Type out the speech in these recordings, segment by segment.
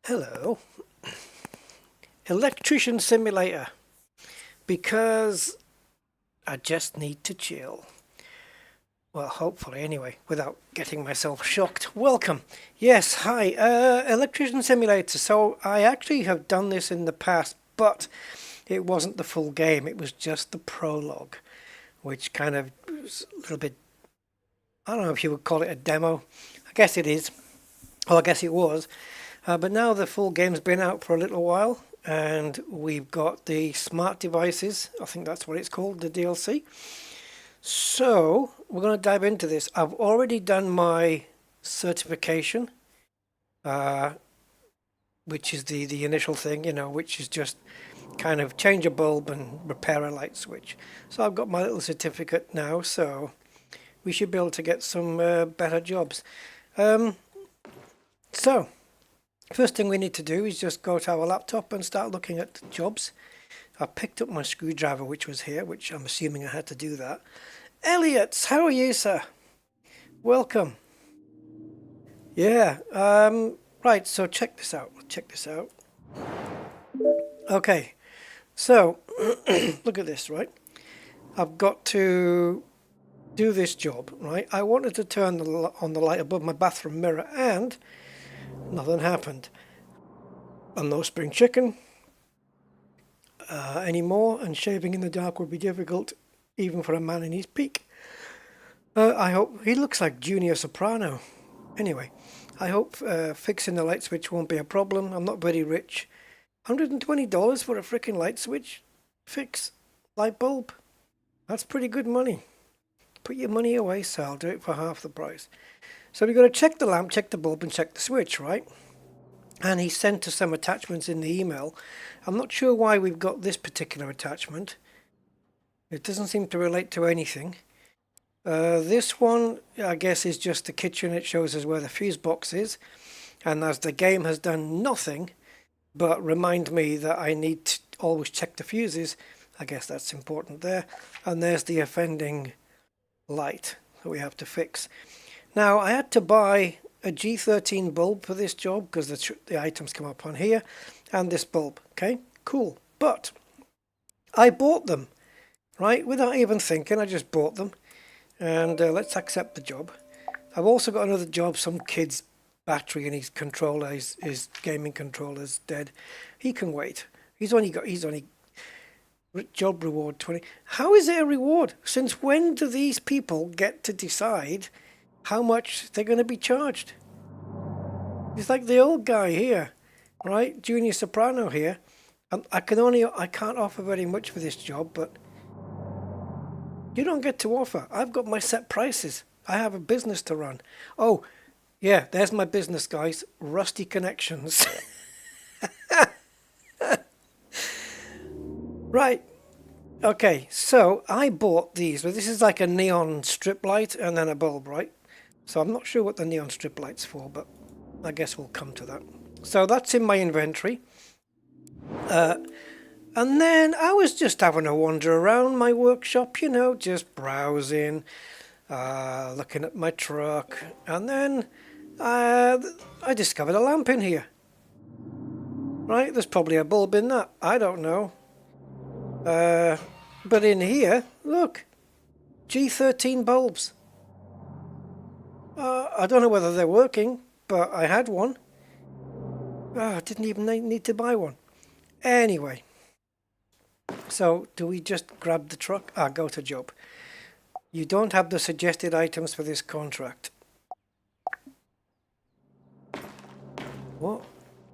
Hello, Electrician Simulator, because I just need to chill. Well, hopefully anyway, without getting myself shocked. Welcome. Yes, hi, Electrician Simulator. So I actually have done this in the past, but it wasn't the full game. It was just the prologue, which kind of was a little bit, I don't know if you would call it a demo. I guess it is. Well, I guess it was. But now the full game's been out for a little while, and we've got the smart devices. I think that's what it's called, the DLC. So we're going to dive into this. I've already done my certification, which is the initial thing, which is just kind of change a bulb and repair a light switch. So I've got my little certificate now, so we should be able to get some better jobs. So first thing we need to do is just go to our laptop and start looking at jobs. I picked up my screwdriver, which was here, which I'm assuming I had to do that. Elliot, how are you, sir? Welcome. Yeah, right, so check this out. Okay, so look at this, right? I've got to do this job, right? I wanted to turn on the light above my bathroom mirror, and nothing happened. I'm no spring chicken anymore, and shaving in the dark would be difficult, even for a man in his peak. I hope he looks like Junior Soprano. Anyway, I hope fixing the light switch won't be a problem. I'm not very rich. $120 for a freaking light switch fix light bulb. That's pretty good money. Put your money away, so I'll do it for half the price. So we've got to check the lamp, check the bulb, and check the switch, right? And he sent us some attachments in the email. I'm not sure why we've got this particular attachment. It doesn't seem to relate to anything. This one, I guess, is just the kitchen. It shows us where the fuse box is. And as the game has done nothing but remind me that I need to always check the fuses, I guess that's important there. And there's the offending light that we have to fix. Now, I had to buy a G13 bulb for this job because the items come up on here, and this bulb. Okay, cool. But I bought them, right? Without even thinking, I just bought them. And let's accept the job. I've also got another job. Some kid's battery in his controller, his gaming controller's dead. He can wait. He's only job reward 20. How is it a reward? Since when do these people get to decide how much they're going to be charged? It's like the old guy here, right? Junior Soprano here. I can't offer very much for this job, but you don't get to offer. I've got my set prices. I have a business to run. Oh, yeah, there's my business, guys. Rusty Connections. Right. Okay, so I bought these. Well, this is like a neon strip light and then a bulb, right? So I'm not sure what the neon strip light's for, but I guess we'll come to that. So that's in my inventory. And then I was just having a wander around my workshop, just browsing, looking at my truck. And then I discovered a lamp in here. Right, there's probably a bulb in that. I don't know. But in here, look, G13 bulbs. I don't know whether they're working, but I had one. I didn't even need to buy one. Anyway, so do we just grab the truck? Go to job. You don't have the suggested items for this contract. What?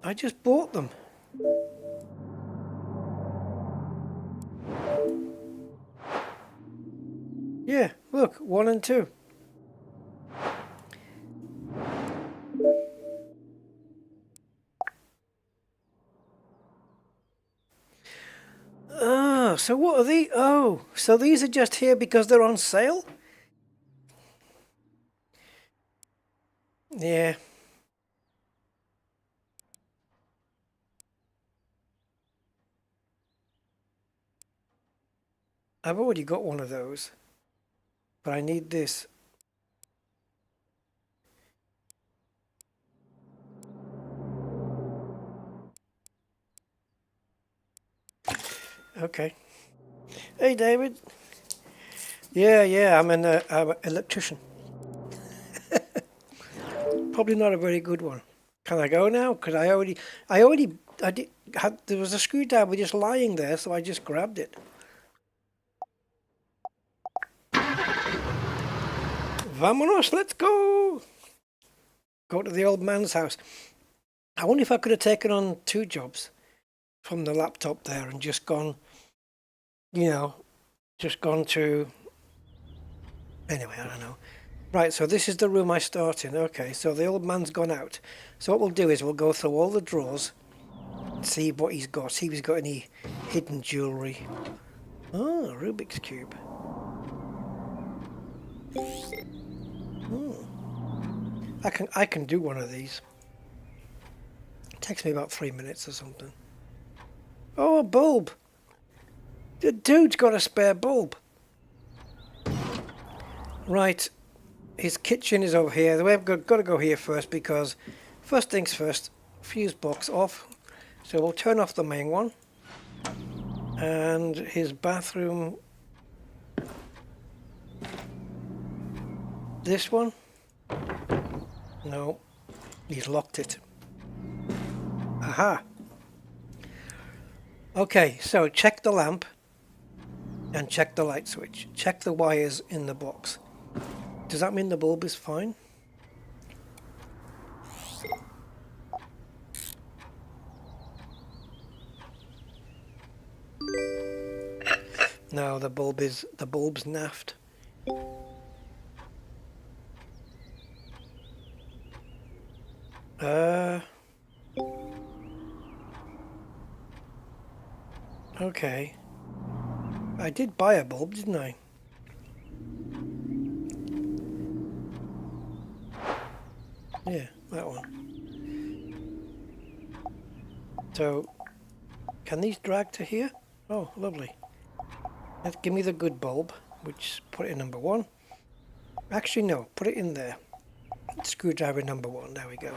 I just bought them. Yeah, look, 1 and 2. So what are these? Oh, so these are just here because they're on sale? Yeah. I've already got one of those, but I need this. Okay. Hey, David. Yeah, I'm an electrician. Probably not a very good one. Can I go now? Because I did had, there was a screwdriver just lying there, so I just grabbed it. Vamonos, let's go! Go to the old man's house. I wonder if I could have taken on 2 jobs from the laptop there and just gone, you know, just gone to... Anyway, I don't know. Right, so this is the room I start in. Okay, so the old man's gone out. So what we'll do is we'll go through all the drawers and see what he's got. See if he's got any hidden jewellery. Oh, Rubik's Cube. I can do one of these. It takes me about 3 minutes or something. Oh, a bulb! The dude's got a spare bulb. Right, his kitchen is over here. We've got to go here first because first things first, fuse box off. So we'll turn off the main one. And his bathroom, this one? No, he's locked it. Aha! Okay, so check the lamp and check the light switch. Check the wires in the box. Does that mean the bulb is fine? No, the bulb's naffed. Okay. I did buy a bulb, didn't I? Yeah, that one. So, can these drag to here? Oh, lovely. Let's give me the good bulb, which put it in number 1. Actually, no, put it in there. Screwdriver number 1, there we go.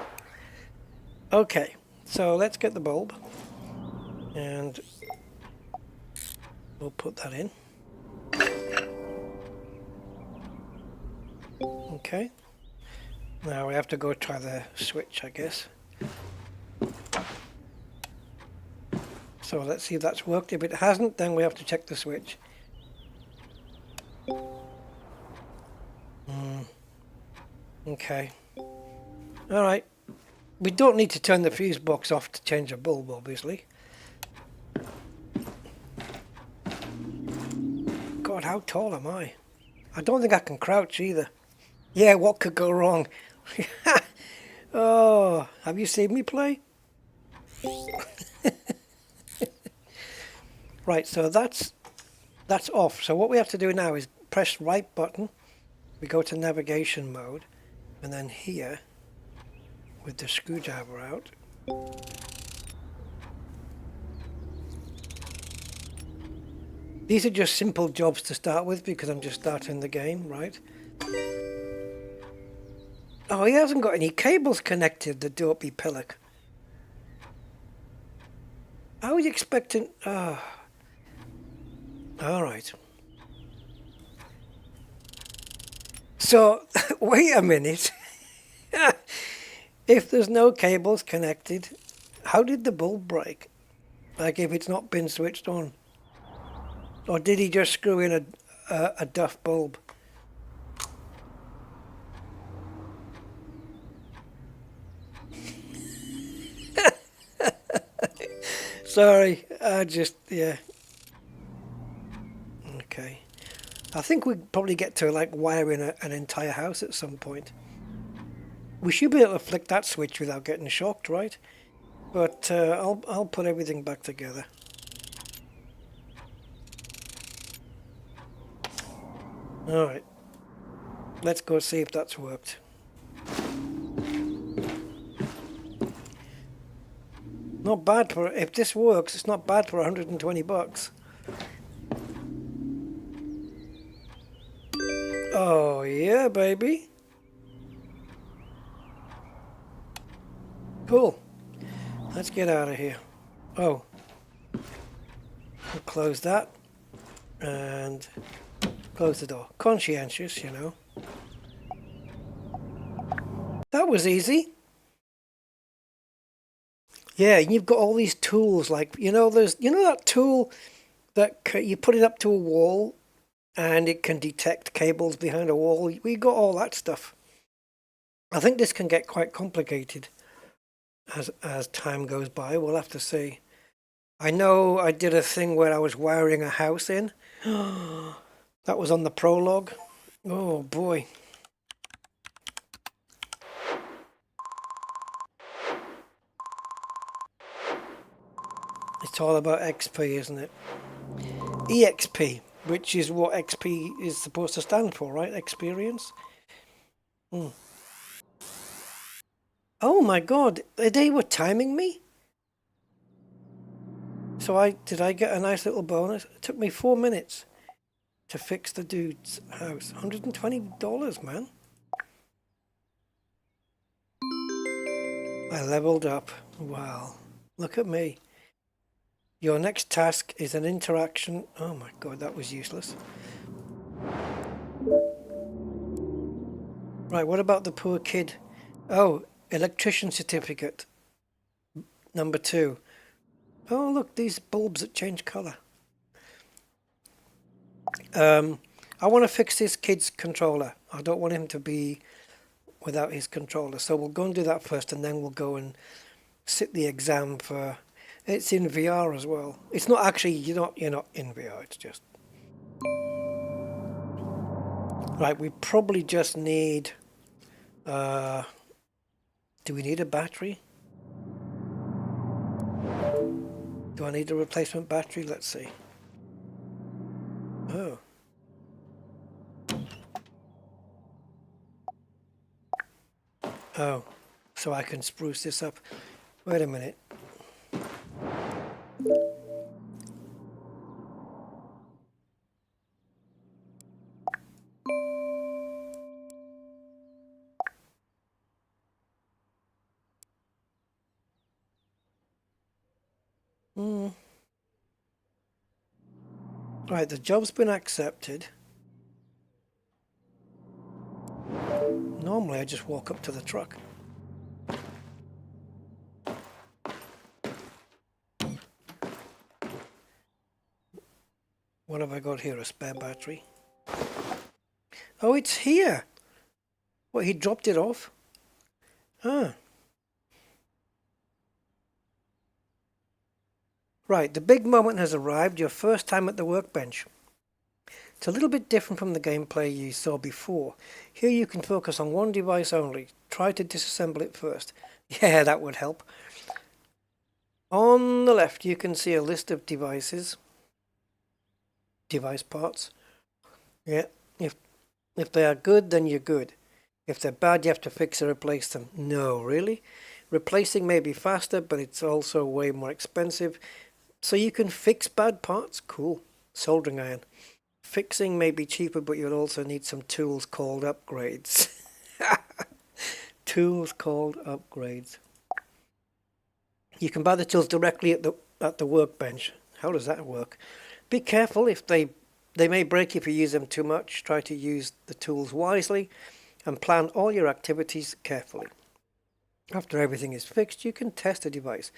Okay, so let's get the bulb. And we'll put that in. Okay. Now we have to go try the switch, I guess. So let's see if that's worked. If it hasn't, then we have to check the switch. Okay. Alright. We don't need to turn the fuse box off to change a bulb, obviously. God, how tall am I? I don't think I can crouch either. Yeah, what could go wrong? Oh, have you seen me play? Right, so that's off. So what we have to do now is press right button. We go to navigation mode, and then here, with the screwdriver out, these are just simple jobs to start with because I'm just starting the game, right? Oh, he hasn't got any cables connected, the dopey pillock. I was expecting... Oh. Alright. So, wait a minute. If there's no cables connected, how did the bulb break? Like if it's not been switched on? Or did he just screw in a duff bulb? Sorry, yeah. Okay. I think we'd probably get to like wiring an entire house at some point. We should be able to flick that switch without getting shocked, right? But I'll put everything back together. Alright. Let's go see if that's worked. Not bad for... If this works, it's not bad for 120 bucks. Oh, yeah, baby. Cool. Let's get out of here. Oh. We'll close that and close the door. Conscientious, you know. That was easy. Yeah, and you've got all these tools, like, you know, that tool that you put it up to a wall and it can detect cables behind a wall. We got all that stuff. I think this can get quite complicated as time goes by. We'll have to see. I know I did a thing where I was wiring a house in. That was on the prologue. Oh boy. It's all about XP, isn't it? EXP, which is what XP is supposed to stand for, right? Experience. Oh my god, they were timing me? So did I get a nice little bonus? It took me 4 minutes to fix the dude's house. $120, man. I leveled up. Wow. Look at me. Your next task is an interaction. Oh my god, that was useless. Right, what about the poor kid? Oh, electrician certificate. Number 2. Oh, look, these bulbs that change colour. I want to fix this kid's controller. I don't want him to be without his controller. So we'll go and do that first, and then we'll go and sit the exam for... It's in VR as well. It's not actually, you're not in VR, it's just... Right, we probably just need... do we need a battery? Do I need a replacement battery? Let's see. Oh. Oh, so I can spruce this up. Wait a minute. Right, the job's been accepted. Normally I just walk up to the truck. What have I got here? A spare battery? Oh, it's here! What, he dropped it off? Ah. Right, the big moment has arrived, your first time at the workbench. It's a little bit different from the gameplay you saw before. Here you can focus on one device only. Try to disassemble it first. Yeah, that would help. On the left you can see a list of device parts. Yeah, if they are good, then you're good. If they're bad, you have to fix or replace them. No, really? Replacing may be faster, but it's also way more expensive. So you can fix bad parts? Cool. Soldering iron. Fixing may be cheaper, but you'll also need some tools called upgrades. Tools called upgrades. You can buy the tools directly at the workbench. How does that work? Be careful, if they may break if you use them too much. Try to use the tools wisely and plan all your activities carefully. After everything is fixed, you can test the device.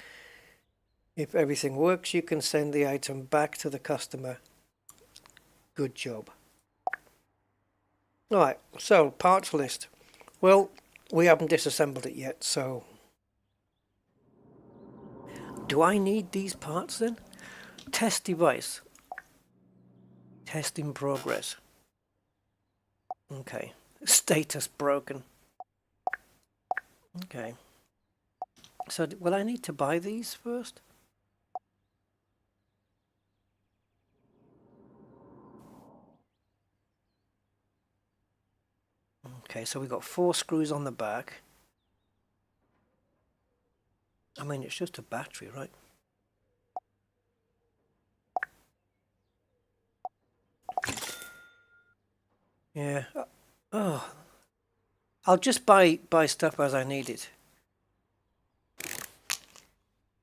If everything works, you can send the item back to the customer. Good job. Alright, so parts list. Well, we haven't disassembled it yet, so... Do I need these parts then? Test device. Test in progress. Okay. Status broken. Okay. So, will I need to buy these first? Okay, so we've got 4 screws on the back. I mean, it's just a battery, right? Yeah. Oh. I'll just buy stuff as I need it.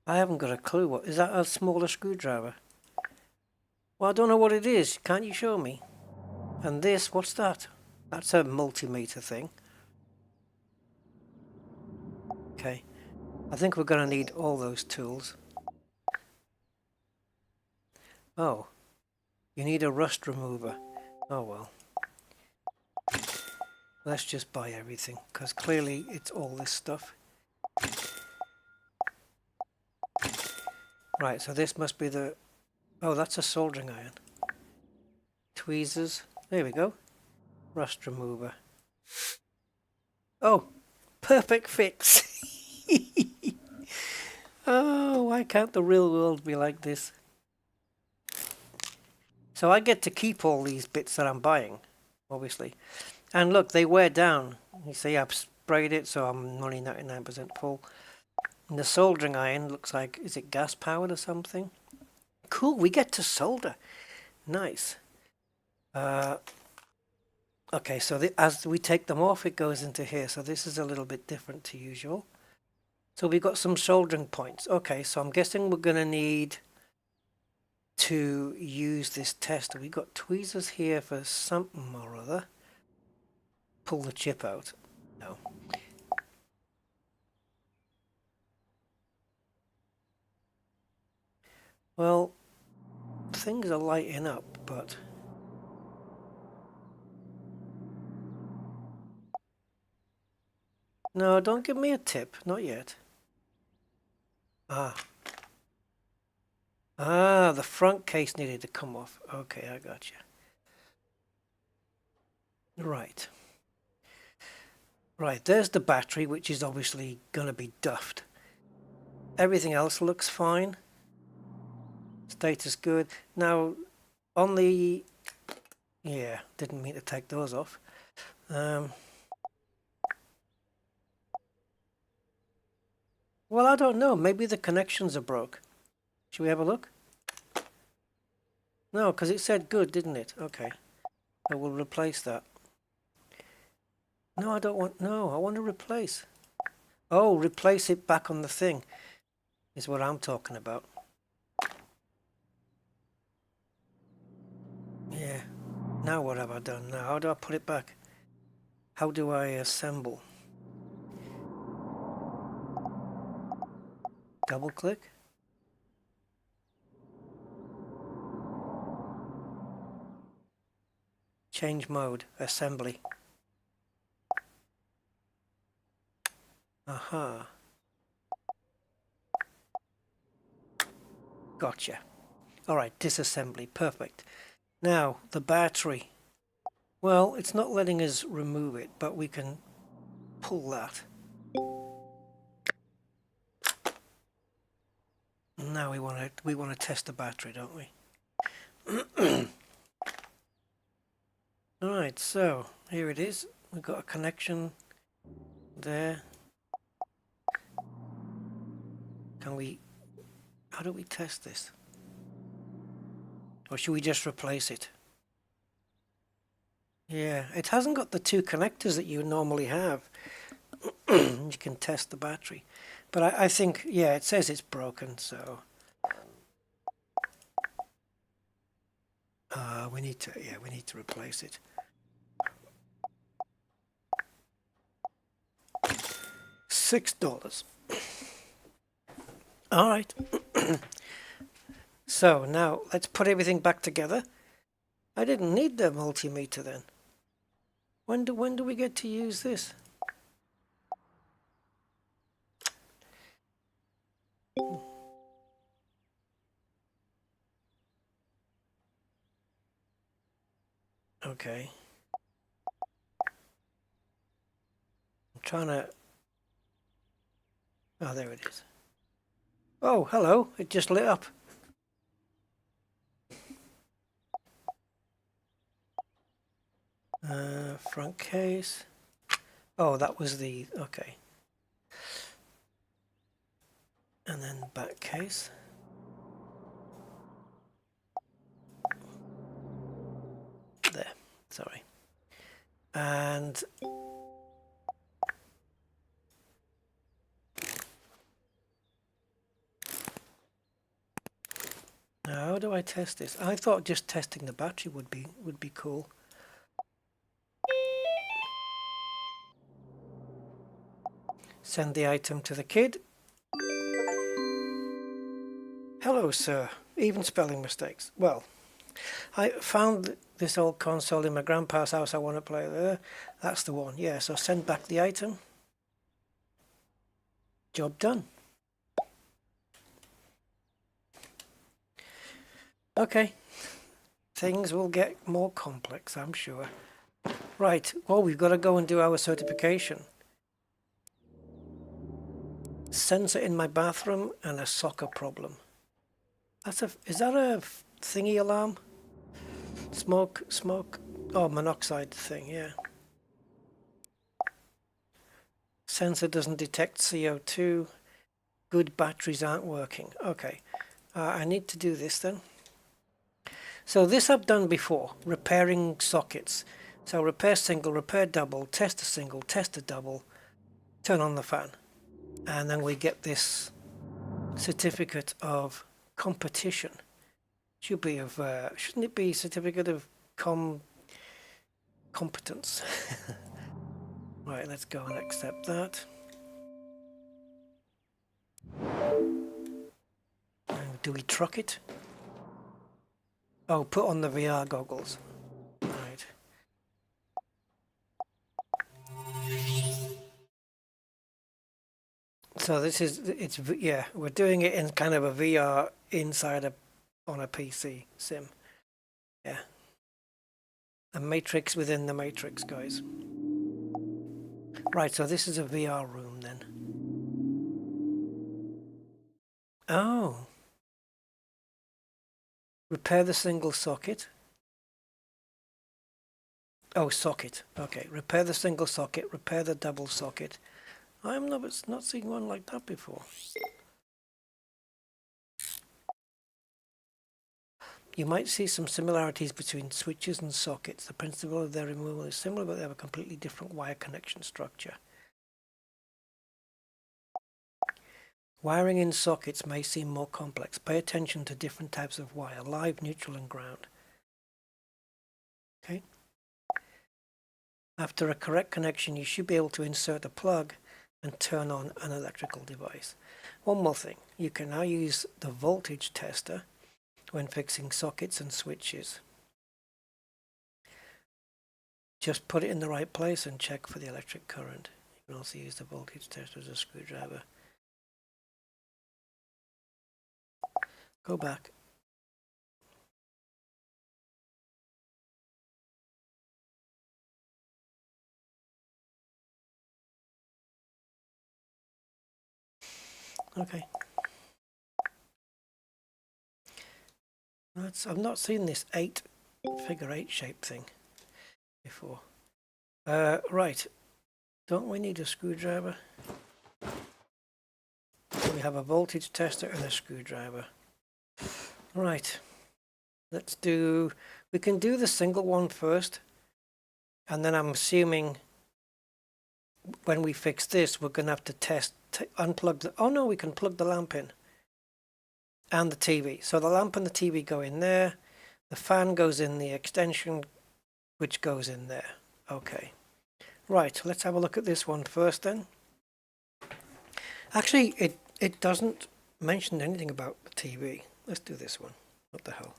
I haven't got a clue. What is that? A smaller screwdriver? Well, I don't know what it is. Can't you show me? And this, what's that? That's a multimeter thing. Okay. I think we're going to need all those tools. Oh. You need a rust remover. Oh well. Let's just buy everything, because clearly it's all this stuff. Right, so this must be the... Oh, that's a soldering iron. Tweezers. There we go. Rust remover. Oh, perfect fix. Oh, why can't the real world be like this? So I get to keep all these bits that I'm buying, obviously. And look, they wear down. You see, I've sprayed it, so I'm only 99% full. And the soldering iron looks like, is it gas powered or something? Cool, we get to solder. Nice. Okay, so as we take them off, it goes into here. So this is a little bit different to usual. So we've got some soldering points. Okay, so I'm guessing we're going to need to use this tester. We've got tweezers here for something or other. Pull the chip out. No. Well, things are lighting up, but... No, don't give me a tip. Not yet. Ah. Ah, the front case needed to come off. Okay, I got you. Right. Right, there's the battery, which is obviously going to be duffed. Everything else looks fine. Status good. Now, on the... Yeah, didn't mean to take those off. Well, I don't know. Maybe the connections are broke. Should we have a look? No, because it said good, didn't it? Okay. I will replace that. No, I don't want... No, I want to replace. Oh, replace it back on the thing is what I'm talking about. Yeah. Now what have I done? Now how do I put it back? How do I assemble? Double click. Change mode. Assembly. Aha. Gotcha. Alright, disassembly. Perfect. Now, the battery. Well, it's not letting us remove it, but we can pull that. Now we want to test the battery, don't we? Alright, so here it is. We've got a connection there. Can we... How do we test this? Or should we just replace it? Yeah, it hasn't got the two connectors that you normally have. You can test the battery. But I think, yeah, it says it's broken, so... we need to replace it. $6. All right. So now let's put everything back together. I didn't need the multimeter then. When do we get to use this? Okay. I'm trying to... Oh, there it is. Oh, hello. It just lit up. Front case. Oh, that was the... Okay. And then back case. There. Sorry. And... Now, how do I test this? I thought just testing the battery would be cool. Send the item to the kid. Hello, sir. Even spelling mistakes. Well, I found this old console in my grandpa's house. I want to play there. That's the one. Yeah, so send back the item. Job done. Okay. Things will get more complex, I'm sure. Right. Well, we've got to go and do our certification. Sensor in my bathroom and a soccer problem. Is that a thingy alarm? Smoke. Oh, monoxide thing, yeah. Sensor doesn't detect CO2. Good batteries aren't working. Okay. I need to do this then. So this I've done before, repairing sockets. So repair single, repair double, test a single, test a double, turn on the fan. And then we get this certificate of competition. Should be of, shouldn't it be certificate of competence? Right, let's go and accept that. And do we truck it? Oh, put on the VR goggles. Right. So this is, yeah, we're doing it in kind of a VR inside on a PC sim. Yeah. A matrix within the matrix, guys. Right, so this is a VR room then. Oh. Repair the single socket. Oh, socket. Okay. Repair the single socket, repair the double socket. I'm not seeing one like that before. You might see some similarities between switches and sockets. The principle of their removal is similar, but they have a completely different wire connection structure. Wiring in sockets may seem more complex. Pay attention to different types of wire, live, neutral, and ground. Okay. After a correct connection, you should be able to insert a plug and turn on an electrical device. One more thing, you can now use the voltage tester when fixing sockets and switches. Just put it in the right place and check for the electric current. You can also use the voltage tester as a screwdriver. Go back. Okay. I've not seen this figure 8 shape thing before. Right. Don't we need a screwdriver? We have a voltage tester and a screwdriver. Right. We can do the single one first. And then I'm assuming when we fix this, we're going to have to unplug oh no, we can plug the lamp in. And the TV. So the lamp and the TV go in there. The fan goes in the extension, which goes in there. Okay. Right, let's have a look at this one first then. Actually, it doesn't mention anything about the TV. Let's do this one. What the hell?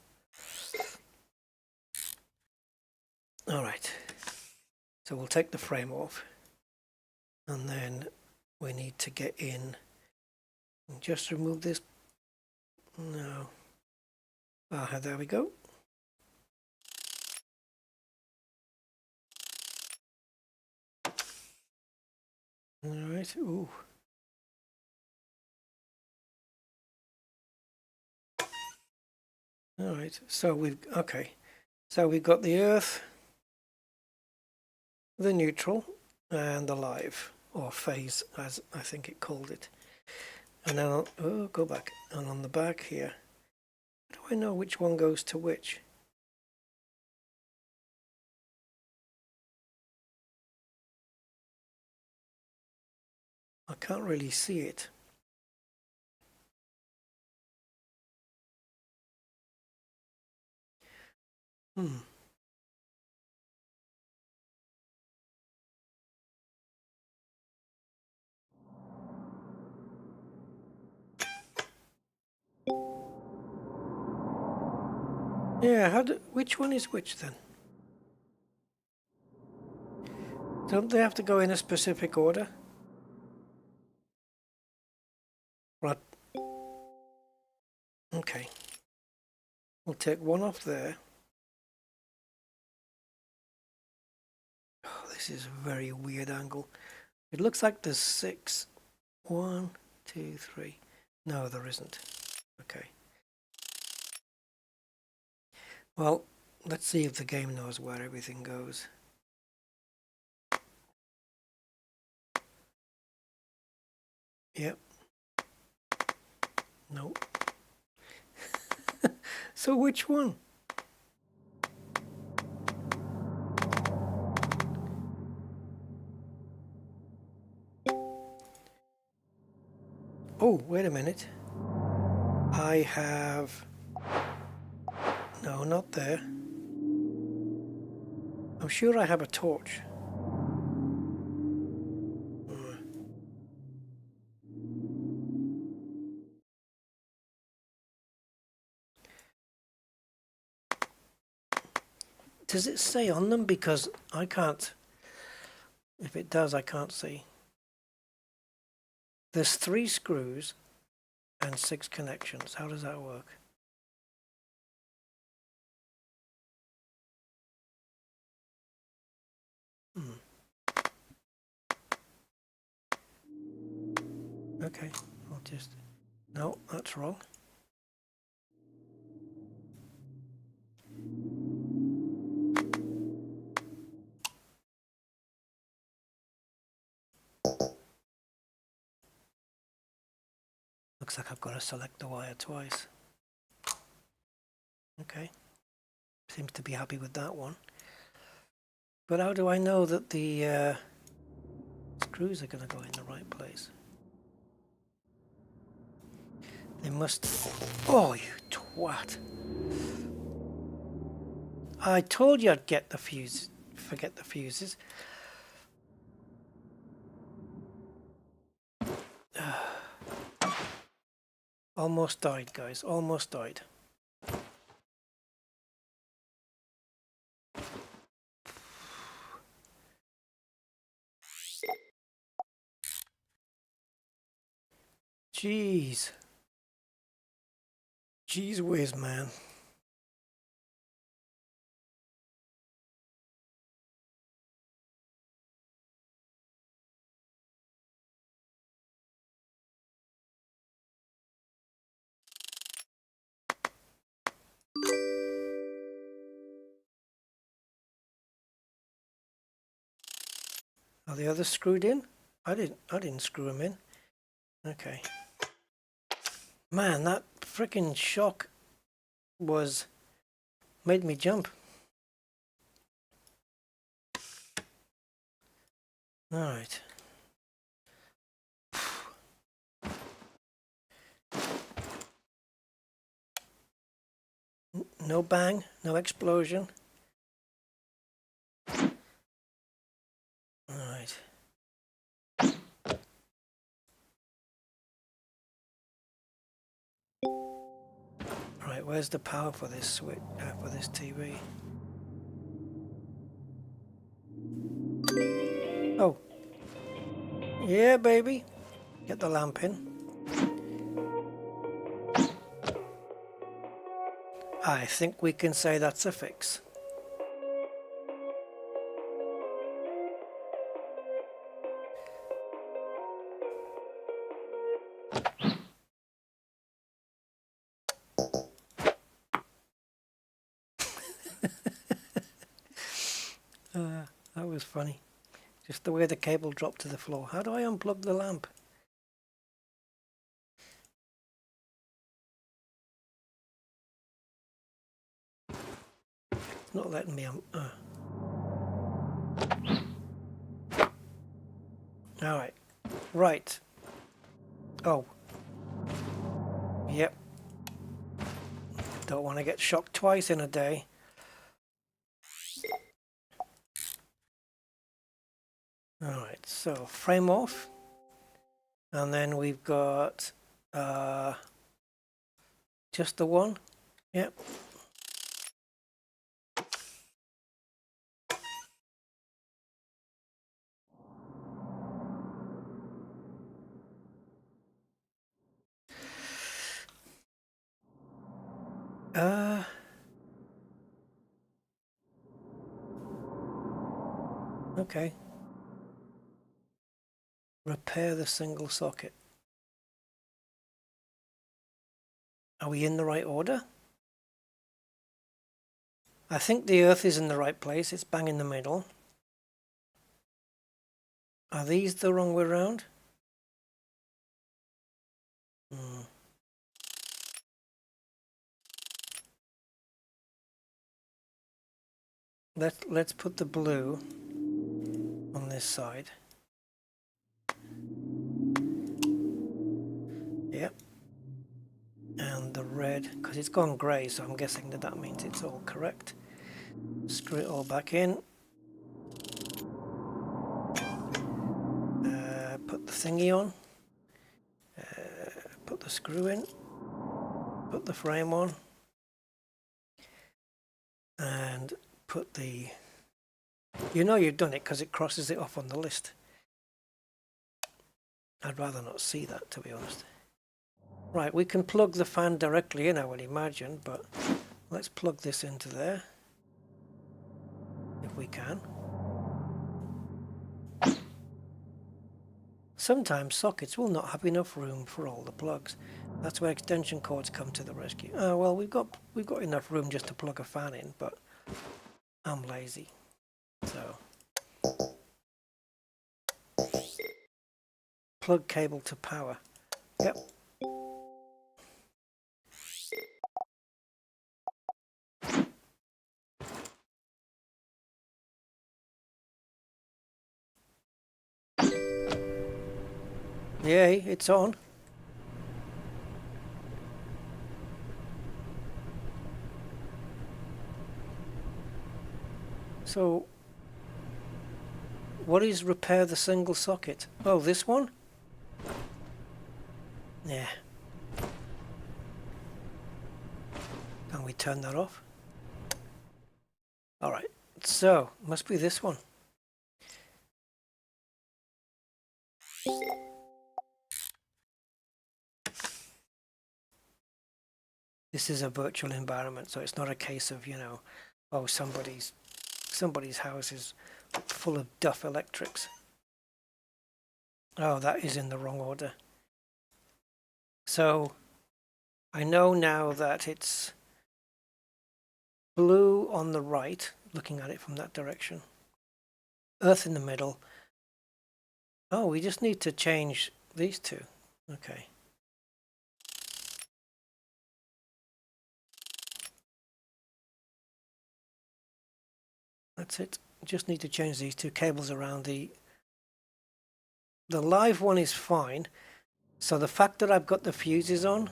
All right. So we'll take the frame off. And then we need to get in and just remove this. No. Ah, there we go. All right. Ooh. All right. So we've got the earth, the neutral, and the live, or phase, as I think it called it. And then go back. And on the back here, how do I know which one goes to which? I can't really see it. Hmm. Yeah, which one is which then? Don't they have to go in a specific order? Right. Okay. We'll take one off there. Oh, this is a very weird angle. It looks like there's 6. 1, 2, 3. No, there isn't. Okay. Well, let's see if the game knows where everything goes. Yep. Nope. So which one? Oh, wait a minute. I have... No, not there. I'm sure I have a torch. Does it say on them? Because I can't... If it does, I can't see. There's 3 screws and 6 connections. How does that work? Okay, I'll just... No, that's wrong. Looks like I've got to select the wire twice. Okay. Seems to be happy with that one. But how do I know that the screws are going to go in the right place? They must... Oh, you twat. I told you I'd get the fuse. Forget the fuses. Almost died, guys. Almost died. Jeez. Jeez whiz, man. Are the others screwed in? I didn't screw them in. Okay. Man, that freaking shock made me jump. All right. No bang, no explosion. All right. Right, where's the power for this switch, for this TV? Oh. Yeah, baby. Get the lamp in. I think we can say that's a fix. That was funny. Just the way the cable dropped to the floor. How do I unplug the lamp? It's not letting me Alright. Right. Oh. Yep. Don't want to get shocked twice in a day. Right, so frame off, and then we've got just the one. Yep. Okay. Repair the single socket. Are we in the right order? I think the earth is in the right place. It's bang in the middle. Are these the wrong way around? Let's put the blue on this side. Yep. And the red, because it's gone grey, so I'm guessing that that means it's all correct. Screw it all back in. Put the thingy on. Put the screw in. Put the frame on. And put the... You know you've done it because it crosses it off on the list. I'd rather not see that, to be honest. Right, we can plug the fan directly in, I would imagine, but let's plug this into there, if we can. Sometimes sockets will not have enough room for all the plugs. That's where extension cords come to the rescue. Oh, well, we've got enough room just to plug a fan in, but I'm lazy. So plug cable to power. Yep. Yay, it's on. So, what is repair the single socket? Oh, this one? Yeah. Can we turn that off? Alright, so, must be this one. This is a virtual environment, so it's not a case of, you know, oh, somebody's house is full of duff electrics. Oh, that is in the wrong order. So I know now that it's blue on the right, looking at it from that direction. Earth in the middle. Oh, we just need to change these two. Okay. That's it. Just need to change these two cables around. The live one is fine. So the fact that I've got the fuses on,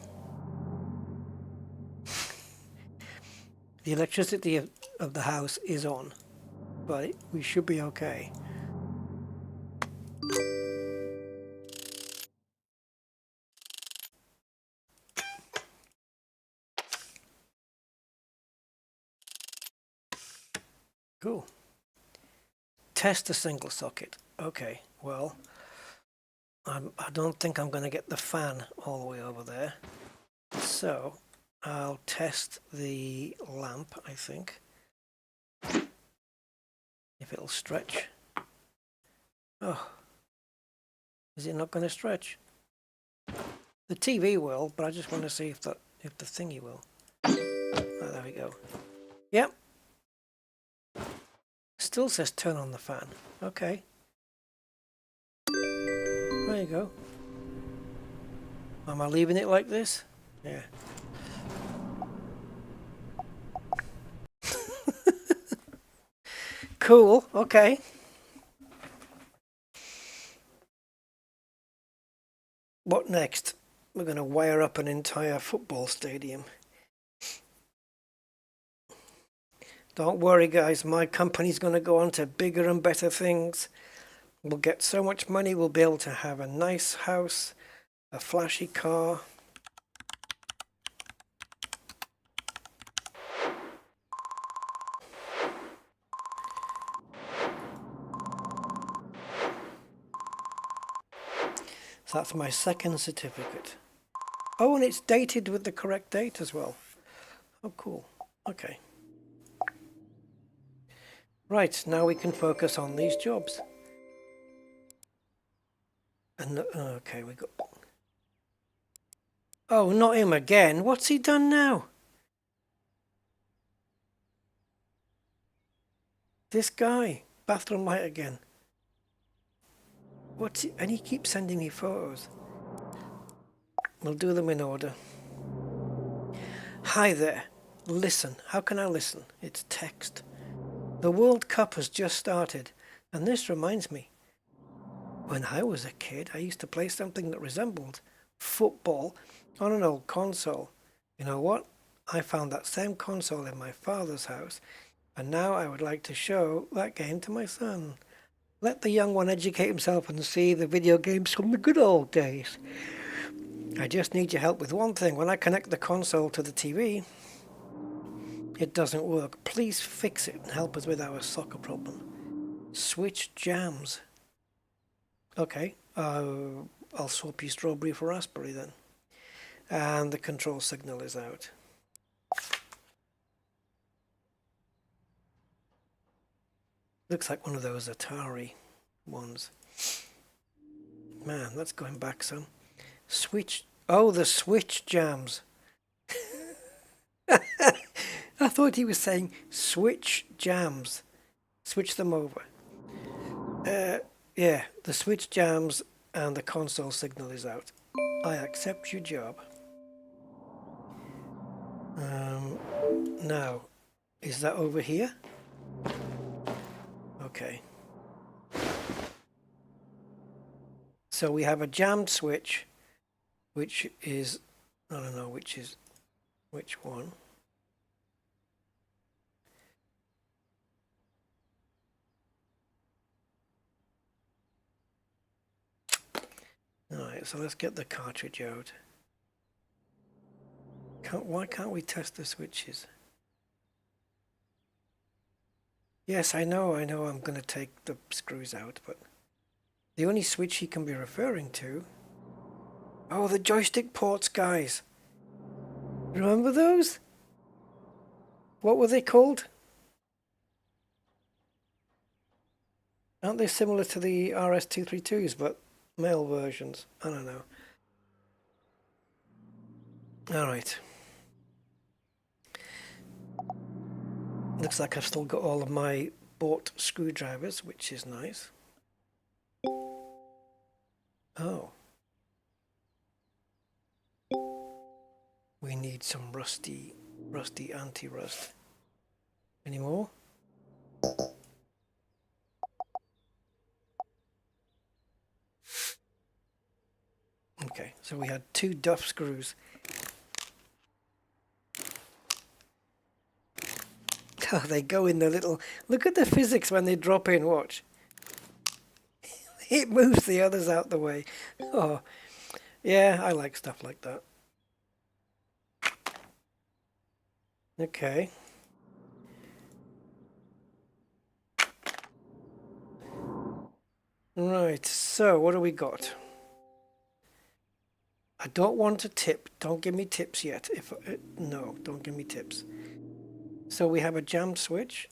the electricity of the house is on, but we should be okay. Cool. Test the single socket. Okay, well, I don't think I'm going to get the fan all the way over there. So I'll test the lamp, I think. If it'll stretch. Oh, is it not going to stretch? The TV will, but I just want to see if the thingy will. Oh, there we go. Yep. Still says turn on the fan. Okay. There you go. Am I leaving it like this? Yeah. Cool. Okay. What next? We're going to wire up an entire football stadium. Don't worry, guys. My company's going to go on to bigger and better things. We'll get so much money, we'll be able to have a nice house, a flashy car. So that's my second certificate. Oh, and it's dated with the correct date as well. Oh, cool. Okay. Right, now we can focus on these jobs. And okay, we got... Oh, not him again. What's he done now? This guy. Bathroom light again. What's he... And he keeps sending me photos. We'll do them in order. Hi there. Listen. How can I listen? It's text. The World Cup has just started, and this reminds me. When I was a kid, I used to play something that resembled football on an old console. You know what? I found that same console in my father's house, and now I would like to show that game to my son. Let the young one educate himself and see the video games from the good old days. I just need your help with one thing. When I connect the console to the TV, it doesn't work. Please fix it and help us with our soccer problem. Switch jams. Okay, I'll swap you strawberry for raspberry then. And the control signal is out. Looks like one of those Atari ones. Man, that's going back some. Switch. Oh, the switch jams. I thought he was saying switch jams. Switch them over. Yeah, the switch jams and the console signal is out. I accept your job. Now, is that over here? Okay. So we have a jammed switch, which is, I don't know which is, which one. Alright, so let's get the cartridge out. Why can't we test the switches? Yes, I know I'm going to take the screws out, but the only switch he can be referring to... Oh, the joystick ports, guys. Remember those? What were they called? Aren't they similar to the RS232s, but male versions? I don't know. Alright. Looks like I've still got all of my bought screwdrivers, which is nice. Oh. We need some rusty anti-rust. Any more? Okay, so we had 2 Duff screws. Oh, they go in the little... Look at the physics when they drop in, watch. It moves the others out the way. Oh, yeah, I like stuff like that. Okay. Right, so what do we got? I don't want a tip. Don't give me tips yet. No, don't give me tips. So we have a jammed switch.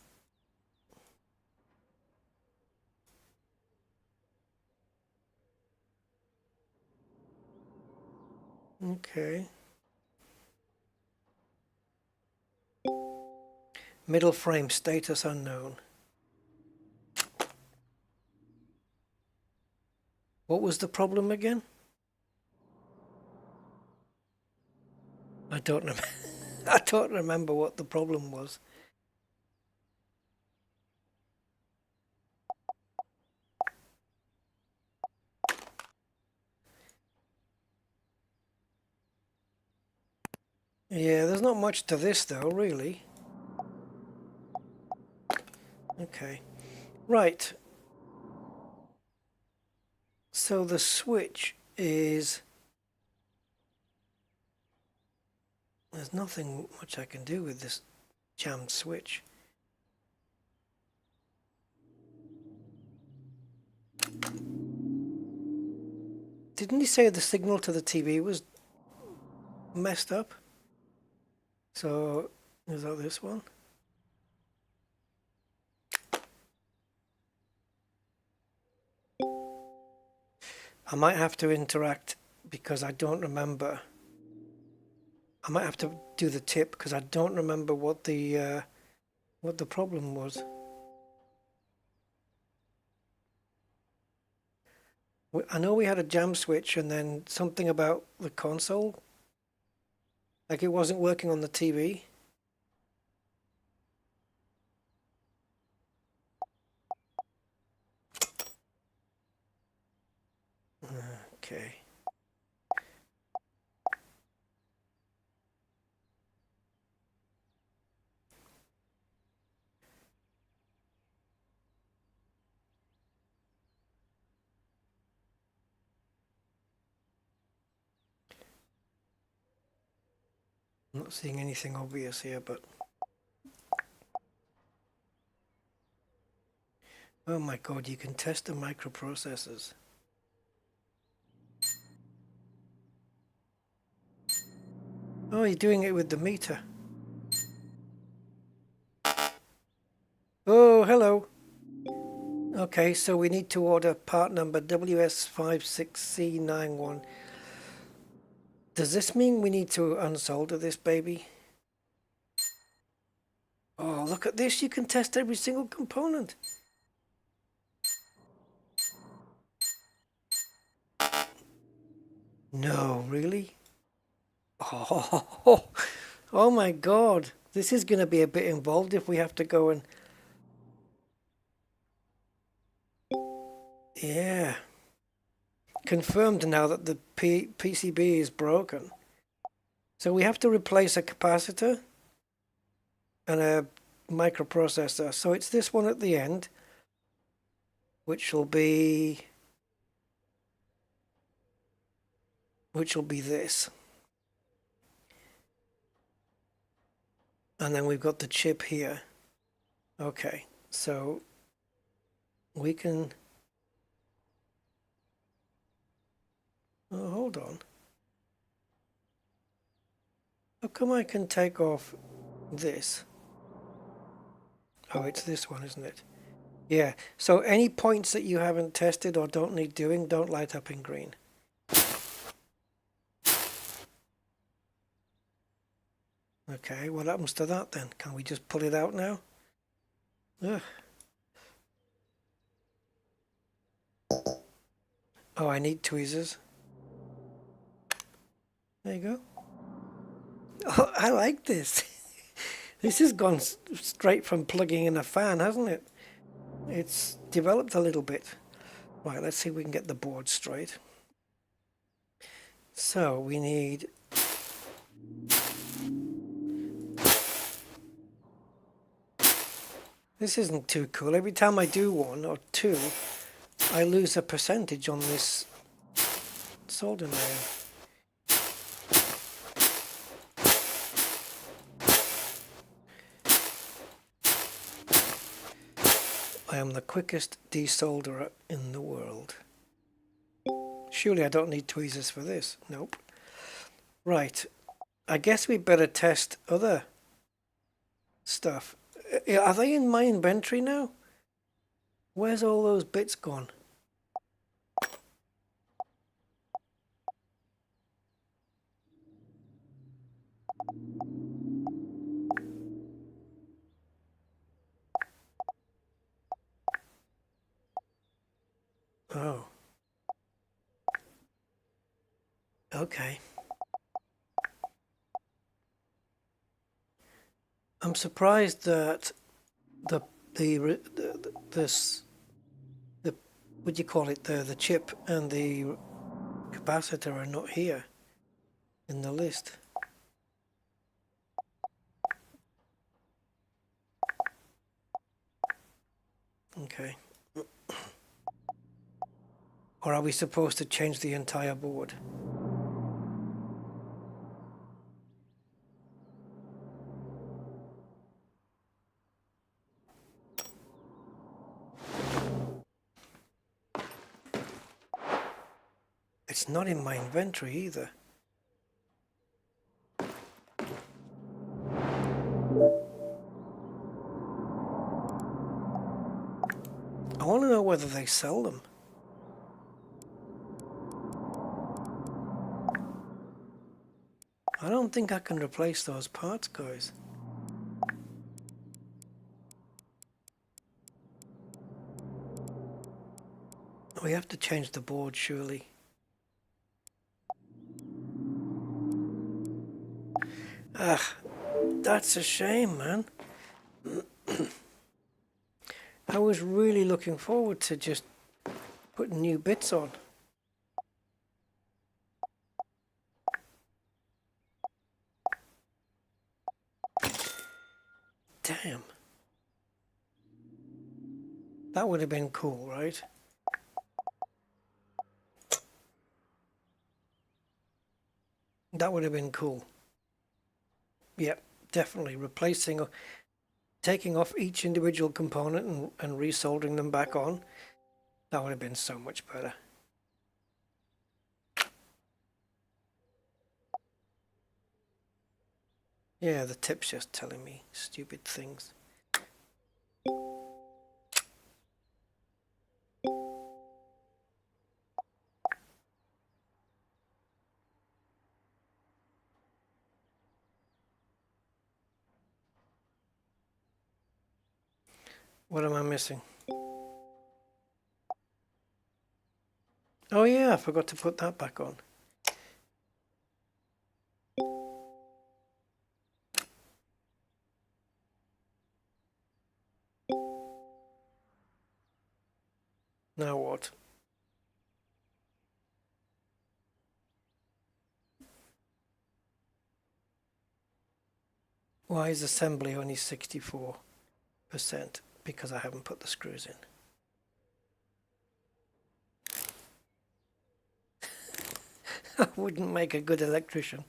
Okay. Middle frame status unknown. What was the problem again? I don't remember. I don't remember what the problem was. Yeah, there's not much to this though, really. Okay. Right. So the switch is... There's nothing much I can do with this jammed switch. Didn't he say the signal to the TV was messed up? So, is that this one? I might have to interact because I don't remember. I might have to do the tip because I don't remember what the problem was. I know we had a jam switch and then something about the console. Like it wasn't working on the TV. Okay. I'm not seeing anything obvious here, but... Oh my god, you can test the microprocessors. Oh, you're doing it with the meter. Oh, hello. Okay, so we need to order part number WS56C91. Does this mean we need to unsolder this baby? Oh, look at this. You can test every single component. No, really? Oh, oh my god. This is going to be a bit involved if we have to go and... Yeah. Confirmed now that the PCB is broken. So we have to replace a capacitor and a microprocessor. So it's this one at the end, which will be this. And then we've got the chip here. Okay, so we can... Oh, hold on. How come I can take off this? Oh, it's this one, isn't it? Yeah, so any points that you haven't tested or don't need doing, don't light up in green. Okay, what happens to that then? Can we just pull it out now? Ugh. Oh, I need tweezers. There you go. Oh, I like this. This has gone straight from plugging in a fan, hasn't it? It's developed a little bit. Right, let's see if we can get the board straight. So we need... This isn't too cool. Every time I do one or two, I lose a percentage on this solder nail. I am the quickest desolderer in the world. Surely I don't need tweezers for this. Nope. Right. I guess we better test other stuff. Are they in my inventory now? Where's all those bits gone? Oh. Okay. I'm surprised that the what do you call it, the chip and the capacitor are not here in the list. Okay. Or are we supposed to change the entire board? It's not in my inventory either. I want to know whether they sell them. I don't think I can replace those parts, guys. We have to change the board, surely. Ah, that's a shame, man. I was really looking forward to just putting new bits on. Damn. That would have been cool, right? That would have been cool. Yep, definitely. Replacing, taking off each individual component and resoldering them back on. That would have been so much better. Yeah, the tip's just telling me stupid things. What am I missing? Oh yeah, I forgot to put that back on. Now what? Why is assembly only 64%? Because I haven't put the screws in. I wouldn't make a good electrician.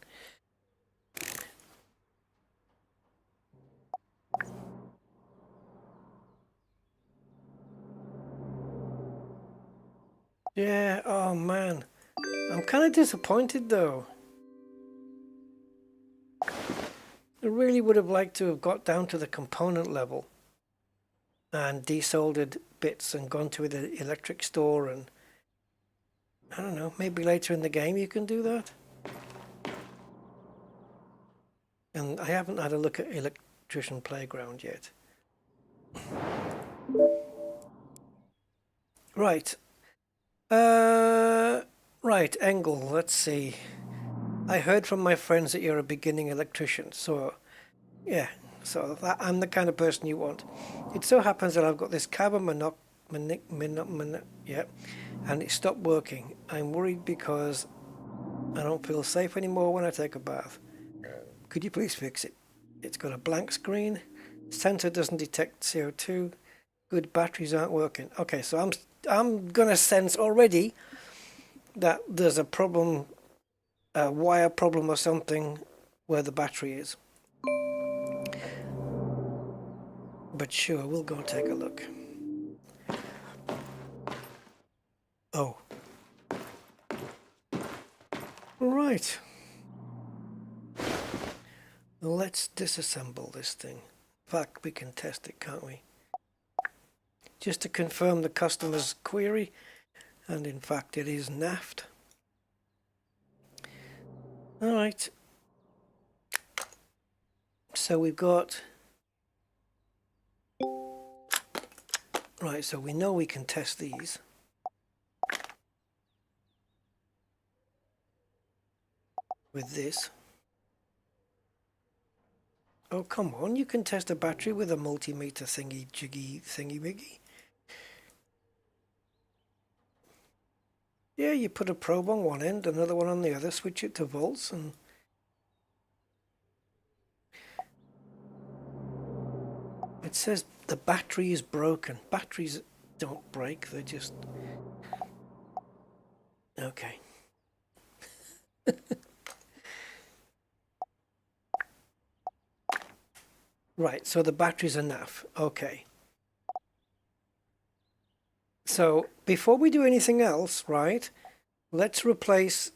Yeah, oh man. I'm kind of disappointed though. I really would have liked to have got down to the component level and desoldered bits and gone to the electric store, and I don't know, maybe later in the game you can do that. And I haven't had a look at Electrician Playground yet. Right. Right, Engel, let's see. I heard from my friends that you're a beginning electrician, so yeah, so I'm the kind of person you want. It so happens that I've got this cabin yeah, and it stopped working. I'm worried because I don't feel safe anymore when I take a bath. Could you please fix it? It's got a blank screen, sensor doesn't detect CO2, good batteries aren't working. Okay, so I'm gonna sense already that there's a problem, a wire problem or something where the battery is. But sure, we'll go take a look. Oh. Right. Let's disassemble this thing. In fact, we can test it, can't we? Just to confirm the customer's query, and in fact it is naffed. Alright. So we've got... Right, so we know we can test these. With this. Oh, come on, you can test a battery with a multimeter thingy-biggy. Yeah, you put a probe on one end, another one on the other, switch it to volts, and... It says the battery is broken. Batteries don't break, they just... Okay. Right, so the batteries are naff. Okay. So before we do anything else, right, let's replace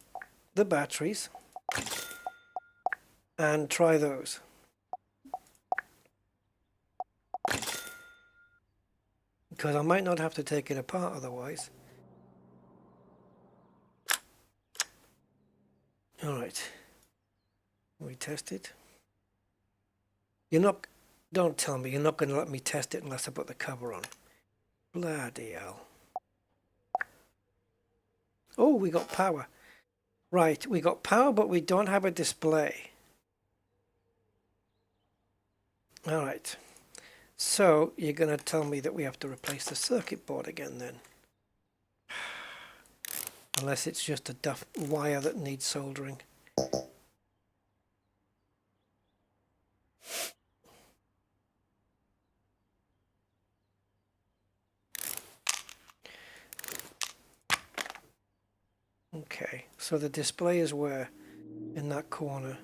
the batteries and try those. Because I might not have to take it apart otherwise. All right. We test it. You're not, don't tell me you're not going to let me test it unless I put the cover on. Bloody hell. Oh, we got power. Right, we got power, but we don't have a display. All right. So you're going to tell me that we have to replace the circuit board again then. Unless it's just a duff wire that needs soldering. Okay, so the display is where? In that corner.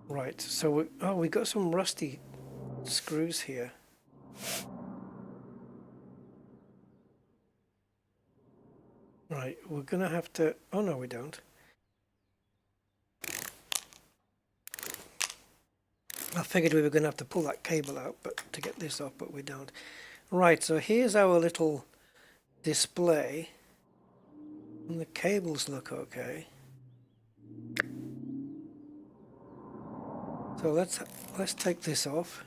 Right, so we got some rusty screws here. Right, we're gonna have to, oh no we don't. I figured we were gonna have to pull that cable out but to get this off, but we don't. Right, so here's our little display. And the cables look okay. So let's take this off.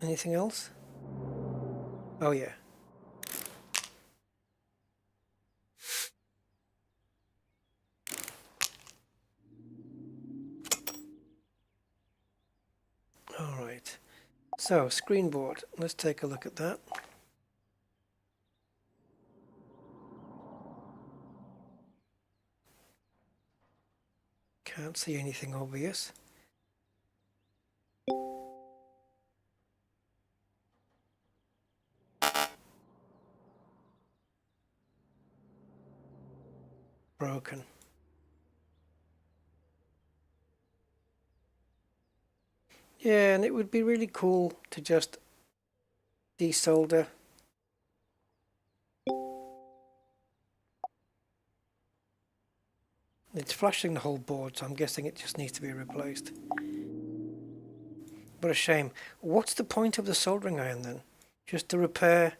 Anything else? Oh yeah. All right. So screen board. Let's take a look at that. Can't see anything obvious. Broken. Yeah, and it would be really cool to just desolder. It's flashing the whole board, so I'm guessing it just needs to be replaced. What a shame. What's the point of the soldering iron then? Just to repair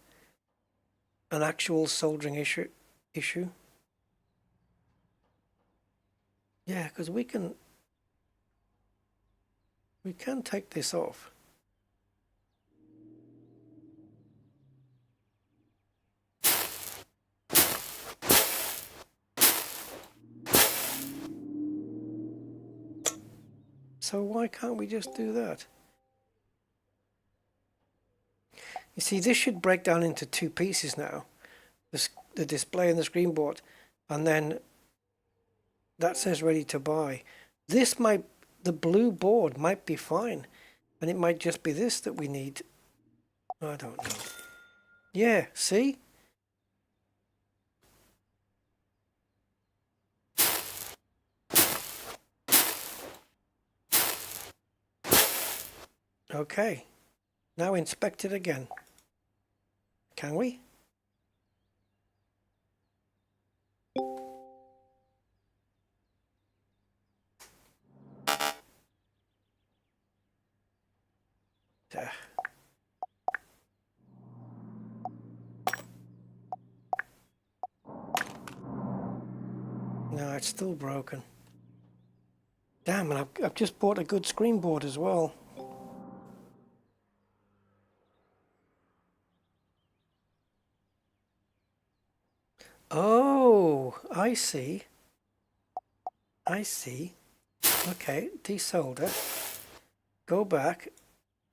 an actual soldering issue? Yeah, because we can take this off. So why can't we just do that? You see, this should break down into two pieces now. The display and the screen board, and then that says ready to buy. The blue board might be fine, and it might just be this that we need. I don't know. Yeah, see? Okay. Now inspect it again. Can we? No, it's still broken. Damn, and I've just bought a good screen board as well. Oh, I see. I see. Okay, desolder. Go back.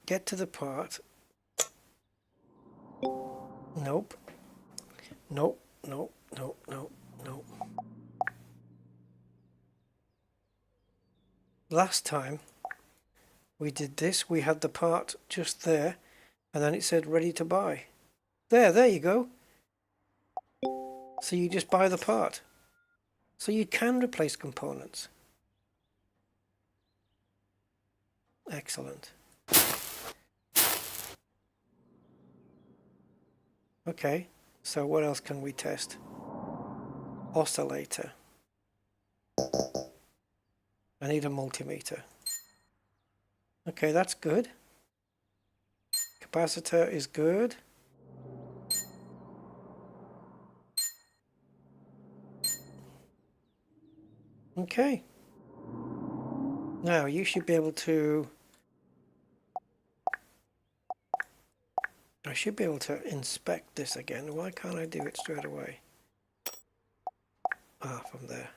Get to the part. Nope. Nope. Nope. Nope. Nope. Nope. Last time we did this, we had the part just there, and then it said ready to buy. There you go. So you just buy the part. So you can replace components. Excellent. Okay, so what else can we test? Oscillator. I need a multimeter. Okay, that's good. Capacitor is good. Okay. Now you should be able to... I should be able to inspect this again. Why can't I do it straight away? Ah, from there.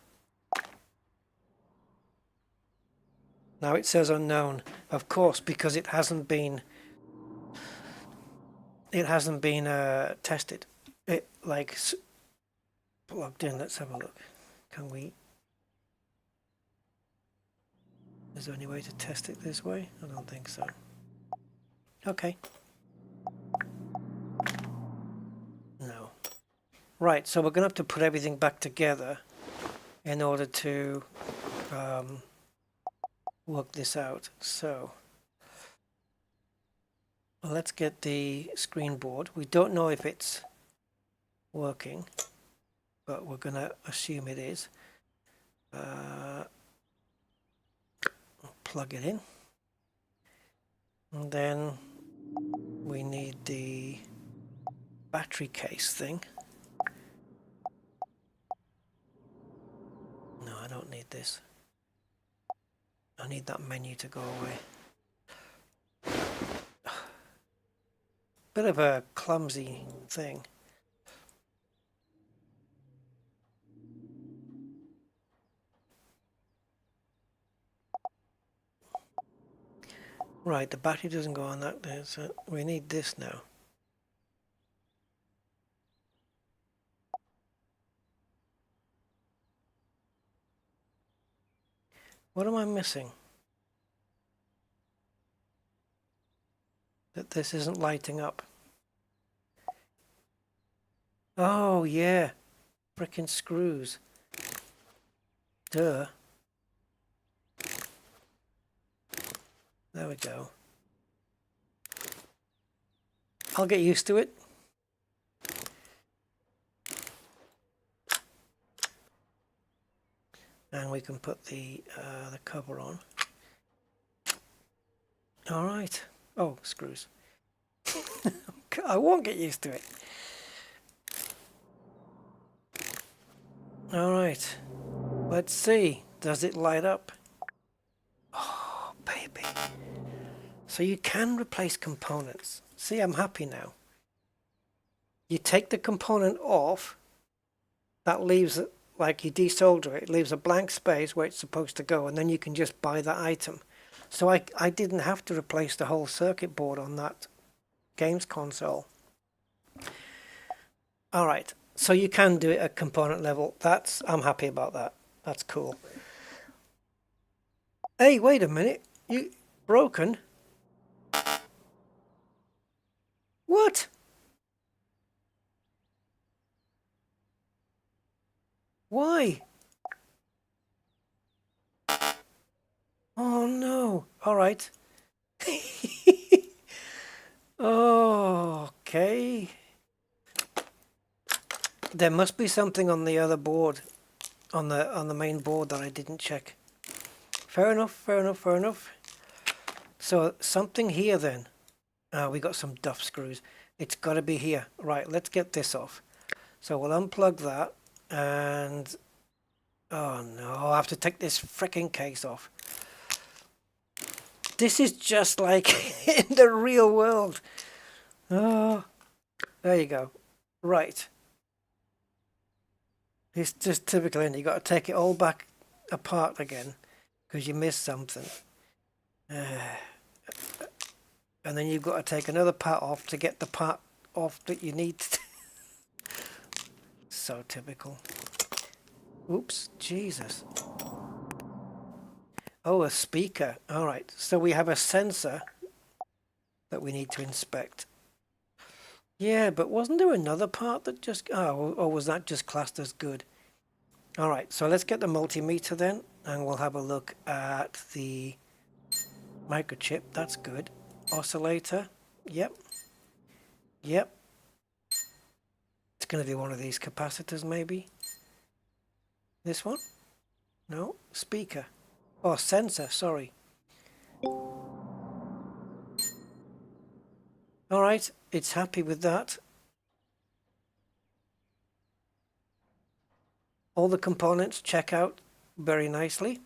Now it says unknown, of course, because it hasn't been tested. It like plugged in. Let's have a look. Can we? Is there any way to test it this way? I don't think so. Okay. No. Right. So we're gonna have to put everything back together in order to work this out. So let's get the screen board. We don't know if it's working, but we're gonna assume it is. Plug it in, and then we need the battery case thing. No, I don't need this. I need that menu to go away. Bit of a clumsy thing. Right, the battery doesn't go on that there, so we need this now. What am I missing? That this isn't lighting up. Oh yeah, frickin' screws. Duh. There we go. I'll get used to it. And we can put the cover on. All right. Oh, screws. I won't get used to it. All right. Let's see. Does it light up? Oh, baby. So you can replace components. See, I'm happy now. You take the component off, that leaves, like you desolder it, leaves a blank space where it's supposed to go, and then you can just buy that item. So I didn't have to replace the whole circuit board on that games console. All right, so you can do it at component level. I'm happy about that. That's cool. Hey, wait a minute. You broken? What? Why? Oh no. All right. Oh, okay. There must be something on the other board, on the main board, that I didn't check. Fair enough, fair enough, fair enough. So something here then. We got some duff screws. It's got to be here. Right, let's get this off. So we'll unplug that, and oh no, I'll have to take this frickin' case off. This is just like in the real world. Oh, there you go. Right. It's just typical, and you got to take it all back apart again because you missed something. And then you've got to take another part off to get the part off that you need. So typical. Oops, Jesus. Oh, a speaker. All right, so we have a sensor that we need to inspect. Yeah, but wasn't there another part that just... Oh, or was that just classed as good? Alright, so let's get the multimeter then, and we'll have a look at the microchip. That's good. Oscillator. Yep. Yep. It's going to be one of these capacitors, maybe. This one? No. Speaker. Oh, sensor, sorry. Alright, it's happy with that. All the components check out very nicely.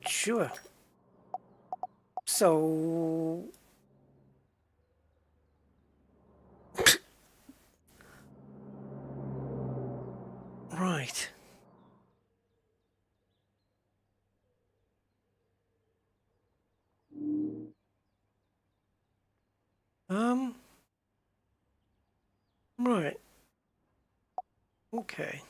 Sure. So... Right. Right. Okay.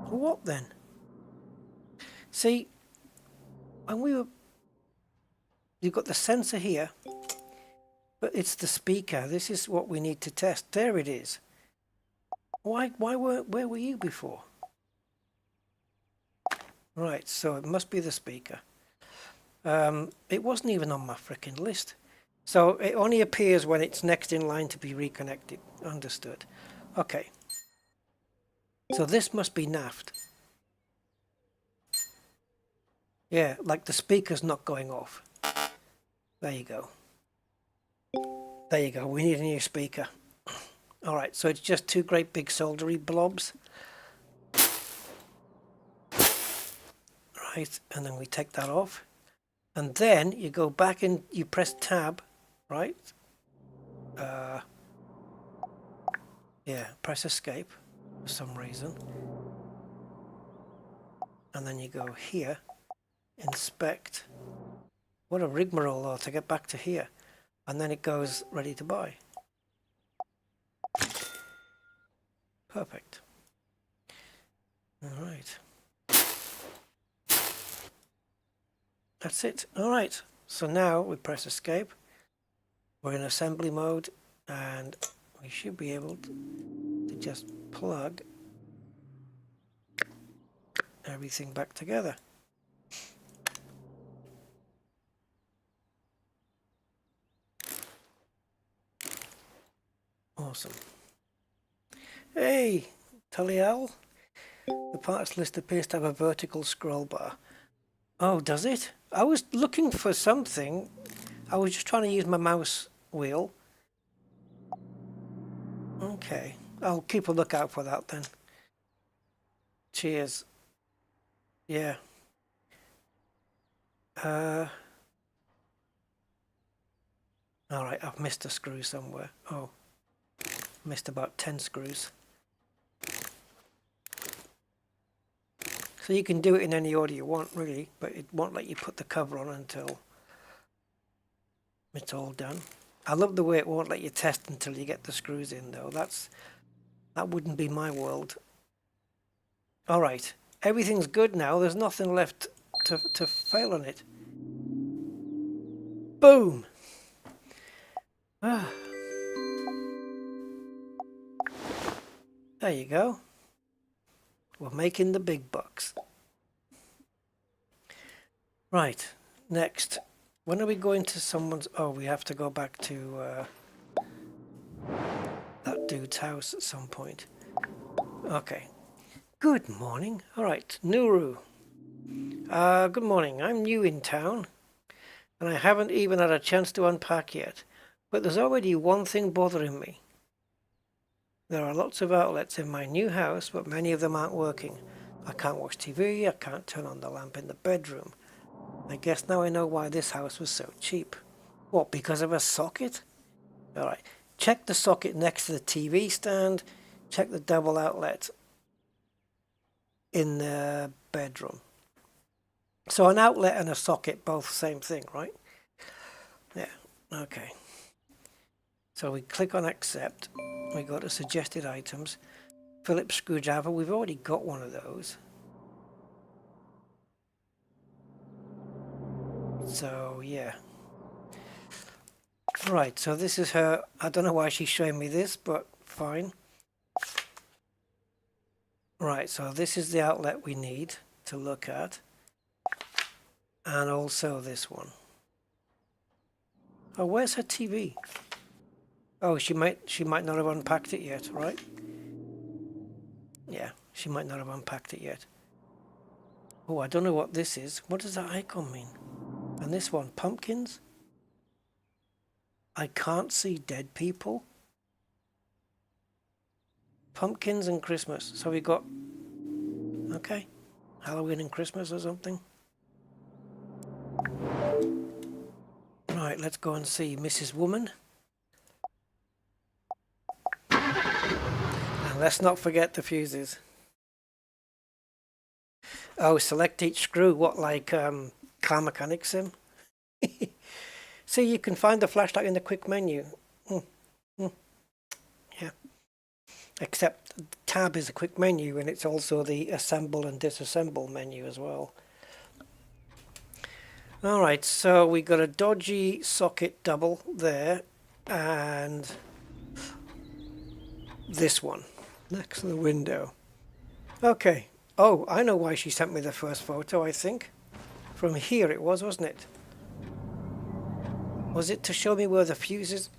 What then? See, when you've got the sensor here, but it's the speaker. This is what we need to test. There it is. Where were you before? Right, so it must be the speaker. It wasn't even on my frickin' list. So it only appears when it's next in line to be reconnected. Understood. Okay. So this must be naffed. Yeah, like the speaker's not going off. There you go. There you go. We need a new speaker. Alright, so it's just two great big soldery blobs. Right, and then we take that off. And then you go back and you press tab, right? Yeah, press escape for some reason. And then you go here, inspect. What a rigmarole though to get back to here. And then it goes ready to buy. Perfect. All right. That's it. All right. So now we press escape. We're in assembly mode and we should be able to just plug everything back together. Awesome. Hey, Talial. The parts list appears to have a vertical scroll bar. Oh, does it? I was looking for something. I was just trying to use my mouse wheel. Okay. I'll keep a lookout for that then. Cheers. Yeah. Alright, I've missed a screw somewhere. Oh. Missed about 10 screws. So you can do it in any order you want, really, but it won't let you put the cover on until it's all done. I love the way it won't let you test until you get the screws in, though. That wouldn't be my world. Alright, everything's good now. There's nothing left to fail on it. Boom! Ah. There you go. We're making the big bucks. Right, next. When are we going to someone's... Oh, we have to go back to that dude's house at some point. Okay. Good morning. Alright, Nuru. Good morning. I'm new in town, and I haven't even had a chance to unpack yet. But there's already one thing bothering me. There are lots of outlets in my new house, but many of them aren't working. I can't watch TV, I can't turn on the lamp in the bedroom. I guess now I know why this house was so cheap. What, because of a socket? Alright, check the socket next to the TV stand, check the double outlet in the bedroom. So an outlet and a socket, both same thing, right? Yeah, okay. So we click on accept, we go to suggested items, Phillips screwdriver, we've already got one of those. So yeah. Right, so this is her. I don't know why she's showing me this, but fine. Right, so this is the outlet we need to look at. And also this one. Oh, where's her TV? Oh, she might not have unpacked it yet, right? Yeah, she might not have unpacked it yet. Oh, I don't know what this is. What does that icon mean? And this one, pumpkins? I can't see dead people. Pumpkins and Christmas. So we got, okay, Halloween and Christmas or something. Right, let's go and see Mrs. Woman. And let's not forget the fuses. Oh, select each screw. What, like car mechanic sim? See, you can find the flashlight in the quick menu. Yeah. Except tab is a quick menu, and it's also the assemble and disassemble menu as well. Alright, so we got a dodgy socket double there, and this one next to the window. Okay. Oh, I know why she sent me the first photo, I think. From here it was, wasn't it? Was it to show me where the fuse is?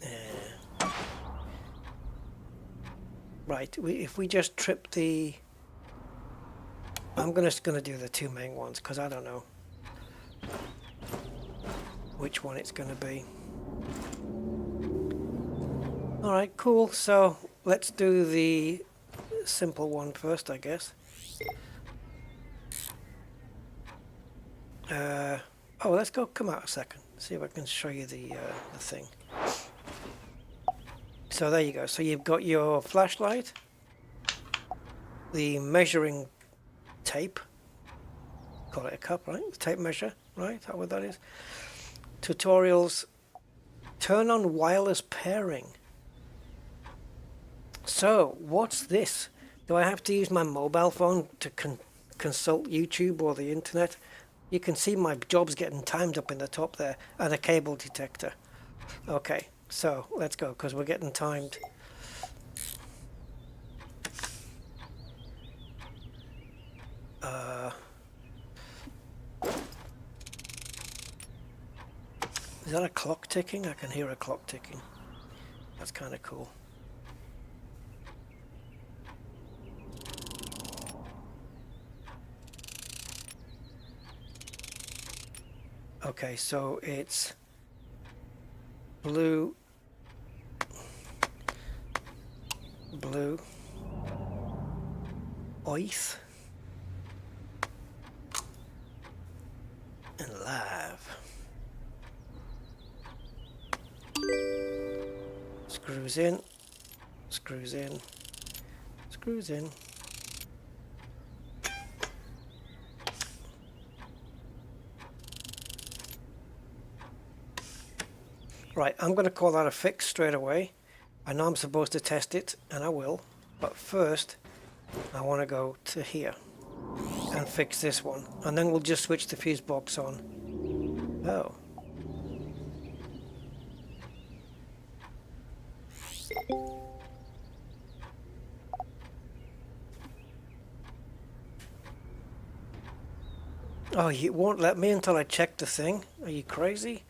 Right, if we just trip the... I'm just gonna do the two main ones, because I don't know which one it's gonna be. Alright, cool. So let's do the simple one first, I guess. Oh, let's go come out a second. See if I can show you the thing. So there you go. So you've got your flashlight, the measuring tape, call it a cup, right? The tape measure, right? Is that what that is? Tutorials, turn on wireless pairing. So what's this? Do I have to use my mobile phone to consult YouTube or the internet? You can see my job's getting timed up in the top there, and a cable detector. Okay, so let's go, because we're getting timed. Is that a clock ticking? I can hear a clock ticking. That's kind of cool. Okay, so it's blue, oith, and live. Screws in, screws in, screws in. Right, I'm going to call that a fix straight away. I know I'm supposed to test it, and I will. But first, I want to go to here and fix this one. And then we'll just switch the fuse box on. Oh. Oh, you won't let me until I check the thing? Are you crazy?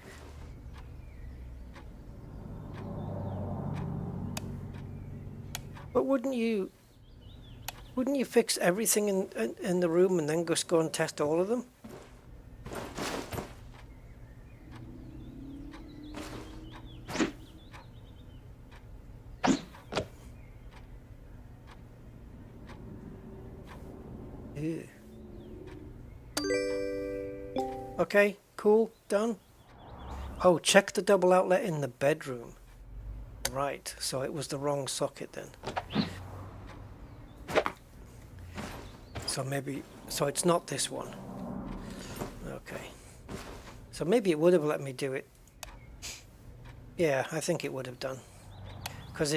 But wouldn't you fix everything in the room and then just go and test all of them? Ew. Okay, cool, done. Oh, check the double outlet in the bedroom. Right, so it was the wrong socket then. So it's not this one. Okay. So maybe it would have let me do it. Yeah, I think it would have done. Because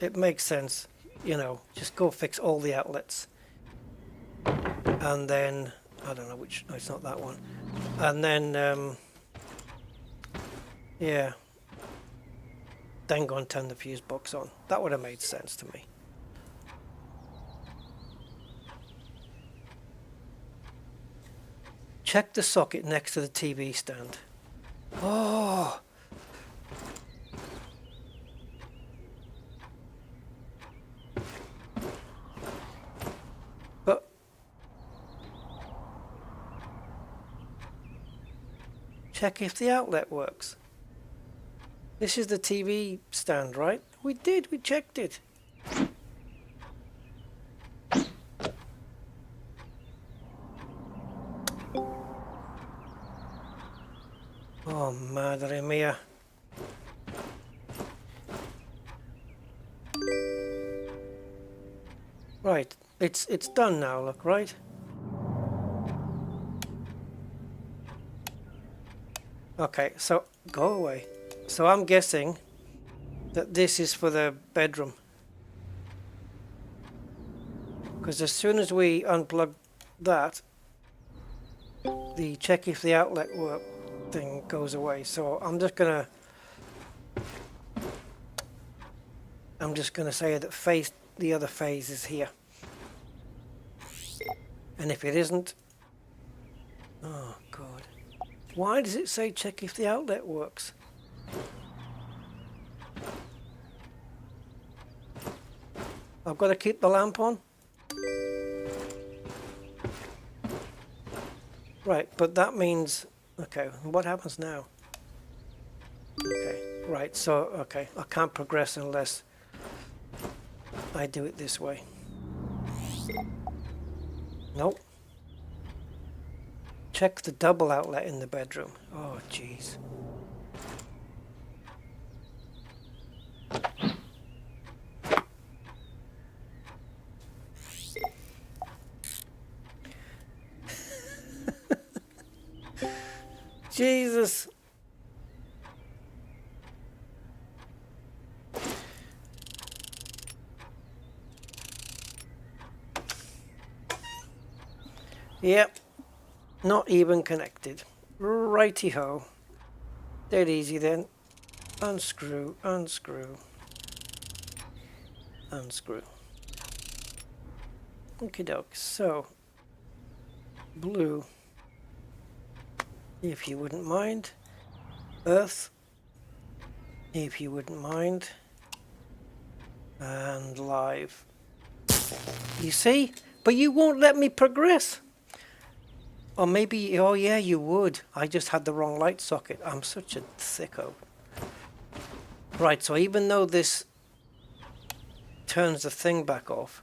it makes sense, you know, just go fix all the outlets. And then, I don't know which, no, it's not that one. And then Yeah. Then go and turn the fuse box on. That would have made sense to me. Check the socket next to the TV stand. Oh! But check if the outlet works. This is the TV stand, right? We checked it. Oh, madre mia. Right, it's done now, look, right? Okay, so go away. So I'm guessing that this is for the bedroom. Because as soon as we unplug that, the check if the outlet work thing goes away. So I'm just gonna say that the other phase is here. And if it isn't, oh god. Why does it say check if the outlet works? I've got to keep the lamp on? Right, but that means... Okay, what happens now? Okay, right, so, okay, I can't progress unless I do it this way. Nope. Check the double outlet in the bedroom. Oh, jeez. Jesus. Yep. Not even connected. Righty-ho. Dead easy then. Unscrew, unscrew, unscrew. Okie doke. So, blue, if you wouldn't mind. Earth, if you wouldn't mind. And live. You see? But you won't let me progress. Or maybe, oh yeah, you would. I just had the wrong light socket. I'm such a sicko. Right, so even though this turns the thing back off,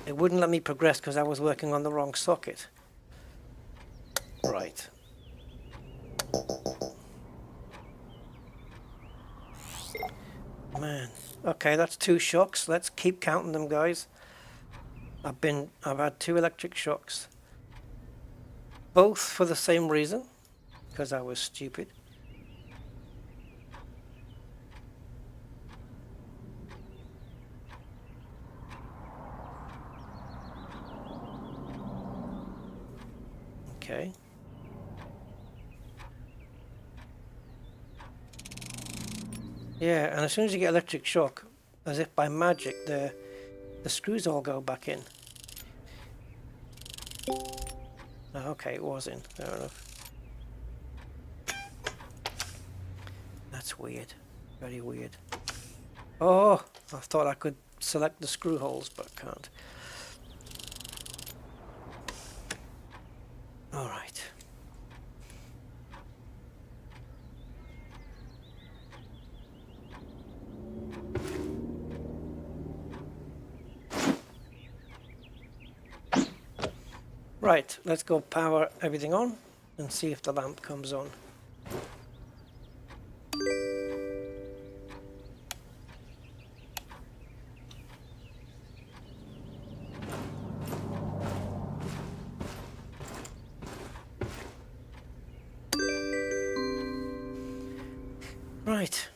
it wouldn't let me progress because I was working on the wrong socket. Right. Man. Okay, that's 2 shocks. Let's keep counting them, guys. I've had 2 electric shocks. Both for the same reason, because I was stupid. Okay. Yeah, and as soon as you get electric shock, as if by magic, the screws all go back in. Oh, okay, it was in. Fair enough. That's weird. Very weird. Oh, I thought I could select the screw holes, but can't. All right. Right, let's go power everything on and see if the lamp comes on. Right.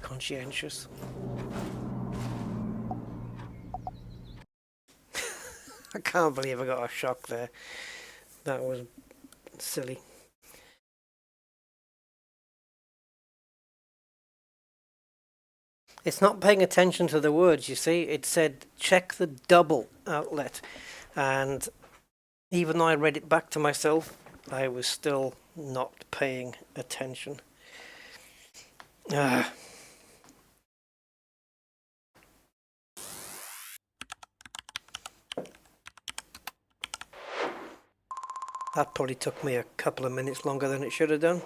Conscientious. I can't believe I got a shock there. That was silly. It's not paying attention to the words, you see. It said check the double outlet, and even though I read it back to myself, I was still not paying attention. Ah. That probably took me a couple of minutes longer than it should have done.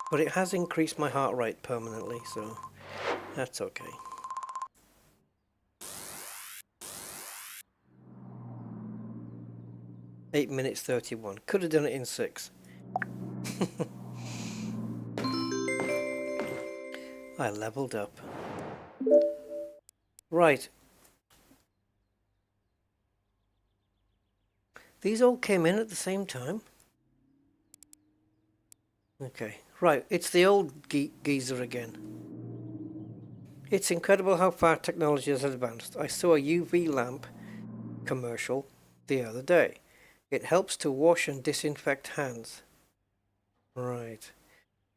But it has increased my heart rate permanently, so that's okay. Eight minutes 31. Could have done it in 6. I leveled up. Right. These all came in at the same time. Okay. Right. It's the old geezer again. It's incredible how far technology has advanced. I saw a UV lamp commercial the other day. It helps to wash and disinfect hands. Right.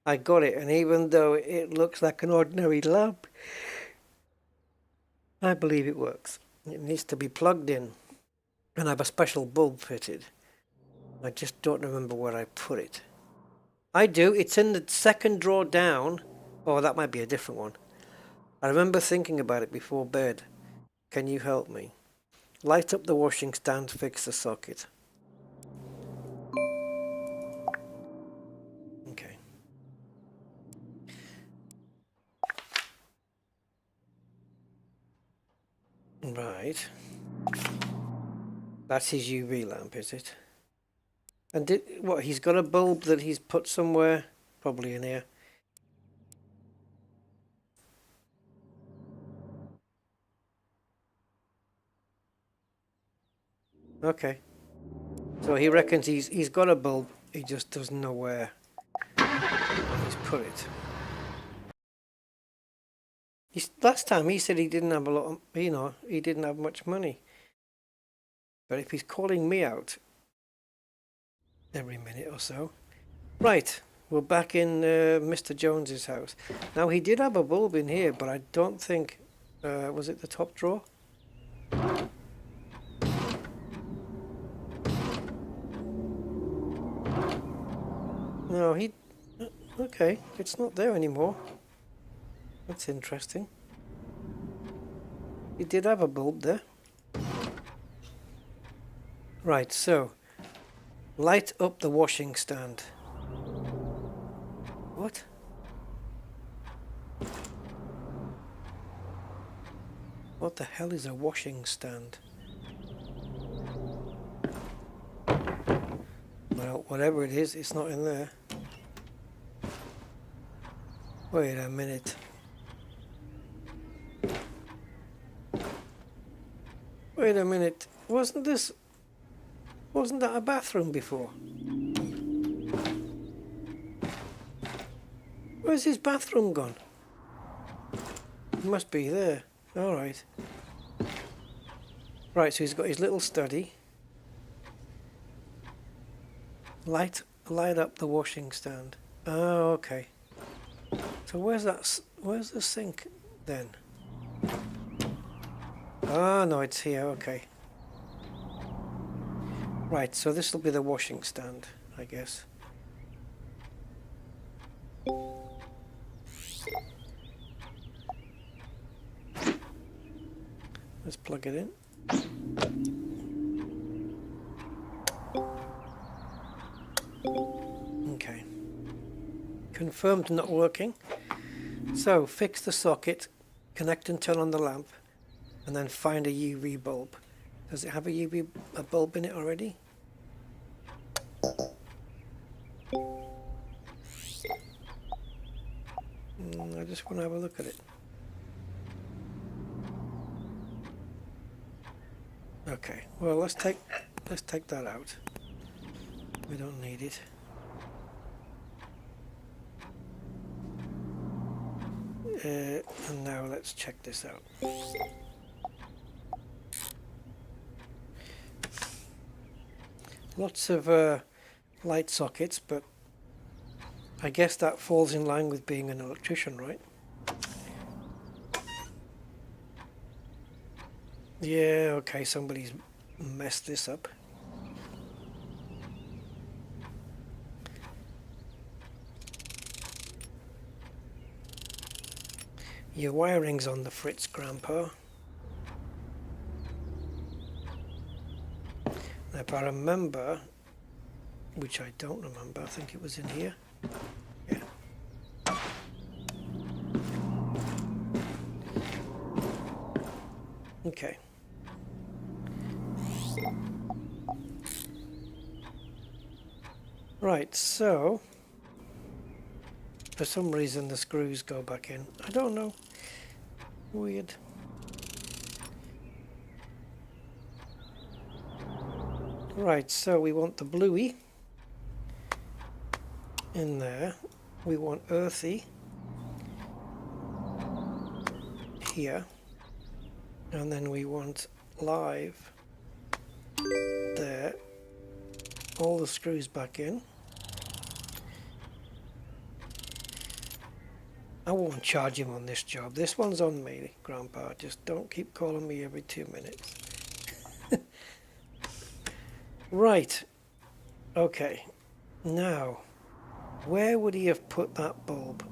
I got it, and even though it looks like an ordinary lamp, I believe it works. It needs to be plugged in and have a special bulb fitted. I just don't remember where I put it. I do. It's in the second drawer down. Oh, that might be a different one. I remember thinking about it before bed. Can you help me? Light up the washing stand, fix the socket. Okay. Right. That's his UV lamp, is it? And what, he's got a bulb that he's put somewhere? Probably in here. Okay. So he reckons he's got a bulb, he just doesn't know where he's put it. Last time he said he didn't have a lot of, he didn't have much money. But if he's calling me out every minute or so. Right, we're back in Mr. Jones's house. Now he did have a bulb in here, but I don't think, was it the top drawer? No, okay, it's not there anymore. That's interesting. He did have a bulb there. Right, so light up the washing stand. What? What the hell is a washing stand? Well, whatever it is, it's not in there. Wait a minute. Wait a minute. Wasn't that a bathroom before? Where's his bathroom gone? It must be there. Alright. Right, so he's got his little study. Light up the washing stand. Oh, okay. So where's the sink then? Ah, no, it's here, okay. Right, so this will be the washing stand, I guess. Let's plug it in. Okay. Confirmed not working. So, fix the socket, connect and turn on the lamp, and then find a UV bulb. Does it have a bulb in it already? I just want to have a look at it. Okay, well let's take that out. We don't need it. And now let's check this out. Lots of light sockets, but I guess that falls in line with being an electrician, right? Yeah, okay, somebody's messed this up. Your wiring's on the fritz, Grandpa. Now, if I remember, which I don't remember, I think it was in here. Yeah. Okay. Right, so for some reason the screws go back in. I don't know. Weird. Right, so we want the bluey in there. We want earthy here. And then we want live there. All the screws back in. I won't charge him on this job. This one's on me, Grandpa. Just don't keep calling me every 2 minutes. Right. Okay. Now, where would he have put that bulb?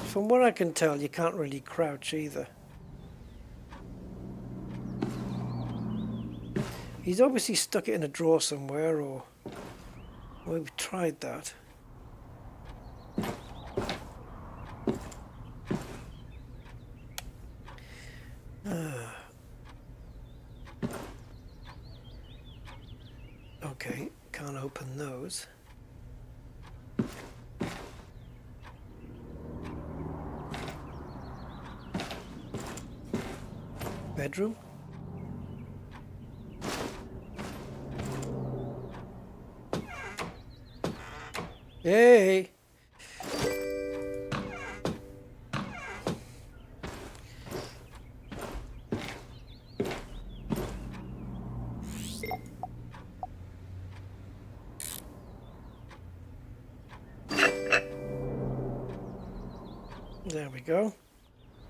From what I can tell, you can't really crouch either. He's obviously stuck it in a drawer somewhere, or we've tried that. Okay, can't open those. Bedroom. Hey! There we go.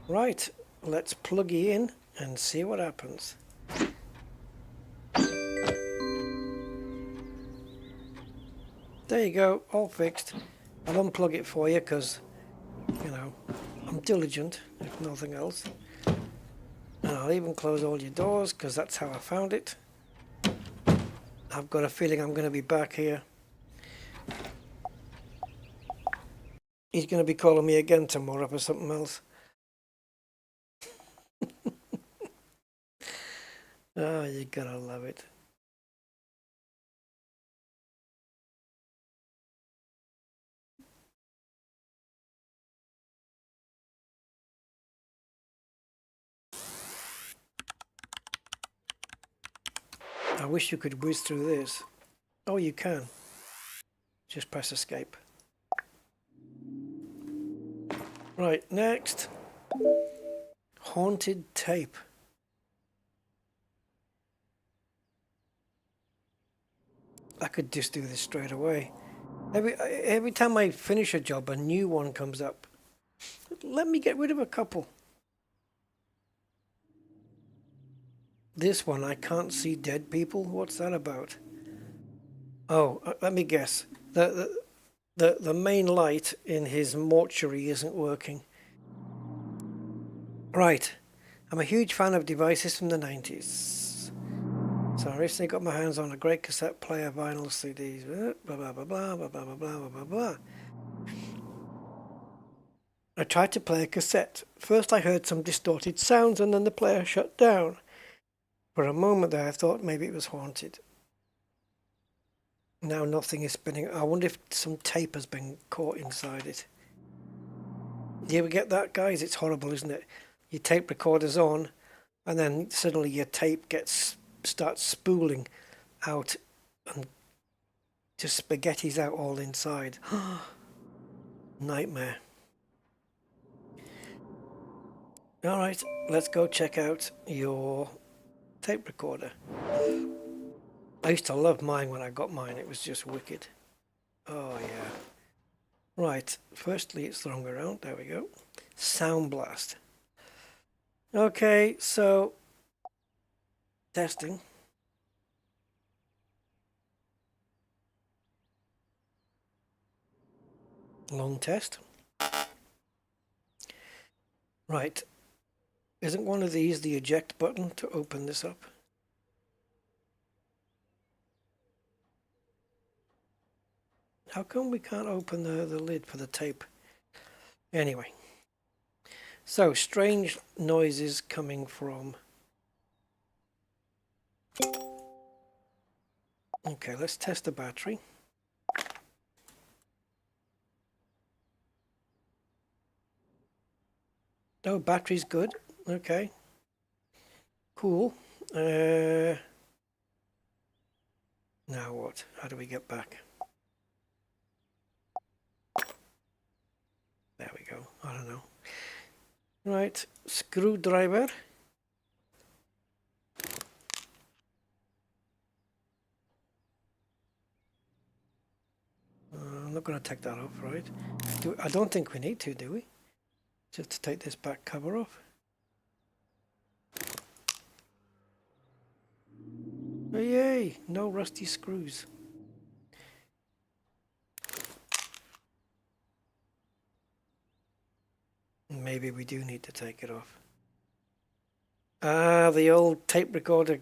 Right, let's plug you in and see what happens. There you go, all fixed. I'll unplug it for you because, you know, I'm diligent, if nothing else. And I'll even close all your doors because that's how I found it. I've got a feeling I'm going to be back here. He's going to be calling me again tomorrow for something else. Oh, you're going to love it. I wish you could whiz through this. Oh, you can. Just press escape. Right, next. Haunted tape. I could just do this straight away. Every time I finish a job, a new one comes up. Let me get rid of a couple. This one, I can't see dead people. What's that about? Oh, let me guess. The main light in his mortuary isn't working. Right. I'm a huge fan of devices from the 90s. So I recently got my hands on a great cassette player, vinyl CDs, blah, blah, blah, blah, blah, blah, blah, blah, blah, blah. I tried to play a cassette. First I heard some distorted sounds and then the player shut down. For a moment there I thought maybe it was haunted. Now nothing is spinning. I wonder if some tape has been caught inside it. Do you ever get that, guys? It's horrible, isn't it? Your tape recorder's on and then suddenly your tape starts spooling out and just spaghettis out all inside. Nightmare. Alright, let's go check out your tape recorder. I used to love mine when I got mine, it was just wicked. Oh yeah. Right, firstly it's the wrong way around, there we go. Sound blast. Okay, so testing. Long test. Right, isn't one of these the eject button to open this up? How come we can't open the lid for the tape? Anyway, so strange noises coming from... Okay, let's test the battery. Oh, battery's good. Okay. Cool. Now what? How do we get back? There we go. I don't know. Right, screwdriver. I'm not going to take that off, right? I don't think we need to, do we? Just to take this back cover off. Oh, yay! No rusty screws. Maybe we do need to take it off. Ah, the old tape recorder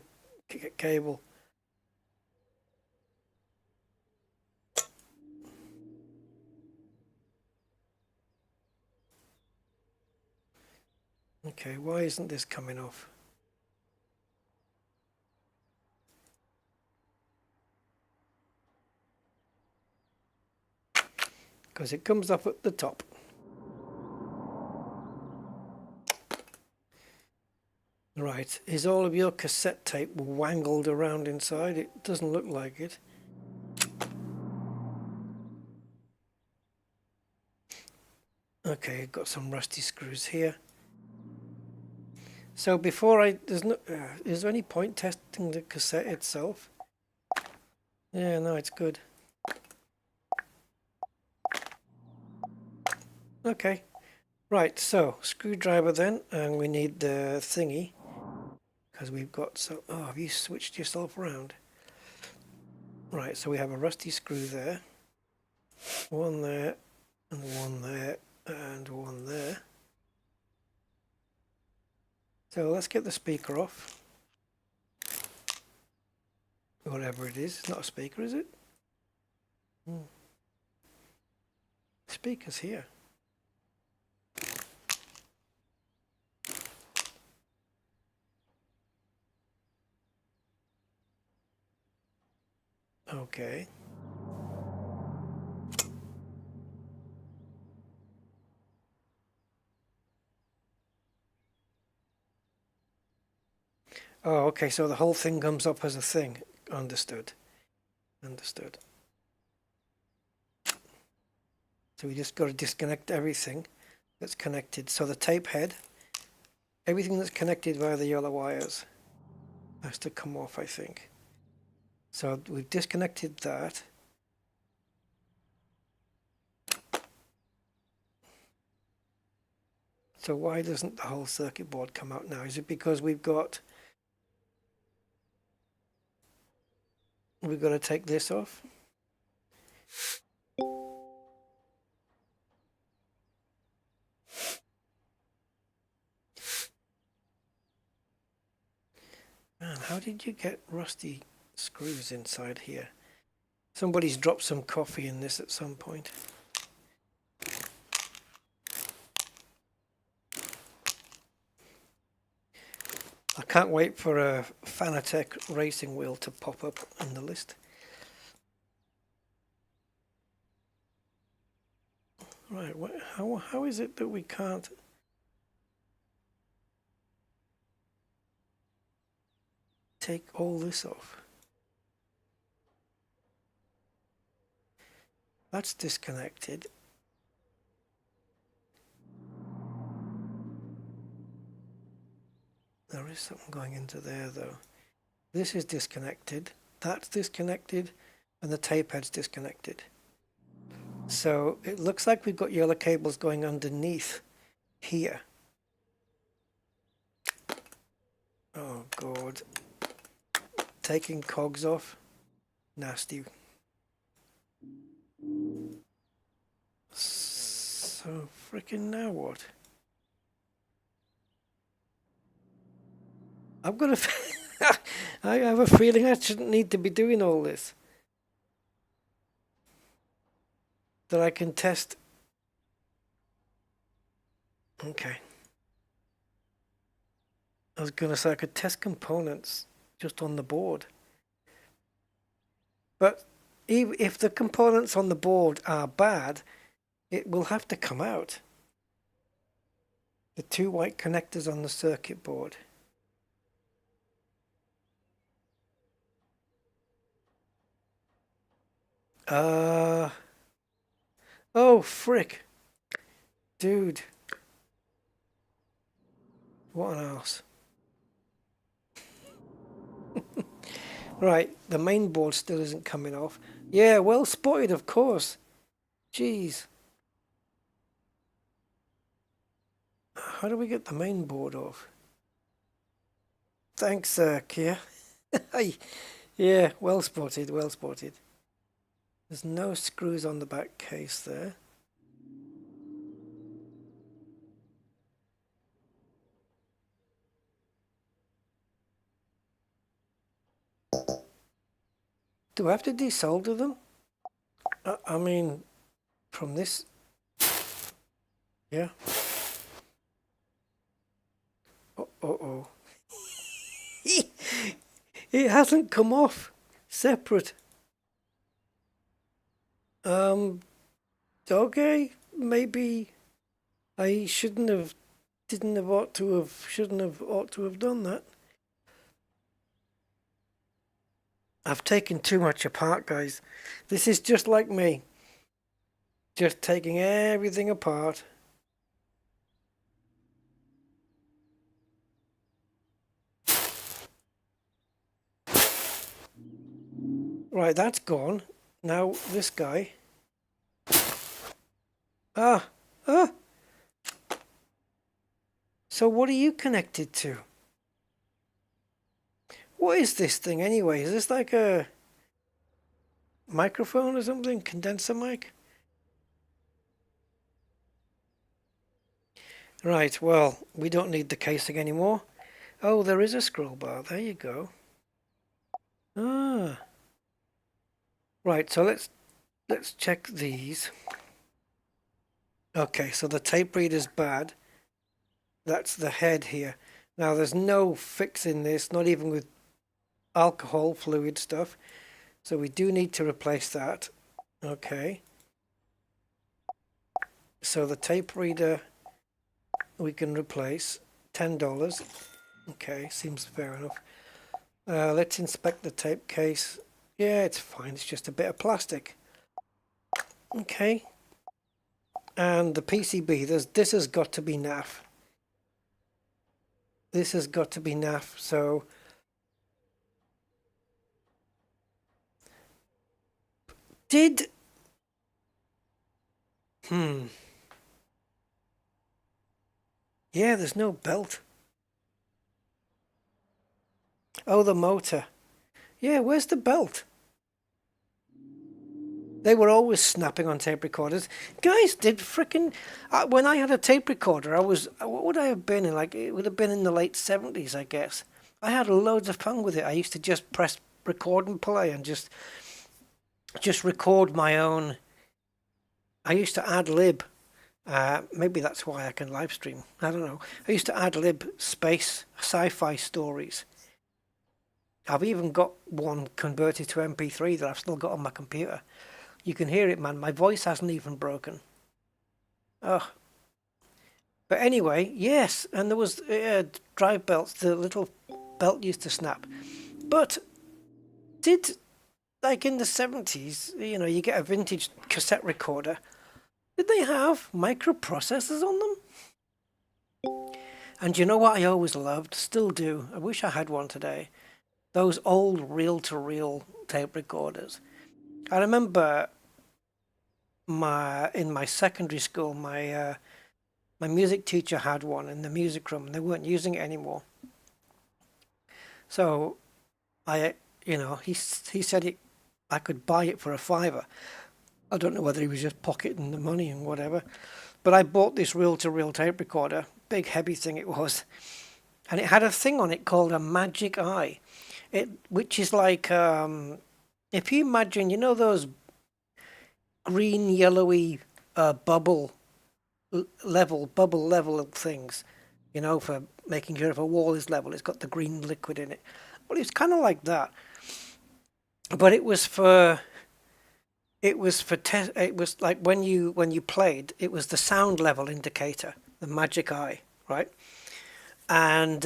cable. Okay, why isn't this coming off? Because it comes up at the top. Right, is all of your cassette tape wangled around inside? It doesn't look like it. Okay, got some rusty screws here. So before is there any point testing the cassette itself? Yeah, no, it's good. Okay, right, so screwdriver then, and we need the thingy, because we've got some... Oh, have you switched yourself around? Right, so we have a rusty screw there, one there, and one there, and one there. So let's get the speaker off. Whatever it is, it's not a speaker, is it? Speaker's here. Okay. Oh, okay, so the whole thing comes up as a thing. Understood. Understood. So we just got to disconnect everything that's connected. So the tape head, everything that's connected via the yellow wires has to come off, I think. So we've disconnected that. So why doesn't the whole circuit board come out now? Is it because we've got to take this off? Man, how did you get rusty screws inside here? Somebody's dropped some coffee in this at some point. I can't wait for a Fanatec racing wheel to pop up in the list. Right, how is it that we can't take all this off? That's disconnected. There is something going into there though. This is disconnected, that's disconnected, and the tape head's disconnected. So it looks like we've got yellow cables going underneath here. Oh God. Taking cogs off. Nasty. So freaking now what? I'm gonna I have a feeling I shouldn't need to be doing all this. That I can test. Okay. I was gonna say I could test components just on the board. But if the components on the board are bad, it will have to come out. The two white connectors on the circuit board. Oh, frick. Dude. What an arse. Right, the main board still isn't coming off. Yeah, well spotted, of course. Jeez. How do we get the main board off? Thanks, Kia. Yeah, well spotted, well spotted. There's no screws on the back case there. Do I have to desolder them? I mean, from this... Yeah. Uh-oh. It hasn't come off. Separate. Okay, maybe I shouldn't have ought to have done that. I've taken too much apart, guys. This is just like me. Just taking everything apart. Right, that's gone. Now this guy. So what are you connected to? What is this thing anyway? Is this like a microphone or something? Condenser mic? Right, well, we don't need the casing anymore. Oh, there is a scroll bar. There you go. Ah. Right, so let's check these. Okay, so the tape reader's bad. That's the head here. Now there's no fixing this, not even with alcohol fluid stuff. So we do need to replace that. Okay. So the tape reader we can replace. $10. Okay, seems fair enough. Let's inspect the tape case. Yeah, it's fine. It's just a bit of plastic. Okay. And the PCB, this has got to be naff. This has got to be naff, so... Yeah, there's no belt. Oh, the motor. Yeah, where's the belt? They were always snapping on tape recorders. Guys did frickin'... when I had a tape recorder, I was... What would I have been in? Like, it would have been in the late 70s, I guess. I had loads of fun with it. I used to just press record and play and just record my own... I used to ad-lib. Maybe that's why I can live stream. I don't know. I used to ad-lib space sci-fi stories. I've even got one converted to MP3 that I've still got on my computer. You can hear it, man. My voice hasn't even broken. Oh. But anyway, yes. And there was drive belts. The little belt used to snap. But like in the 70s, you know, you get a vintage cassette recorder. Did they have microprocessors on them? And you know what I always loved, still do, I wish I had one today, those old reel-to-reel tape recorders. I remember in my secondary school, my music teacher had one in the music room, and they weren't using it anymore. So he said I could buy it for a fiver. I don't know whether he was just pocketing the money and whatever, but I bought this reel-to-reel tape recorder, big heavy thing it was, and it had a thing on it called a magic eye, which is like if you imagine, those green yellowy bubble level things, for making sure if a wall is level, it's got the green liquid in it. Well, it's kind of like that, but it was like when you played, it was the sound level indicator, the magic eye, right? And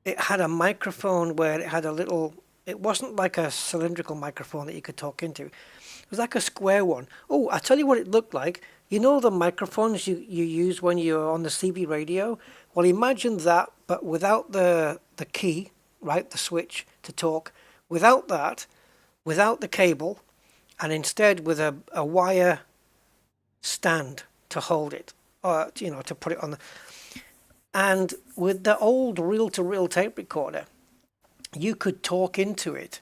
it had a microphone where it had a little. It wasn't like a cylindrical microphone that you could talk into. It was like a square one. Oh, I tell you what it looked like. You know the microphones you use when you're on the CB radio? Well, imagine that, but without the key, right, the switch to talk, without that, without the cable, and instead with a wire stand to hold it, or, to put it on the... And with the old reel-to-reel tape recorder, you could talk into it,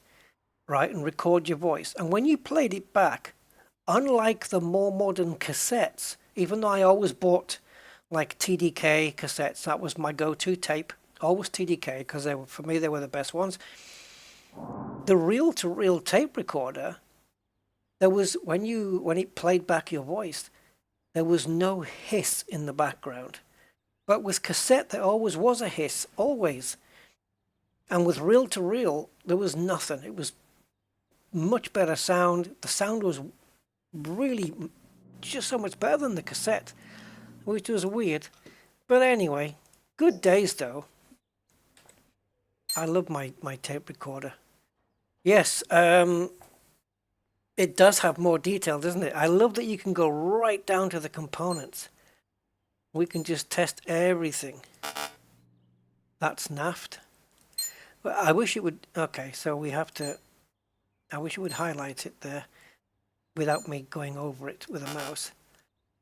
right, and record your voice. And when you played it back, unlike the more modern cassettes, even though I always bought like TDK cassettes, that was my go-to tape, always TDK, because for me they were the best ones. The reel-to-reel tape recorder, there was when it played back your voice, there was no hiss in the background. But with cassette, there always was a hiss, always. And with reel-to-reel, there was nothing. It was much better sound. The sound was really just so much better than the cassette, which was weird. But anyway, good days though. I love my tape recorder. Yes, it does have more detail, doesn't it? I love that you can go right down to the components. We can just test everything. That's naffed. But I wish it would... Okay, so we have to... I wish it would highlight it there without me going over it with a mouse.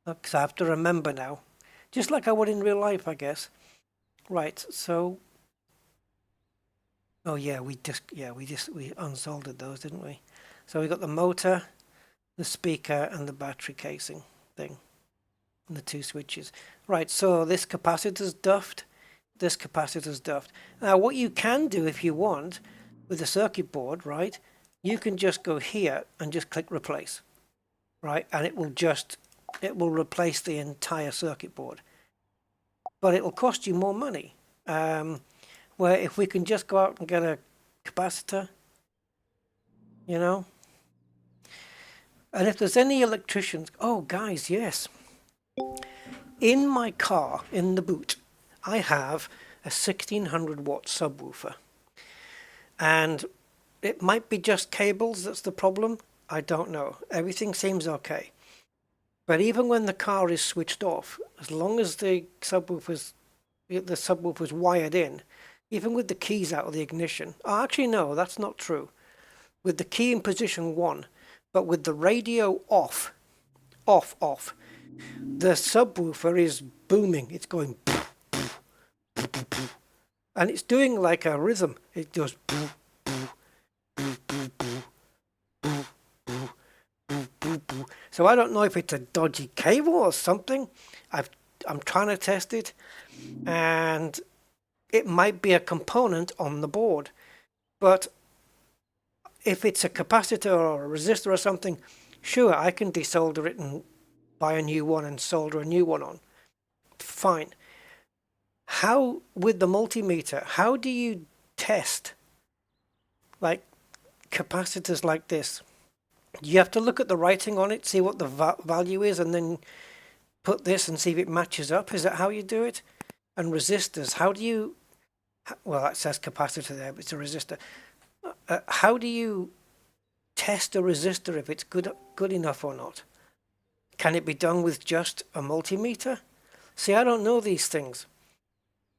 Because I have to remember now. Just like I would in real life, I guess. Right, so... Oh yeah, we unsoldered those, didn't we? So we got the motor, the speaker, and the battery casing thing. And the two switches. Right, so this capacitor's duffed. This capacitor's duffed. Now what you can do if you want with the circuit board, right, you can just go here and just click replace, right, and it will replace the entire circuit board, but it will cost you more money. Where if we can just go out and get a capacitor, and if there's any electricians, oh guys, yes, in my car, in the boot, I have a 1600 watt subwoofer, and it might be just cables that's the problem. I don't know. Everything seems okay. But even when the car is switched off, as long as the subwoofer's wired in, even with the keys out of the ignition. Oh, actually, no, that's not true. With the key in position 1, but with the radio off, the subwoofer is booming. It's going... And it's doing like a rhythm. It goes... So I don't know if it's a dodgy cable or something. I'm trying to test it, and it might be a component on the board. But if it's a capacitor or a resistor or something, sure, I can desolder it and buy a new one and solder a new one on. Fine. How, with the multimeter, how do you test like capacitors like this? You have to look at the writing on it, see what the value is, and then put this and see if it matches up. Is that how you do it? And resistors, how do you... Well, that says capacitor there, but it's a resistor. How do you test a resistor if it's good enough or not? Can it be done with just a multimeter? See, I don't know these things.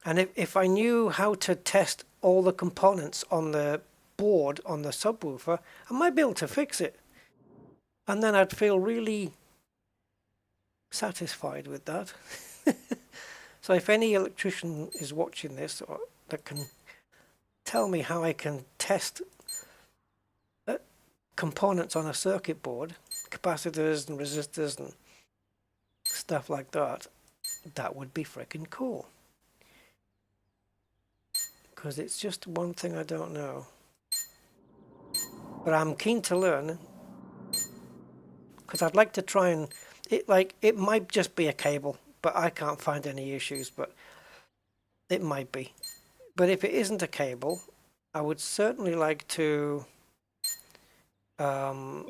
And if I knew how to test all the components on the board on the subwoofer, I might be able to fix it. And then I'd feel really satisfied with that. So if any electrician is watching this or that can tell me how I can test components on a circuit board, capacitors and resistors and stuff like that, that would be freaking cool. Because it's just one thing I don't know. But I'm keen to learn, because I'd like to try and it might just be a cable, but I can't find any issues, but it might be. But if it isn't a cable, I would certainly like to at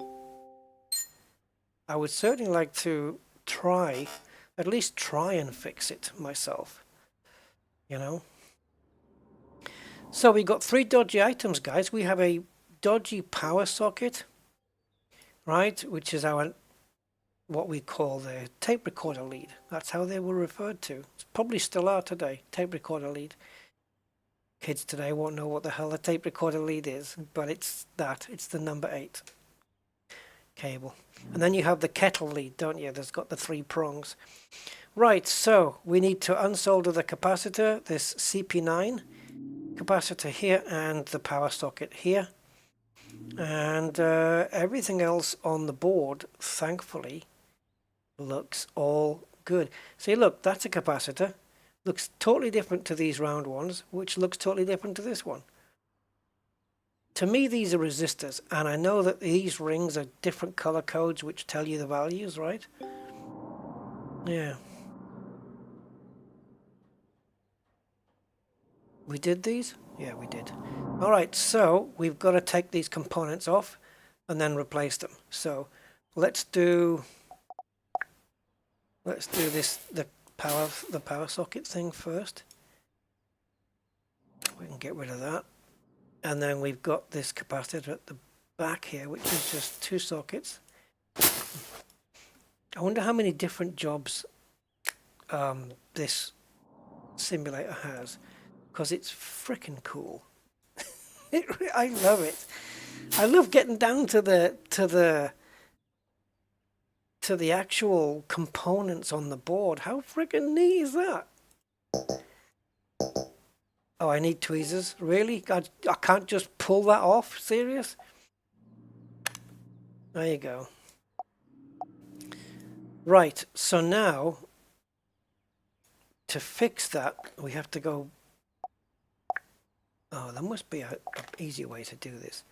least try and fix it myself, you know. So we got 3 dodgy items, guys. We have a dodgy power socket, right, which is our what we call the tape recorder lead. That's how they were referred to. It's probably still are today, tape recorder lead. Kids today won't know what the hell a tape recorder lead is, but it's the number 8 cable. And then you have the kettle lead, don't you? That's got the 3 prongs. Right, so we need to unsolder the capacitor, this CP9 capacitor here, and the power socket here. And everything else on the board, thankfully, looks all good. See, look, that's a capacitor. Looks totally different to these round ones, which looks totally different to this one. To me, these are resistors, and I know that these rings are different color codes which tell you the values, right? Yeah. We did these? Yeah, we did. All right, so we've got to take these components off and then replace them. So let's do this, the power socket thing first. We can get rid of that. And then we've got this capacitor at the back here, which is just 2 sockets. I wonder how many different jobs this simulator has, because it's freaking cool. I love it. I love getting down to the actual components on the board. How freaking neat is that? Oh, I need tweezers. Really? I can't just pull that off? Serious? There you go. Right, so now to fix that, we have to go. Oh, there must be an easier way to do this,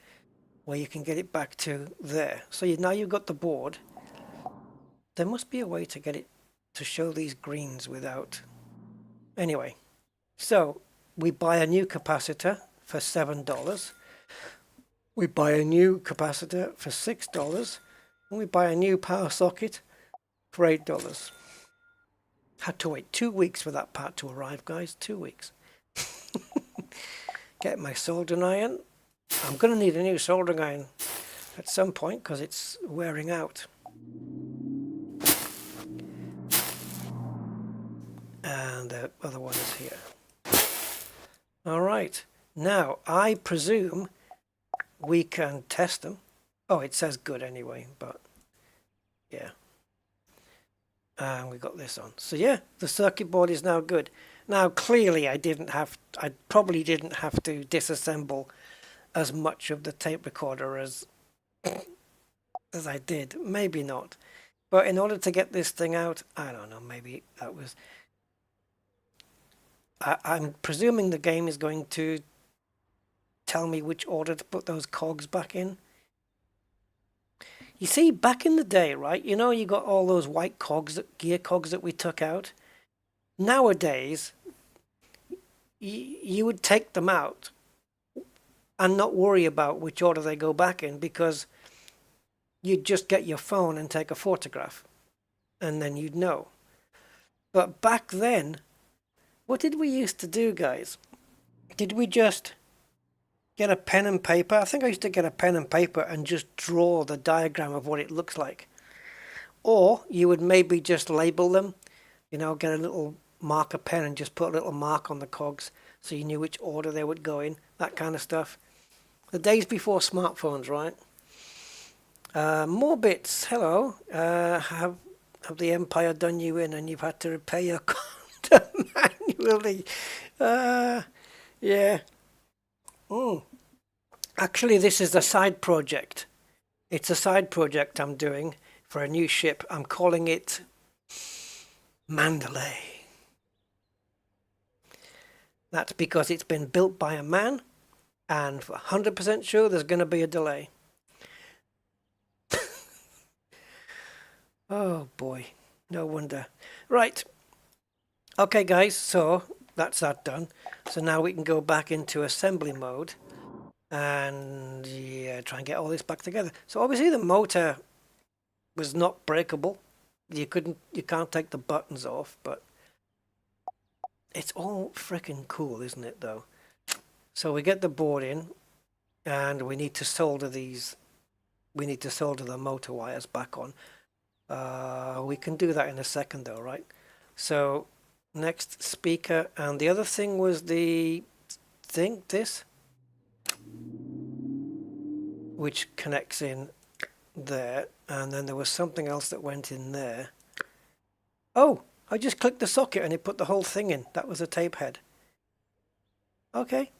where you can get it back to there. So now you've got the board. There must be a way to get it to show these greens without. Anyway, so we buy a new capacitor for $7. We buy a new capacitor for $6. And we buy a new power socket for $8. Had to wait 2 weeks for that part to arrive, guys. 2 weeks. Get my soldering iron. I'm going to need a new soldering iron at some point because it's wearing out. And the other one is here. All right. Now, I presume we can test them. Oh, it says good anyway, but yeah. And we got this on. So yeah, the circuit board is now good. Now, clearly, I probably didn't have to disassemble as much of the tape recorder as I did. Maybe not. But in order to get this thing out, I don't know, maybe that was. I'm presuming the game is going to tell me which order to put those cogs back in. You see, back in the day, right, you know, you got all those white cogs, gear cogs that we took out. Nowadays, you would take them out and not worry about which order they go back in, because you'd just get your phone and take a photograph and then you'd know. But back then, what did we used to do, guys? Did we just get a pen and paper? I think I used to get a pen and paper and just draw the diagram of what it looks like. Or you would maybe just label them, you know, get a little marker pen and just put a little mark on the cogs so you knew which order they would go in, that kind of stuff. The days before smartphones, right? More bits. Hello. Have the Empire done you in and you've had to repair your content manually? Yeah. Actually, this is a side project. It's a side project I'm doing for a new ship. I'm calling it Mandalay. That's because it's been built by a man, and for 100% sure there's going to be a delay. Oh boy, no wonder. Right. Okay guys, so that's that done. So now we can go back into assembly mode and yeah, try and get all this back together. So obviously the motor was not breakable. You can't take the buttons off, but it's all freaking cool, isn't it though? So we get the board in and we need to solder these. We need to solder the motor wires back on. We can do that in a second though, right? So next, speaker, and the other thing was the thing, this, which connects in there, and then there was something else that went in there. Oh, I just clicked the socket and it put the whole thing in. That was a tape head. Okay,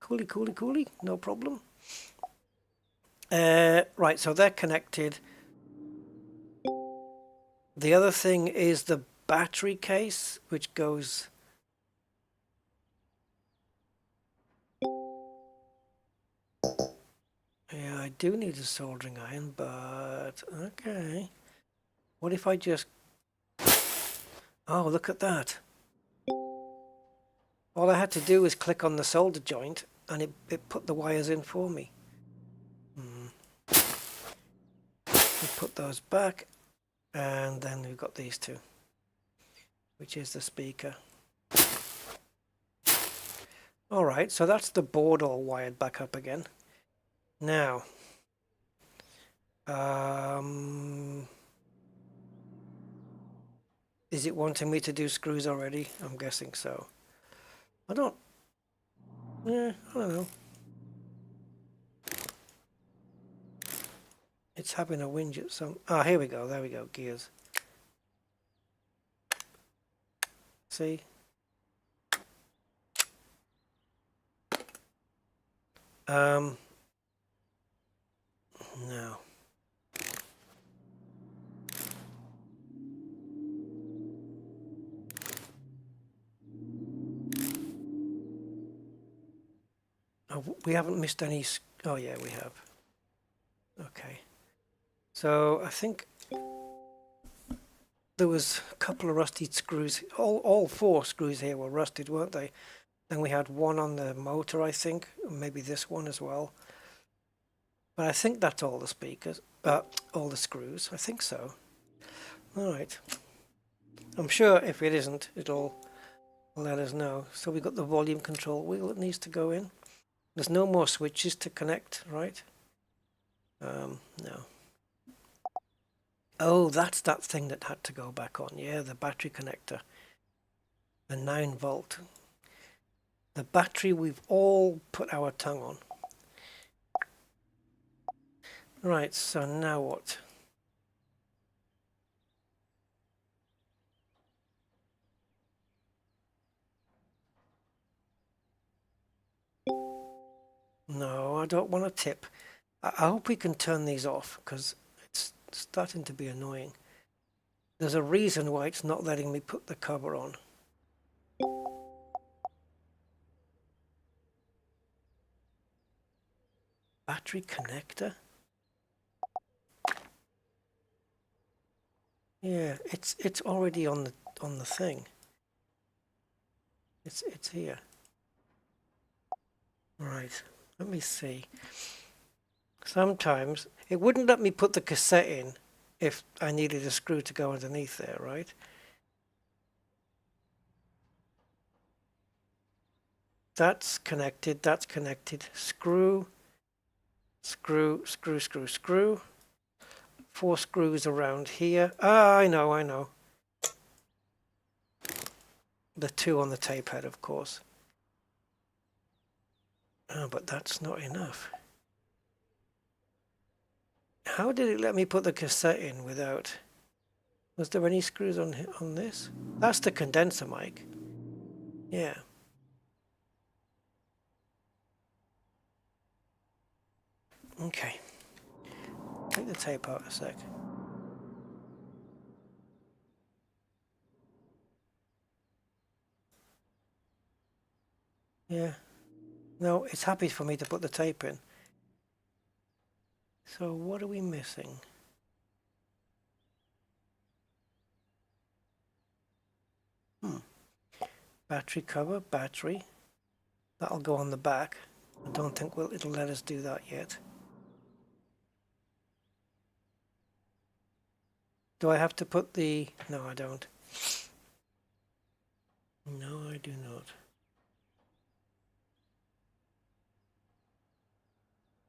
coolly, no problem. Right, so they're connected. The other thing is the battery case, which goes... Yeah, I do need a soldering iron, but okay. What if I just... Oh, look at that. All I had to do was click on the solder joint and it put the wires in for me. We put those back, and then we've got these two, which is the speaker. Alright, so that's the board all wired back up again. Now, is it wanting me to do screws already? I'm guessing so. I don't know. It's having a whinge at some... Ah, here we go, there we go, gears. See? No. Oh, we haven't missed any... Oh yeah, we have. Okay. So I think there was a couple of rusted screws. All four screws here were rusted, weren't they? Then we had one on the motor, I think, maybe this one as well. But I think that's all the speakers, all the screws. I think so. All right. I'm sure if it isn't, it'll let us know. So we've got the volume control wheel that needs to go in. There's no more switches to connect, right? No. Oh, that's that thing that had to go back on. Yeah, the battery connector. The 9 volt. The battery we've all put our tongue on. Right, so now what? No, I don't want to tip. I hope we can turn these off because it's starting to be annoying. There's a reason why it's not letting me put the cover on. Battery connector? Yeah, it's already on the thing. It's here. Right, let me see. Sometimes it wouldn't let me put the cassette in if I needed a screw to go underneath there, right? That's connected, that's connected. Screw, screw, screw, screw, screw. 4 screws around here. Ah, I know. The 2 on the tape head, of course. Oh, but that's not enough. How did it let me put the cassette in without... Was there any screws on this? That's the condenser mic. Yeah. Okay. Take the tape out a sec. Yeah. No, it's happy for me to put the tape in. So what are we missing? Battery cover, battery. That'll go on the back. I don't think it'll let us do that yet. Do I have to put the... No, I don't. No, I do not.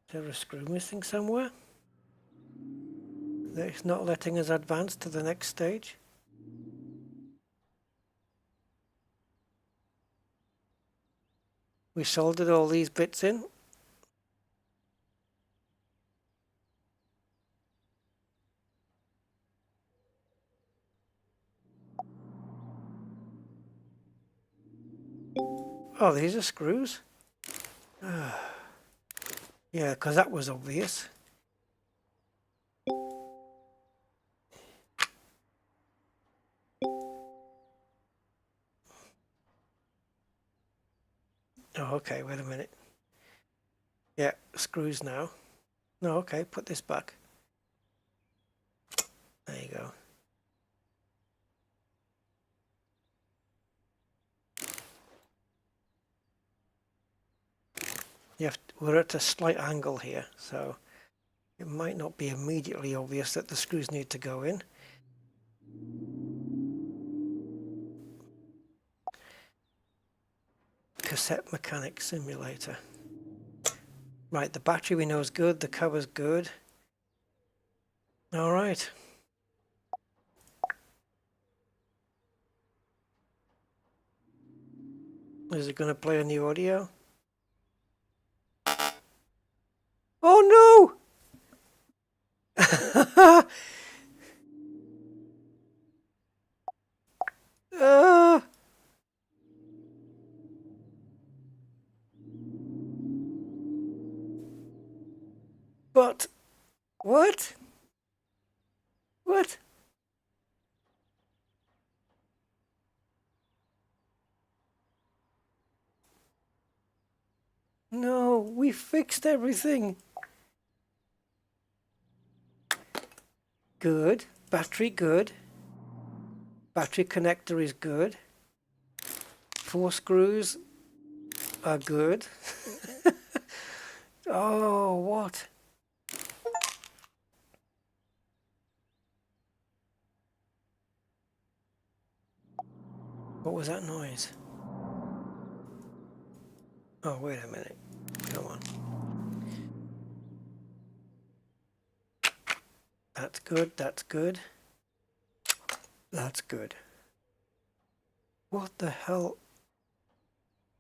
Is there a screw missing somewhere? It's not letting us advance to the next stage? We soldered all these bits in. Oh, these are screws? Yeah, because that was obvious. Oh, okay, wait a minute. Yeah, screws now. No, okay, put this back. There you go. We're at a slight angle here, so it might not be immediately obvious that the screws need to go in. Cassette Mechanic Simulator. Right, the battery we know is good, the cover's good. All right. Is it going to play on the audio? Oh no! But what? What? No, we fixed everything. Good. Battery good. Battery connector is good. 4 screws are good. Oh, what? What was that noise? Oh, wait a minute. Come on. That's good, that's good. That's good. What the hell?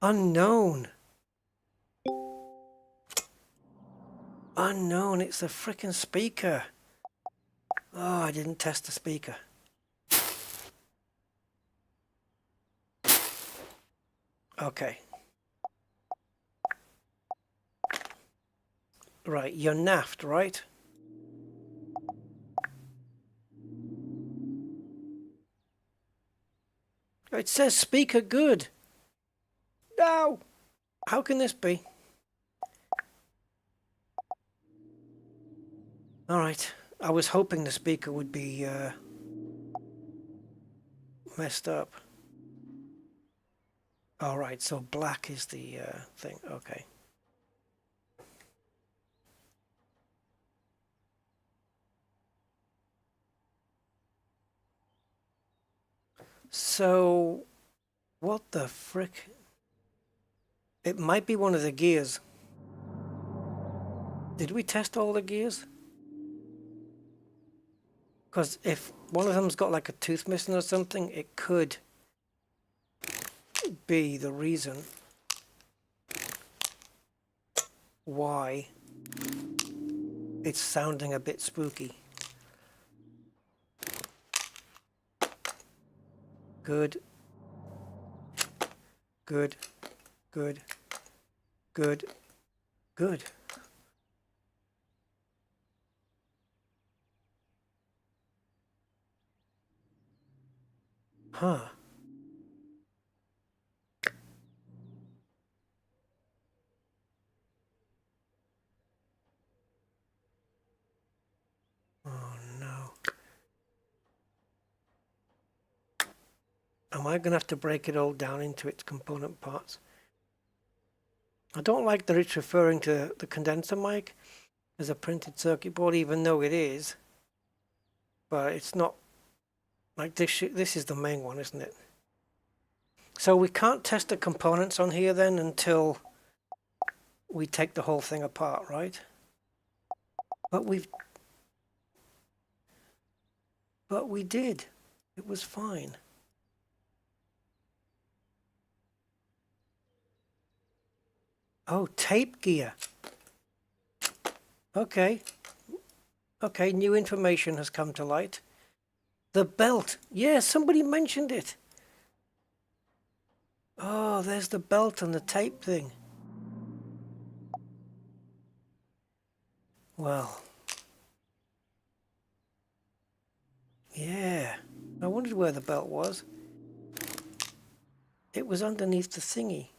Unknown. Unknown, it's a frickin' speaker. Oh, I didn't test the speaker. Okay. Right, you're naffed, right? It says speaker good. No! How can this be? Alright, I was hoping the speaker would be messed up. Alright, so black is the thing, okay. So, what the frick? It might be one of the gears. Did we test all the gears? Because if one of them's got like a tooth missing or something, it could be the reason why it's sounding a bit spooky. Good. Good. Good. Good. Good. Huh. Oh no. Am I going to have to break it all down into its component parts? I don't like that it's referring to the condenser mic as a printed circuit board, even though it is. But it's not like this. This is the main one, isn't it? So we can't test the components on here then until we take the whole thing apart, right? But we did. It was fine. Oh, tape gear. Okay. Okay, new information has come to light. The belt. Yeah, somebody mentioned it. Oh, there's the belt and the tape thing. Well. Yeah. I wondered where the belt was. It was underneath the thingy.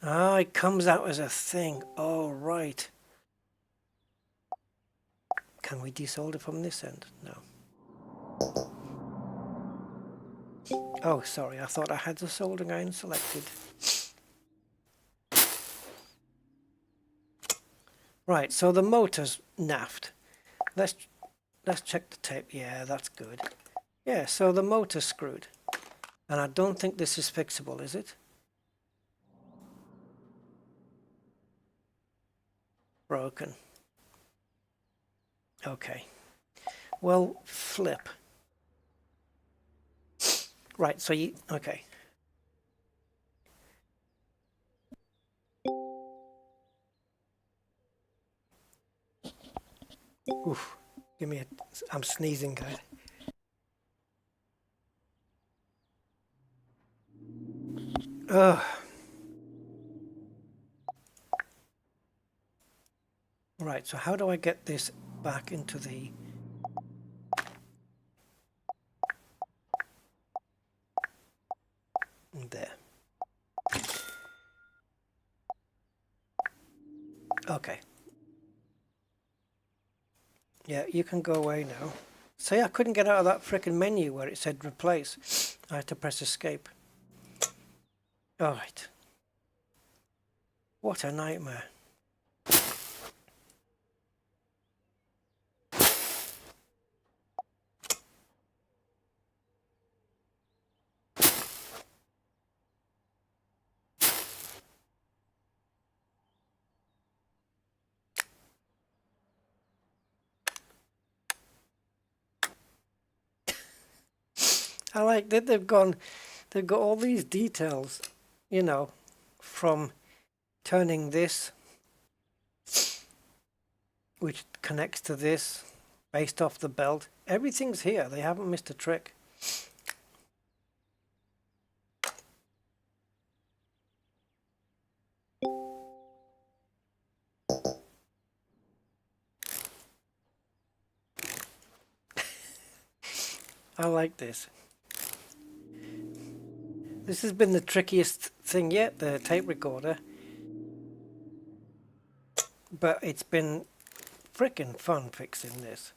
Ah, it comes out as a thing. Oh, right. Can we desolder from this end? No. Oh, sorry. I thought I had the soldering iron selected. Right, so the motor's naffed. Let's check the tape. Yeah, that's good. Yeah, so the motor's screwed. And I don't think this is fixable, is it? Broken. Okay. Well, flip. Right, so you... Okay. Oof. Give me a... I'm sneezing, guys. Ugh. Right, so how do I get this back into the... There. Okay. Yeah, you can go away now. See, I couldn't get out of that frickin' menu where it said replace. I had to press escape. Alright. What a nightmare. I like that they've got all these details, you know, from turning this, which connects to this, based off the belt. Everything's here. They haven't missed a trick. I like this. This has been the trickiest thing yet, the tape recorder. But it's been frickin' fun fixing this.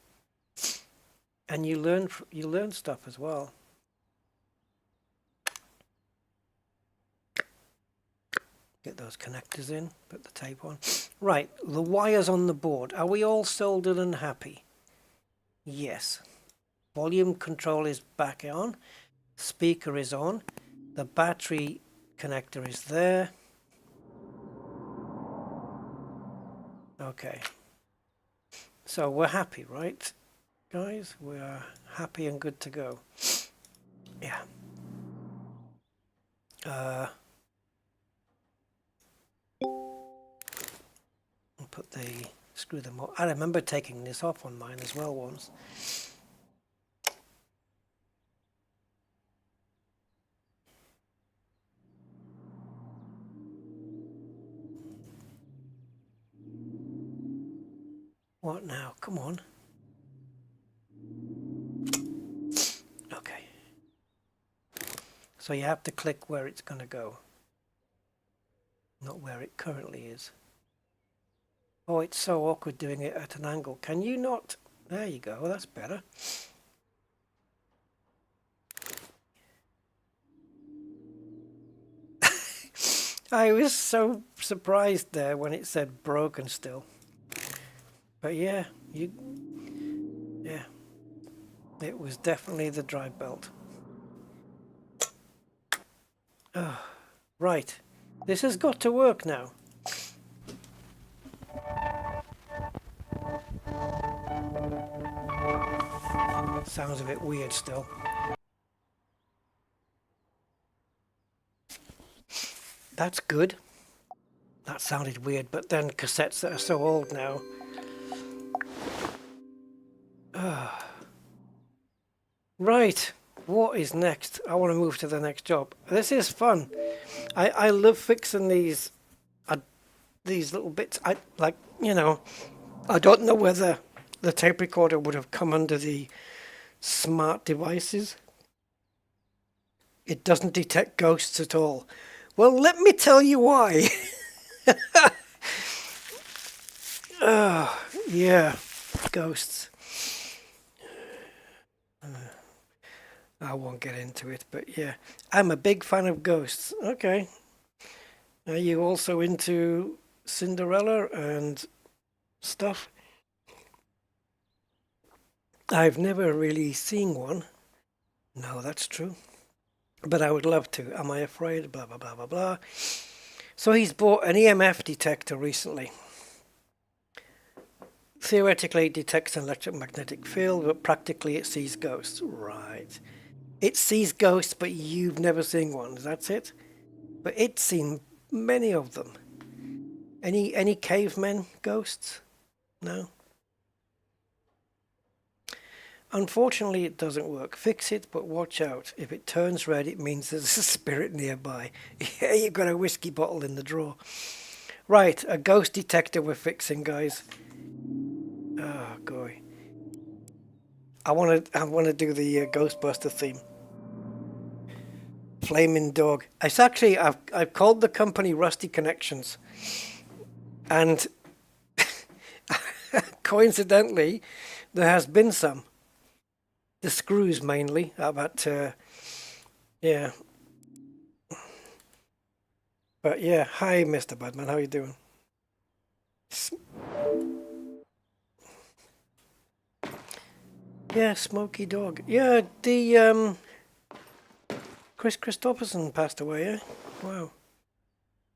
And you learn stuff as well. Get those connectors in, put the tape on. Right, the wires on the board. Are we all soldered and happy? Yes. Volume control is back on. Speaker is on. The battery connector is there. Okay. So we're happy, right? guys. We are happy and good to go. Yeah. I'll put the screw them up. I remember taking this off on mine as well once. What now? Come on. Okay. So you have to click where it's going to go, not where it currently is. Oh, it's so awkward doing it at an angle. Can you not? There you go. That's better. I was so surprised there when it said broken still. But yeah, yeah, it was definitely the drive belt. Oh, right. This has got to work now. Sounds a bit weird still. That's good. That sounded weird, but then cassettes that are so old now. Right, what is next? I want to move to the next job. This is fun. I love fixing these little bits. I like, you know, I don't know whether the tape recorder would have come under the smart devices. It doesn't detect ghosts at all. Well, let me tell you why. Yeah, ghosts. I won't get into it, but yeah, I'm a big fan of ghosts. Okay. Are you also into Cinderella and stuff? I've never really seen one. No, that's true. But I would love to. Am I afraid? Blah, blah, blah, blah, blah. So he's bought an EMF detector recently. Theoretically, it detects an electromagnetic field, but practically it sees ghosts. Right. It sees ghosts, but you've never seen one. That's it? But it's seen many of them. Any cavemen ghosts? No? Unfortunately, it doesn't work. Fix it, but watch out. If it turns red, it means there's a spirit nearby. Yeah, you've got a whiskey bottle in the drawer. Right, a ghost detector we're fixing, guys. Oh, goy. I want to do the Ghostbuster theme. Flaming dog. It's actually I've called the company Rusty Connections, and coincidentally, there has been some. The screws mainly. But yeah. But yeah, hi, Mr. Badman. How you doing? Yeah, Smoky Dog. Yeah, the Chris Christopherson passed away. Yeah, wow.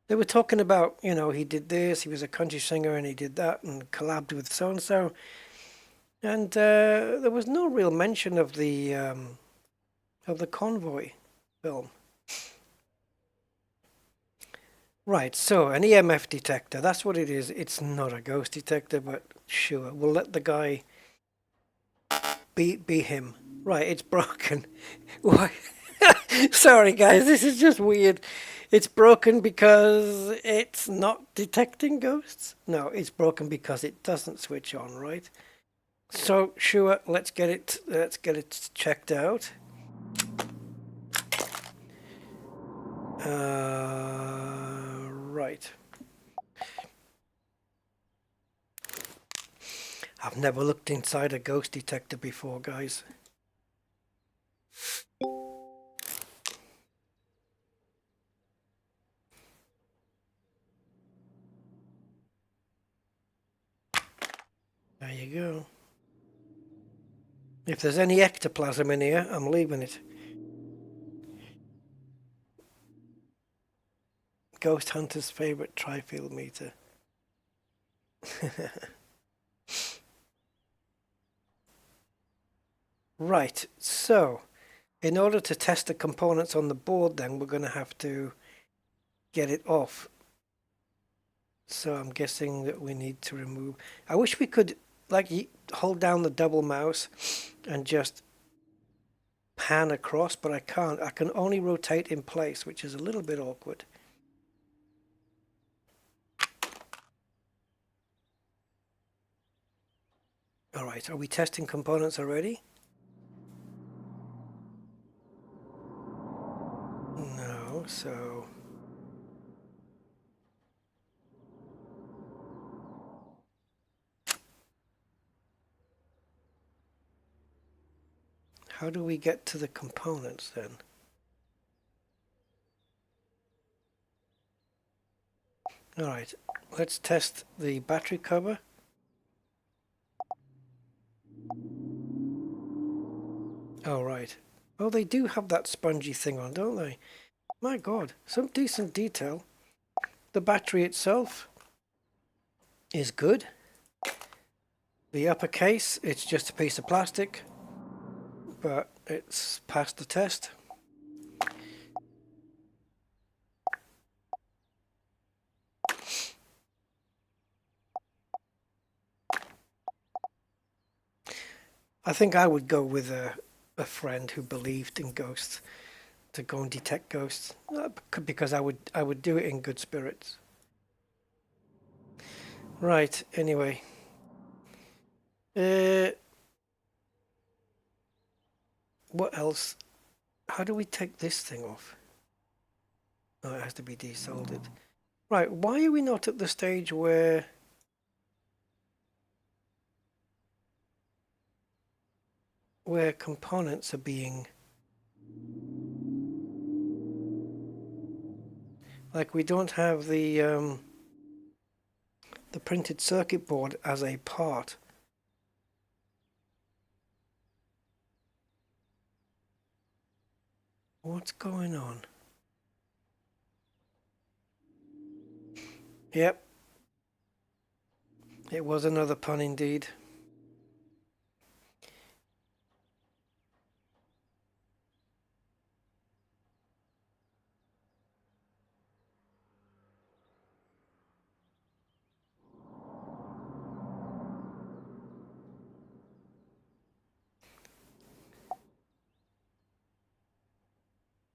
They were talking about, you know, he did this. He was a country singer, and he did that, and collabed with so and so. And there was no real mention of the Convoy film. Right, so an EMF detector, that's what it is. It's not a ghost detector, but sure, we'll let the guy be him. Right, it's broken. Why? Sorry guys, this is just weird. It's broken because it's not detecting ghosts? No, it's broken because it doesn't switch on, right? So sure, let's get it checked out. Right. I've never looked inside a ghost detector before, guys. There you go. If there's any ectoplasm in here, I'm leaving it. Ghost Hunter's favourite tri-field meter. Right, so in order to test the components on the board, then we're going to have to get it off. So I'm guessing that we need to remove. I wish we could like hold down the double mouse and just pan across, but I can't. I can only rotate in place, which is a little bit awkward. All right, are we testing components already? No, so how do we get to the components then? All right, let's test the battery cover. Oh, right. Oh, they do have that spongy thing on, don't they? My God, some decent detail. The battery itself is good. The upper case, it's just a piece of plastic, but it's passed the test. I think I would go with a friend who believed in ghosts to go and detect ghosts, because I would do it in good spirits. Right, anyway. What else? How do we take this thing off? Oh, it has to be desoldered. Right, why are we not at the stage where components are being, like, we don't have the printed circuit board as a part. What's going on? Yep. It was another pun indeed.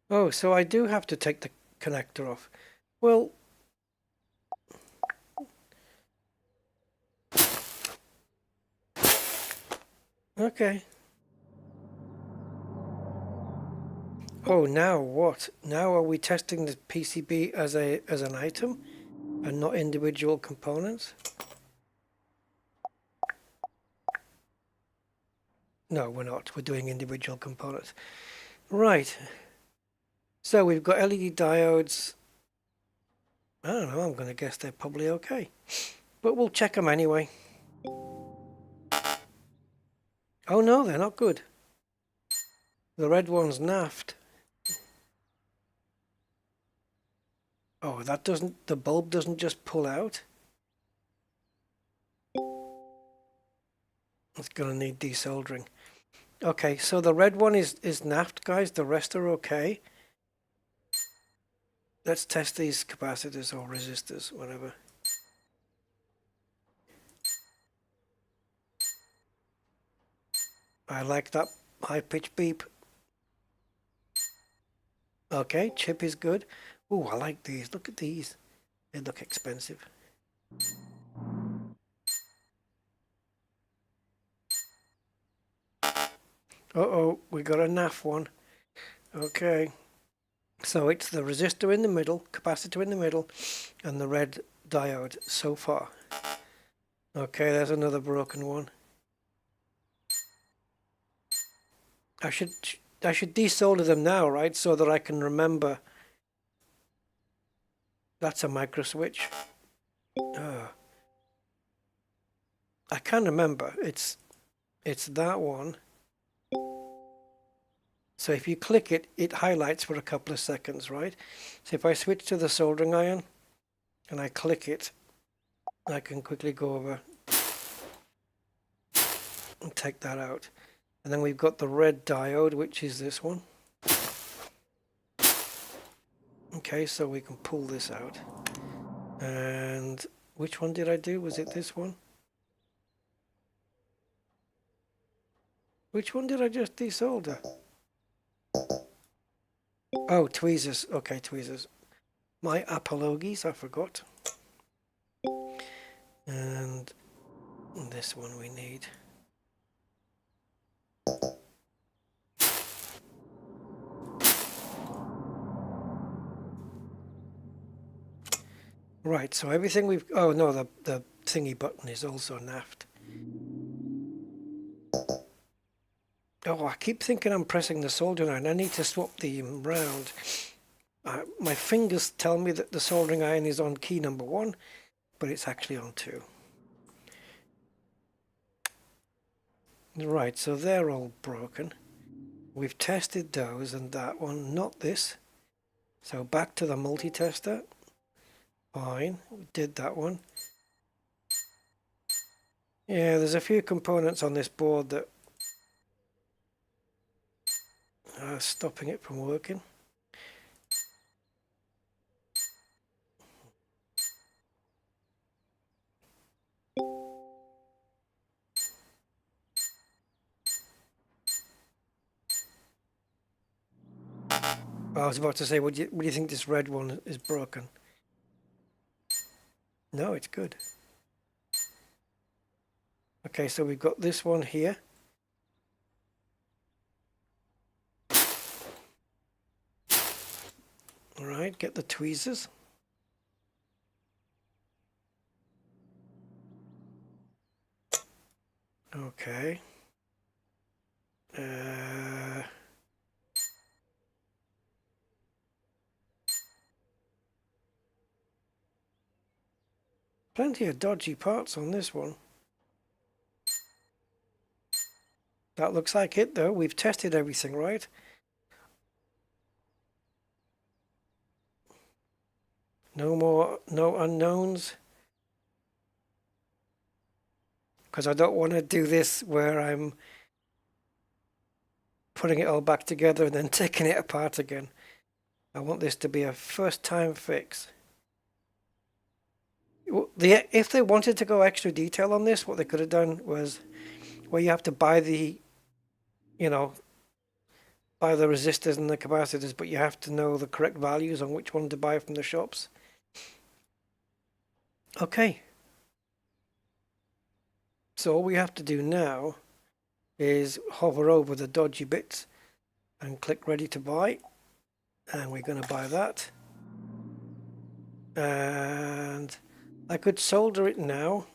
Oh, so I do have to take the connector off. Well, okay. Oh, now what? Now are we testing the PCB as an item and not individual components? No, we're not. We're doing individual components. Right. So we've got LED diodes. I don't know, I'm going to guess they're probably okay. But we'll check them anyway. Oh no, they're not good. The red one's naffed. Oh, that doesn't, the bulb doesn't just pull out. It's going to need desoldering. Okay, so the red one is naffed, guys. The rest are okay. Let's test these capacitors or resistors, whatever. I like that high-pitched beep. Okay, chip is good. Oh, I like these. Look at these. They look expensive. Uh-oh, we got a naff one. Okay. So it's the resistor in the middle, capacitor in the middle, and the red diode so far. Okay, there's another broken one. I should desolder them now, right? So that I can remember. That's a micro switch. I can remember. It's that one. So if you click it, it highlights for a couple of seconds, right? So if I switch to the soldering iron and I click it, I can quickly go over and take that out. And then we've got the red diode, which is this one. Okay, so we can pull this out. And which one did I do? Was it this one? Which one did I just desolder? Oh, tweezers. Okay, tweezers. My apologies, I forgot. And this one we need. Right, so everything we've... Oh no, the thingy button is also naffed. Oh, I keep thinking I'm pressing the soldering iron. I need to swap the round. My fingers tell me that the soldering iron is on key number 1, but it's actually on 2. Right, so they're all broken. We've tested those and that one, not this. So back to the multi-tester. Fine, we did that one. Yeah, there's a few components on this board that are stopping it from working. I was about to say, what do you think this red one is broken? No, it's good. Okay, so we've got this one here. All right, get the tweezers. Okay. Plenty of dodgy parts on this one. That looks like it though. We've tested everything, right? No unknowns. Because I don't want to do this where I'm putting it all back together and then taking it apart again. I want this to be a first time fix. If they wanted to go extra detail on this, what they could have done was where you have to buy the, buy the resistors and the capacitors, but you have to know the correct values on which one to buy from the shops. Okay. So all we have to do now is hover over the dodgy bits and click ready to buy. And we're going to buy that. And I could solder it now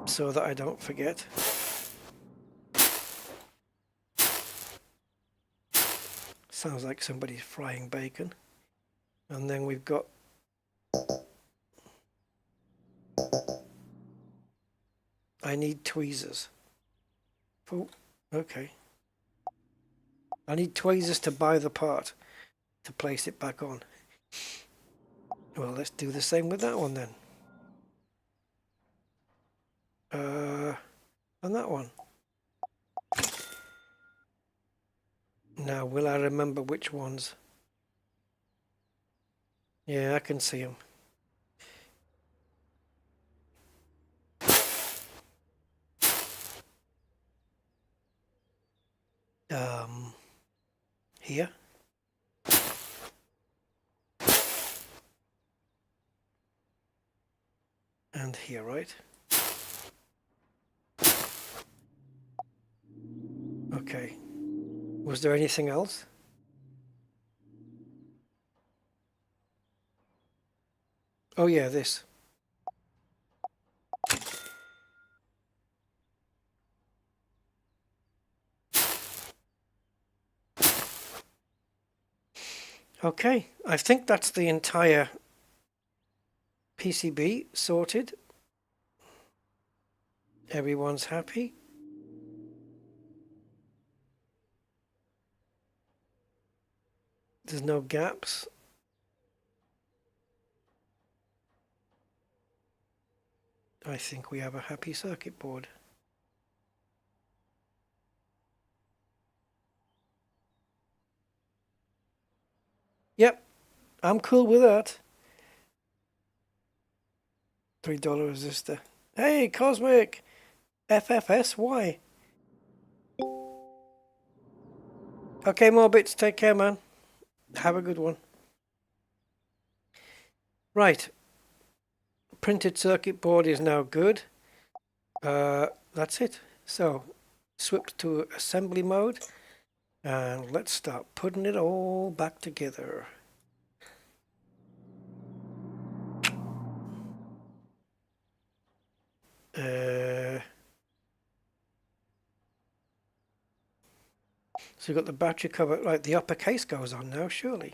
so that I don't forget. Sounds like somebody's frying bacon. And then we've got I need tweezers. Oh, okay. I need tweezers to buy the part to place it back on. Well, let's do the same with that one then. And that one. Now, will I remember which ones? Yeah, I can see them. Here. And here, right? Okay. Was there anything else? Oh yeah, this. Okay, I think that's the entire PCB sorted. Everyone's happy. There's no gaps. I think we have a happy circuit board. Yep, I'm cool with that. $3 resistor. Hey, Cosmic! FFSY. Okay, more bits. Take care, man. Have a good one. Right. Printed circuit board is now good. That's it. So, switch to assembly mode. And let's start putting it all back together. So you've got the battery cover. Right, the upper case goes on now, surely.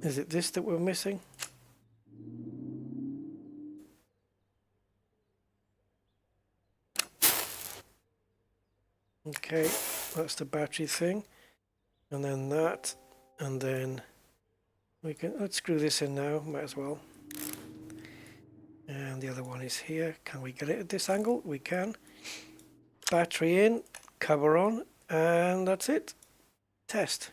Is it this that we're missing? Okay, that's the battery thing. And then that. And then we can, let's screw this in now, might as well. And the other one is here. Can we get it at this angle? We can. Battery in, cover on, and that's it. Test.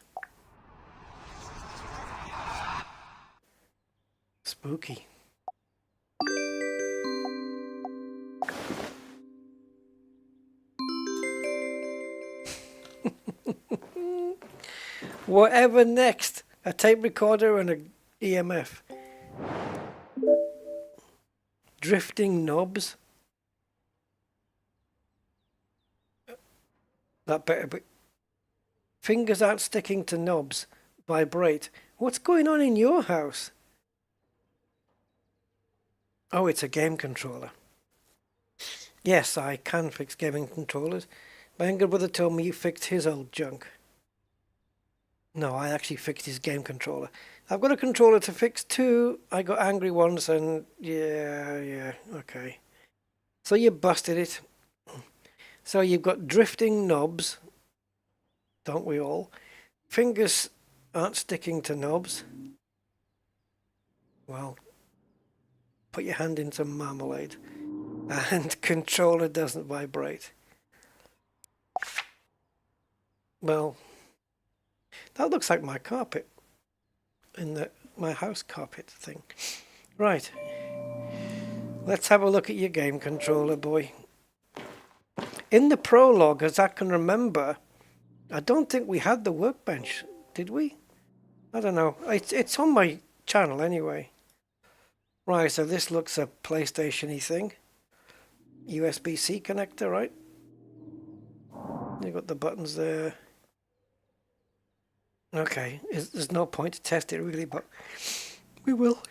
Spooky. Whatever next? A tape recorder and an EMF. Drifting knobs. That better be. Fingers aren't sticking to knobs. Vibrate. What's going on in your house? Oh, it's a game controller. Yes, I can fix gaming controllers. My younger brother told me you fixed his old junk. No, I actually fixed his game controller. I've got a controller to fix too. I got angry once and yeah, okay. So you busted it. So you've got drifting knobs, don't we all? Fingers aren't sticking to knobs. Well, put your hand in some marmalade. And controller doesn't vibrate. Well, that looks like my carpet. In my house carpet thing. Right. Let's have a look at your game controller, boy. In the prologue, as I can remember, I don't think we had the workbench, did we? I don't know. It's on my channel anyway. Right, so this looks a PlayStation-y thing. USB-C connector, right? You've got the buttons there. Okay, there's no point to test it really, but we will.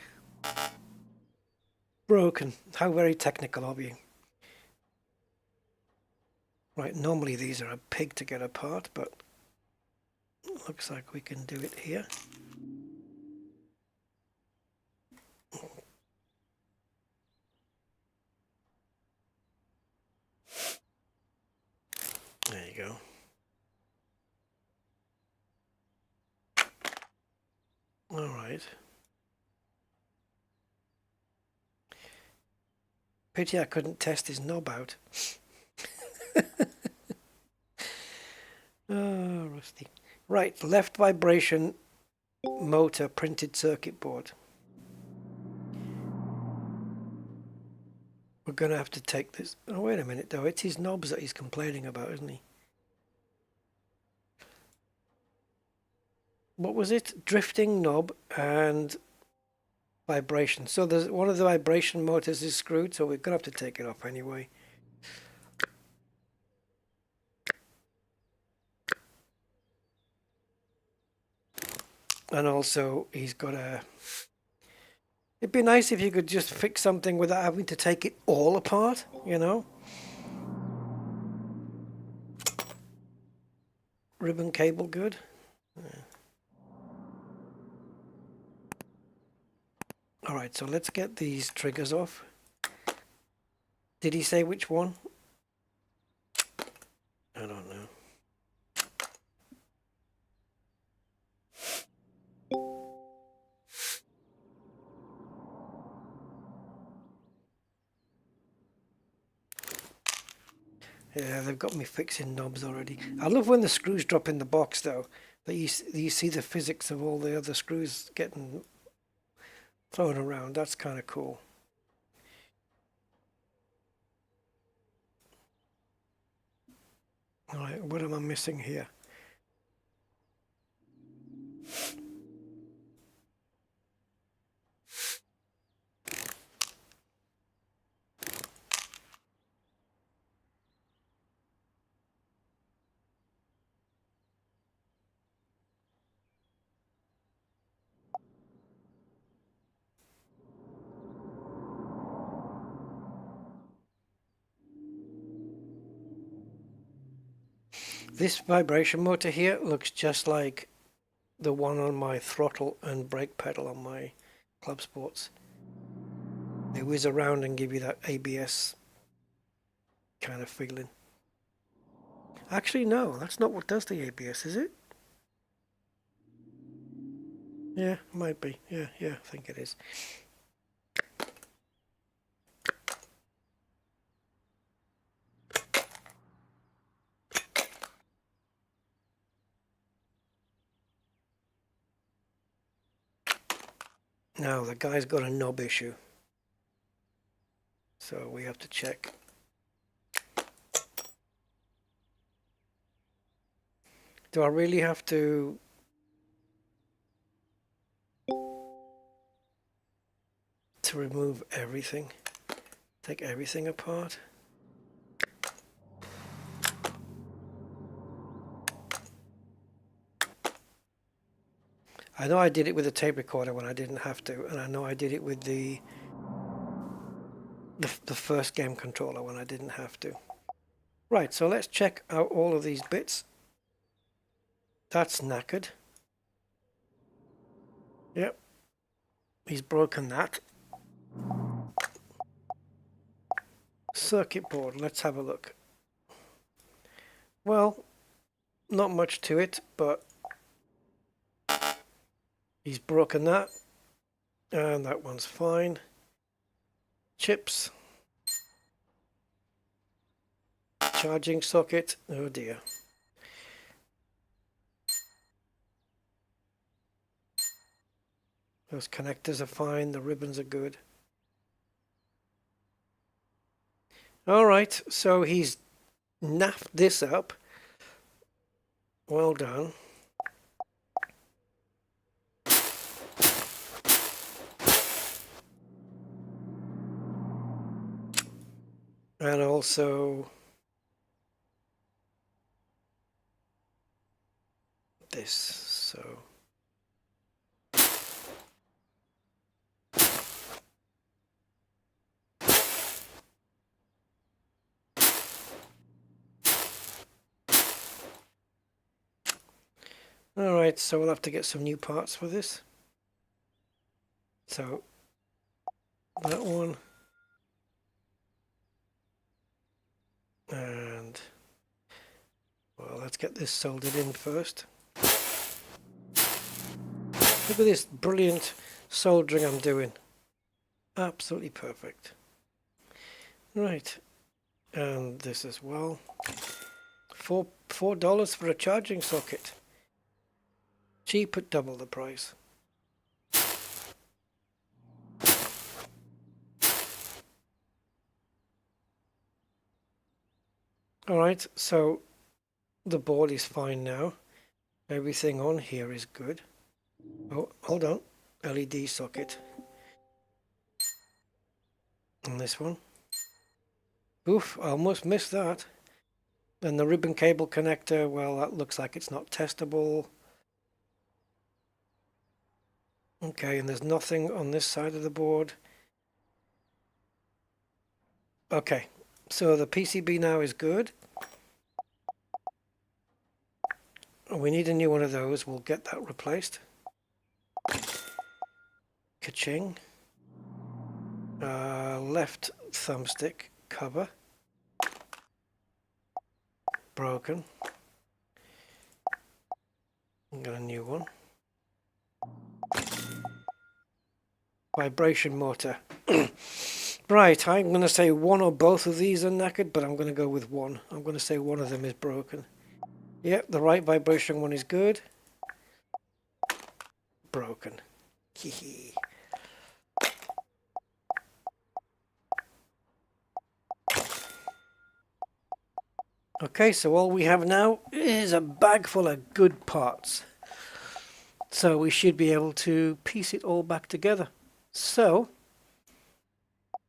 Broken. How very technical of you. Right, normally these are a pig to get apart, but looks like we can do it here. There you go. All right. Pity I couldn't test his knob out. Oh, rusty. Right, left vibration motor printed circuit board. We're going to have to take this. Oh, wait a minute, though. It's his knobs that he's complaining about, isn't he? What was it? Drifting knob and vibration. So there's one of the vibration motors is screwed, so we're going to have to take it off anyway. And also, he's got a... It'd be nice if you could just fix something without having to take it all apart, you know? Ribbon cable good? Yeah. Alright, so let's get these triggers off. Did he say which one? I don't know. Yeah, they've got me fixing knobs already. I love when the screws drop in the box though. That you see the physics of all the other screws getting thrown around. That's kind of cool. All right, what am I missing here? This vibration motor here looks just like the one on my throttle and brake pedal on my Clubsports. They whiz around and give you that ABS kind of feeling. Actually, no, that's not what does the ABS, is it? Yeah, might be. Yeah, I think it is. Now, the guy's got a knob issue. So we have to check. Do I really have to remove everything? Take everything apart? I know I did it with a tape recorder when I didn't have to, and I know I did it with the first game controller when I didn't have to. Right, so let's check out all of these bits. That's knackered. Yep. He's broken that. Circuit board, let's have a look. Well, not much to it, but he's broken that. And that one's fine. Chips. Charging socket. Oh dear. Those connectors are fine. The ribbons are good. Alright, so he's naffed this up. Well done. And also this, so alright, so we'll have to get some new parts for this. So that one, and well, let's get this soldered in first. Look at this brilliant soldering I'm doing. Absolutely perfect. Right, and this as well. $4 for a charging socket. Cheap at double the price. Alright, so the board is fine now. Everything on here is good. Oh, hold on. LED socket. And this one. Oof, I almost missed that. And the ribbon cable connector, well, that looks like it's not testable. Okay, and there's nothing on this side of the board. Okay, so the PCB now is good. We need a new one of those. We'll get that replaced. Ka-ching. Left thumbstick cover. Broken. Got a new one. Vibration motor. Right, I'm going to say one or both of these are knackered, but I'm going to go with one. I'm going to say one of them is broken. Yep, the right vibration one is good. Broken. Hee. Okay, so all we have now is a bag full of good parts. So we should be able to piece it all back together. So,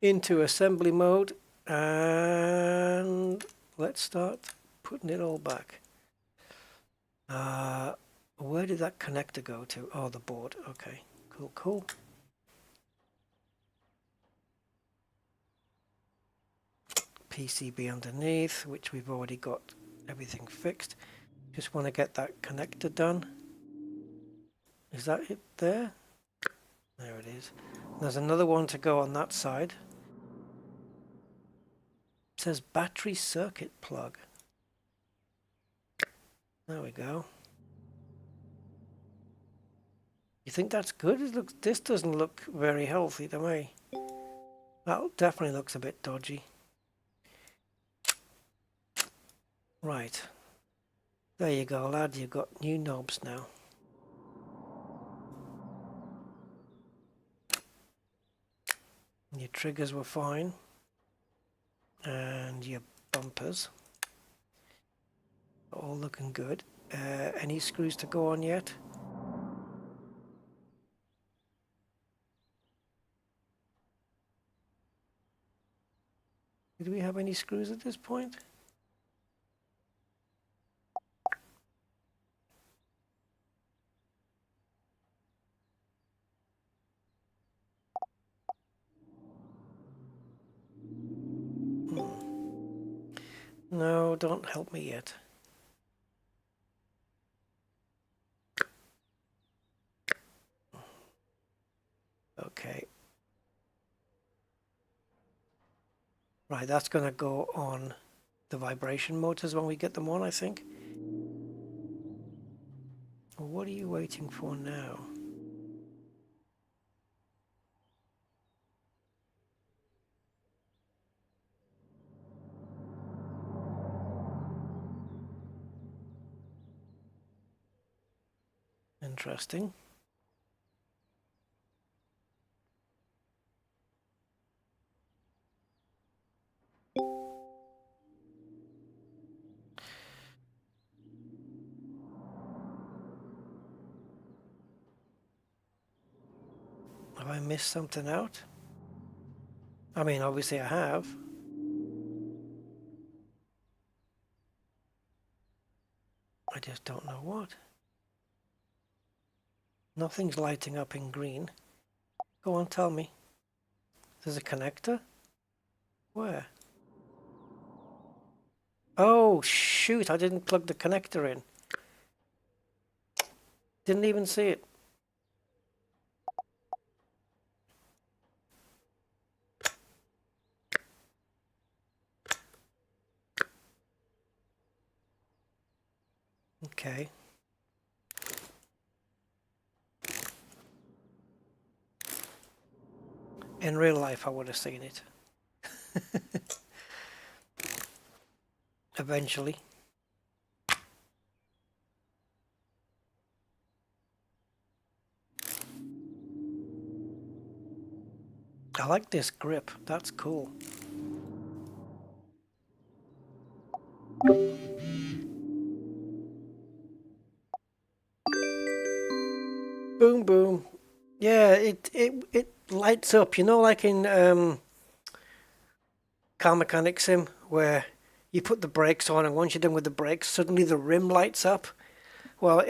into assembly mode, and let's start putting it all back. Where did that connector go to? Oh, the board. Okay, cool. PCB underneath, which we've already got everything fixed. Just want to get that connector done. Is that it there? There it is. There's another one to go on that side. It says battery circuit plug. There we go. You think that's good? This doesn't look very healthy to me. That definitely looks a bit dodgy. Right. There you go, lad. You've got new knobs now. Your triggers were fine. And your bumpers. All looking good. Any screws to go on yet? Do we have any screws at this point? No, don't help me yet. Okay. Right, that's going to go on the vibration motors when we get them on, I think. Well, what are you waiting for now? Interesting. Have I missed something out? I mean, obviously I have. I just don't know what. Nothing's lighting up in green. Go on, tell me. There's a connector? Where? Oh, shoot, I didn't plug the connector in. Didn't even see it. Okay. In real life, I would have seen it. Eventually. I like this grip. That's cool. Boom, boom. Yeah, it lights up. You know, like in Car Mechanic Sim, where you put the brakes on, and once you're done with the brakes, suddenly the rim lights up. Well,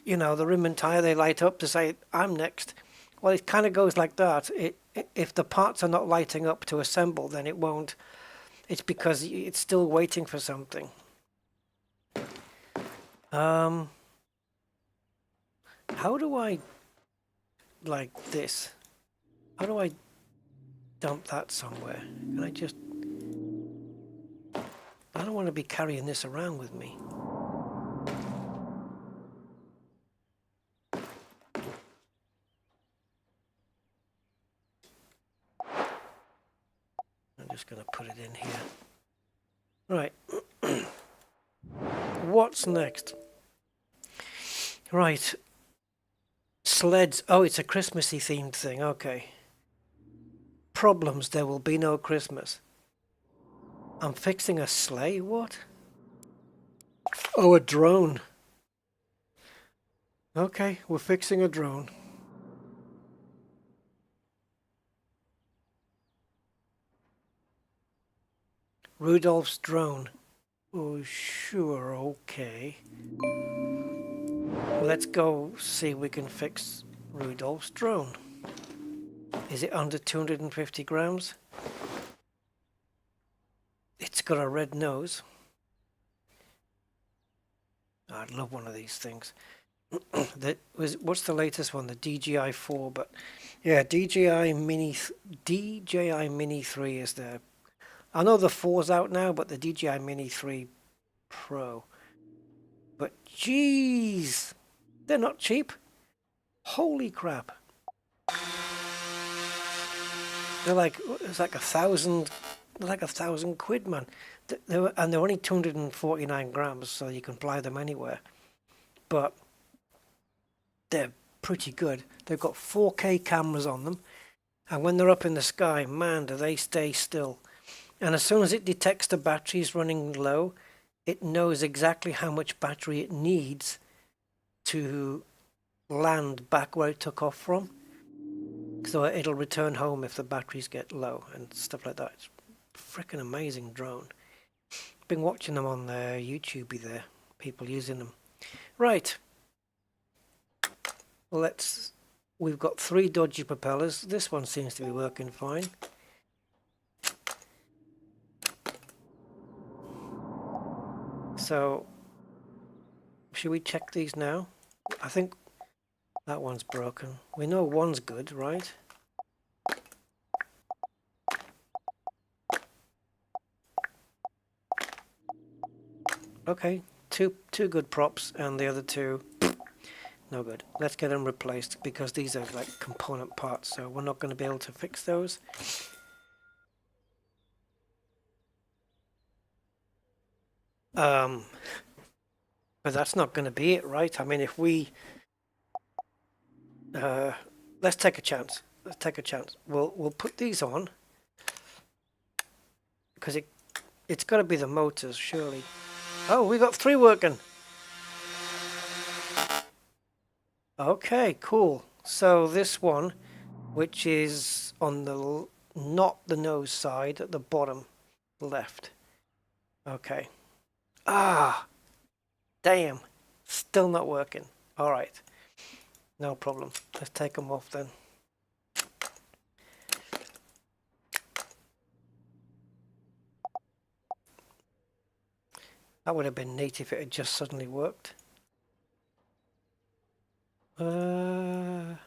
you know, the rim and tire, they light up to say, I'm next. Well, it kind of goes like that. If the parts are not lighting up to assemble, then it won't. It's because it's still waiting for something. How do I, like this? How do I dump that somewhere? Can I just... I don't want to be carrying this around with me. just going to put it in here. Right. What's next? Right. Sleds. Oh, it's a Christmassy themed thing. Okay. Problems. There will be no Christmas. I'm fixing a sleigh? What? Oh, a drone. Okay, we're fixing a drone. Rudolph's drone. Oh, sure, okay. Let's go see if we can fix Rudolph's drone. Is it under 250 grams? It's got a red nose. I'd love one of these things. What's the latest one? The DJI 4, but yeah, DJI Mini 3 is there. I know the 4's out now, but the DJI Mini 3 Pro. But jeez, they're not cheap. Holy crap. They're like, it's like £1,000 man. They're only 249 grams, so you can fly them anywhere. But they're pretty good. They've got 4K cameras on them, and when they're up in the sky, man, do they stay still. And as soon as it detects the battery's running low, it knows exactly how much battery it needs to land back where it took off from. So it'll return home if the batteries get low and stuff like that. It's a freaking amazing drone. Been watching them on YouTube there, people using them. Right. We've got 3 dodgy propellers. This one seems to be working fine. So, should we check these now? I think that one's broken. We know one's good, right? Okay, two good props, and the other 2 no good. Let's get them replaced, because these are like component parts, so we're not going to be able to fix those. But that's not going to be it, right? I mean, if we let's take a chance. Let's take a chance. We'll put these on, because it's got to be the motors, surely. Oh, we got 3 working. Okay, cool. So this one, which is on the not the nose side, at the bottom left. Okay. Ah, damn. Still not working. All right. No problem. Let's take them off then. That would have been neat if it had just suddenly worked. Okay.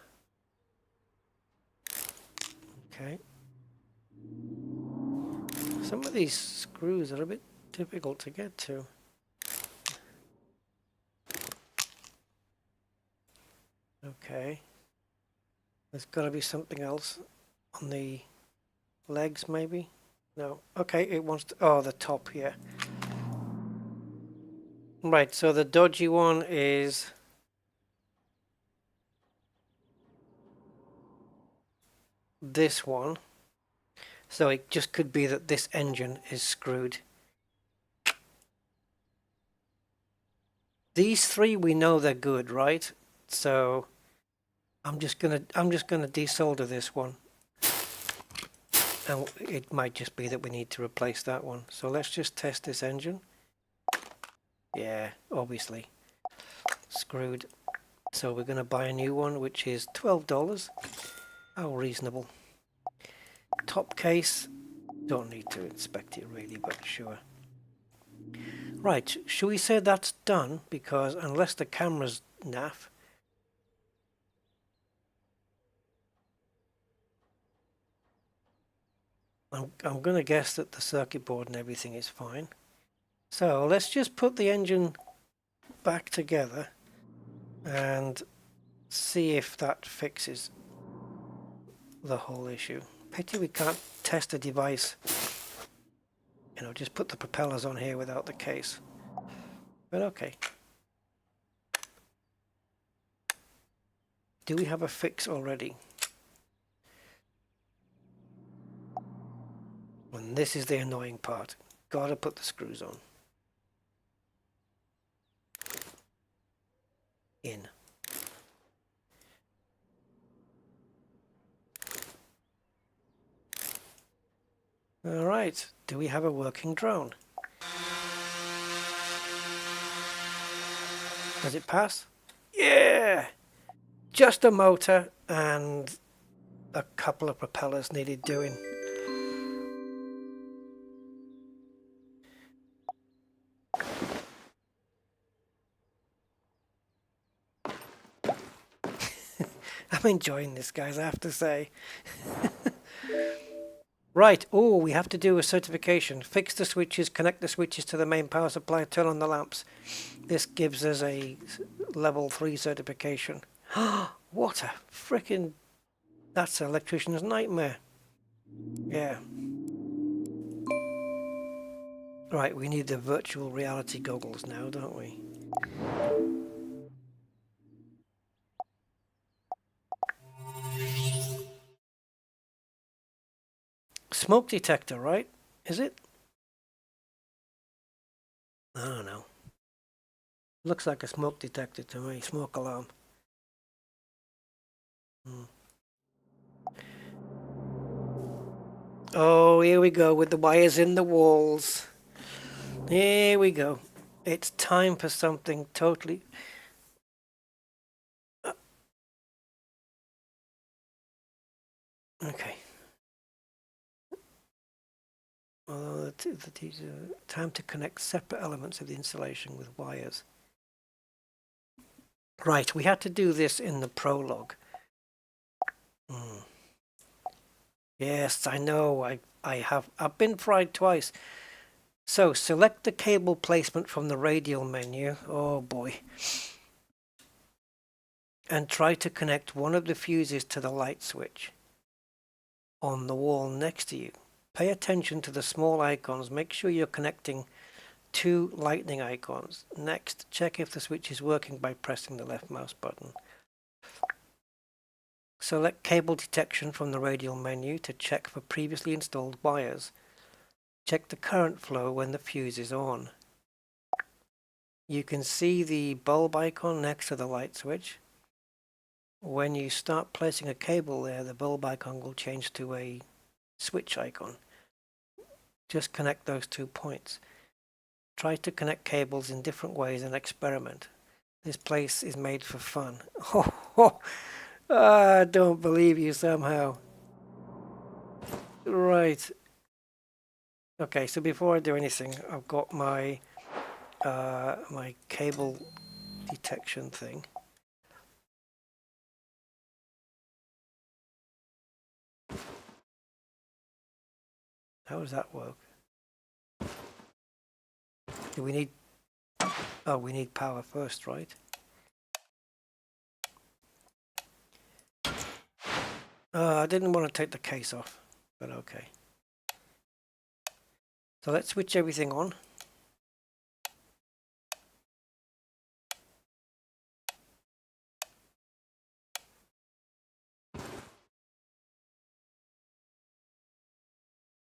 Some of these screws are a bit difficult to get to. Okay. There's got to be something else on the legs, maybe? No. Okay, it wants to... Oh, the top here. Right, so the dodgy one is... this one. So it just could be that this engine is screwed. These 3 we know they're good, right? So I'm just gonna desolder this one, and it might just be that we need to replace that one. So let's just test this engine. Yeah, obviously screwed. So we're gonna buy a new one, which is $12. How reasonable. Top case, don't need to inspect it really, but sure. Right, should we say that's done? Because unless the camera's naff, I'm going to guess that the circuit board and everything is fine. So let's just put the engine back together and see if that fixes the whole issue. Pity we can't test the device You know, just put the propellers on here without the case. But okay. Do we have a fix already? And this is the annoying part. Gotta put the screws on. In. Alright, do we have a working drone? Does it pass? Yeah! Just a motor and a couple of propellers needed doing. I'm enjoying this, guys, I have to say. Right, oh, we have to do a certification. Fix the switches, connect the switches to the main power supply, turn on the lamps. This gives us a level 3 certification. What a frickin'... That's an electrician's nightmare. Yeah. Right, we need the virtual reality goggles now, don't we? Smoke detector, right? Is it? I don't know. Looks like a smoke detector to me. Smoke alarm. Oh, here we go with the wires in the walls. Here we go. It's time for something totally... Okay. Time to connect separate elements of the installation with wires. Right, we had to do this in the prologue. Yes, I know. I've been fried twice. So select the cable placement from the radial menu. Oh boy. And try to connect one of the fuses to the light switch on the wall next to you. Pay attention to the small icons. Make sure you're connecting two lightning icons. Next, check if the switch is working by pressing the left mouse button. Select cable detection from the radial menu to check for previously installed wires. Check the current flow when the fuse is on. You can see the bulb icon next to the light switch. When you start placing a cable there, the bulb icon will change to a switch icon. Just connect those 2 points. Try to connect cables in different ways and experiment. This place is made for fun. I don't believe you somehow. Right. Okay, so before I do anything, I've got my my cable detection thing. How does that work? Do we need... Oh, we need power first, right? I didn't want to take the case off, but okay. So let's switch everything on.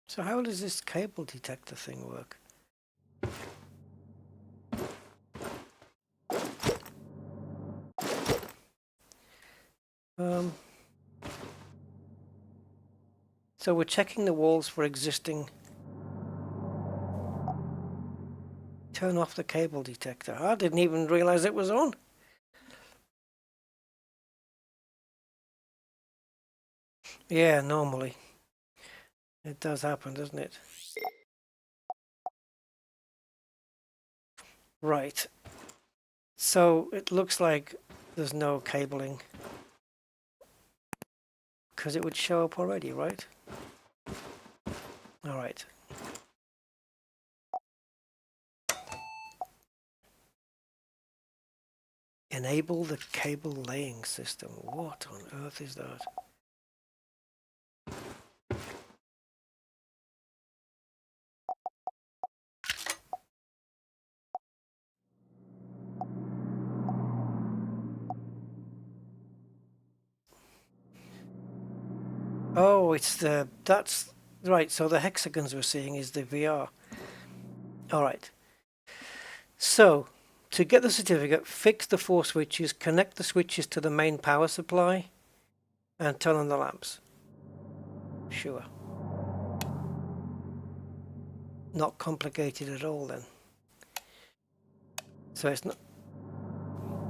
So how does this cable detector thing work? So we're checking the walls for existing... Turn off the cable detector. I didn't even realize it was on. Yeah, normally. It does happen, doesn't it? Right. So it looks like there's no cabling. Because it would show up already, right? Alright. Enable the cable laying system. What on earth is that? Oh, it's the, that's right. So the hexagons we're seeing is the VR. All right. So to get the certificate, fix the 4 switches, connect the switches to the main power supply, and turn on the lamps. Sure. Not complicated at all then. So it's not.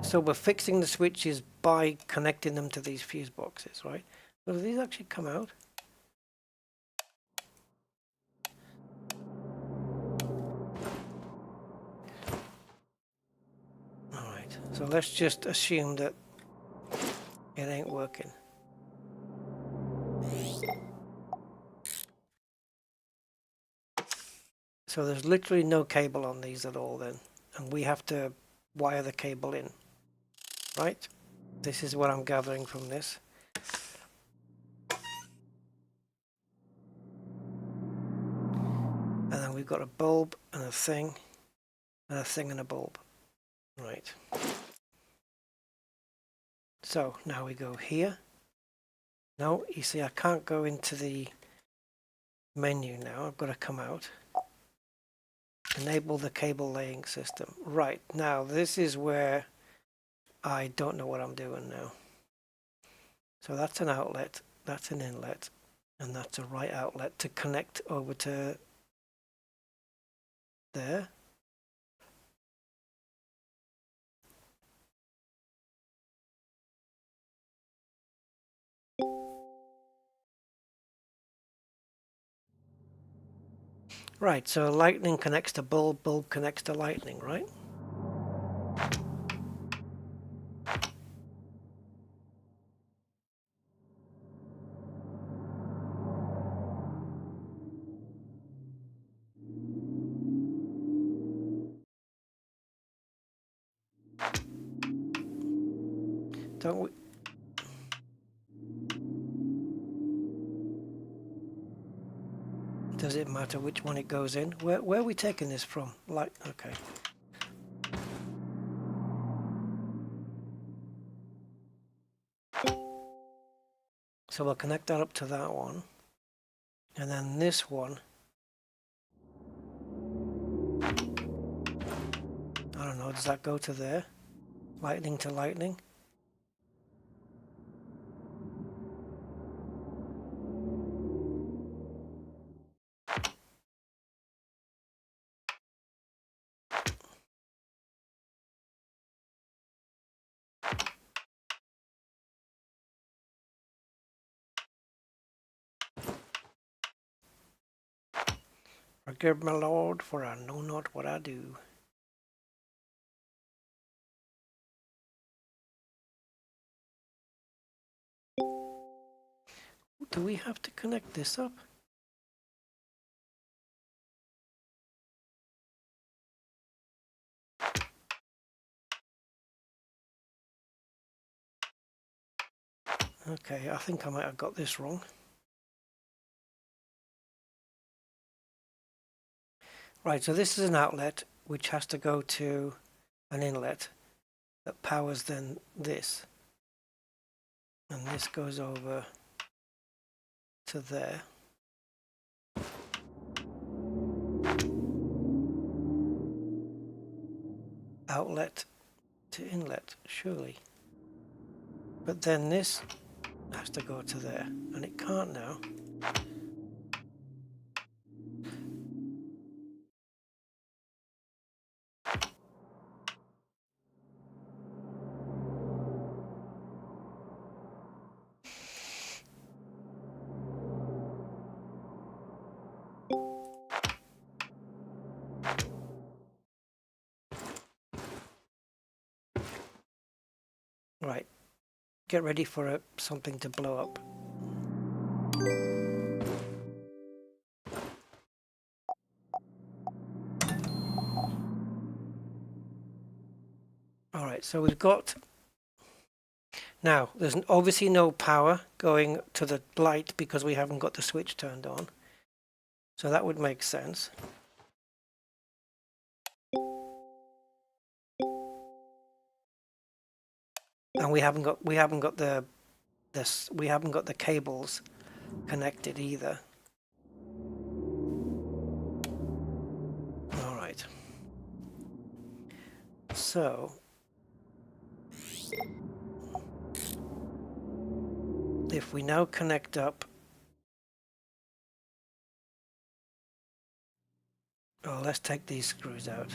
So we're fixing the switches by connecting them to these fuse boxes, right? So do these actually come out? Alright, so let's just assume that it ain't working. So there's literally no cable on these at all then, and we have to wire the cable in, right? This is what I'm gathering from this. And then we've got a bulb and a thing, and a thing and a bulb. Right. So now we go here. No, you see I can't go into the menu now. I've got to come out. Enable the cable laying system. Right, now this is where I don't know what I'm doing now. So that's an outlet, that's an inlet, and that's a right outlet to connect over to there. Right, so lightning connects to bulb, bulb connects to lightning, right? Don't we? Does it matter which one it goes in? Where are we taking this from? Like, okay. So we'll connect that up to that one. And then this one, I don't know, does that go to there? Lightning to lightning? Forgive me, Lord, for I know not what I do. Do we have to connect this up? Okay, I think I might have got this wrong. Right, so this is an outlet which has to go to an inlet that powers then this. And this goes over to there. Outlet to inlet, surely. But then this has to go to there, and it can't now. Right, get ready for something to blow up. Alright, so we've got... Now, there's obviously no power going to the light because we haven't got the switch turned on. So that would make sense. And we haven't got the cables connected either. Alright. So if we now connect up, oh, let's take these screws out.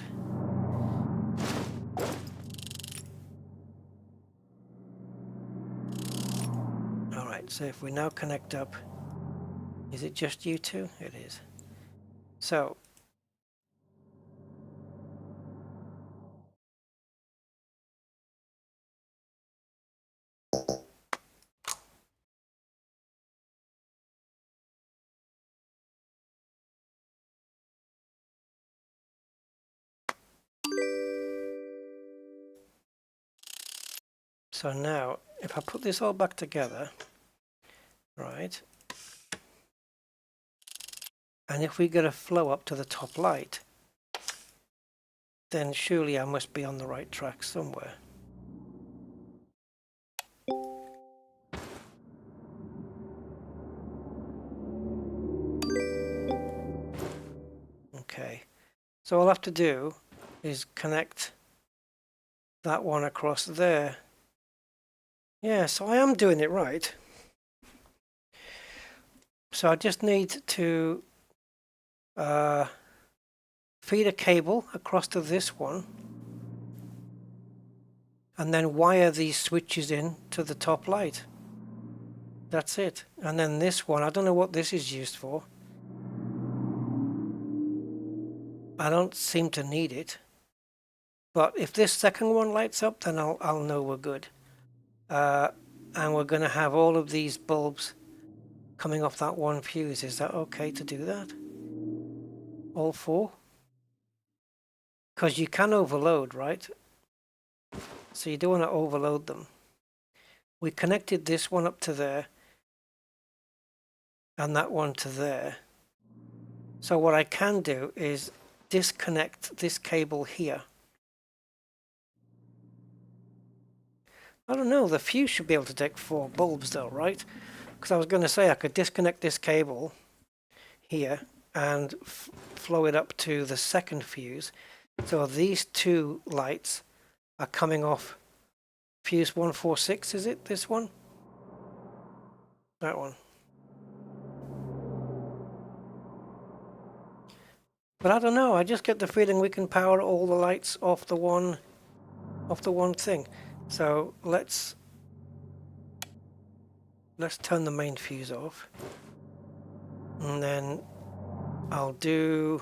Alright, so if we now connect up, is it just you two? It is. So now, if I put this all back together, right, and if we get a flow up to the top light, then surely I must be on the right track somewhere. Okay, so all I have to do is connect that one across there. Yeah, so I am doing it right. So I just need to feed a cable across to this one and then wire these switches in to the top light. That's it. And then this one, I don't know what this is used for. I don't seem to need it. But if this second one lights up, then I'll know we're good. And we're going to have all of these bulbs coming off that one fuse. Is that okay to do that? All four? Because you can overload, right? So you don't want to overload them. We connected this one up to there and that one to there. So what I can do is disconnect this cable here. I don't know, the fuse should be able to take 4 bulbs though, right? Because I was going to say I could disconnect this cable here and flow it up to the second fuse. So these 2 lights are coming off fuse 146, is it? This one? That one. But I don't know, I just get the feeling we can power all the lights off the one thing. So let's turn the main fuse off. And then I'll choose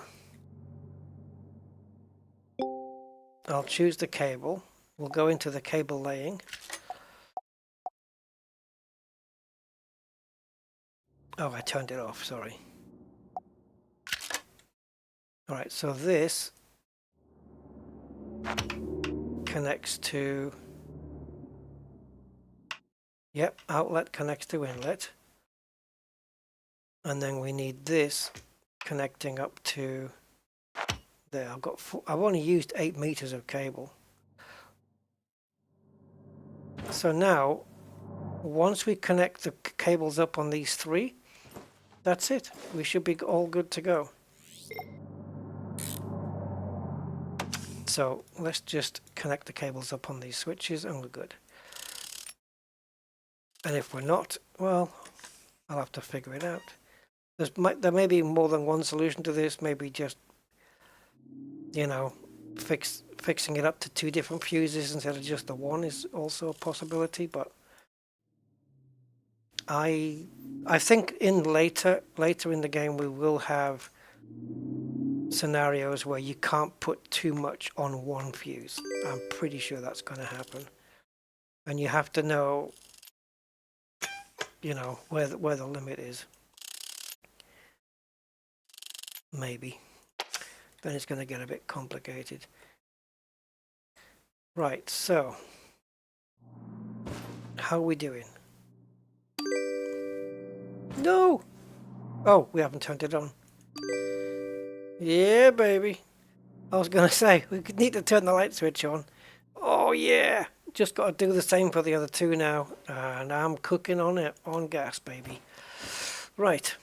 the cable. We'll go into the cable laying. Oh, I turned it off, sorry. Alright, so this connects to, yep, outlet connects to inlet. And then we need this connecting up to there. I've only used 8 meters of cable. So now, once we connect the cables up on these 3, that's it. We should be all good to go. So let's just connect the cables up on these switches and we're good. And if we're not, well, I'll have to figure it out. There may be more than one solution to this, maybe just, you know, fixing it up to 2 different fuses instead of just the one is also a possibility, but I think later in the game we will have scenarios where you can't put too much on one fuse. I'm pretty sure that's going to happen. And you have to know, you know, where the limit is. Maybe. Then it's going to get a bit complicated. Right, so how are we doing? No! Oh, we haven't turned it on. Yeah, baby. I was going to say, we could need to turn the light switch on. Oh, yeah. Just got to do the same for the other 2 now. And I'm cooking on it, on gas, baby. Right.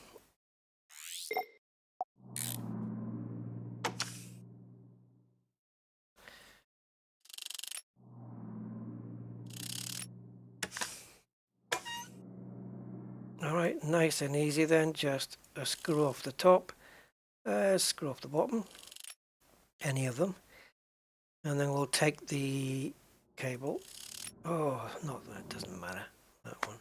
Alright, nice and easy then, just a screw off the top, screw off the bottom, any of them, and then we'll take the cable. Oh, no, that doesn't matter, that one.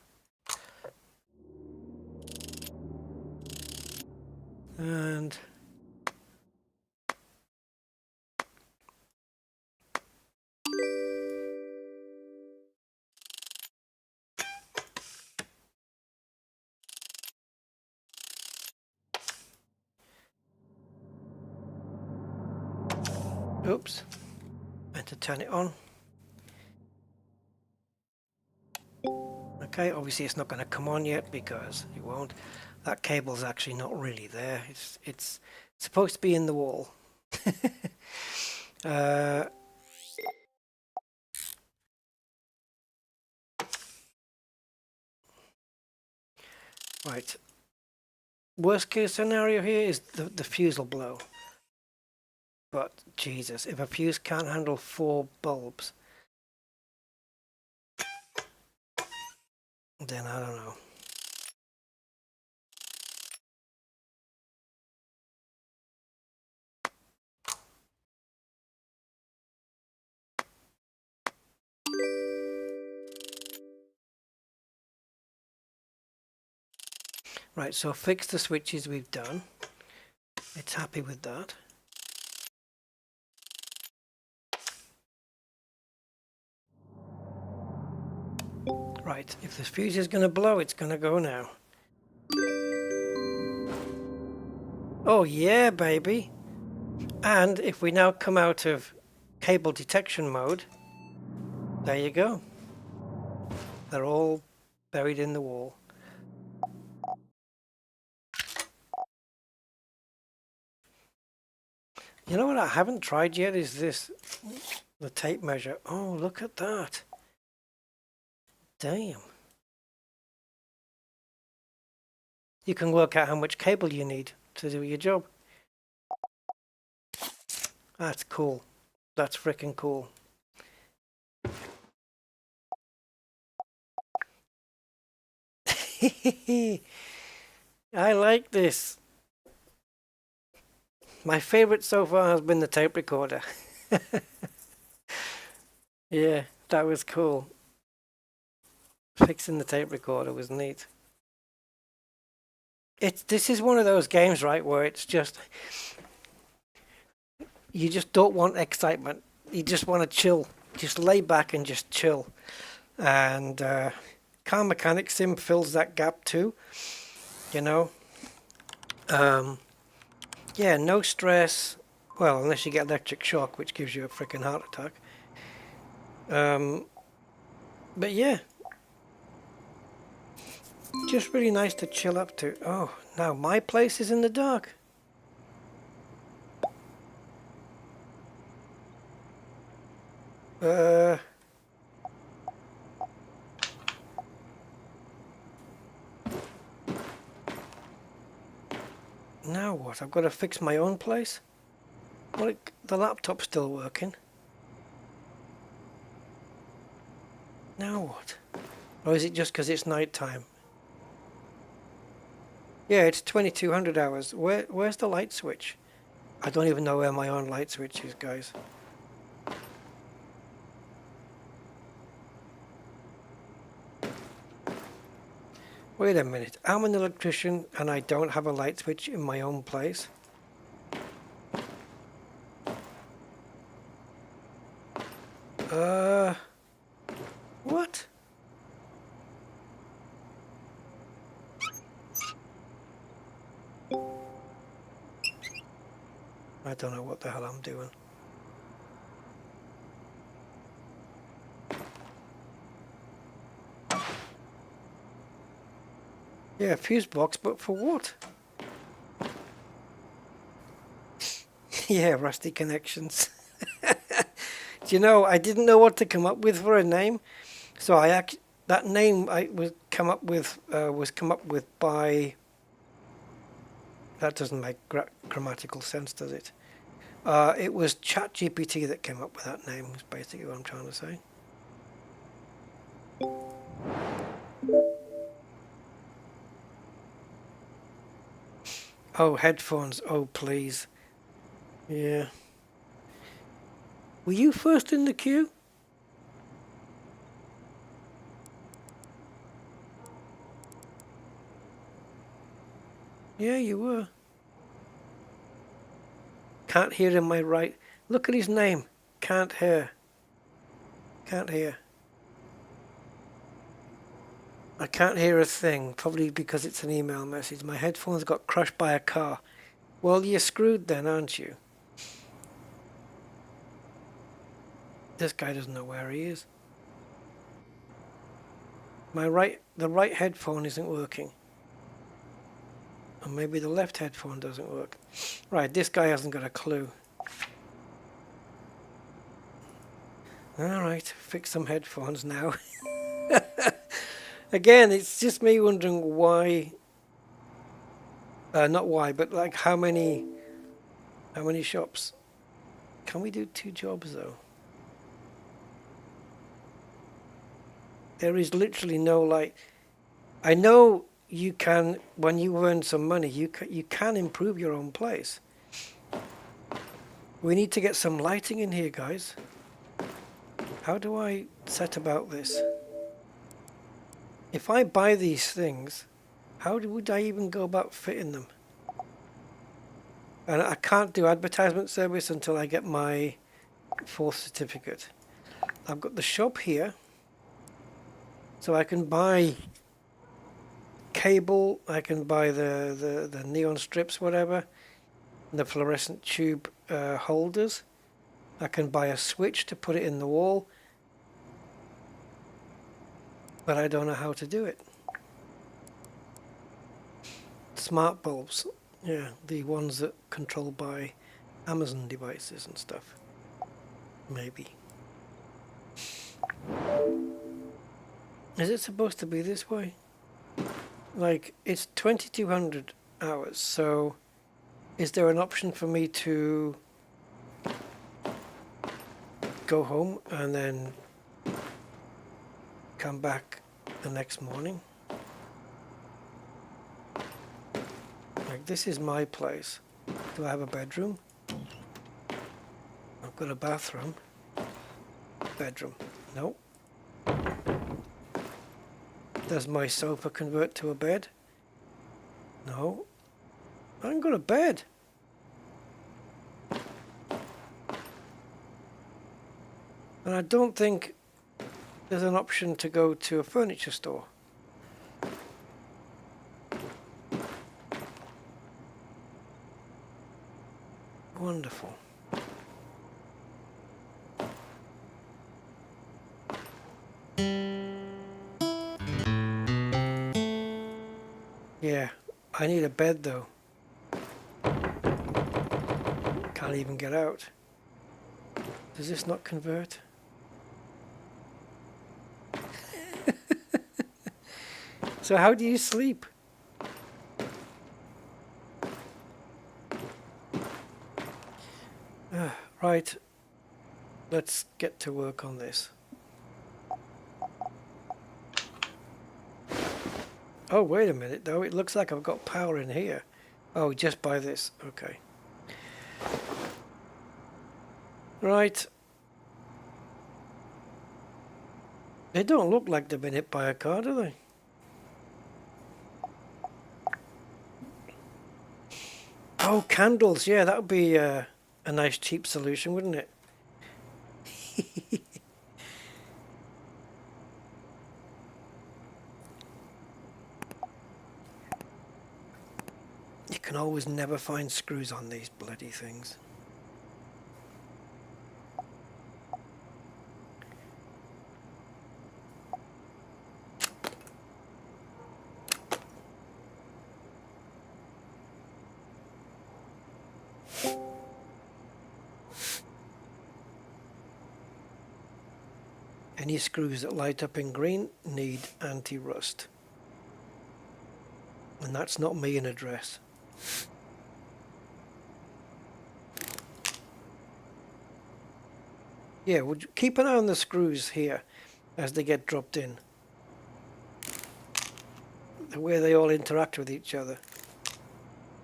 And oops, and to turn it on. Okay, obviously it's not going to come on yet because it won't. That cable's actually not really there. It's supposed to be in the wall. Right. Worst case scenario here is the fuse will blow. But Jesus, if a fuse can't handle 4 bulbs, then I don't know. Right, so fix the switches we've done. It's happy with that. Right, if the fuse is going to blow, it's going to go now. Oh yeah, baby! And if we now come out of cable detection mode, there you go. They're all buried in the wall. You know what I haven't tried yet is this, the tape measure. Oh, look at that. Damn. You can work out how much cable you need to do your job. That's cool. That's freaking cool. I like this. My favorite so far has been the tape recorder. Yeah, that was cool. Fixing the tape recorder was neat. This is one of those games, right, where it's just, you just don't want excitement. You just want to chill. Just lay back and just chill. And Car Mechanic Sim fills that gap too, you know. Yeah, no stress. Well, unless you get electric shock, which gives you a freaking heart attack. But yeah, just really nice to chill up to. Oh, now my place is in the dark. Now what? I've got to fix my own place? Well, the laptop's still working. Now what? Or is it just because it's night time? Yeah, it's 2200 hours. Where's the light switch? I don't even know where my own light switch is, guys. Wait a minute. I'm an electrician and I don't have a light switch in my own place. What? I don't know what the hell I'm doing. Yeah, fuse box, but for what? Yeah, rusty connections. Do you know, I didn't know what to come up with for a name, so that name was come up with by That doesn't make grammatical sense, does it? It was ChatGPT that came up with that name, is basically what I'm trying to say. Oh, headphones. Oh, please. Yeah. Were you first in the queue? Yeah, you were. Can't hear in my right. Look at his name. Can't hear. Can't hear. I can't hear a thing, probably because it's an email message. My headphones got crushed by a car. Well, you're screwed then, aren't you? This guy doesn't know where he is. The right headphone isn't working. Or maybe the left headphone doesn't work. Right, this guy hasn't got a clue. Alright, fix some headphones now. Again, it's just me wondering why... not why, but like how many shops? Can we do 2 jobs though? There is literally no light. I know you can, when you earn some money, you can improve your own place. We need to get some lighting in here, guys. How do I set about this? If I buy these things, how would I even go about fitting them? And I can't do advertisement service until I get my 4th certificate. I've got the shop here, so I can buy cable, I can buy the neon strips, whatever, the fluorescent tube holders. I can buy a switch to put it in the wall, but I don't know how to do it. Smart bulbs, yeah, the ones that controlled by Amazon devices and stuff. Maybe. Is it supposed to be this way? Like, it's 2200 hours, so is there an option for me to go home and then come back the next morning? Like, this is my place. Do I have a bedroom? I've got a bathroom. Bedroom. Nope. Does my sofa convert to a bed? No. I haven't got a bed. And I don't think there's an option to go to a furniture store. Wonderful. Yeah, I need a bed though. Can't even get out. Does this not convert? So how do you sleep? Right, let's get to work on this. Oh, wait a minute though, it looks like I've got power in here. Oh, just by this, okay. Right. They don't look like they've been hit by a car, do they? Oh, candles, yeah, that would be a nice cheap solution, wouldn't it? You can always never find screws on these bloody things. Any screws that light up in green need anti-rust. And that's not me in a dress. Yeah, would you keep an eye on the screws here as they get dropped in. The way they all interact with each other.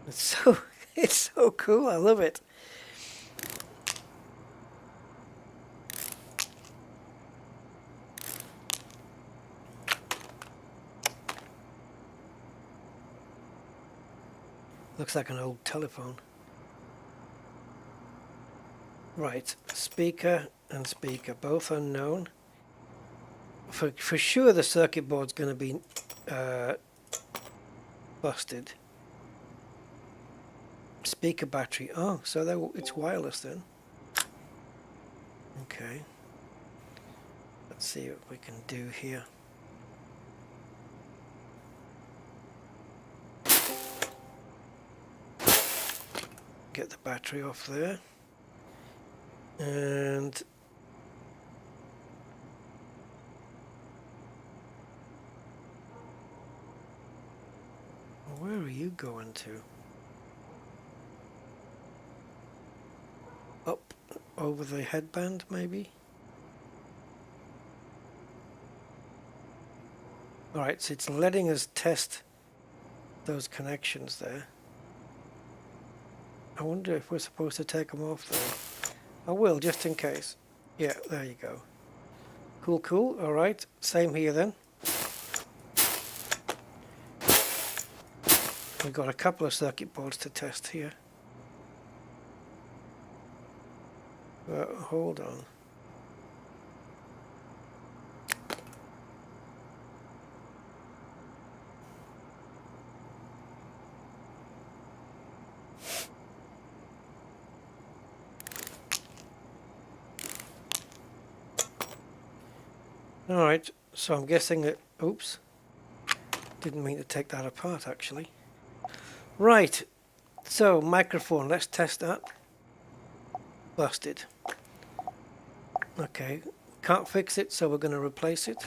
It's so it's so cool. I love it. Looks like an old telephone. Right, speaker and speaker, both unknown. For sure the circuit board's going to be busted. Speaker battery. Oh, so it's wireless then. Okay. Let's see what we can do here. Get the battery off there. And where are you going to? Up over the headband, maybe? Alright, so it's letting us test those connections there. I wonder if we're supposed to take them off though. I will, just in case. Yeah, there you go. Cool, cool. Alright, same here then. We've got a couple of circuit boards to test here. Hold on. Alright, so I'm guessing that... Oops. Didn't mean to take that apart actually. Right, so microphone, let's test that. Busted. Okay, can't fix it, so we're going to replace it.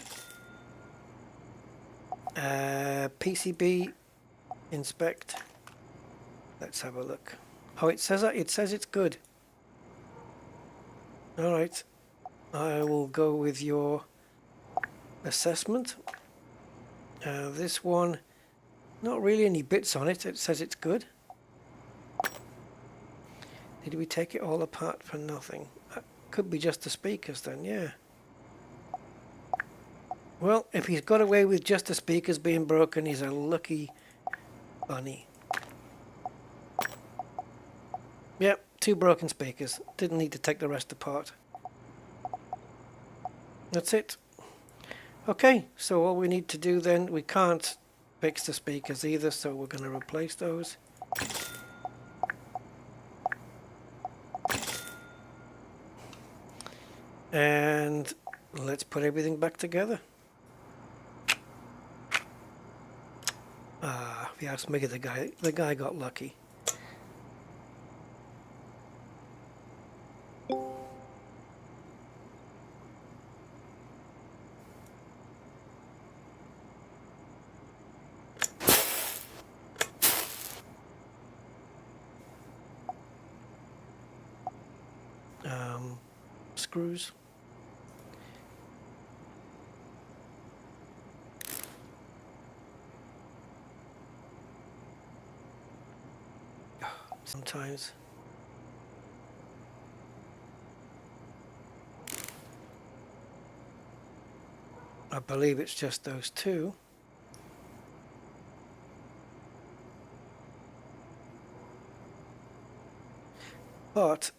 PCB, inspect. Let's have a look. Oh, it says it's good. Alright, I will go with your assessment. This one, not really any bits on it. It says it's good. Did we take it all apart for nothing? That could be just the speakers then, yeah. Well, if he's got away with just the speakers being broken, he's a lucky bunny. Yep, 2 broken speakers. Didn't need to take the rest apart. That's it. Okay, so all we need to do then, we can't fix the speakers either, so we're going to replace those. And let's put everything back together. Ah, if you ask me, the guy got lucky. Screws. Sometimes. I believe it's just those 2. But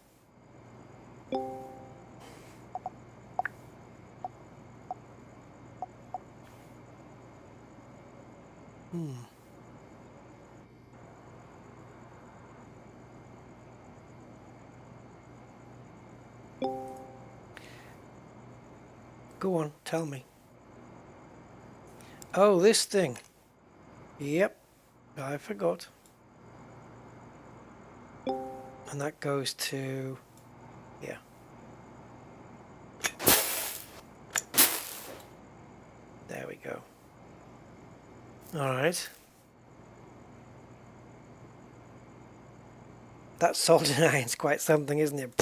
go on, tell me. Oh, this thing. Yep, I forgot. And that goes to... yeah. There we go. Alright. That soldering iron's quite something, isn't it?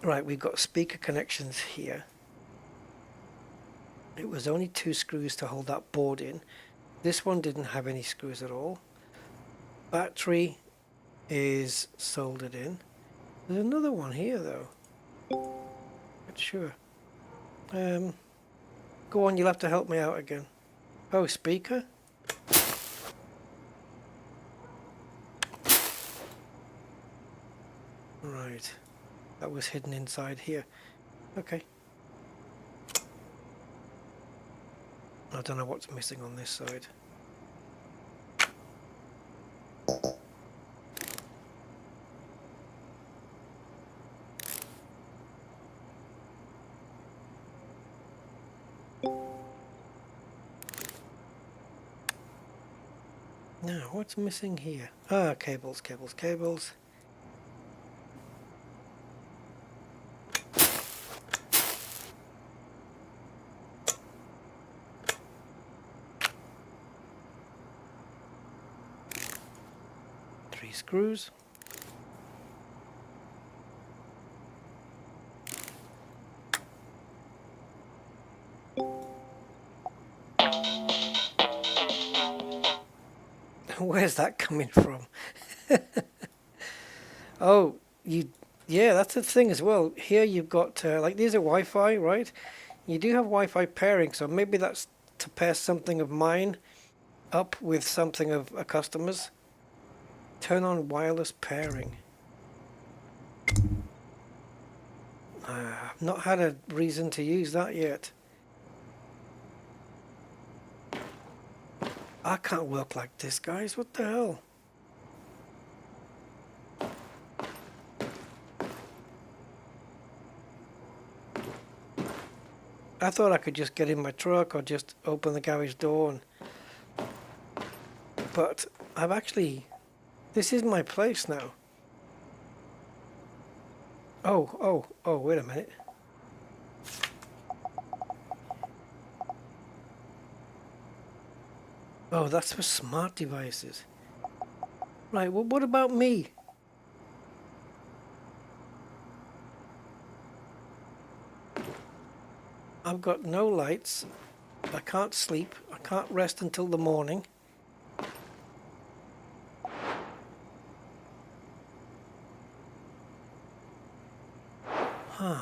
Right, we've got speaker connections here. It was only 2 screws to hold that board in. This one didn't have any screws at all. Battery is soldered in. There's another one here though. Not sure. Go on, you'll have to help me out again. Oh, speaker? Right. That was hidden inside here. Okay. I don't know what's missing on this side. Now, what's missing here? Ah, cables, cables, cables. Three screws. Where's that coming from? Oh, yeah, that's the thing as well. Here you've got, like these are Wi-Fi, right? You do have Wi-Fi pairing, so maybe that's to pair something of mine up with something of a customer's. Turn on wireless pairing. I've not had a reason to use that yet. I can't work like this, guys. What the hell? I thought I could just get in my truck or just open the garage door and... But I've actually... This is my place now. Oh, wait a minute. Oh, that's for smart devices. Right, well, what about me? I've got no lights. I can't sleep. I can't rest until the morning. Huh.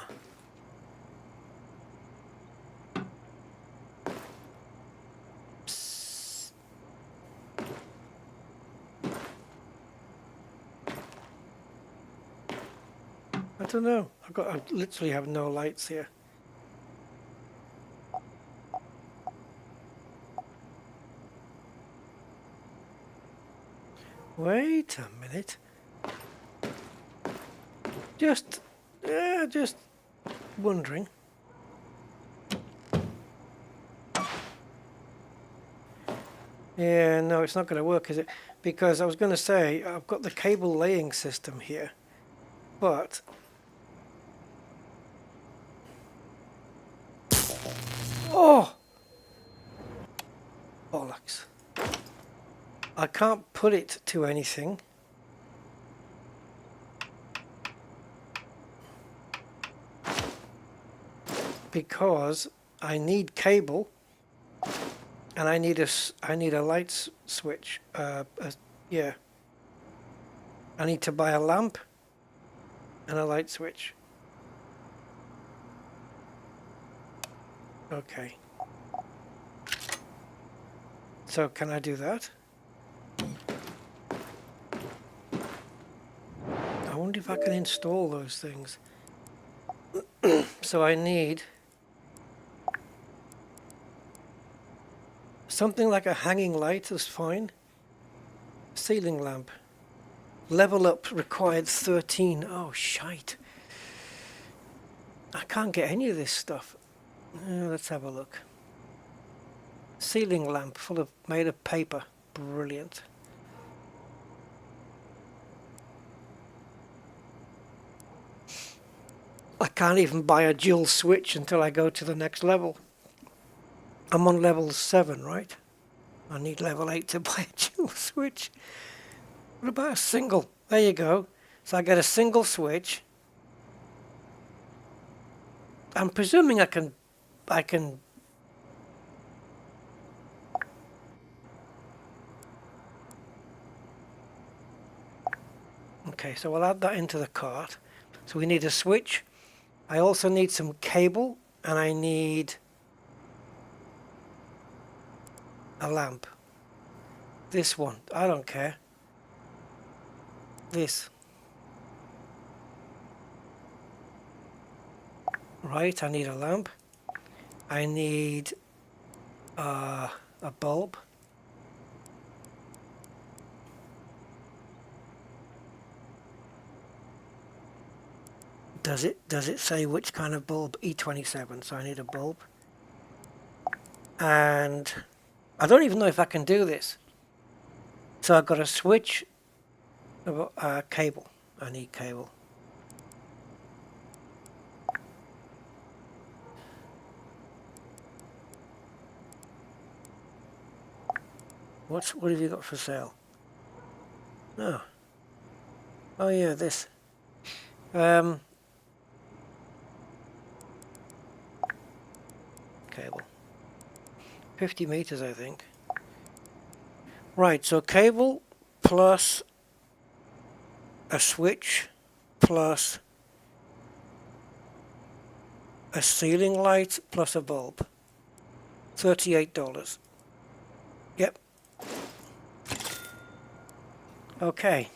I don't know. I literally have no lights here. Wait a minute. Just wondering. Yeah, no, it's not going to work, is it? Because I was going to say, I've got the cable laying system here, but... Oh! Bollocks. I can't put it to anything. Because I need cable, and I need a light switch. Yeah. I need to buy a lamp and a light switch. Okay. So can I do that? I wonder if I can install those things. So I need something like a hanging light is fine. Ceiling lamp. Level up required 13. Oh, shite. I can't get any of this stuff. Let's have a look. Ceiling lamp made of paper. Brilliant. I can't even buy a dual switch until I go to the next level. I'm on level 7, right? I need level 8 to buy a dual switch. What about a single? There you go. So I get a single switch. I'm presuming I can okay, so we'll add that into the cart. So we need a switch. I also need some cable, and I need a lamp. This one, I don't care. This. Right, I need a lamp. I need a bulb. Does it say which kind of bulb? E27, so I need a bulb. And I don't even know if I can do this. So I've got a switch, cable. I need cable. What have you got for sale? Oh. Oh yeah, this. Cable. 50 meters, I think. Right, so cable plus a switch plus a ceiling light plus a bulb. $38. Yep. Okay.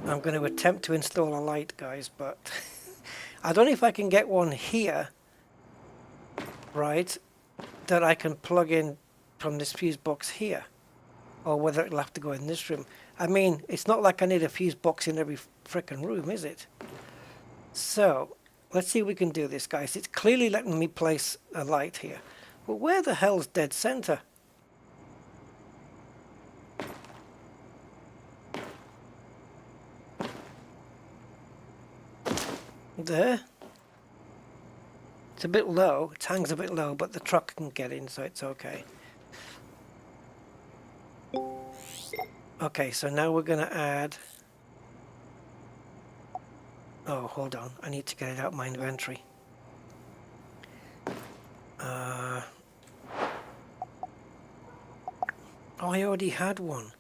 I'm going to attempt to install a light, guys, but I don't know if I can get one here, right, that I can plug in from this fuse box here, or whether it'll have to go in this room. I mean, it's not like I need a fuse box in every frickin' room, is it? So, let's see if we can do this, guys. It's clearly letting me place a light here. But where the hell's dead center? There. It's a bit low. It hangs a bit low, but the truck can get in, so it's okay. Okay, so now we're going to add... Oh, hold on. I need to get it out of my inventory. Oh, I already had one.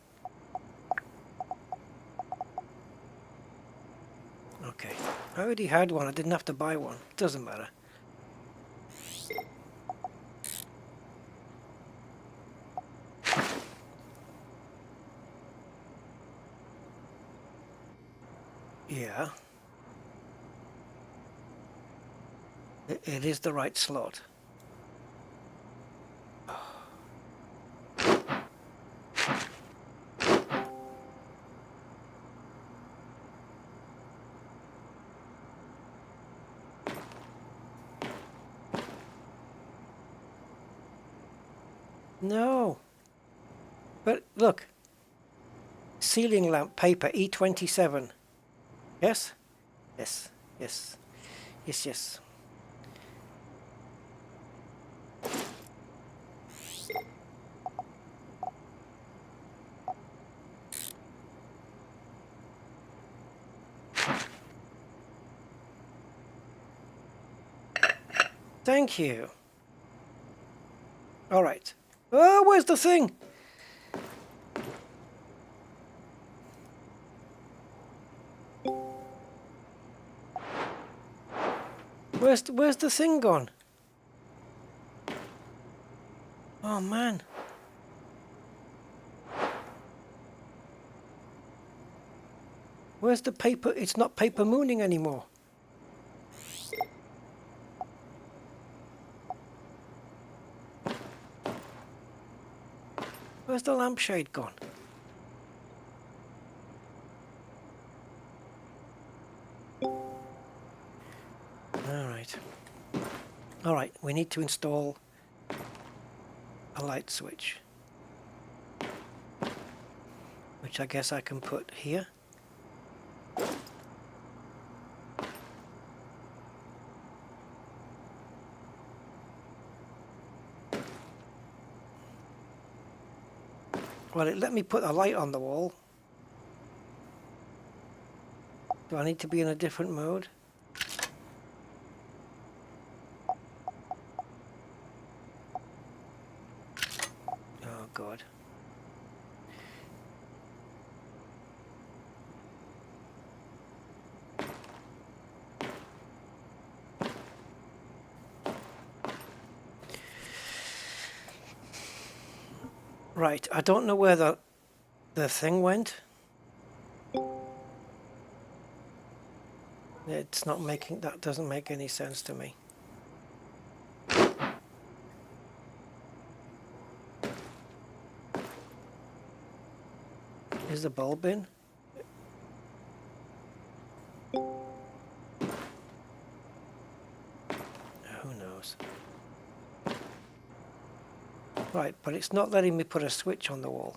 Okay. I already had one. I didn't have to buy one. It doesn't matter. Yeah. It is the right slot. No. But look. Ceiling lamp paper E27. Yes? Yes. Yes. Yes, yes. Thank you. All right. Oh, where's the thing? Where's the thing gone? Oh man. Where's the paper? It's not paper mooning anymore. Where's the lampshade gone? All right, we need to install a light switch, which I guess I can put here. Well, it let me put a light on the wall. Do I need to be in a different mode? Oh God. Right, I don't know where the thing went. It's not making, that doesn't make any sense to me. Is the bulb in? Who knows? Right, but it's not letting me put a switch on the wall.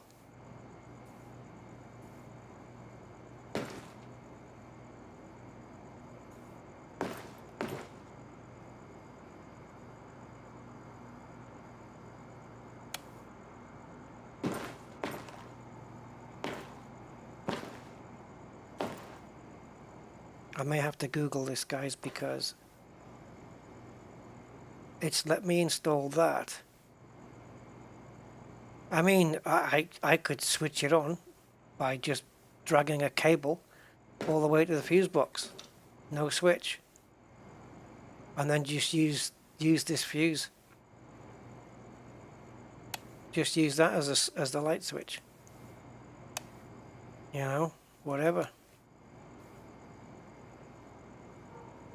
I may have to Google this, guys, because it's let me install that. I mean, I could switch it on by just dragging a cable all the way to the fuse box. No switch. And then just use this fuse. Just use that as the light switch. You know, whatever.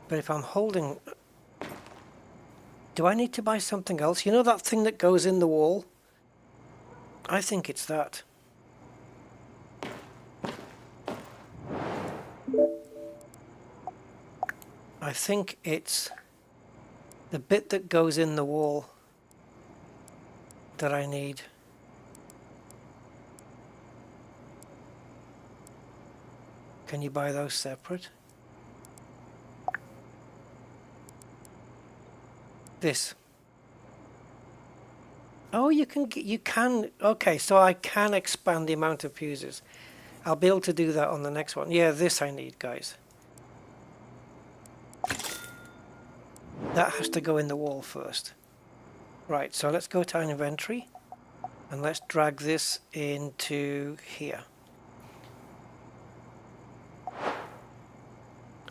But if I'm holding... Do I need to buy something else? You know that thing that goes in the wall? I think it's that. I think it's the bit that goes in the wall that I need. Can you buy those separate? This. Oh, you can, okay, so I can expand the amount of fuses. I'll be able to do that on the next one. Yeah, this I need, guys. That has to go in the wall first. Right, so let's go to our inventory and let's drag this into here.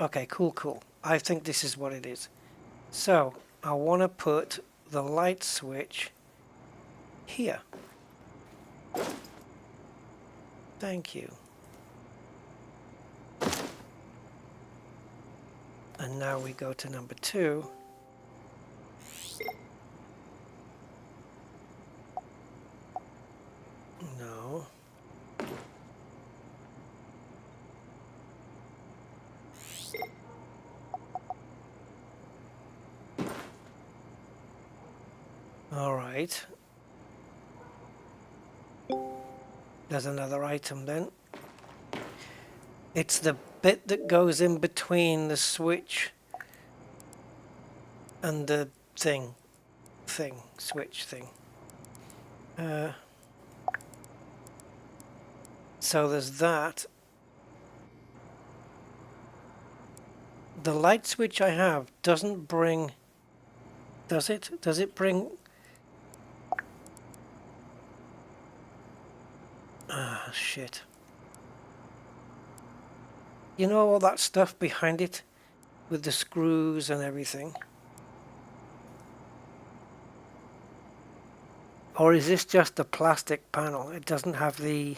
Okay, cool. I think this is what it is. So I want to put the light switch here. Thank you. And now we go to number 2. No. All right. There's another item then. It's the bit that goes in between the switch and the switch thing. So there's that. The light switch I have doesn't bring, does it? Does it bring? Ah, shit. You know all that stuff behind it with the screws and everything? Or is this just a plastic panel? It doesn't have the...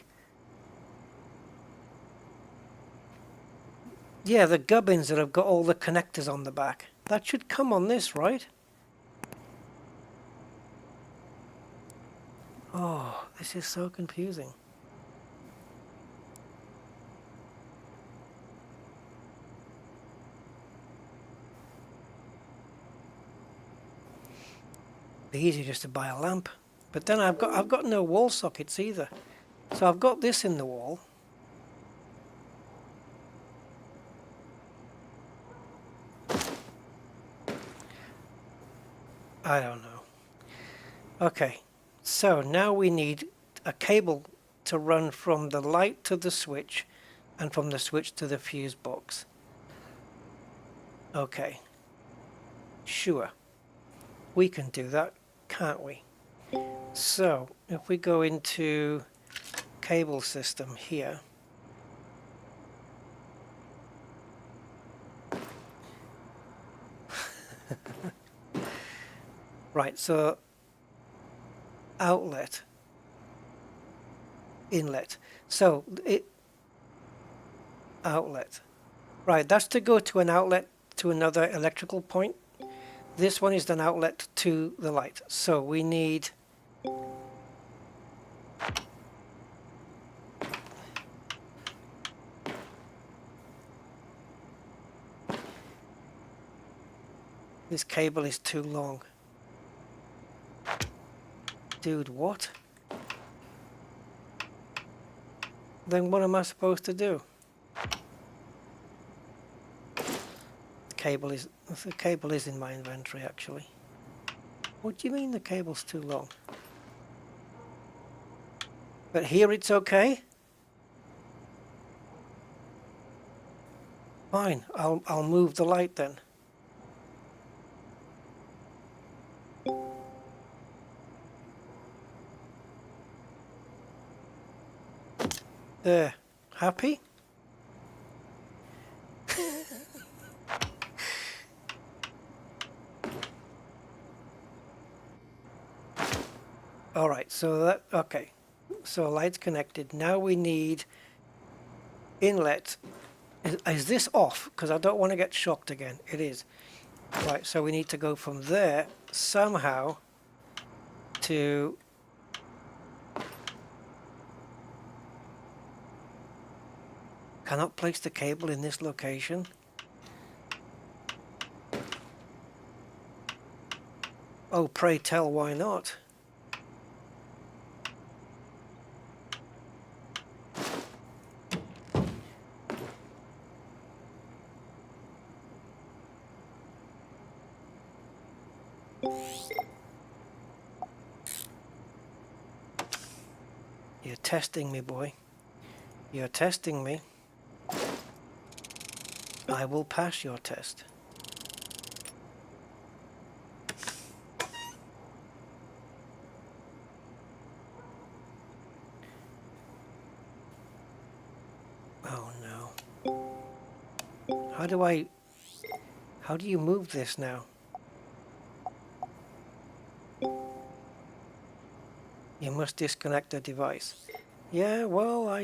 Yeah, the gubbins that have got all the connectors on the back. That should come on this, right? Oh, this is so confusing. Be easy just to buy a lamp, but then I've got no wall sockets either. So I've got this in the wall. I don't know. Okay, so now we need a cable to run from the light to the switch and from the switch to the fuse box. Okay, sure, we can do that, can't we? So if we go into cable system here, right, so outlet, inlet, so it outlet, right, that's to go to an outlet to another electrical point. This one is an outlet to the light, so we need this cable is too long. Dude, what? Then what am I supposed to do? The cable is in my inventory actually. What do you mean the cable's too long? But here it's okay? Fine, I'll move the light then. There. Happy? Alright, so that, okay. So light's connected. Now we need inlet. Is this off? Because I don't want to get shocked again. It is. Right, so we need to go from there somehow to cannot place the cable in this location. Oh, pray tell, why not? You're testing me, boy. You're testing me. I will pass your test. Oh no. How do you move this now? You must disconnect the device. Yeah, well, I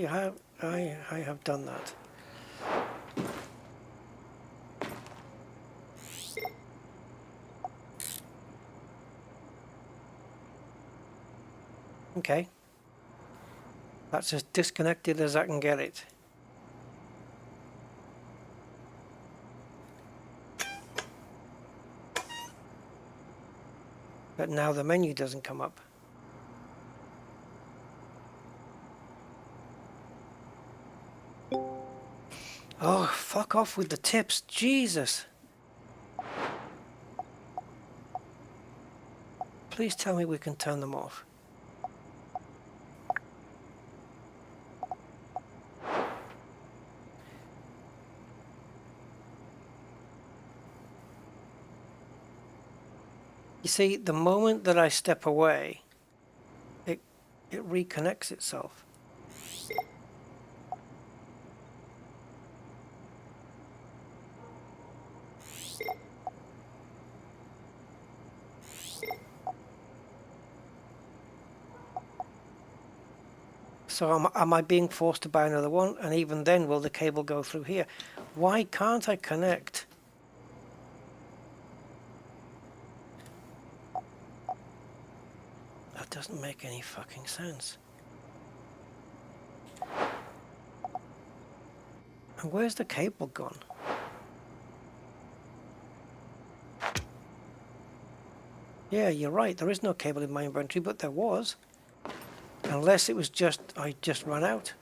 have done that. Okay. That's as disconnected as I can get it. But now the menu doesn't come up. Oh, fuck off with the tips, Jesus. Please tell me we can turn them off. You see, the moment that I step away, it reconnects itself. So am I being forced to buy another one? And even then, will the cable go through here? Why can't I connect? That doesn't make any fucking sense. And where's the cable gone? Yeah, you're right. There is no cable in my inventory, but there was. Unless it was just, I just ran out.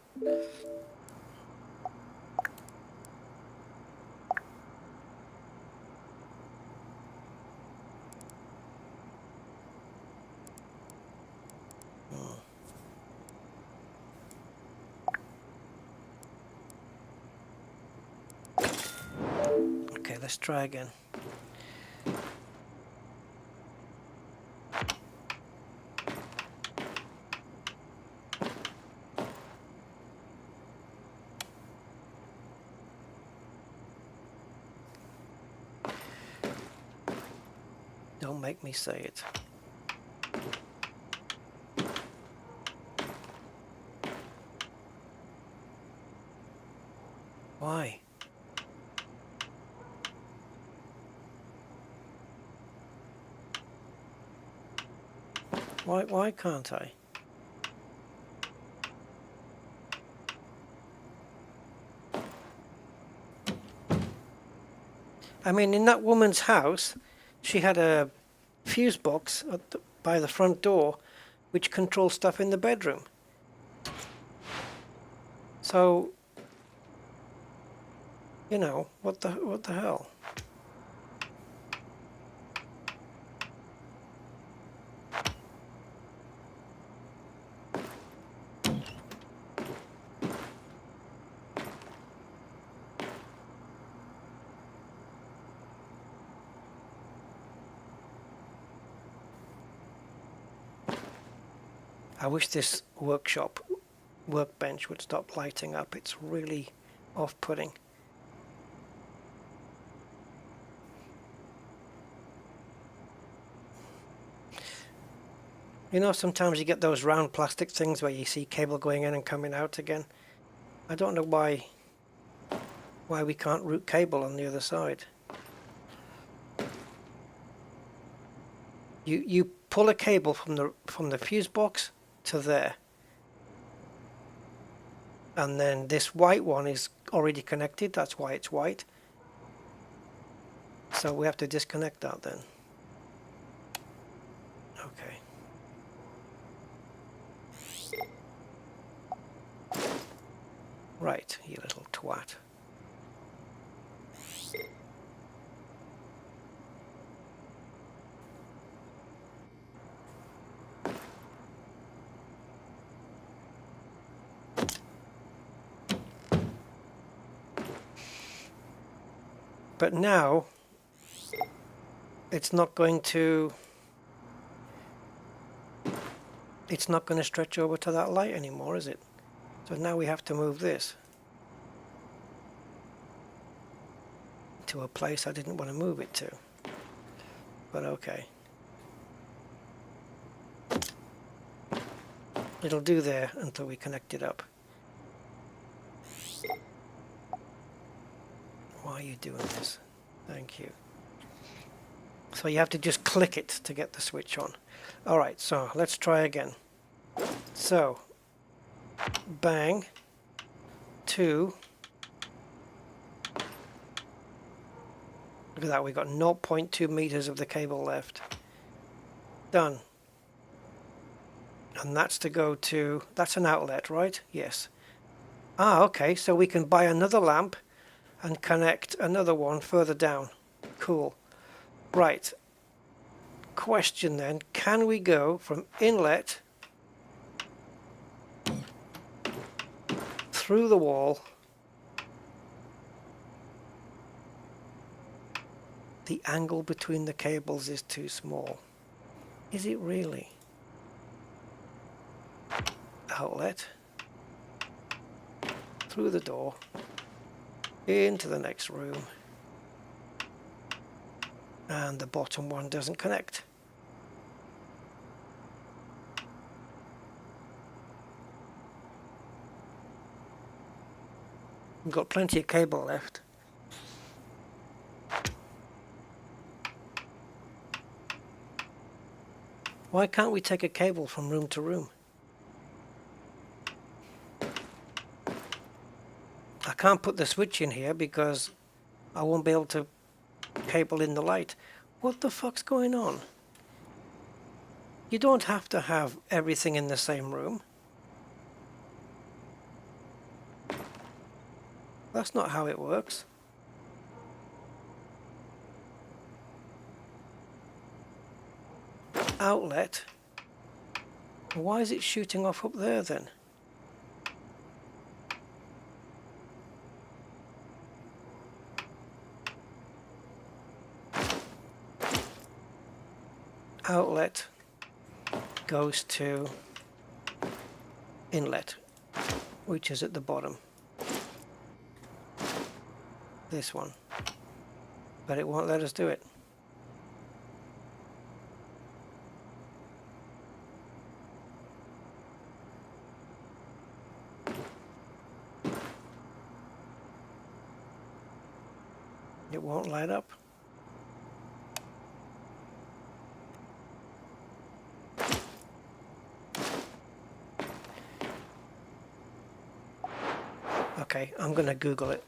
let's try again. Don't make me say it. Why? Why can't I? I mean, in that woman's house, she had a fuse box by the front door, which controls stuff in the bedroom. So, you know, what the hell? I wish this workbench would stop lighting up. It's really off-putting. You know, sometimes you get those round plastic things where you see cable going in and coming out again. I don't know why we can't route cable on the other side. You pull a cable from the fuse box to there, and then this white one is already connected. That's why it's white. So we have to disconnect that then. Okay. Right, you little twat. But now it's not going to stretch over to that light anymore, is it? So now we have to move this to a place I didn't want to move it to. But okay. It'll do there until we connect it up. Why are you doing this? Thank you. So you have to just click it to get the switch on. Alright, so let's try again. So, bang, 2. Look at that, we've got 0.2 meters of the cable left. Done. And that's to go to, that's an outlet, right? Yes. Ah, okay, so we can buy another lamp and connect another one further down. Cool. Right. Question then, can we go from inlet through the wall? The angle between the cables is too small. Is it really? Outlet through the door into the next room, and the bottom one doesn't connect. We've got plenty of cable left. Why can't we take a cable from room to room? I can't put the switch in here because I won't be able to cable in the light. What the fuck's going on? You don't have to have everything in the same room. That's not how it works. Outlet. Why is it shooting off up there then? outlet goes to inlet, which is at the bottom. This one. But it won't let us do it. It won't light up. Okay, I'm gonna Google it.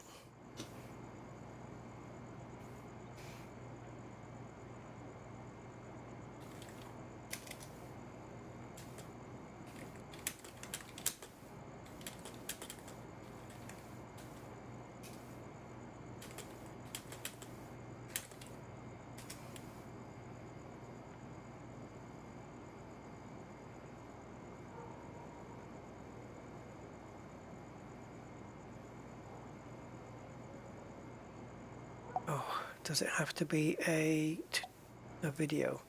Oh, does it have to be a video?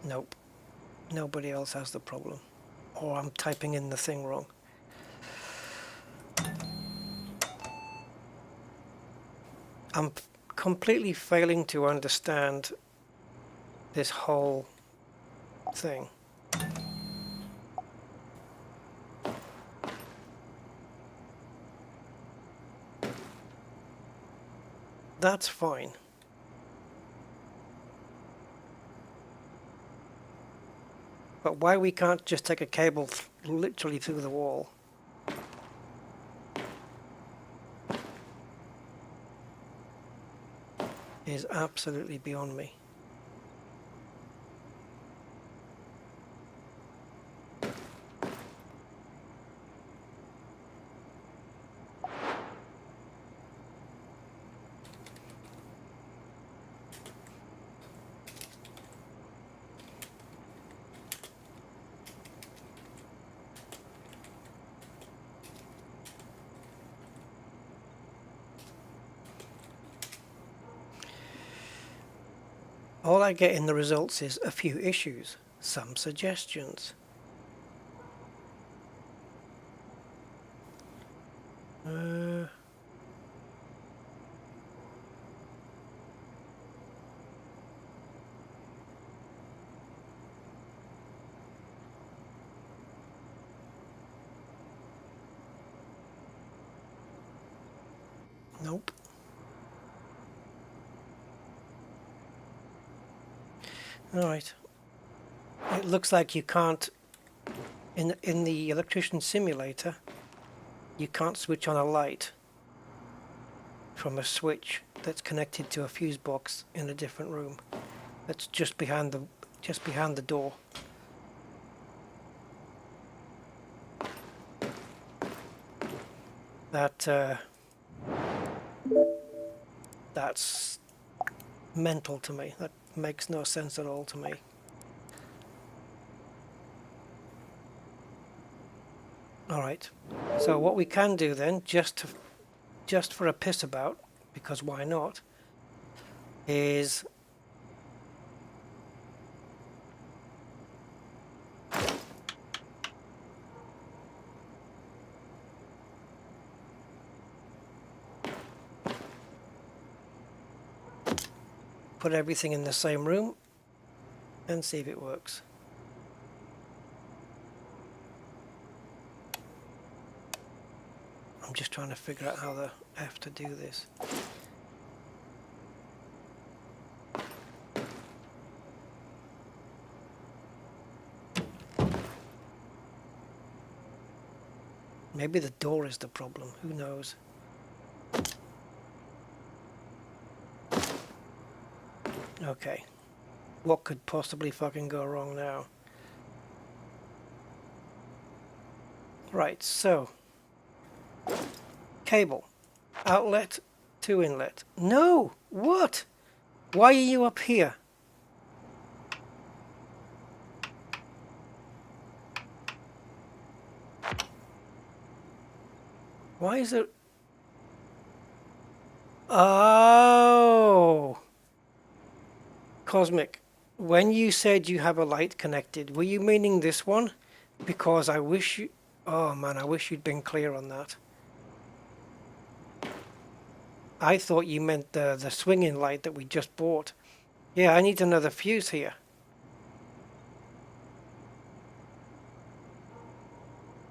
Nope. Nobody else has the problem. Or I'm typing in the thing wrong. I'm completely failing to understand this whole thing. That's fine. But why we can't just take a cable literally through the wall? Is absolutely beyond me. All I get in the results is a few issues, some suggestions. Nope. Alright. It looks like you can't, in the Electrician Simulator, you can't switch on a light from a switch that's connected to a fuse box in a different room. That's just behind the door. That's mental to me. That makes no sense at all to me. Alright, so what we can do then, just for a piss about, because why not, is put everything in the same room and see if it works. I'm just trying to figure out how the F to do this. Maybe the door is the problem, who knows? Okay, what could possibly fucking go wrong now? Right, so cable, outlet to inlet. No! What? Why are you up here? Why is it? Oh, Cosmic, when you said you have a light connected, were you meaning this one? Because I wish you... Oh man, I wish you'd been clear on that. I thought you meant the swinging light that we just bought. Yeah, I need another fuse here.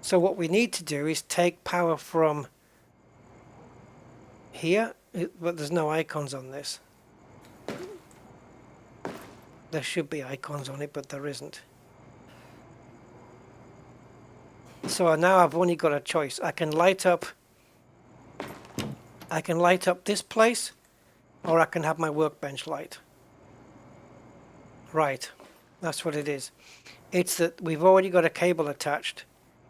So what we need to do is take power from here, but there's no icons on this. There should be icons on it, but there isn't. So now I've only got a choice. I can light up this place, or I can have my workbench light. Right, that's what it is. It's that we've already got a cable attached,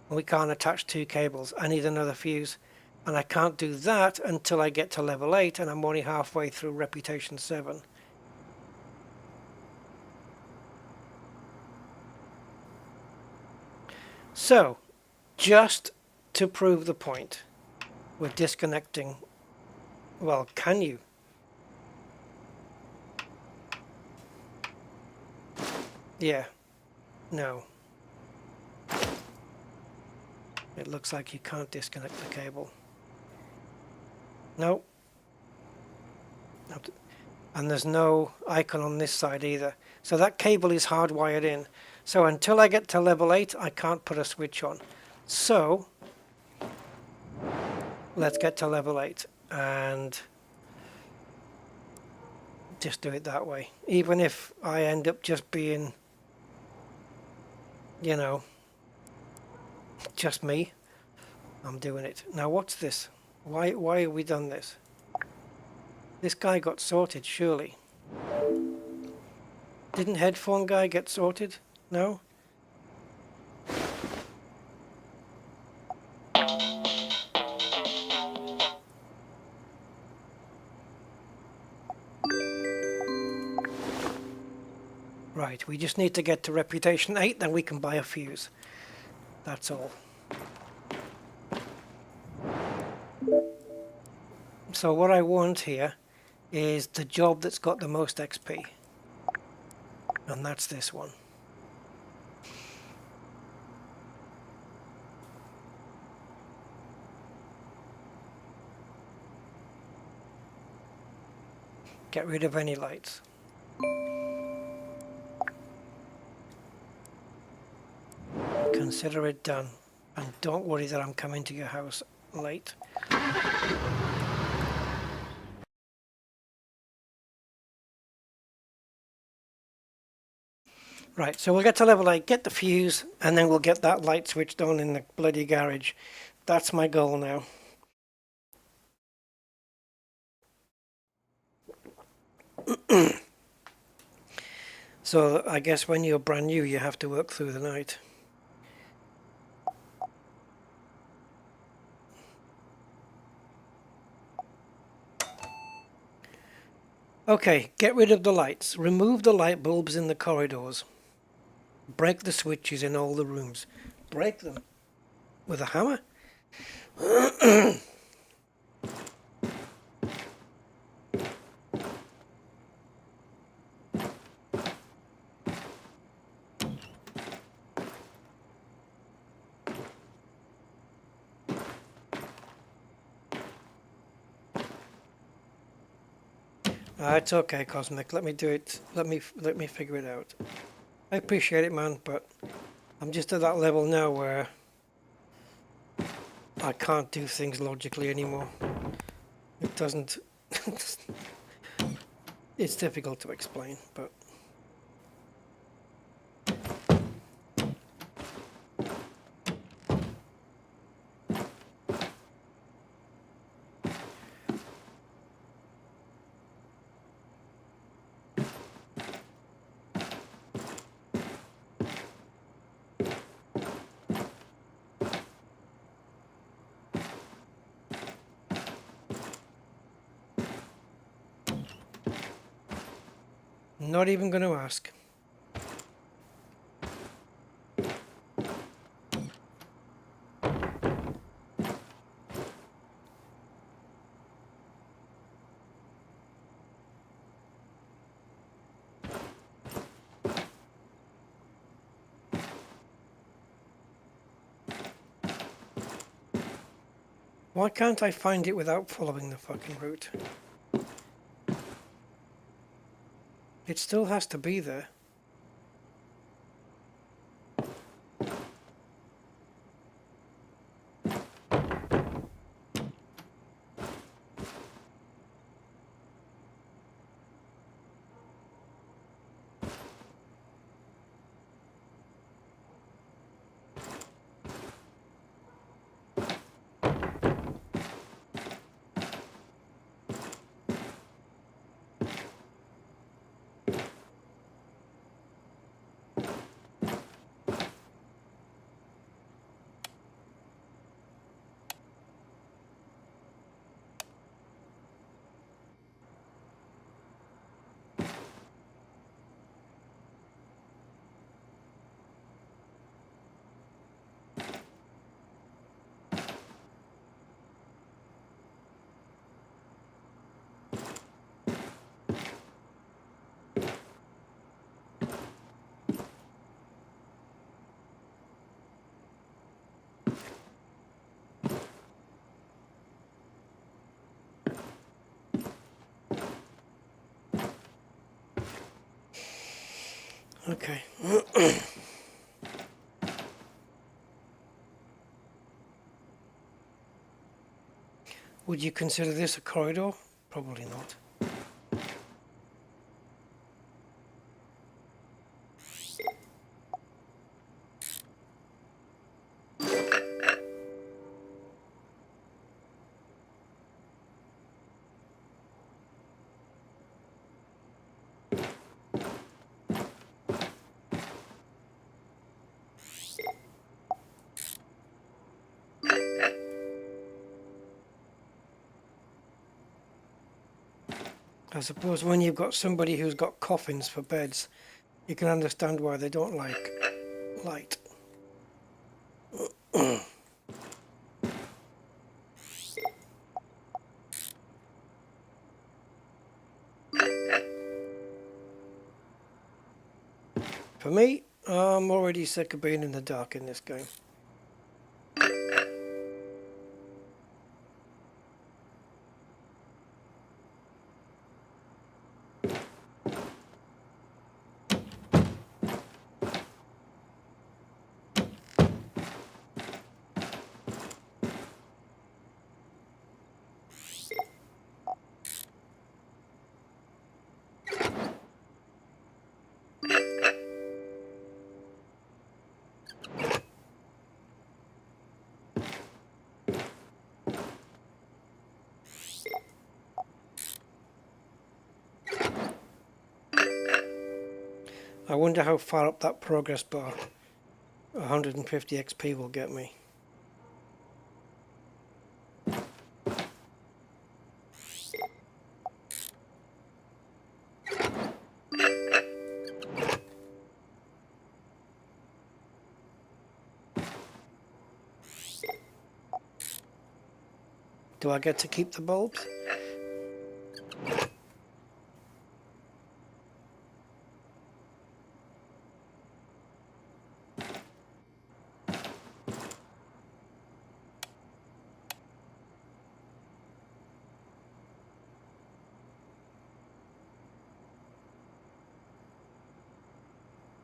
and we can't attach two cables. I need another fuse, and I can't do that until I get to level 8, and I'm only halfway through Reputation 7. So, just to prove the point, we're disconnecting. Well, can you? Yeah. No. It looks like you can't disconnect the cable. No. And there's no icon on this side either. So that cable is hardwired in. So until I get to level 8, I can't put a switch on. So let's get to level 8 and just do it that way. Even if I end up just being, you know, just me, I'm doing it. Now what's this? Why have we done this? This guy got sorted, surely. Didn't headphone guy get sorted? No? Right, we just need to get to Reputation 8, then we can buy a fuse. That's all. So what I want here is the job that's got the most XP. And that's this one. Get rid of any lights. Consider it done. And don't worry that I'm coming to your house late. Right, so we'll get to level 8, get the fuse, and then we'll get that light switched on in the bloody garage. That's my goal now. So I guess when you're brand new, you have to work through the night. Okay, get rid of the lights. Remove the light bulbs in the corridors. Break the switches in all the rooms. Break them with a hammer. It's okay, Cosmic. Let me do it. Let me figure it out. I appreciate it, man, but I'm just at that level now where I can't do things logically anymore. It doesn't... It's difficult to explain, but... Not even going to ask. Why can't I find it without following the fucking route? It still has to be there. Okay. Would you consider this a corridor? Probably not. I suppose when you've got somebody who's got coffins for beds, you can understand why they don't like light. For me, I'm already sick of being in the dark in this game. I wonder how far up that progress bar 150 XP will get me. Do I get to keep the bulbs?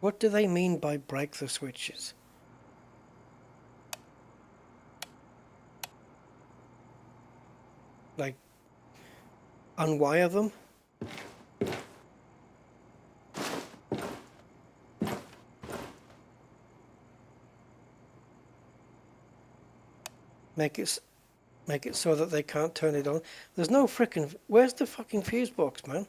What do they mean by break the switches? Like, unwire them? Make it so that they can't turn it on. There's no frickin'... Where's the fucking fuse box, man?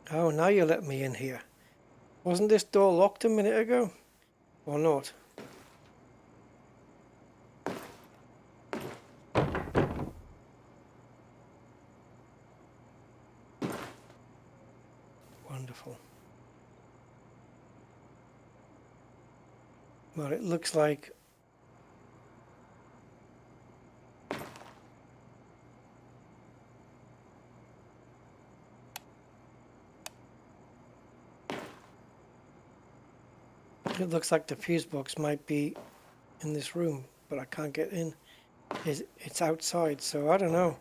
Oh, now you let me in here. Wasn't this door locked a minute ago? Or not? Wonderful. Well, it looks like the fuse box might be in this room, but I can't get in. It's outside, so I don't know.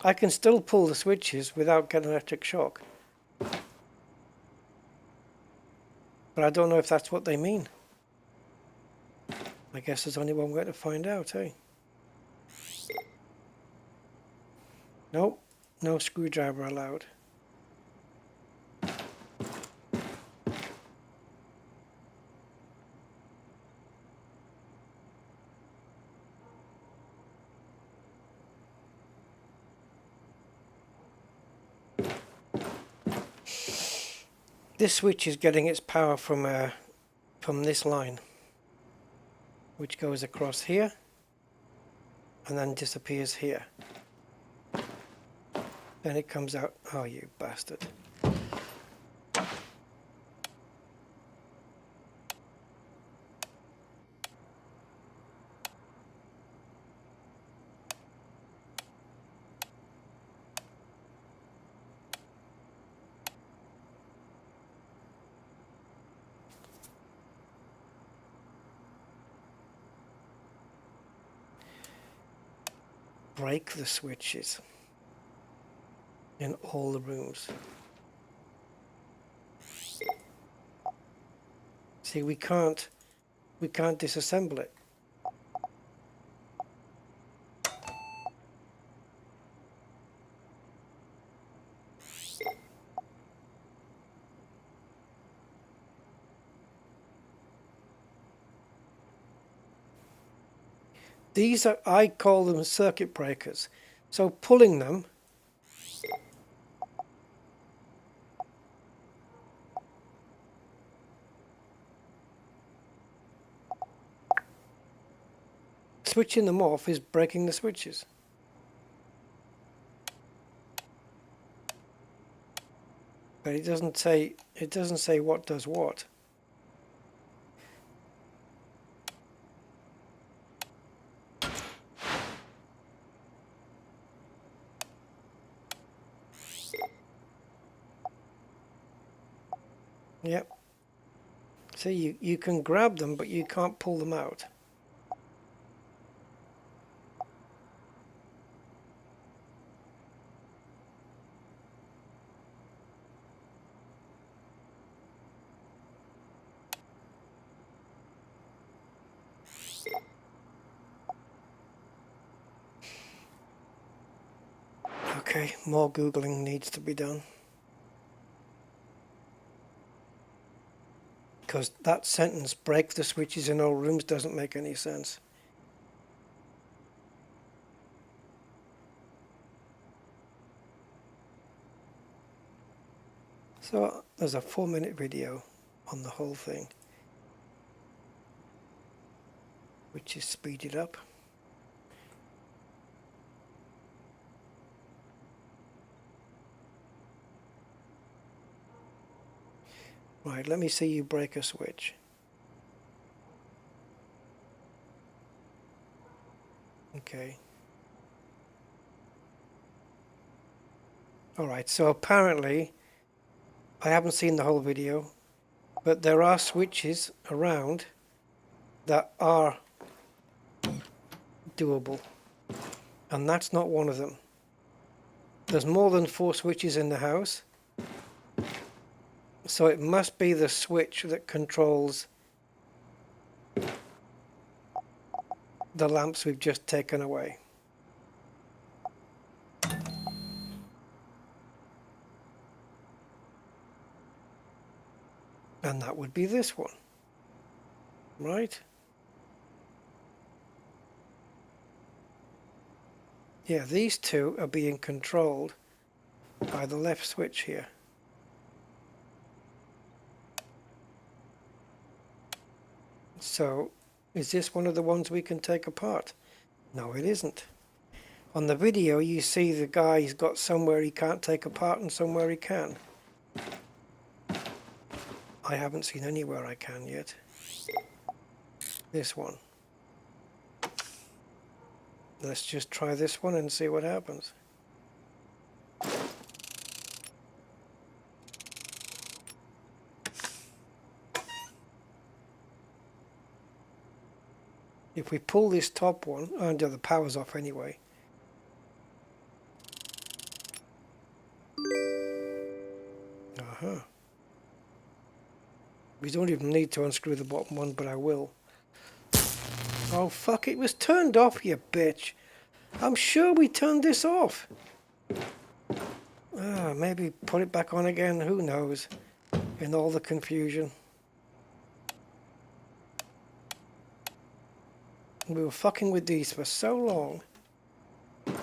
I can still pull the switches without getting electric shock. But I don't know if that's what they mean. I guess there's only one way to find out, eh? Nope, no screwdriver allowed. This switch is getting its power from this line, which goes across here and then disappears here. Then it comes out. Oh, you bastard. Break the switches in all the rooms. See, we can't disassemble it. These are, I call them circuit breakers. So pulling them switching them off is breaking the switches. But it doesn't say what does what. Yep. See, you can grab them, but you can't pull them out. Okay, more Googling needs to be done. Because that sentence, break the switches in all rooms, doesn't make any sense. So there's a 4-minute video on the whole thing, which is speeded up. Right, let me see you break a switch. Okay. Alright, so apparently, I haven't seen the whole video, but there are switches around that are doable. And that's not one of them. There's more than 4 switches in the house. So it must be the switch that controls the lamps we've just taken away. And that would be this one, right? Yeah, these two are being controlled by the left switch here. So, is this one of the ones we can take apart? No, it isn't. On the video you see the guy's got somewhere he can't take apart and somewhere he can. I haven't seen anywhere I can yet. This one. Let's just try this one and see what happens. If we pull this top one, oh no, the power's off anyway. We don't even need to unscrew the bottom one, but I will. Oh fuck, it was turned off, you bitch. I'm sure we turned this off. Maybe put it back on again, who knows, in all the confusion. We were fucking with these for so long. What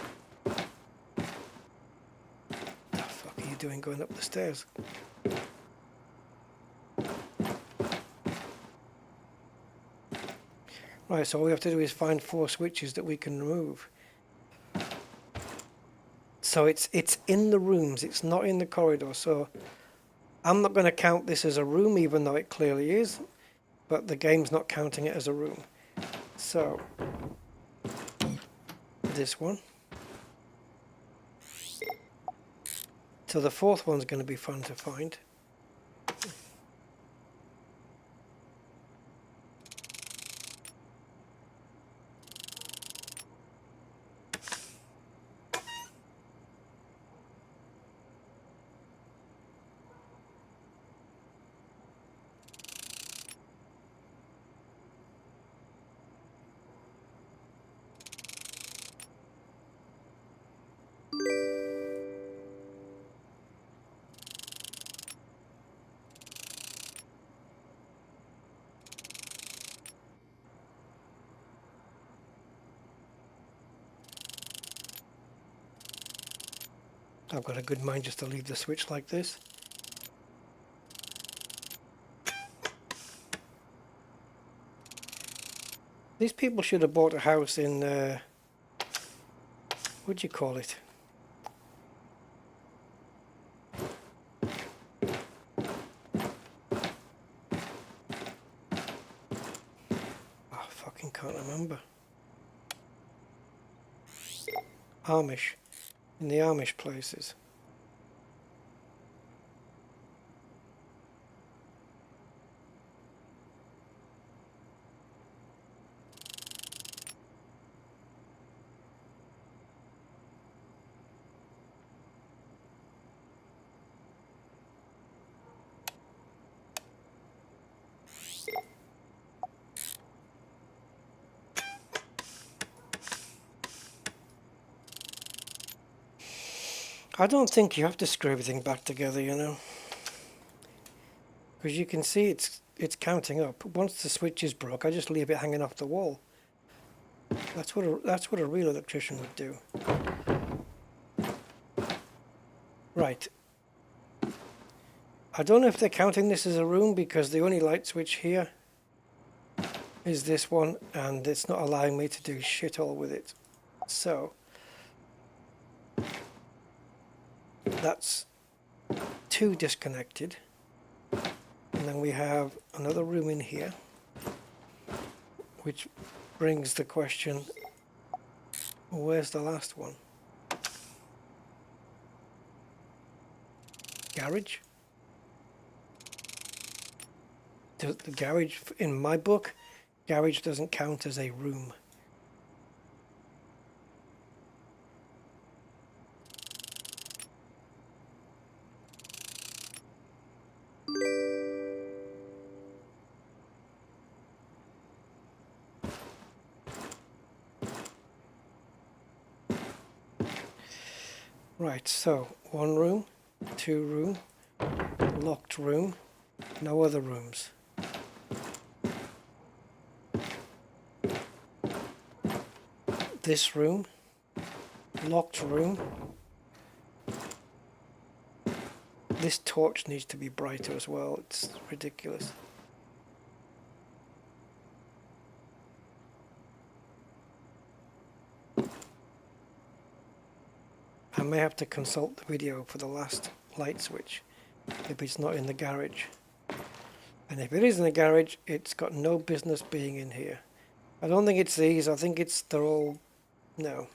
the fuck are you doing going up the stairs? Right, so all we have to do is find 4 switches that we can remove. So it's in the rooms, it's not in the corridor, so I'm not going to count this as a room even though it clearly is, but the game's not counting it as a room. So, this one. So the 4th one's going to be fun to find. I've got a good mind just to leave the switch like this. These people should have bought a house in, what do you call it? I fucking can't remember. Amish. In the Amish places. I don't think you have to screw everything back together, you know, because you can see it's counting up. Once the switch is broke, I just leave it hanging off the wall. That's what a real electrician would do. Right. I don't know if they're counting this as a room because the only light switch here is this one, and it's not allowing me to do shit all with it. So that's 2 disconnected, and then we have another room in here, which brings the question, where's the last one? Garage? The garage, in my book, garage doesn't count as a room. Right, so 1 room, 2 room, locked room, no other rooms. This room, locked room. This torch needs to be brighter as well, it's ridiculous. I may have to consult the video for the last light switch if it's not in the garage. And if it is in the garage, it's got no business being in here. I don't think it's these, I think they're all, no.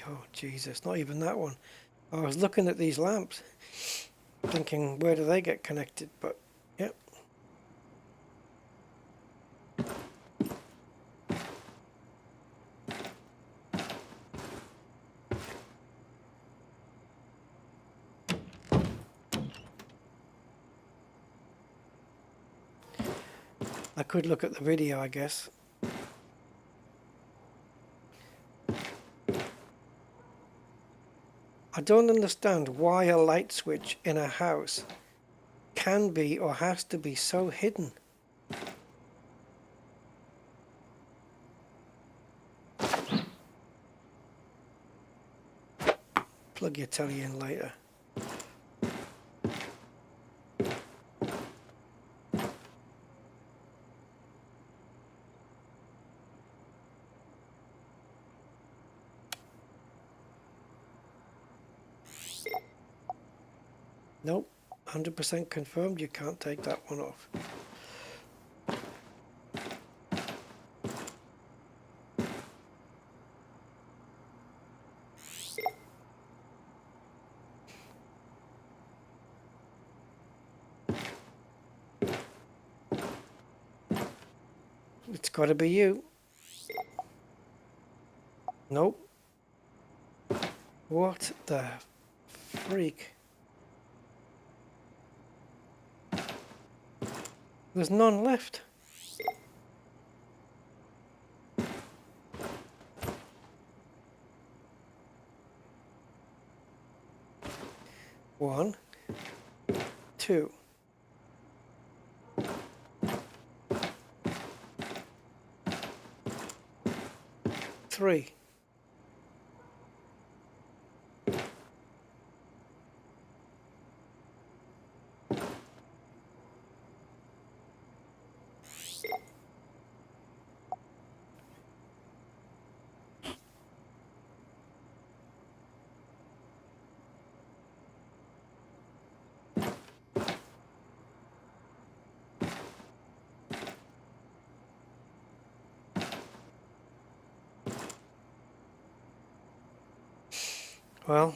Oh Jesus, not even that one. I was looking at these lamps, thinking where do they get connected, but yep. I could look at the video, I guess. I don't understand why a light switch in a house can be or has to be so hidden. Plug your telly in later. Nope, 100% confirmed you can't take that one off. It's got to be you. Nope. What the freak? There's none left. One, two. Three. Well,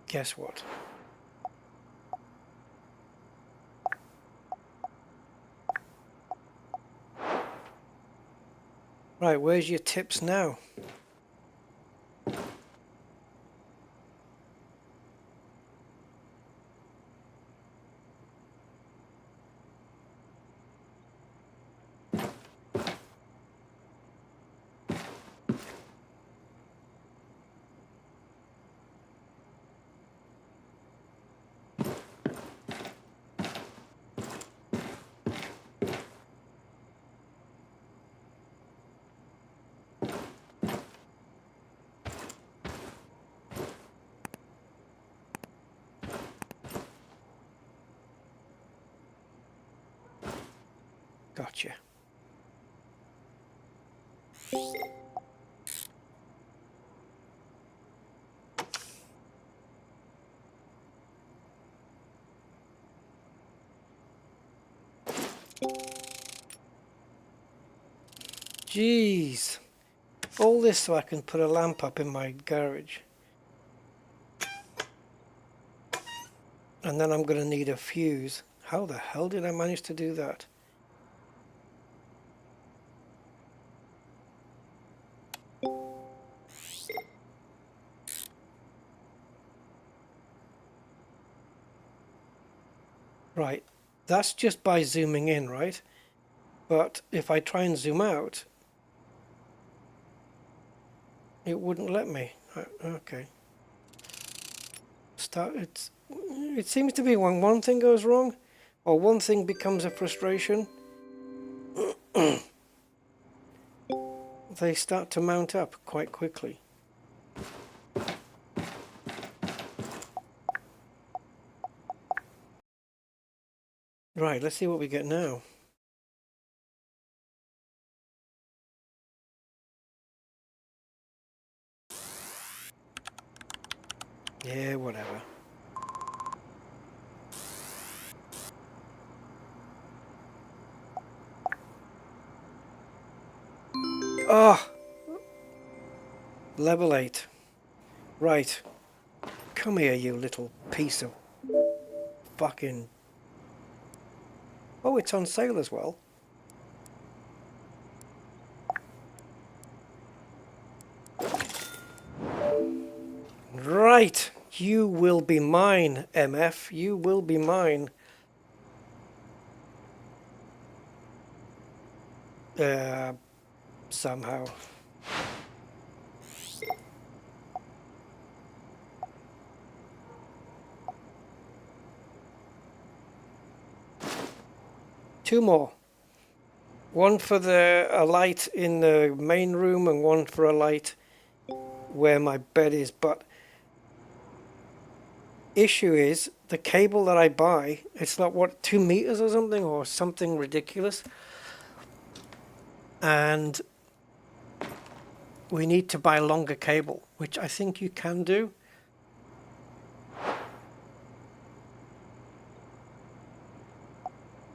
guess what? Right, where's your tips now? Gotcha. Jeez. All this so I can put a lamp up in my garage. And then I'm going to need a fuse. How the hell did I manage to do that? Right, that's just by zooming in, right? But if I try and zoom out, it wouldn't let me. Okay. It seems to be when one thing goes wrong, or one thing becomes a frustration, they start to mount up quite quickly. Right, let's see what we get now. Yeah, whatever. Oh! Level 8. Right. Come here, you little piece of fucking... Oh, it's on sale as well. Right. You will be mine, MF. You will be mine. Somehow. Two more. One for a light in the main room and one for a light where my bed is. But issue is the cable that I buy, it's like what, 2 meters or something ridiculous. And we need to buy longer cable, which I think you can do.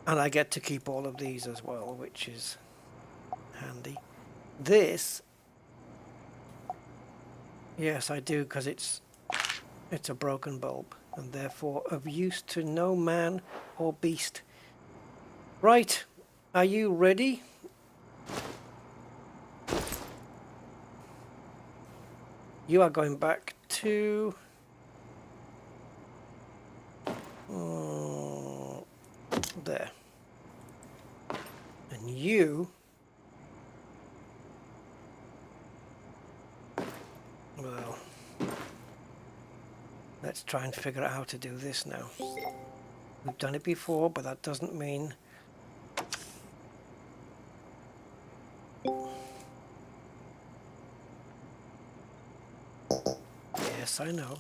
And I get to keep all of these as well, which is handy. This, yes, I do, because it's a broken bulb and therefore of use to no man or beast. Right, are you ready? You are going back to there, and you, well, let's try and figure out how to do this now. We've done it before, but that doesn't mean yes, I know.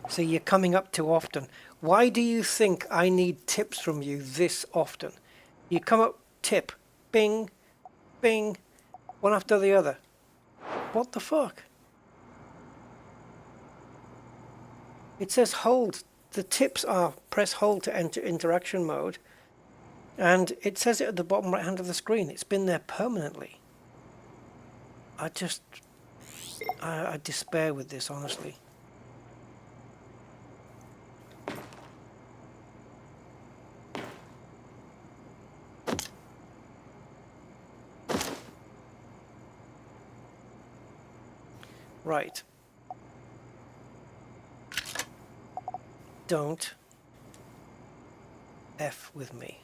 So you're coming up too often. Why do you think I need tips from you this often? You come up, tip, bing, bing, one after the other. What the fuck? It says hold. The tips are press hold to enter interaction mode. And it says it at the bottom right hand of the screen. It's been there permanently. I despair with this, honestly. Right. Don't F with me.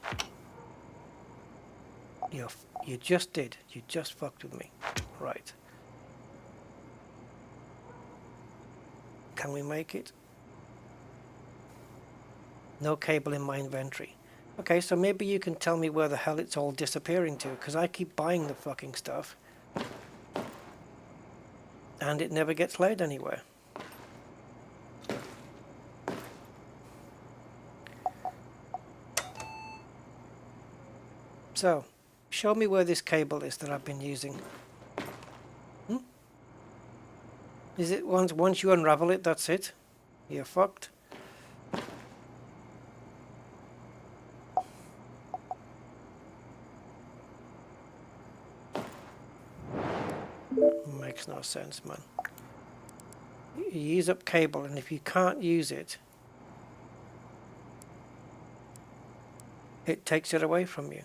You just did. You just fucked with me. Right. Can we make it? No cable in my inventory. Okay, so maybe you can tell me where the hell it's all disappearing to, because I keep buying the fucking stuff. And it never gets laid anywhere. So, show me where this cable is that I've been using. Is it once you unravel it, that's it? You're fucked. Makes no sense, man. You use up cable, and if you can't use it, it takes it away from you.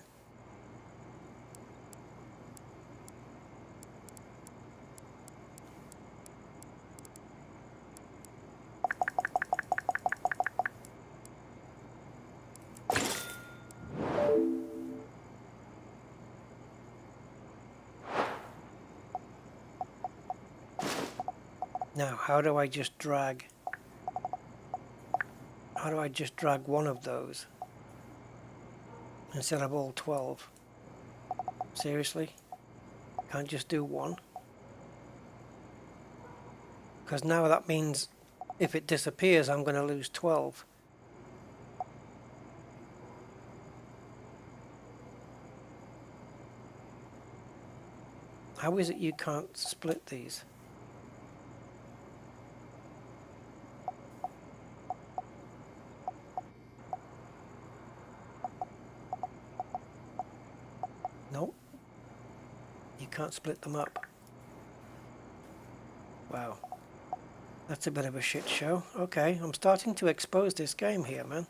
Now, how do I just drag one of those instead of all 12? Seriously? Can't just do one? Because now that means if it disappears, I'm going to lose 12. How is it you can't split these? Nope. You can't split them up. Wow. That's a bit of a shit show. Okay, I'm starting to expose this game here, man.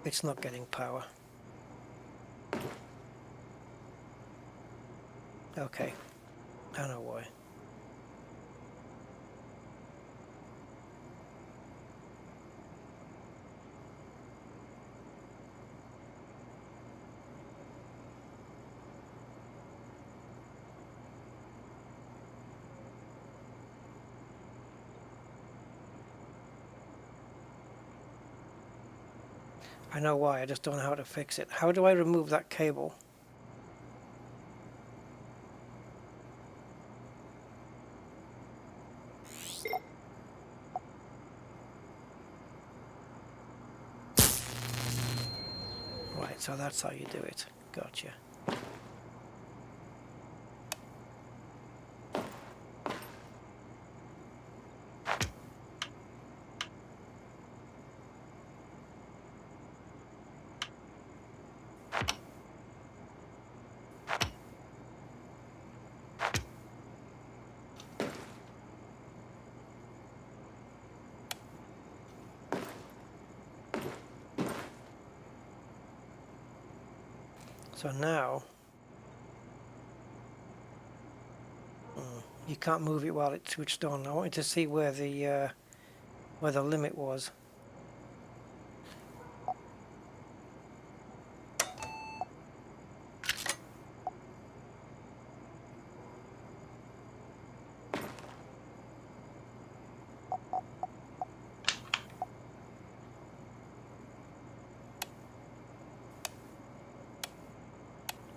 It's not getting power. Okay, I know why. I know why, I just don't know how to fix it. How do I remove that cable? Right, so that's how you do it. Gotcha. So now, you can't move it while it's switched on. I wanted to see where the limit was.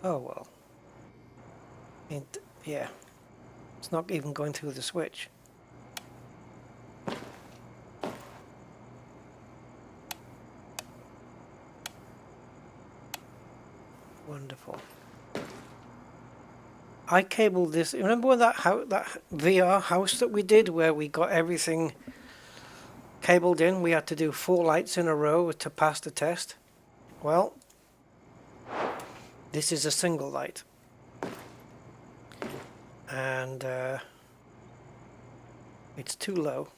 Oh well. Yeah. It's not even going through the switch. Wonderful. I cabled this. Remember when that VR house that we did where we got everything cabled in? We had to do 4 lights in a row to pass the test. Well, this is a single light. And it's too low.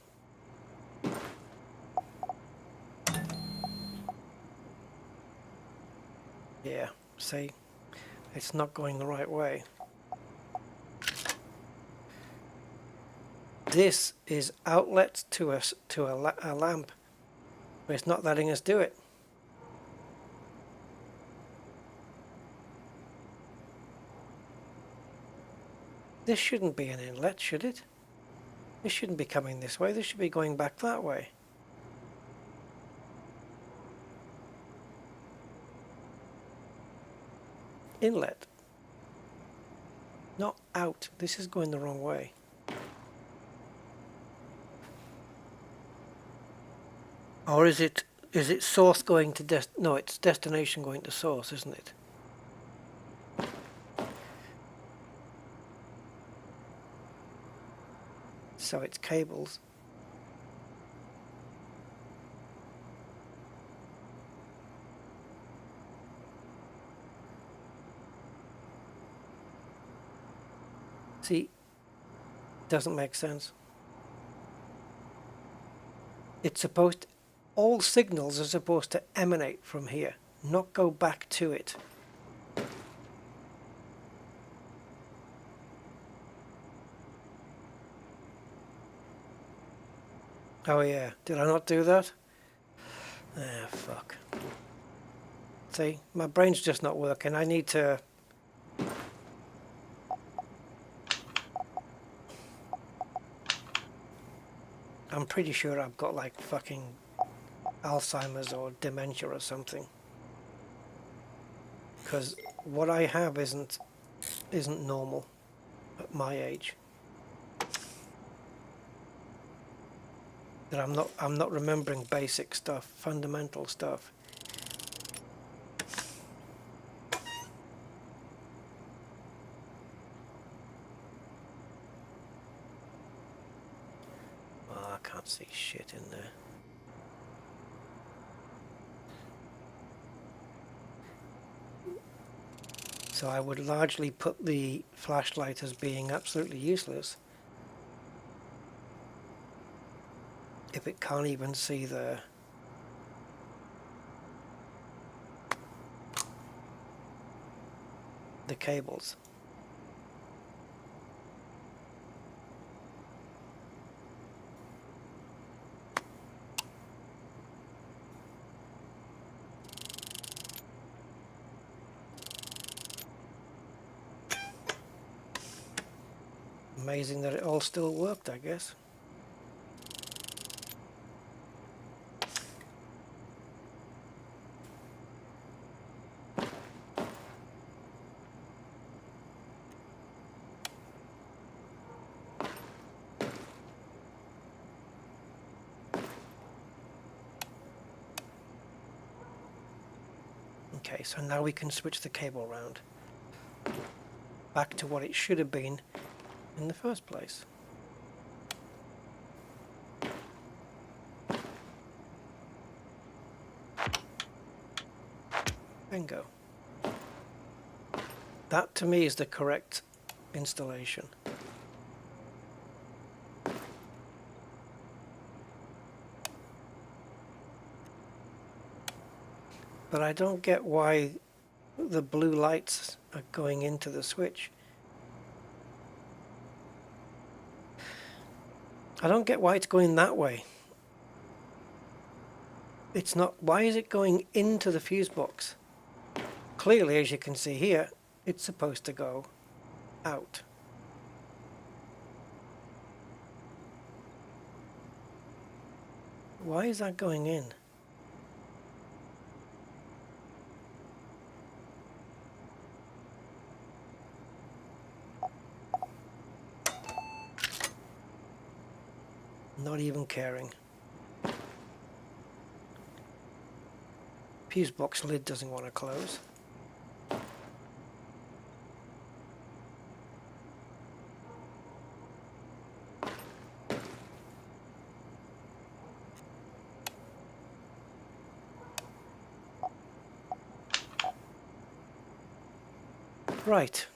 Yeah, see, it's not going the right way. This is outlet to a lamp, but it's not letting us do it. This shouldn't be an inlet, should it? This shouldn't be coming this way. This should be going back that way. Inlet. Not out. This is going the wrong way. Or is it source going to no, it's destination going to source, isn't it? so it's cables. See, doesn't make sense. It's supposed to, all signals are supposed to emanate from here, not go back to it. Oh yeah, did I not do that? Ah, fuck. See, my brain's just not working. I need to... I'm pretty sure I've got like fucking Alzheimer's or dementia or something. Because what I have isn't normal at my age. That I'm not remembering basic stuff, fundamental stuff. Oh, I can't see shit in there. So I would largely put the flashlight as being absolutely useless if it can't even see the cables. Amazing that it all still worked, I guess. Okay, so now we can switch the cable around back to what it should have been in the first place. Bingo. That to me is the correct installation. But I don't get why the blue lights are going into the switch. I don't get why it's going that way. It's not, why is it going into the fuse box? Clearly, as you can see here, it's supposed to go out. Why is that going in? Not even caring. Fuse box lid doesn't want to close. Right.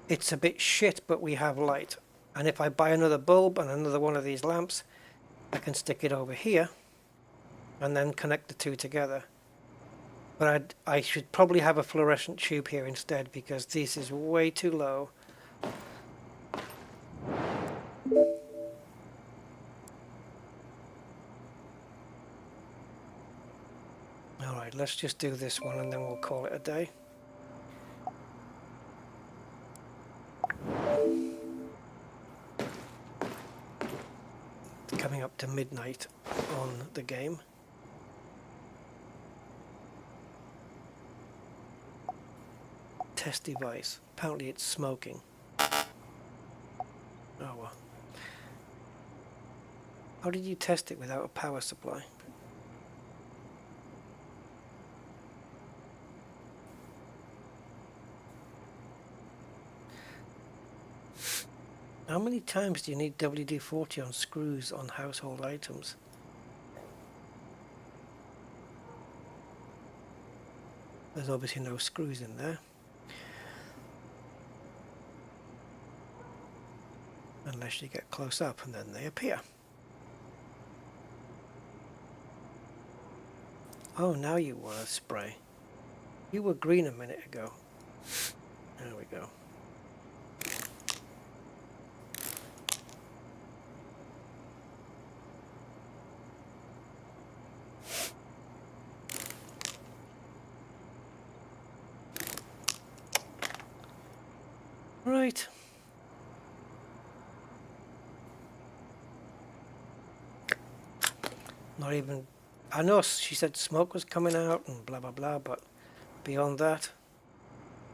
It's a bit shit, but we have light. And if I buy another bulb and another one of these lamps, I can stick it over here and then connect the two together. But I should probably have a fluorescent tube here instead, because this is way too low. Alright, let's just do this one and then we'll call it a day. Coming up to midnight on the game. Test device. Apparently it's smoking. Oh well. How did you test it without a power supply? How many times do you need WD-40 on screws on household items? There's obviously no screws in there. Unless you get close up and then they appear. Oh, now you want to spray. You were green a minute ago. There we go. Right. Not even... I know she said smoke was coming out and blah blah blah, but beyond that,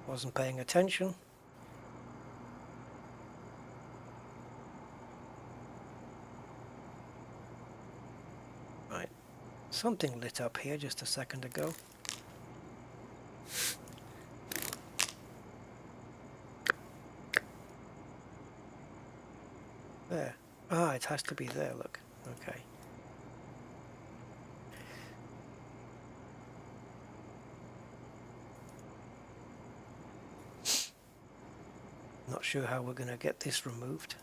wasn't paying attention. Right. Something lit up here just a second ago. There. Ah, it has to be there, look. Okay. Not sure how we're going to get this removed.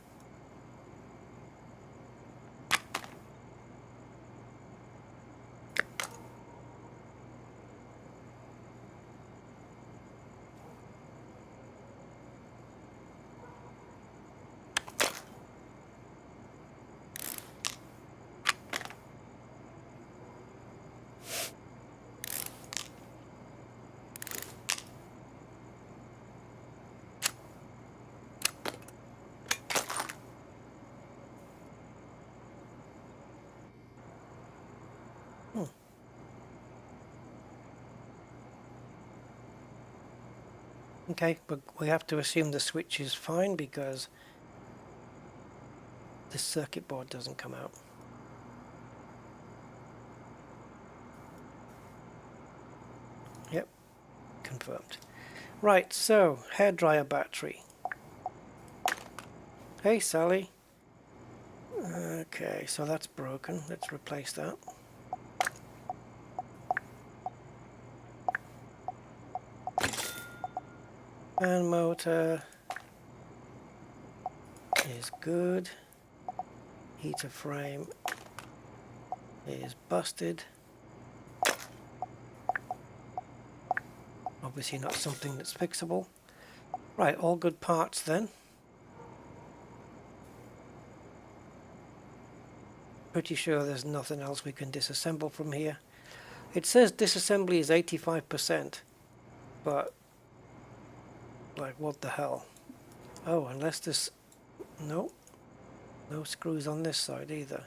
Okay, but we have to assume the switch is fine because the circuit board doesn't come out. Yep, confirmed. Right, so hairdryer battery. Hey Sally. Okay, so that's broken. Let's replace that. Fan motor is good. Heater frame is busted. Obviously not something that's fixable. Right, all good parts then. Pretty sure there's nothing else we can disassemble from here. It says disassembly is 85%, but like what the hell? Oh, unless this... Nope. No screws on this side either.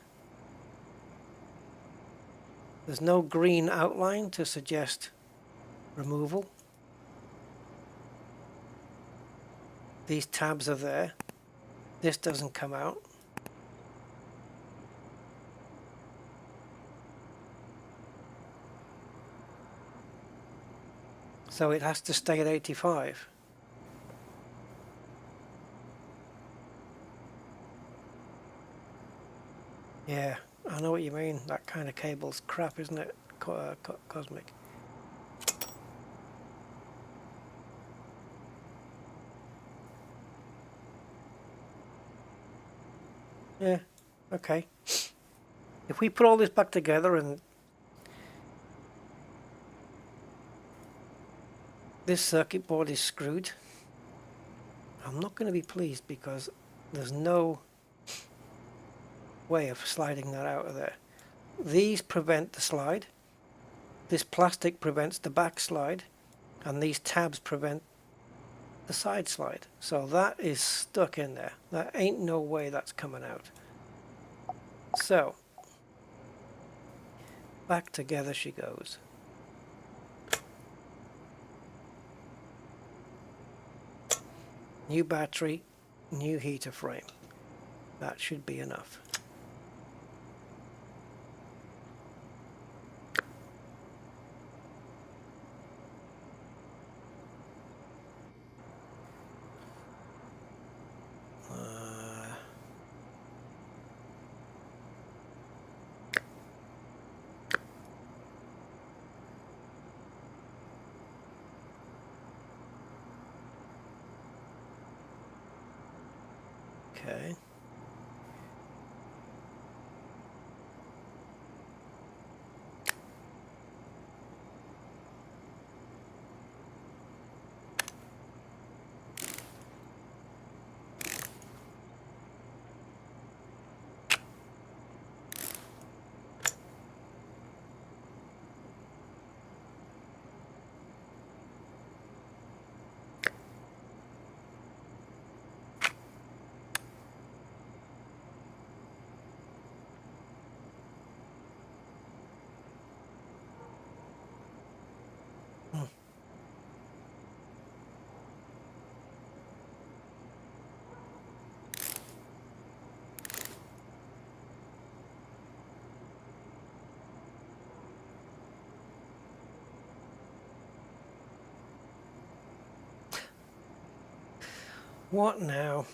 There's no green outline to suggest removal. These tabs are there. This doesn't come out. So it has to stay at 85. Yeah, I know what you mean. That kind of cable's crap, isn't it? Cosmic. Yeah, okay. If we put all this back together and this circuit board is screwed, I'm not going to be pleased because there's no way of sliding that out of there. These prevent the slide. This plastic prevents the back slide, and these tabs prevent the side slide. So that is stuck in there. There ain't no way that's coming out. So back together she goes. New battery, new heater frame. That should be enough. Okay. What now?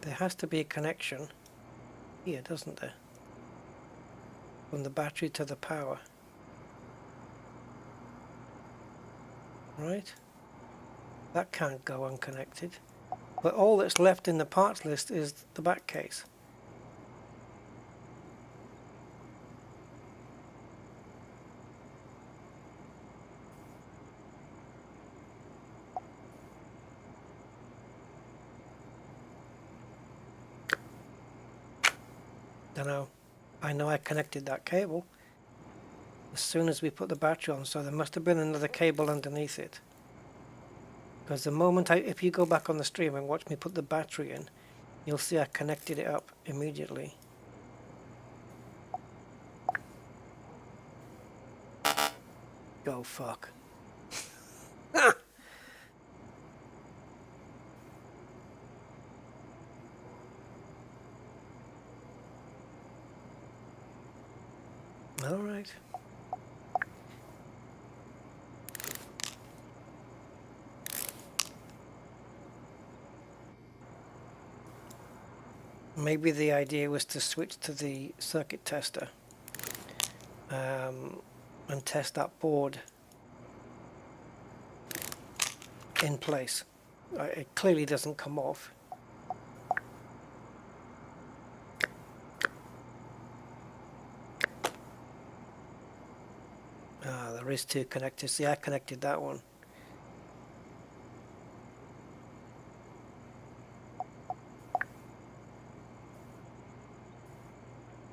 There has to be a connection here, doesn't there? From the battery to the power. Right? That can't go unconnected. But all that's left in the parts list is the back case. Dunno. I know I connected that cable as soon as we put the battery on, so there must have been another cable underneath it. Because the moment if you go back on the stream and watch me put the battery in, you'll see I connected it up immediately. Go fuck. All right. Maybe the idea was to switch to the circuit tester and test that board in place. It clearly doesn't come off. There is two connectors. See, I connected that one.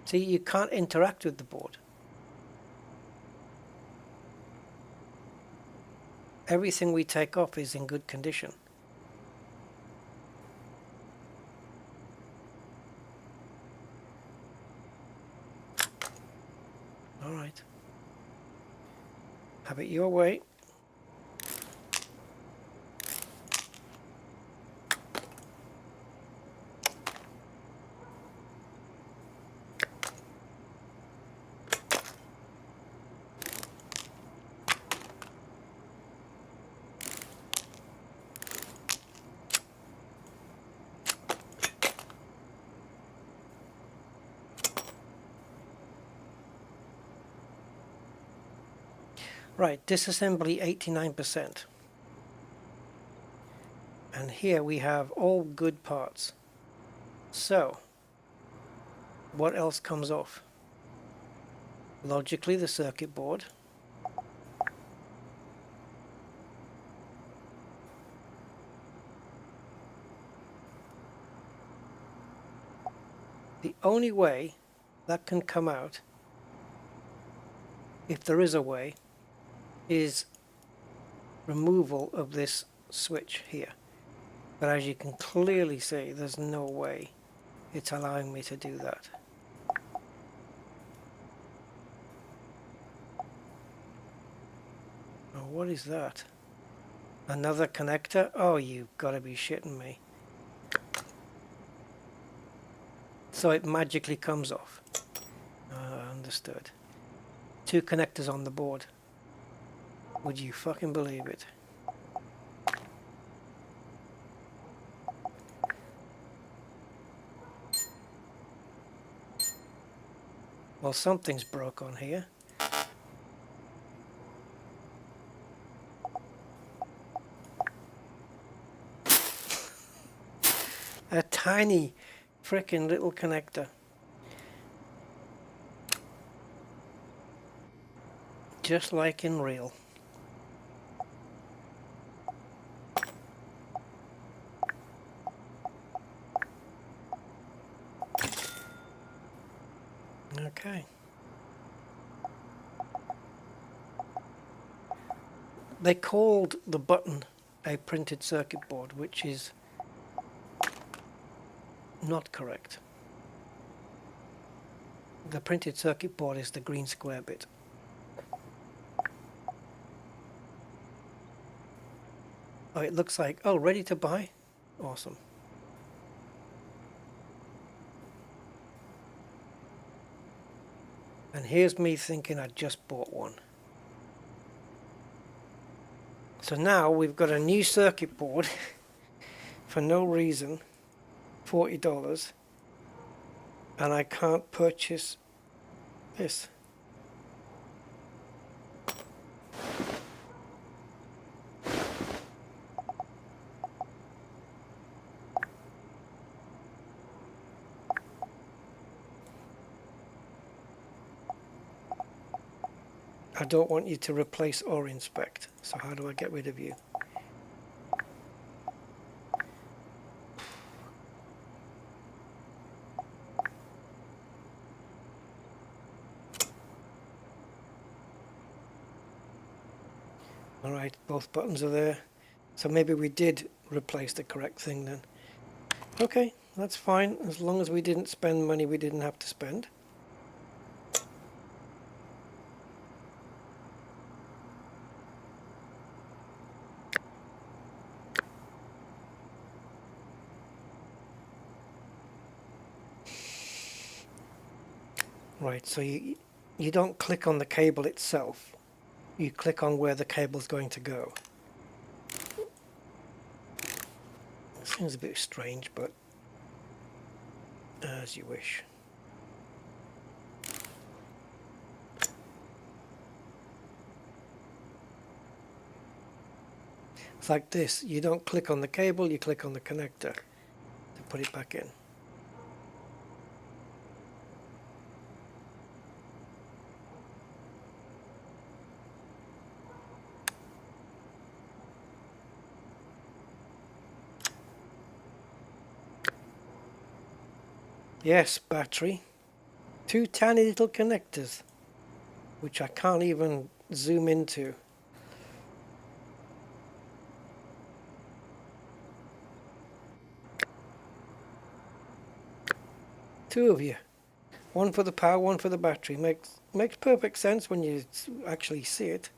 See, you can't interact with the board. Everything we take off is in good condition. All right. Have it your way. Right, disassembly 89%. And here we have all good parts. So, what else comes off? Logically, the circuit board. The only way that can come out, if there is a way, is removal of this switch here. But as you can clearly see, there's no way it's allowing me to do that. Oh, what is that? Another connector? Oh, you've got to be shitting me. So it magically comes off. Understood. Two connectors on the board. Would you fucking believe it? Well, something's broke on here. A tiny frickin' little connector. Just like in real. Okay. They called the button a printed circuit board, which is not correct. The printed circuit board is the green square bit. Oh, it looks like, oh, ready to buy? Awesome. And here's me thinking I just bought one. So now we've got a new circuit board for no reason, $40, and I can't purchase this. I don't want you to replace or inspect, so how do I get rid of you? Alright, both buttons are there, so maybe we did replace the correct thing then. Okay, that's fine, as long as we didn't spend money we didn't have to spend. Right, so you don't click on the cable itself, you click on where the cable's going to go. Seems a bit strange, but as you wish. It's like this, you don't click on the cable, you click on the connector to put it back in. Yes, battery. Two tiny little connectors, which I can't even zoom into. Two of you. One for the power, one for the battery. Makes perfect sense when you actually see it.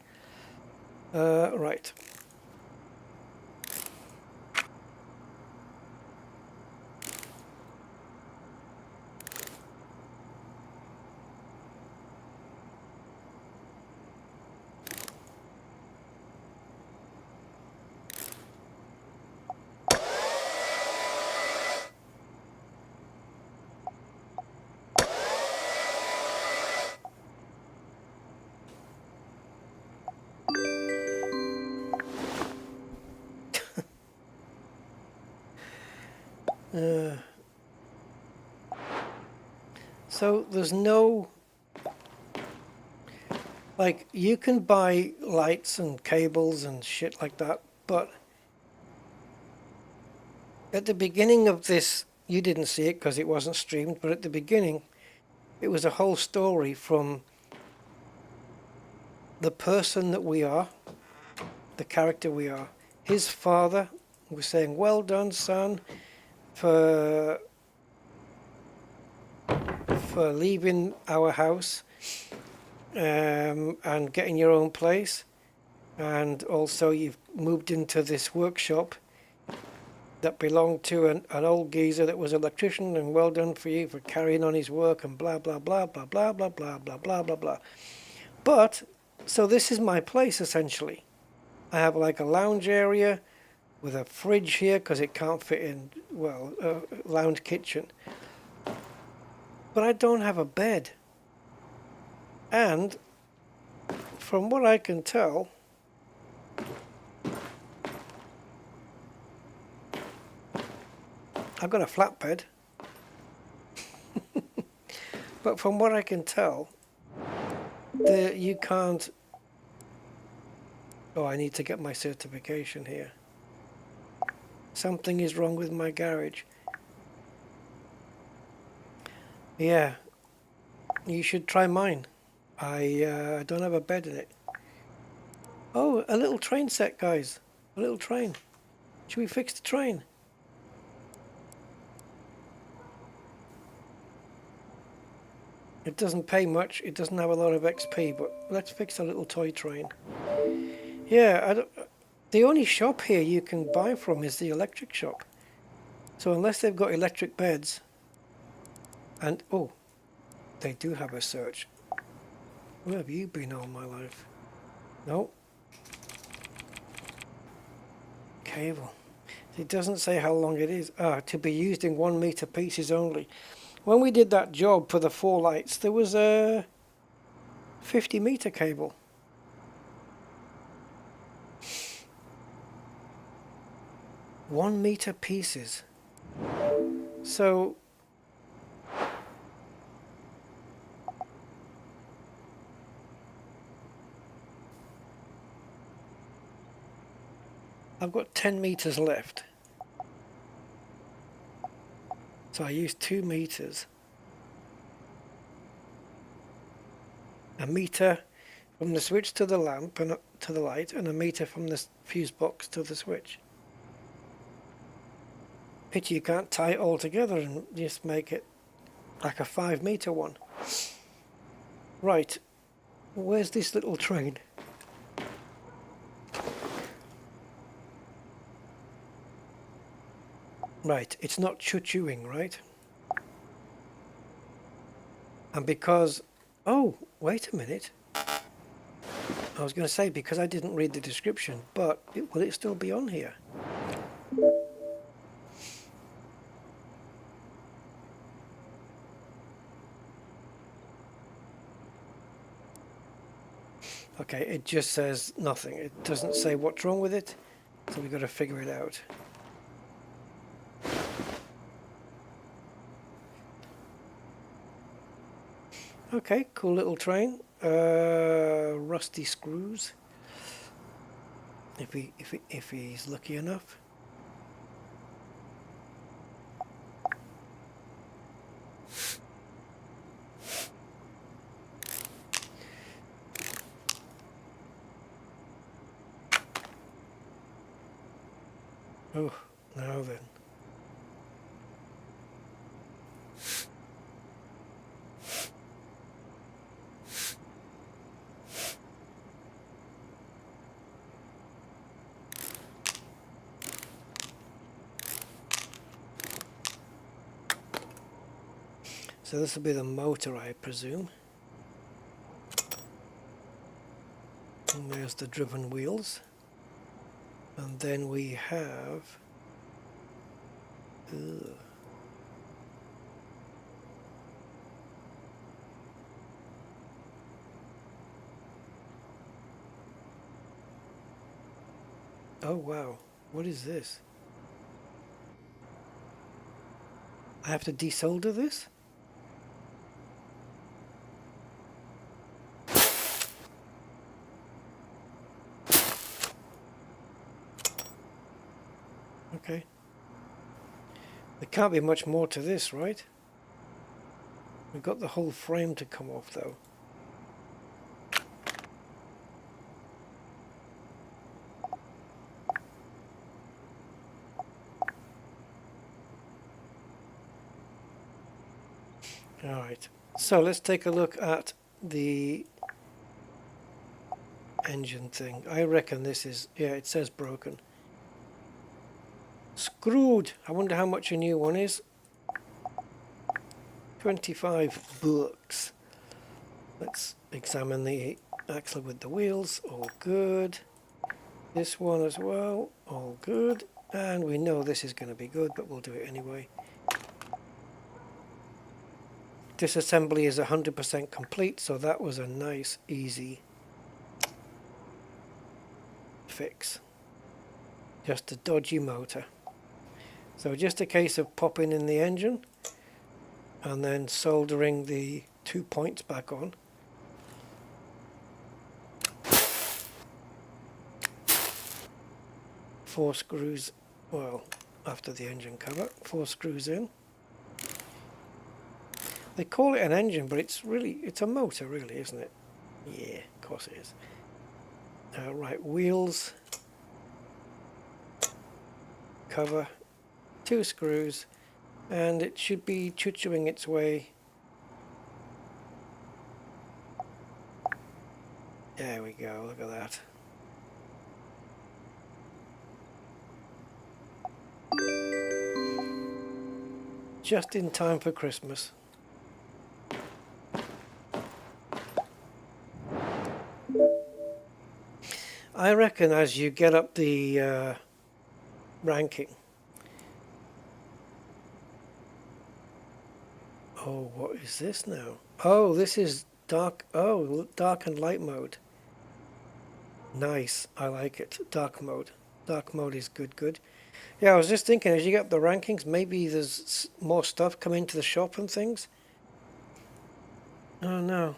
Right. So there's no, like, you can buy lights and cables and shit like that, but at the beginning of this, you didn't see it because it wasn't streamed, but at the beginning it was a whole story from the person that we are, the character we are. His father was saying, well done, son, for leaving our house and getting your own place, and also you've moved into this workshop that belonged to an old geezer that was an electrician, and well done for you for carrying on his work, and blah blah blah blah blah blah blah blah blah blah blah. But so this is my place essentially. I have like a lounge area with a fridge here because it can't fit in, well, a lounge kitchen. But I don't have a bed. And from what I can tell, I've got a flatbed, but from what I can tell, you can't... Oh, I need to get my certification here. Something is wrong with my garage. Yeah, you should try mine. I don't have a bed in it. Oh, a little train set, guys. A little train. Should we fix the train? It doesn't pay much. It doesn't have a lot of XP, but let's fix a little toy train. Yeah, the only shop here you can buy from is the electric shop. So unless they've got electric beds, and oh, they do have a search. Where have you been all my life? No. Cable. It doesn't say how long it is. Ah, to be used in 1 meter pieces only. When we did that job for the 4 lights, there was a 50 meter cable. One meter pieces. So I've got 10 meters left. So I used 2 meters. A meter from the switch to the lamp and to the light, and a meter from the fuse box to the switch. Pity you can't tie it all together and just make it like a 5 meter one. Right, where's this little train? Right, it's not choo-chooing, right? And because... Oh, wait a minute. I was going to say, because I didn't read the description, but will it still be on here? Okay, it just says nothing. It doesn't say what's wrong with it, so we've got to figure it out. Okay, cool little train. Rusty screws. If he's lucky enough. Oh, now then. So this will be the motor, I presume. And there's the driven wheels. And then we have... Ugh. Oh wow, what is this? I have to desolder this? Okay. There can't be much more to this, right? We've got the whole frame to come off though. Alright, so let's take a look at the engine thing. I reckon this is, yeah, it says broken. Screwed! I wonder how much a new one is. 25 bucks. Let's examine the axle with the wheels. All good. This one as well. All good. And we know this is going to be good, but we'll do it anyway. disassembly is 100% complete, so that was a nice, easy fix. Just a dodgy motor. So just a case of popping in the engine and then soldering the 2 points back on. Four screws, well, after the engine cover, 4 screws in. They call it an engine, but it's a motor really, isn't it? Yeah, of course it is. Right, wheels, cover, 2 screws, and it should be choo-chooing its way. There we go, look at that. Just in time for Christmas. I reckon as you get up the ranking. Oh, what is this now? Oh, this is dark. Oh, dark and light mode. Nice. I like it. Dark mode. Dark mode is good. Yeah, I was just thinking as you get up the rankings, maybe there's more stuff coming to the shop and things. Oh no.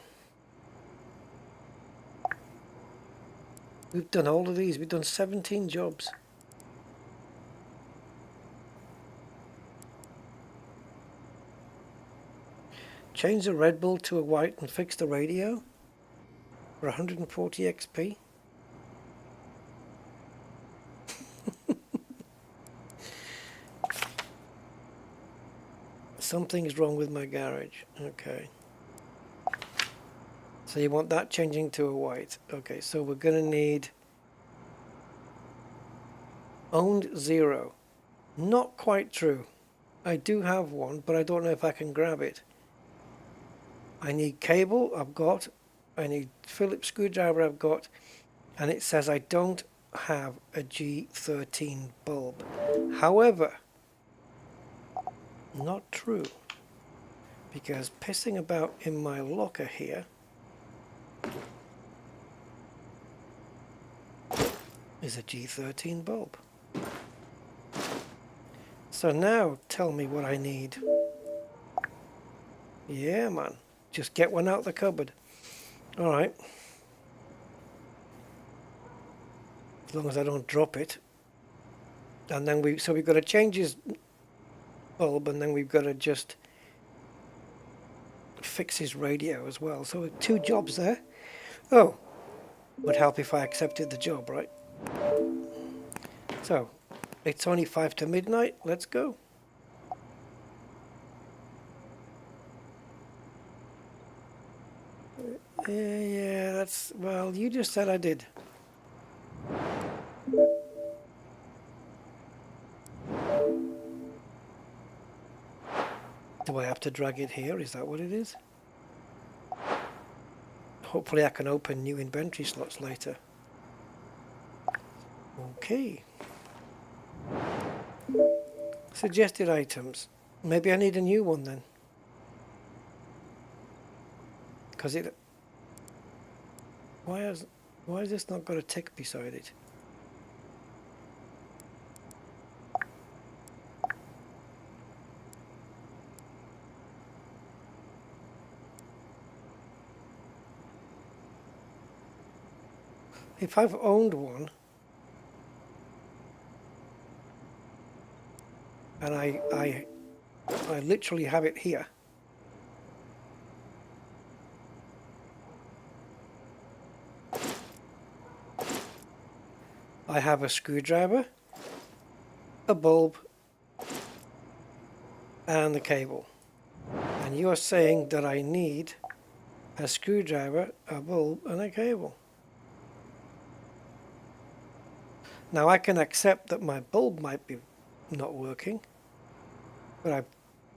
We've done all of these. We've done 17 jobs. Change the Red Bull to a white and fix the radio for 140 XP. Something's wrong with my garage. Okay. So you want that changing to a white. Okay, so we're going to need owned 0. Not quite true. I do have one, but I don't know if I can grab it. I need cable, I've got. I need Phillips screwdriver, I've got. And it says I don't have a G13 bulb. However, not true. Because pissing about in my locker here is a G13 bulb. So now tell me what I need. Yeah, man. Just get one out the cupboard. Alright. As long as I don't drop it. And then we've got to change his bulb, and then we've got to just fix his radio as well. So 2 jobs there. Oh, would help if I accepted the job, right? So, it's only 5 to midnight. Let's go. Yeah, that's... Well, you just said I did. Do I have to drag it here? Is that what it is? Hopefully I can open new inventory slots later. Okay. Suggested items. Maybe I need a new one then. Because it... Why has this not got a tick beside it? If I've owned one and I literally have it here, I have a screwdriver, a bulb, and the cable. And you are saying that I need a screwdriver, a bulb, and a cable. Now I can accept that my bulb might be not working, but I've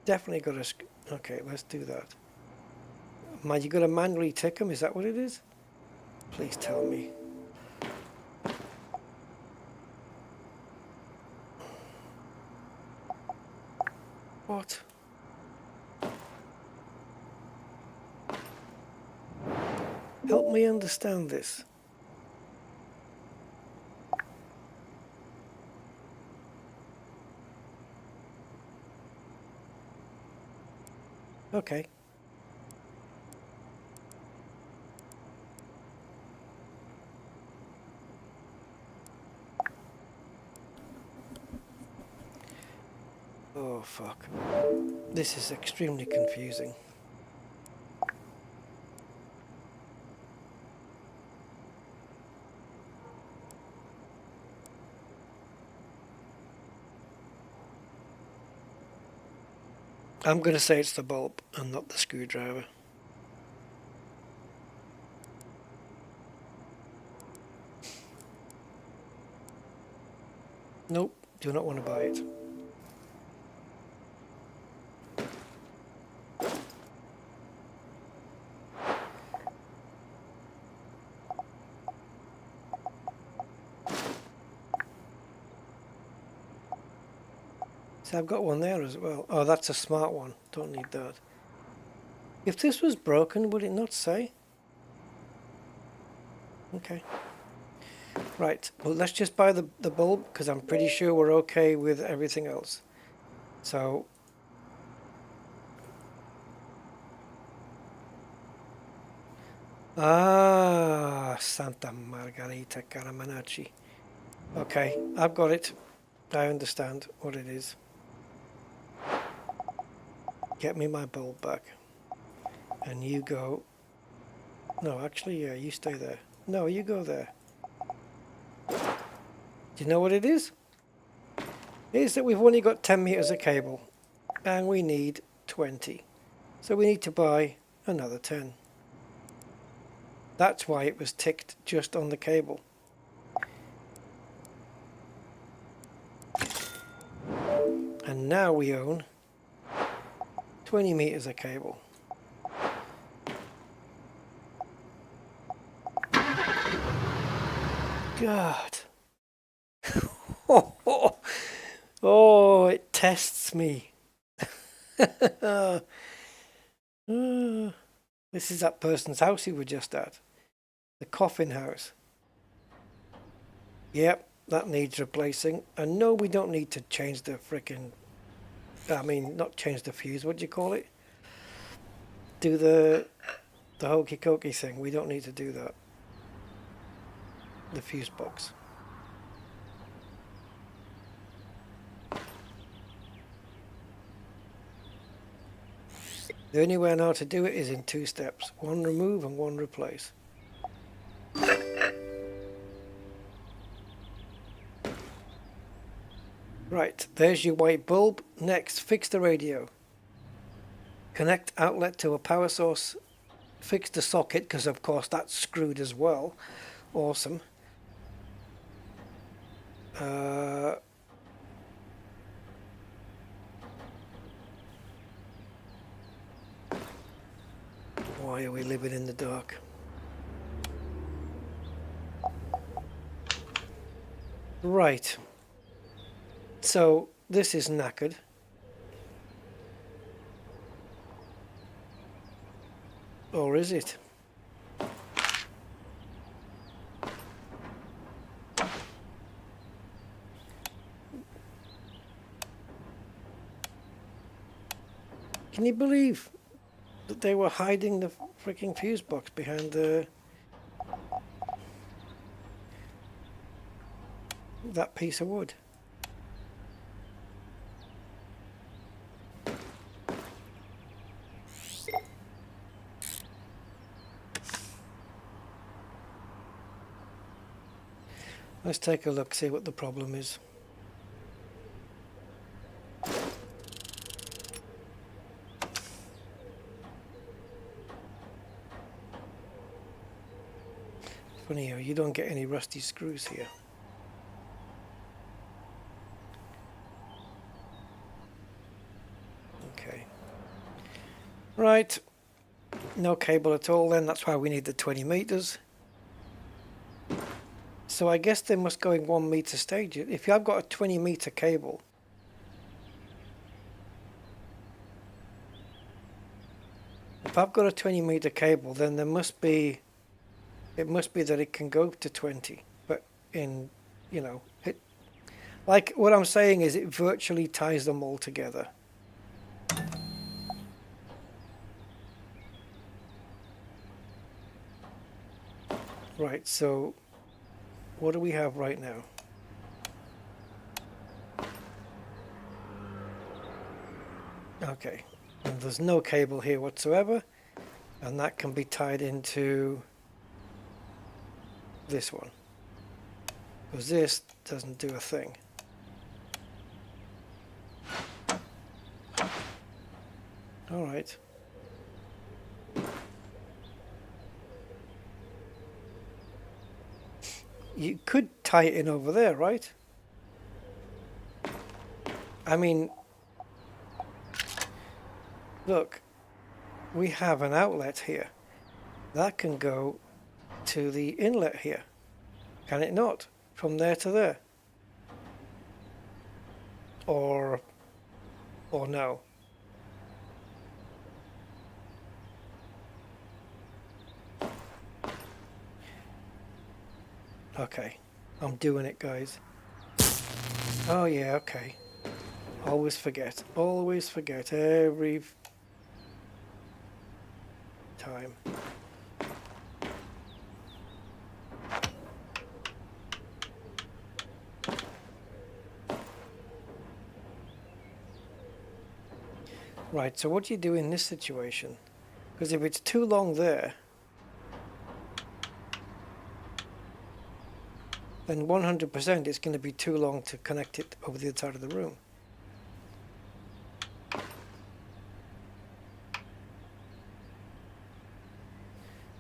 definitely got a... Okay, let's do that. You got to manually tick them, is that what it is? Please tell me. What? Help me understand this. Okay. Oh fuck. This is extremely confusing. I'm going to say it's the bulb and not the screwdriver. Nope, do not want to buy it. So I've got one there as well. Oh, that's a smart one. Don't need that. If this was broken, would it not say? Okay. Right, well let's just buy the bulb because I'm pretty sure we're okay with everything else. So Santa Margarita Caramanacci. Okay, I've got it. I understand what it is. Get me my bulb back. And you go... No, actually, yeah, you stay there. No, you go there. Do you know what it is? It is that we've only got 10 meters of cable. And we need 20. So we need to buy another 10. That's why it was ticked just on the cable. And now we own 20 meters of cable. God. Oh, it tests me. This is that person's house you were just at. The coffin house. Yep, that needs replacing. And no, we don't need to change the frickin'... I mean, not change the fuse, what do you call it? Do the hokey cokey thing. We don't need to do that. The fuse box. The only way I know how to do it is in 2 steps. One remove and one replace. Right, there's your white bulb. Next, fix the radio. Connect outlet to a power source. Fix the socket, because of course that's screwed as well. Awesome. Why are we living in the dark? Right. So this is knackered. Or is it? Can you believe that they were hiding the freaking fuse box behind that piece of wood? Let's take a look, see what the problem is. Funny how you don't get any rusty screws here. Okay. Right. No cable at all then, that's why we need the 20 meters. So I guess they must go in 1 meter stages. If I've got a 20 meter cable, if I've got a 20 meter cable, then there must be It must be that it can go to 20, but in, you know, it, like what I'm saying is it virtually ties them all together. Right, so what do we have right now? Okay, and there's no cable here whatsoever, and that can be tied into this one, because this doesn't do a thing. All right. You could tie it in over there, right? I mean, look, we have an outlet here. That can go to the inlet here. Can it not? From there to there? Or no? Okay, I'm doing it, guys. Oh yeah, okay. Always forget every time. Right, so what do you do in this situation? Because if it's too long there, then 100% it's going to be too long to connect it over the other side of the room.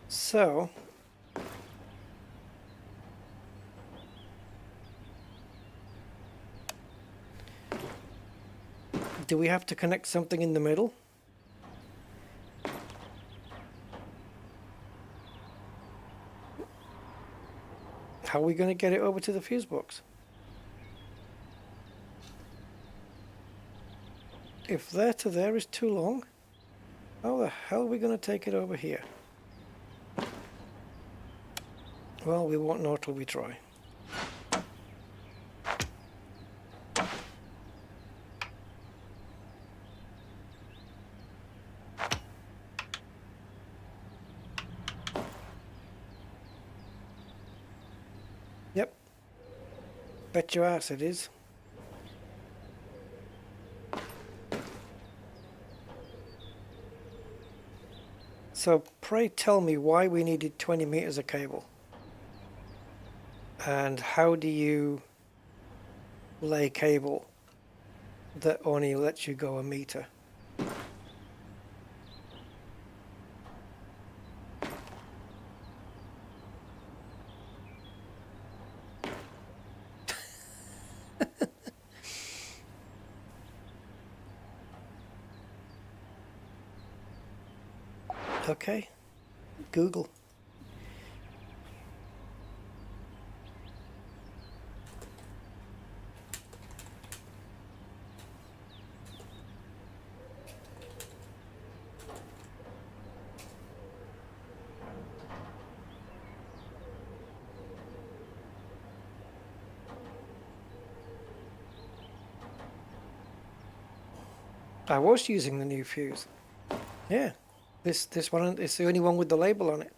So, do we have to connect something in the middle? How are we going to get it over to the fuse box? If there to there is too long, how the hell are we going to take it over here? Well, we won't know till we try. Yep. Bet your ass it is. So pray tell me why we needed 20 meters of cable. And how do you lay cable that only lets you go a meter? Okay, Google. I was using the new fuse. Yeah, this one is the only one with the label on it.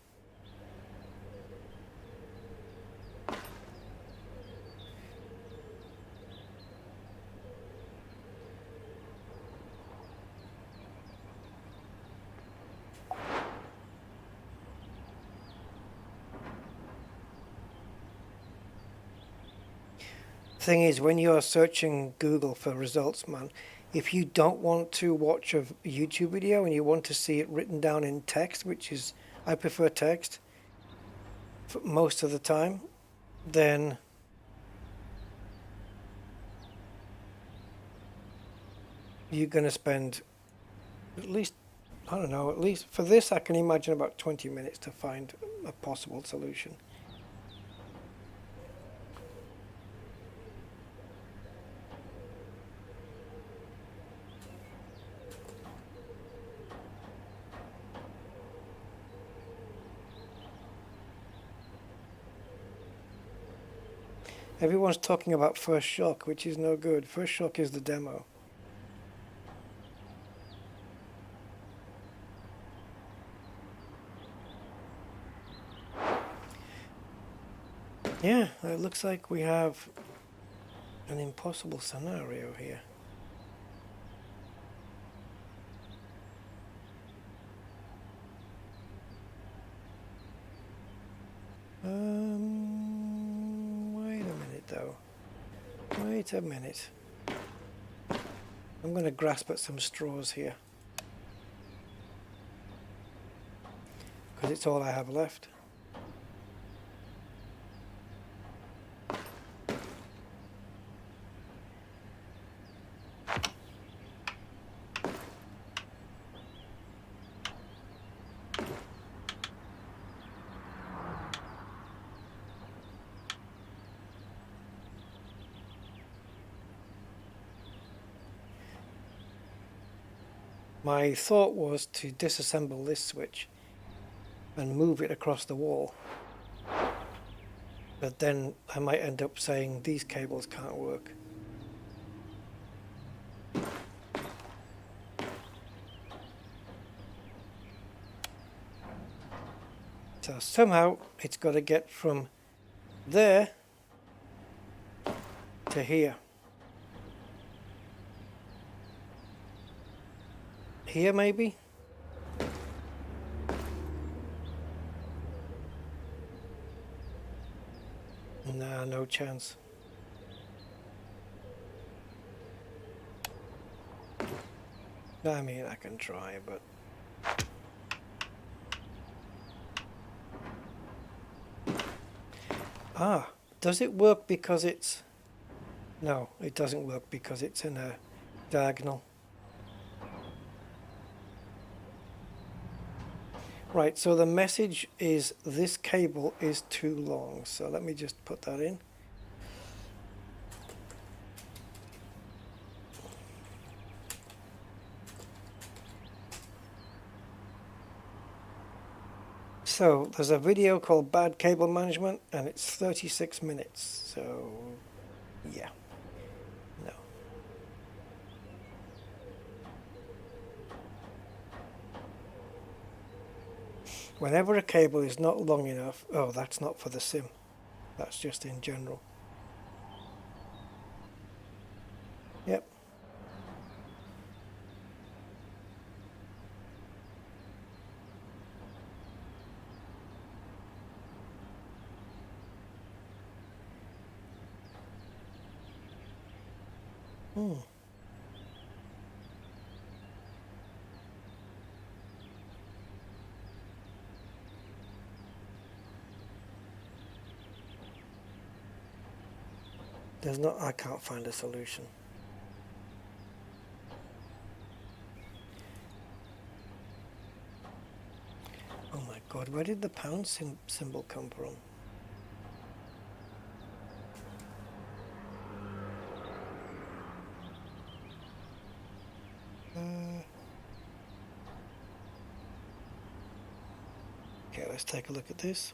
Thing is, when you're searching Google for results, man, if you don't want to watch a YouTube video and you want to see it written down in text, which is, I prefer text for most of the time, then you're going to spend at least, I don't know, at least for this I can imagine about 20 minutes to find a possible solution. Everyone's talking about First Shock, which is no good. First Shock is the demo. Yeah, it looks like we have an impossible scenario here. Wait a minute though. Wait a minute. I'm going to grasp at some straws here, because it's all I have left. My thought was to disassemble this switch and move it across the wall, but then I might end up saying these cables can't work. So somehow it's got to get from there to here. Here maybe? Nah, no chance. I mean, I can try, but... Ah, does it work because it's... No, it doesn't work because it's in a diagonal. Right, so the message is this cable is too long. So let me just put that in. So there's a video called Bad Cable Management and it's 36 minutes. So yeah, no. Whenever a cable is not long enough, oh, that's not for the sim. That's just in general. Yep. There's not, I can't find a solution. Oh my god, where did the pound symbol come from? Okay, let's take a look at this.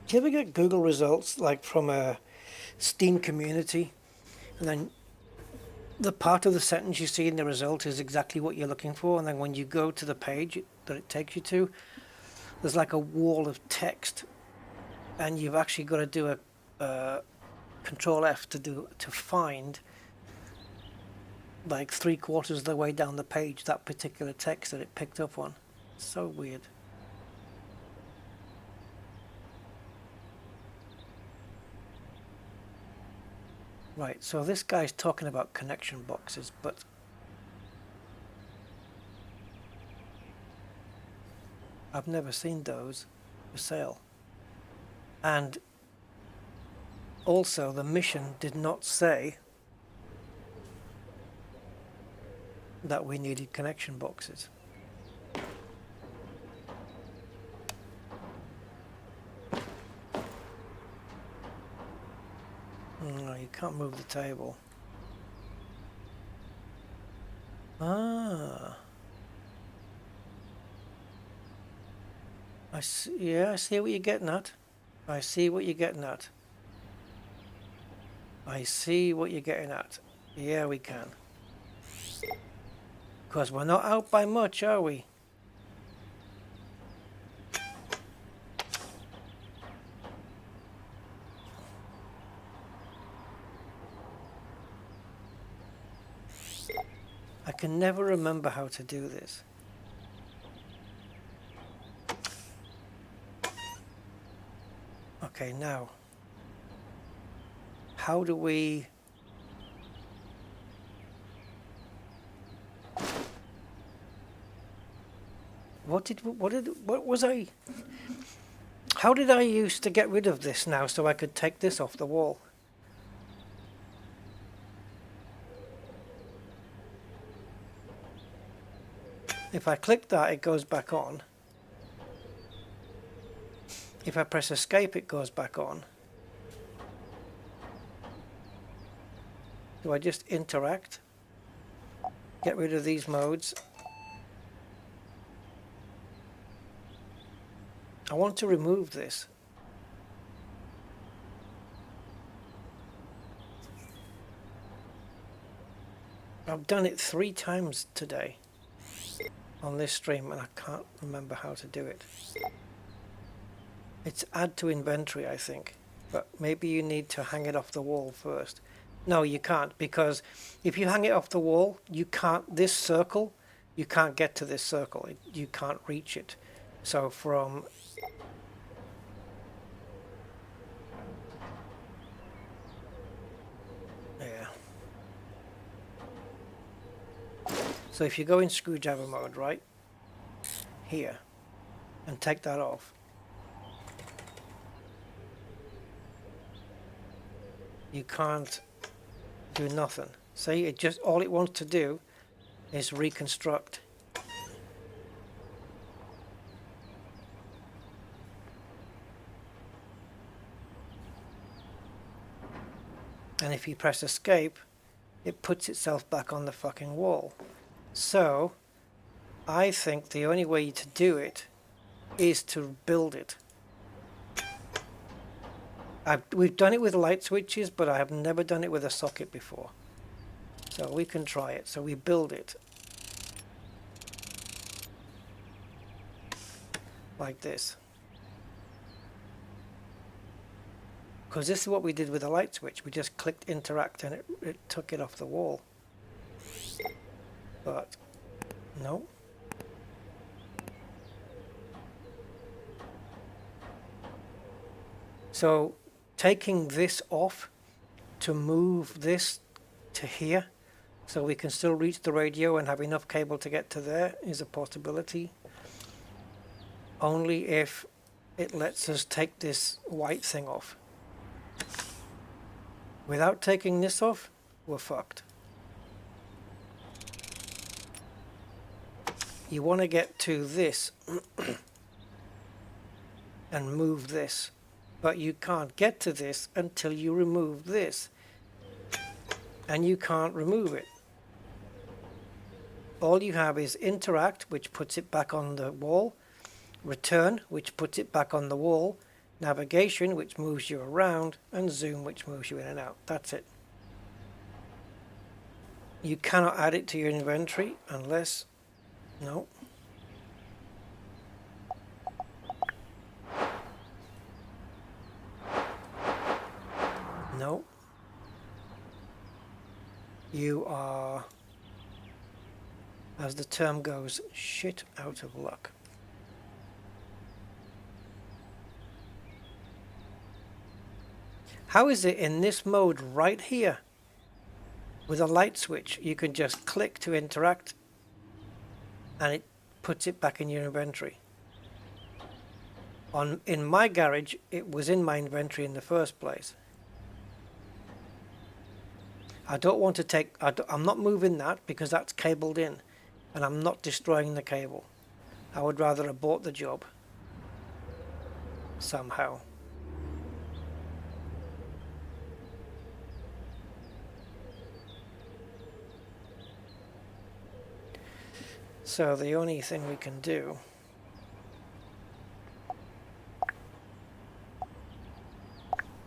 Do you ever get Google results like from a Steam community, and then the part of the sentence you see in the result is exactly what you're looking for, and then when you go to the page that it takes you to, there's like a wall of text, and you've actually got to do a Control F to find like 3/4 of the way down the page that particular text that it picked up on. It's so weird. Right, so this guy's talking about connection boxes, but I've never seen those for sale. And also the mission did not say that we needed connection boxes. No, you can't move the table. Ah. I see, yeah, I see what you're getting at. I see what you're getting at. I see what you're getting at. Yeah, we can. Because we're not out by much, are we? I can never remember how to do this. Okay, now. How do we... What was I... How did I used to get rid of this now so I could take this off the wall? If I click that, it goes back on. If I press escape, it goes back on. Do I just interact? Get rid of these modes. I want to remove this. I've done it 3 times today on this stream and I can't remember how to do it. It's add to inventory, I think, but maybe you need to hang it off the wall first. No, you can't, because if you hang it off the wall, you can't, this circle, you can't get to this circle. You can't reach it. So from... Yeah. So if you go in screwdriver mode, right, here, and take that off, you can't do nothing. See, it just, all it wants to do is reconstruct. And if you press escape, it puts itself back on the fucking wall. So, I think the only way to do it is to build it. We've done it with light switches, but I have never done it with a socket before. So we can try it. So we build it. Like this. Because this is what we did with the light switch. We just clicked interact and it took it off the wall. But, no. So, taking this off to move this to here so we can still reach the radio and have enough cable to get to there is a possibility. Only if it lets us take this white thing off. Without taking this off, we're fucked. You want to get to this and move this. But you can't get to this until you remove this. And you can't remove it. All you have is interact, which puts it back on the wall. Return, which puts it back on the wall. Navigation, which moves you around. And zoom, which moves you in and out. That's it. You cannot add it to your inventory unless... No. No. You are, as the term goes, shit out of luck. How is it in this mode right here, with a light switch, you can just click to interact and it puts it back in your inventory? In my garage, it was in my inventory in the first place. I don't want to take, I'm not moving that because that's cabled in and I'm not destroying the cable. I would rather abort the job somehow. So the only thing we can do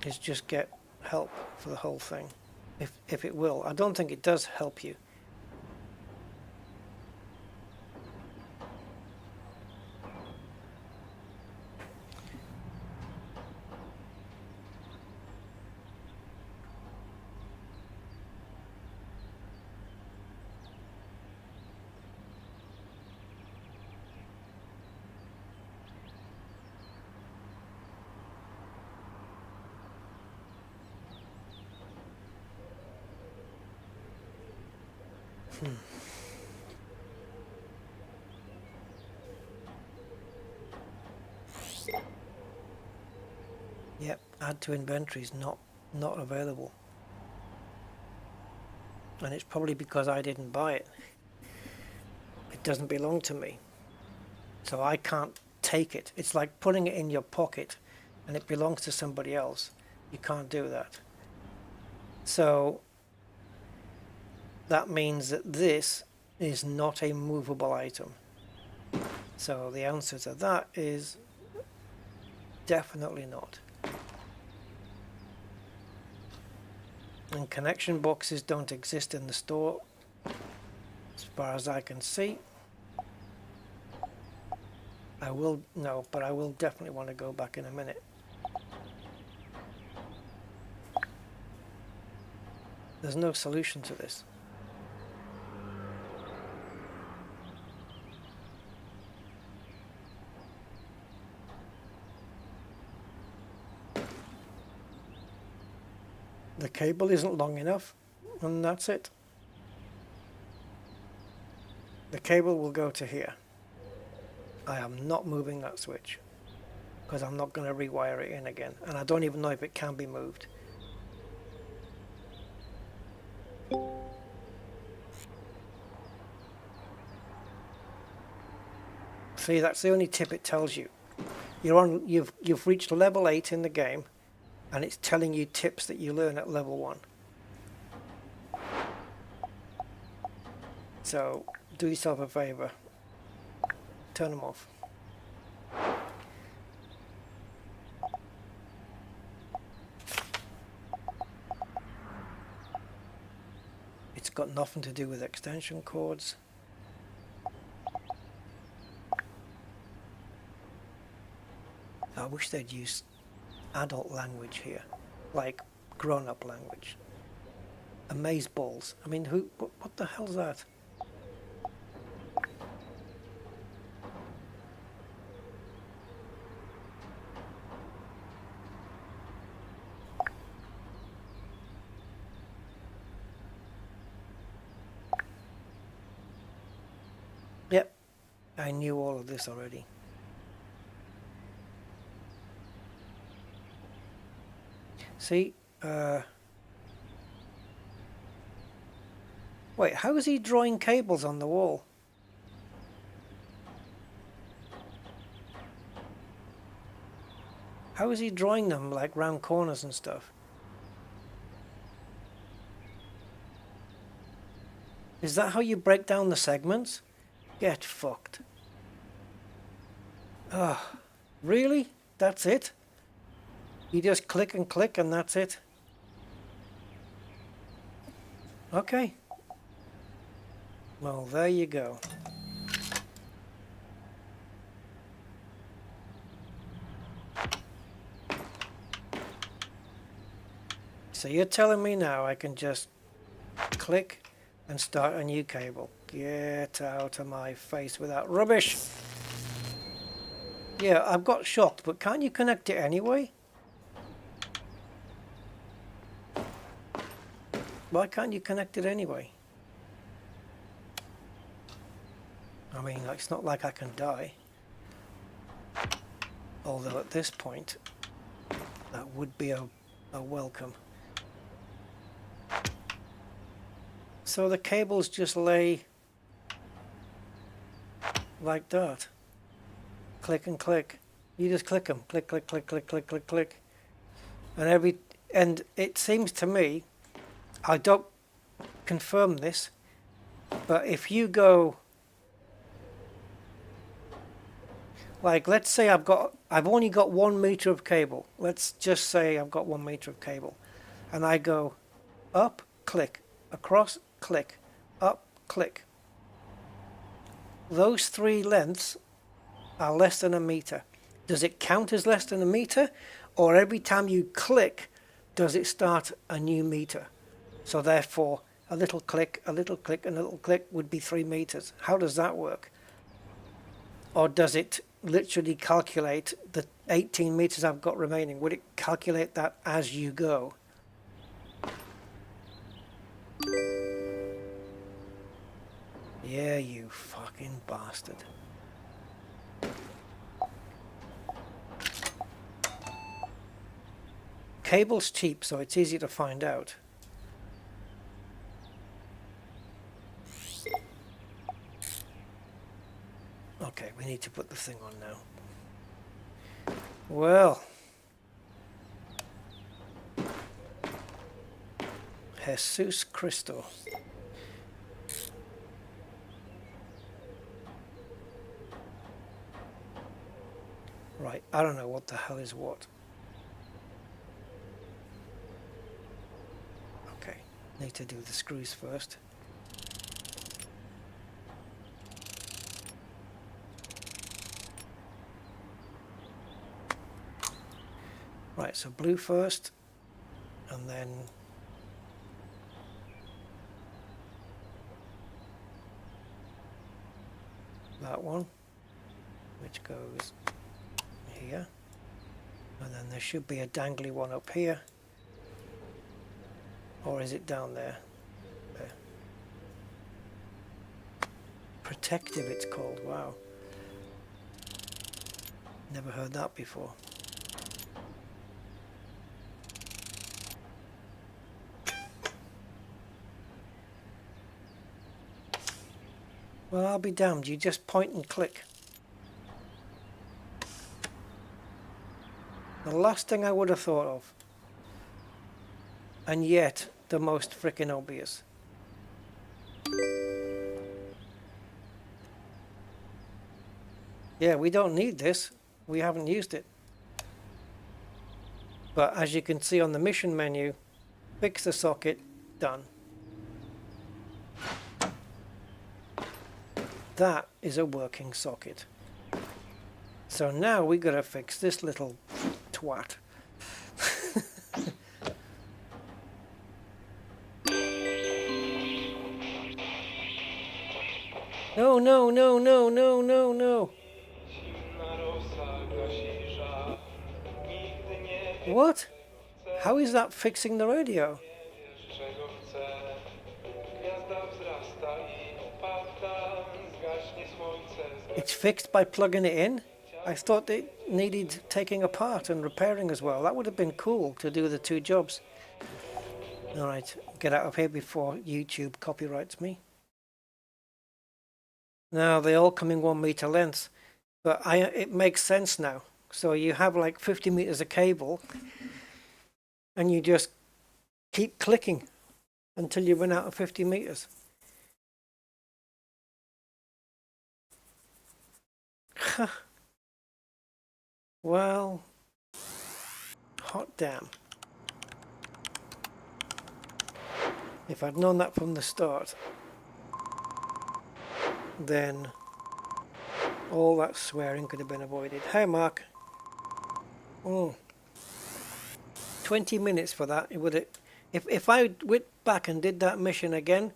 is just get help for the whole thing, if it will. I don't think it does help you. Yep, add to inventory is not available. And it's probably because I didn't buy it. It doesn't belong to me. So I can't take it. It's like putting it in your pocket and it belongs to somebody else. You can't do that. So that means that this is not a movable item. So the answer to that is definitely not. And connection boxes don't exist in the store as far as I can see. I will definitely want to go back in a minute. There's no solution to this. The cable isn't long enough, and that's it. The cable will go to here. I am not moving that switch because I'm not going to rewire it in again, and I don't even know if it can be moved. See, that's the only tip it tells you. You've reached level 8 in the game, and it's telling you tips that you learn at level 1. So do yourself a favor, turn them off. It's got nothing to do with extension cords. I wish they'd use adult language here, like grown-up language. Amazeballs. I mean, what the hell's that? Yep, I knew all of this already. See, wait, how is he drawing cables on the wall? How is he drawing them like round corners and stuff? Is that how you break down the segments? Get fucked. Ah, really? That's it? You just click and that's it? Okay. Well, there you go. So you're telling me now I can just click and start a new cable? Get out of my face with that rubbish. Yeah, I've got shocked, but can't you connect it anyway? Why can't you connect it anyway? I mean, it's not like I can die. Although at this point, that would be a welcome. So the cables just lay like that. Click and click. You just click them. Click, click, click, click, click, click, click. And it seems to me, I don't confirm this, but if you go Like, let's say I've only got 1 meter of cable. Let's just say I've got 1 meter of cable. And I go up, click, across, click, up, click. Those three lengths are less than a meter. Does it count as less than a meter? Or every time you click, does it start a new meter? So therefore, a little click, and a little click would be 3 meters. How does that work? Or does it literally calculate the 18 meters I've got remaining? Would it calculate that as you go? Yeah, you fucking bastard. Cable's cheap, so it's easy to find out. Okay, we need to put the thing on now. Well, Jesus Christo. Right, I don't know what the hell is what. Okay, need to do the screws first. Right, so blue first, and then that one, which goes here, and then there should be a dangly one up here, or is it down there? There. Protective it's called, wow. Never heard that before. Well, I'll be damned, you just point and click. The last thing I would have thought of. And yet, the most frickin' obvious. Yeah, we don't need this. We haven't used it. But as you can see on the mission menu, fix the socket, done. That is a working socket. So now we gotta fix this little twat. No, no, no, no, no, no, no. What? How is that fixing the radio? It's fixed by plugging it in? I thought it needed taking apart and repairing as well. That would have been cool to do the two jobs. Alright, get out of here before YouTube copyrights me. Now they all come in 1 meter lengths, but it makes sense now. So you have like 50 meters of cable and you just keep clicking until you run out of 50 meters. Well, hot damn. If I'd known that from the start, then all that swearing could have been avoided. Hey Mark. 20 minutes for that. It would have, if I went back and did that mission again,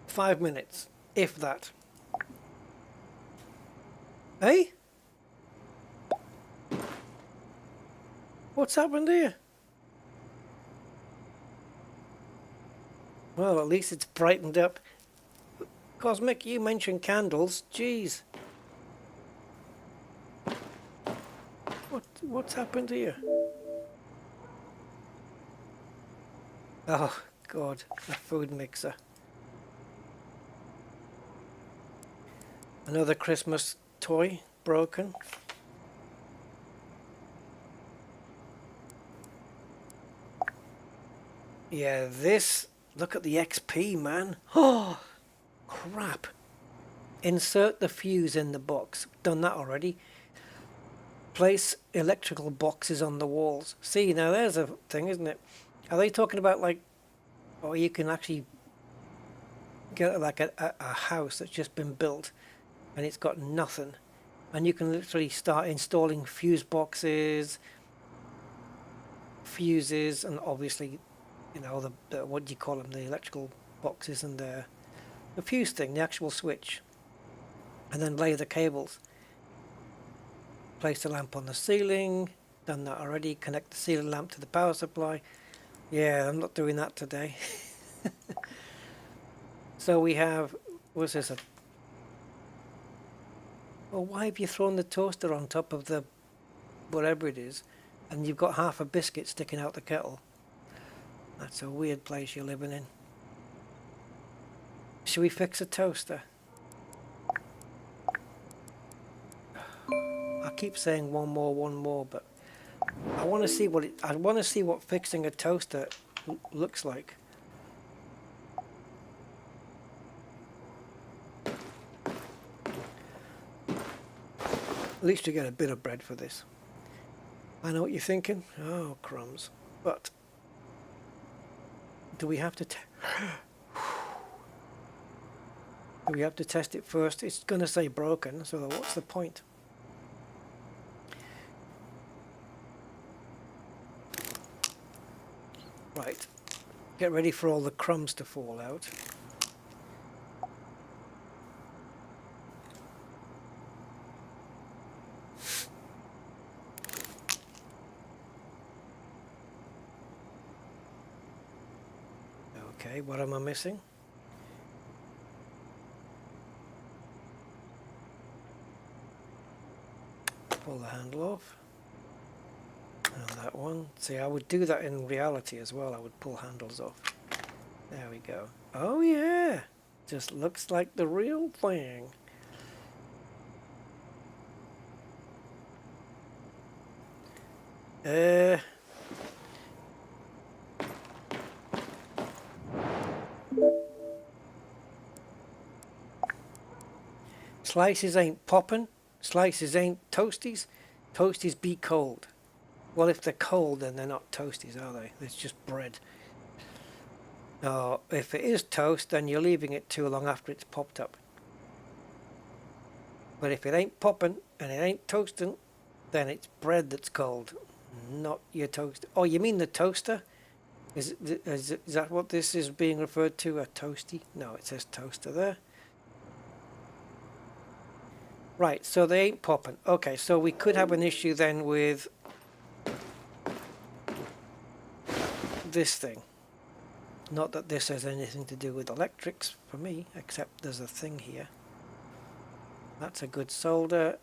5 minutes, if that. Hey? What's happened here? Well, at least it's brightened up. Cosmic, you mentioned candles. Jeez. What's happened here? Oh, God. A food mixer. Another Christmas toy broken. Yeah, this... Look at the XP, man. Oh, crap. Insert the fuse in the box. Done that already. Place electrical boxes on the walls. See, now there's a thing, isn't it? Are they talking about like, or you can actually get like a house that's just been built and it's got nothing, and you can literally start installing fuse boxes, fuses, and obviously, you know, the what do you call them, the electrical boxes, and the fuse thing, the actual switch, and then lay the cables. Place the lamp on the ceiling. Done that already. Connect the ceiling lamp to the power supply. Yeah, I'm not doing that today. So we have, what's this? Well, why have you thrown the toaster on top of the whatever it is, and you've got half a biscuit sticking out the kettle? That's a weird place you're living in. Should we fix a toaster? I keep saying one more, but I want to see what fixing a toaster looks like. At least you get a bit of bread for this. I know what you're thinking. Oh, crumbs. But do we have to do we have to test it first? It's going to say broken, so what's the point? Right. Get ready for all the crumbs to fall out. Okay, what am I missing? Pull the handle off. And that one. See, I would do that in reality as well. I would pull handles off. There we go. Oh yeah! Just looks like the real thing. Slices ain't popping. Slices ain't toasties. Toasties be cold. Well, if they're cold, then they're not toasties, are they? It's just bread. Now, if it is toast, then you're leaving it too long after it's popped up. But if it ain't popping and it ain't toasting, then it's bread that's cold, not your toast. Oh, you mean the toaster? Is that what this is being referred to? A toasty? No, it says toaster there. Right, so they ain't popping. Okay, so we could have an issue then with this thing. Not that this has anything to do with electrics for me, except there's a thing here. That's a good solder,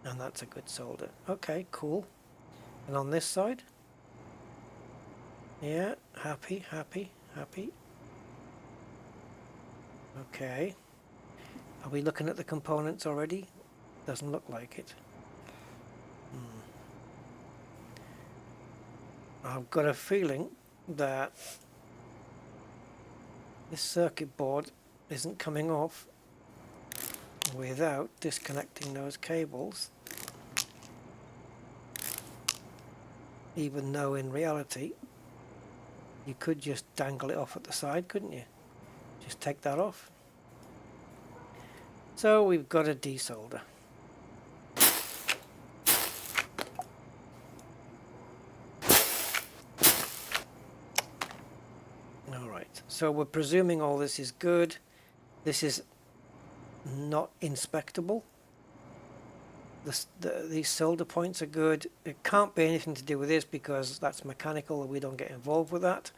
and that's a good solder. Okay, cool. And on this side? Yeah, happy. Okay. Are we looking at the components already? Doesn't look like it. I've got a feeling that this circuit board isn't coming off without disconnecting those cables, even though in reality you could just dangle it off at the side, couldn't you? Just take that off. So we've got a desolder. Alright, so we're presuming all this is good. This is not inspectable. These solder points are good. It can't be anything to do with this because that's mechanical and we don't get involved with that.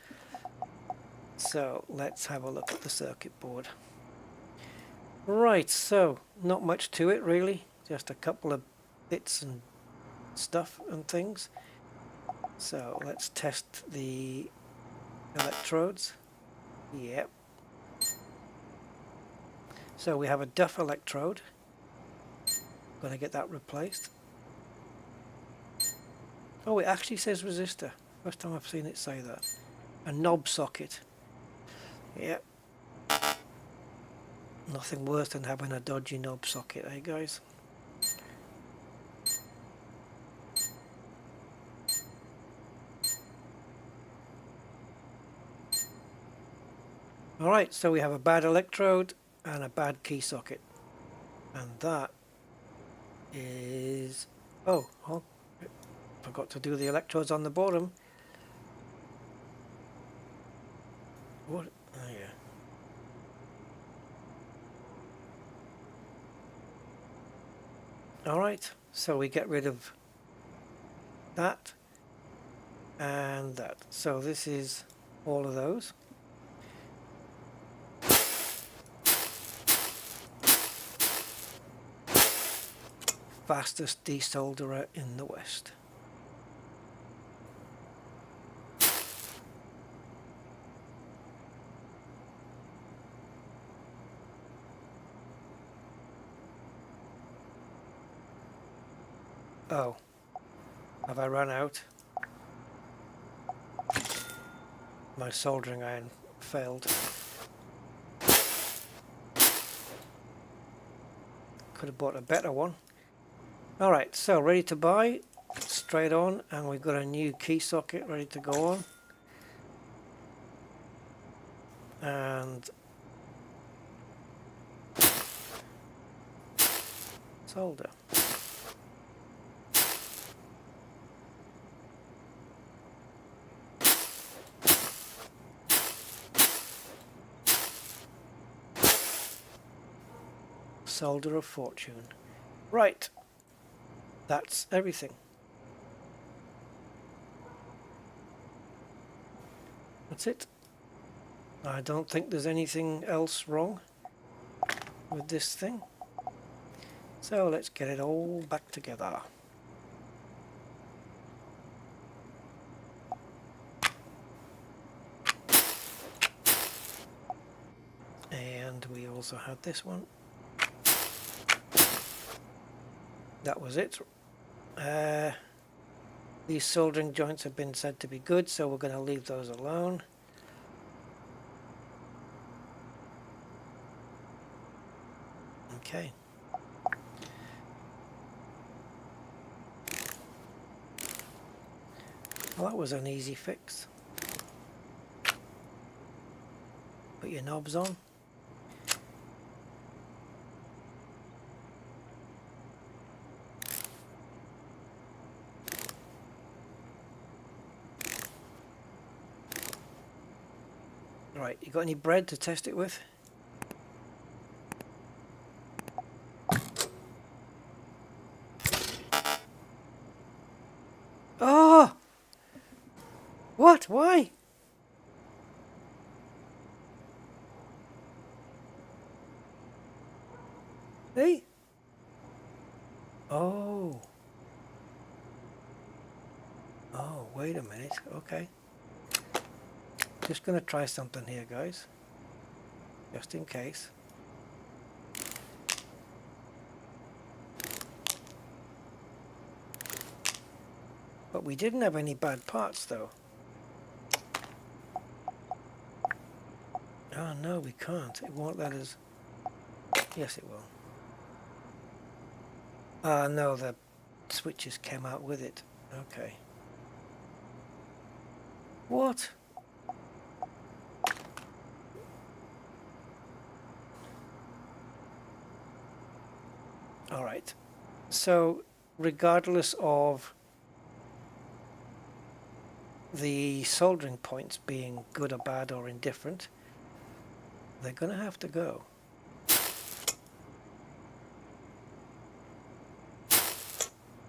So let's have a look at the circuit board. Right, so not much to it really, just a couple of bits and stuff and things. So let's test the electrodes. Yep. So we have a duff electrode. Got to get that replaced. Oh, it actually says resistor. First time I've seen it say that. A knob socket. Yep. Nothing worse than having a dodgy knob socket, eh guys? Alright, so we have a bad electrode and a bad key socket. And that is... oh, forgot to do the electrodes on the bottom. What? Oh yeah. Alright, so we get rid of that and that. So this is all of those. Fastest desolderer in the West. Oh, have I run out? My soldering iron failed. Could have bought a better one. Alright, so ready to buy, straight on, and we've got a new key socket ready to go on. And solder. Solder of fortune. Right, that's everything. That's it. I don't think there's anything else wrong with this thing. So let's get it all back together. And we also had this one. That was it. These soldering joints have been said to be good, so we're going to leave those alone. Okay. Well, that was an easy fix. Put your knobs on. Right, you got any bread to test it with? Oh! What? Why? Hey? Oh. Oh, wait a minute. Okay. Just going to try something here, guys. Just in case. But we didn't have any bad parts, though. Oh, no, we can't. It won't let us... Yes, it will. Ah, no, the switches came out with it. Okay. What? Alright. So, regardless of the soldering points being good or bad or indifferent, they're going to have to go.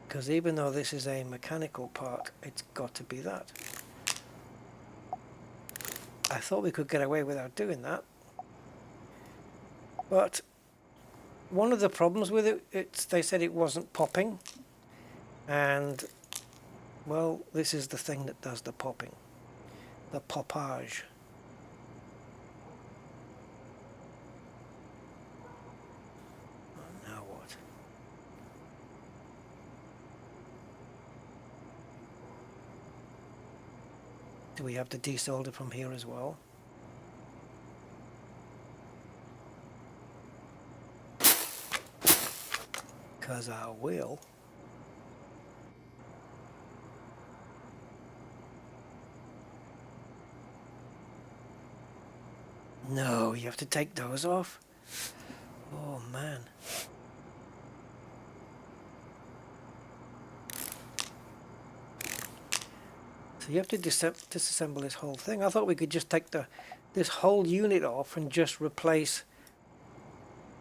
Because even though this is a mechanical part, it's got to be that. I thought we could get away without doing that. But one of the problems with it, they said it wasn't popping. And, well, this is the thing that does the popping. The poppage. Oh, now what? Do we have to desolder from here as well? because I will. No, you have to take those off? Oh man. So you have to disassemble this whole thing. I thought we could just take this whole unit off and just replace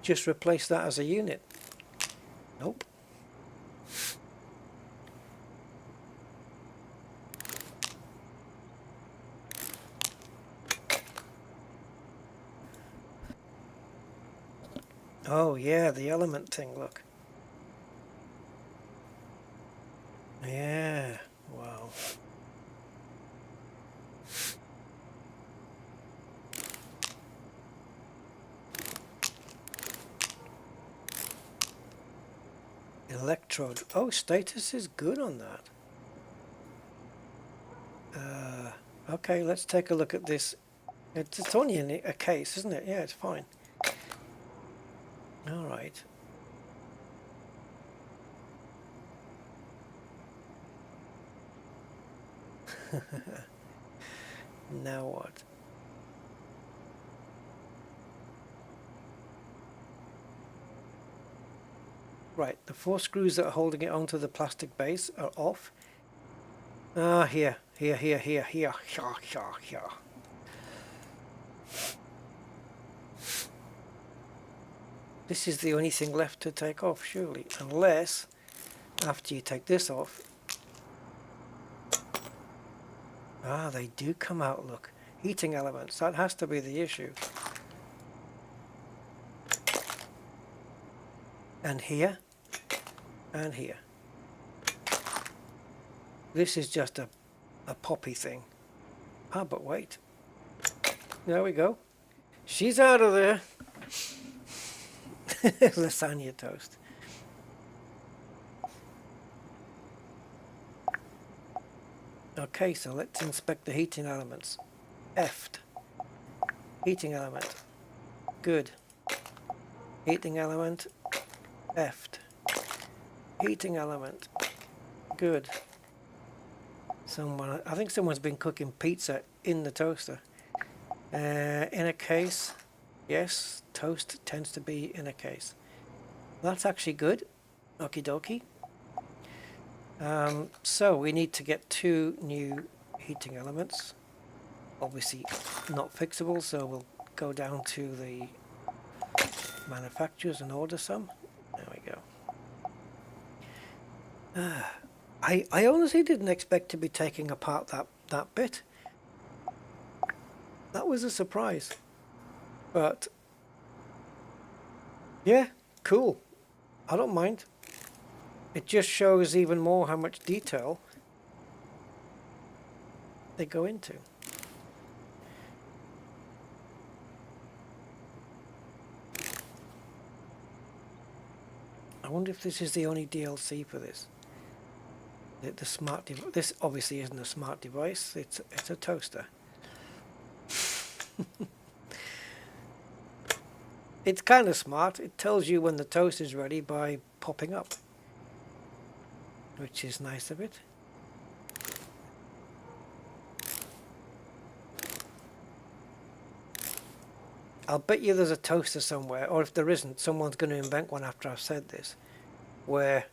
that as a unit. Nope. Oh yeah, the element thing, look. Yeah, wow. Electrode. Oh, status is good on that. Okay, let's take a look at this. It's only in a case, isn't it? Yeah, it's fine. All right. Now what? Right, the 4 screws that are holding it onto the plastic base are off. Here. This is the only thing left to take off, surely, unless after you take this off. They do come out, look. Heating elements, that has to be the issue. And here, and here. This is just a poppy thing. But wait. There we go. She's out of there. Lasagna toast. Okay, so let's inspect the heating elements. Eft. Heating element. Good. Heating element. Eft. Heating element. Good. I think someone's been cooking pizza in the toaster. In a case. Yes, toast tends to be in a case. That's actually good. Okie dokie. So we need to get 2 new heating elements. Obviously not fixable, so we'll go down to the manufacturers and order some. There we go. I honestly didn't expect to be taking apart that bit. That was a surprise. But yeah, cool. I don't mind. It just shows even more how much detail they go into. I wonder if this is the only DLC for this. The smart device. This obviously isn't a smart device. It's a toaster. It's kind of smart. It tells you when the toast is ready by popping up, which is nice of it. I'll bet you there's a toaster somewhere, or if there isn't, someone's going to invent one after I've said this, where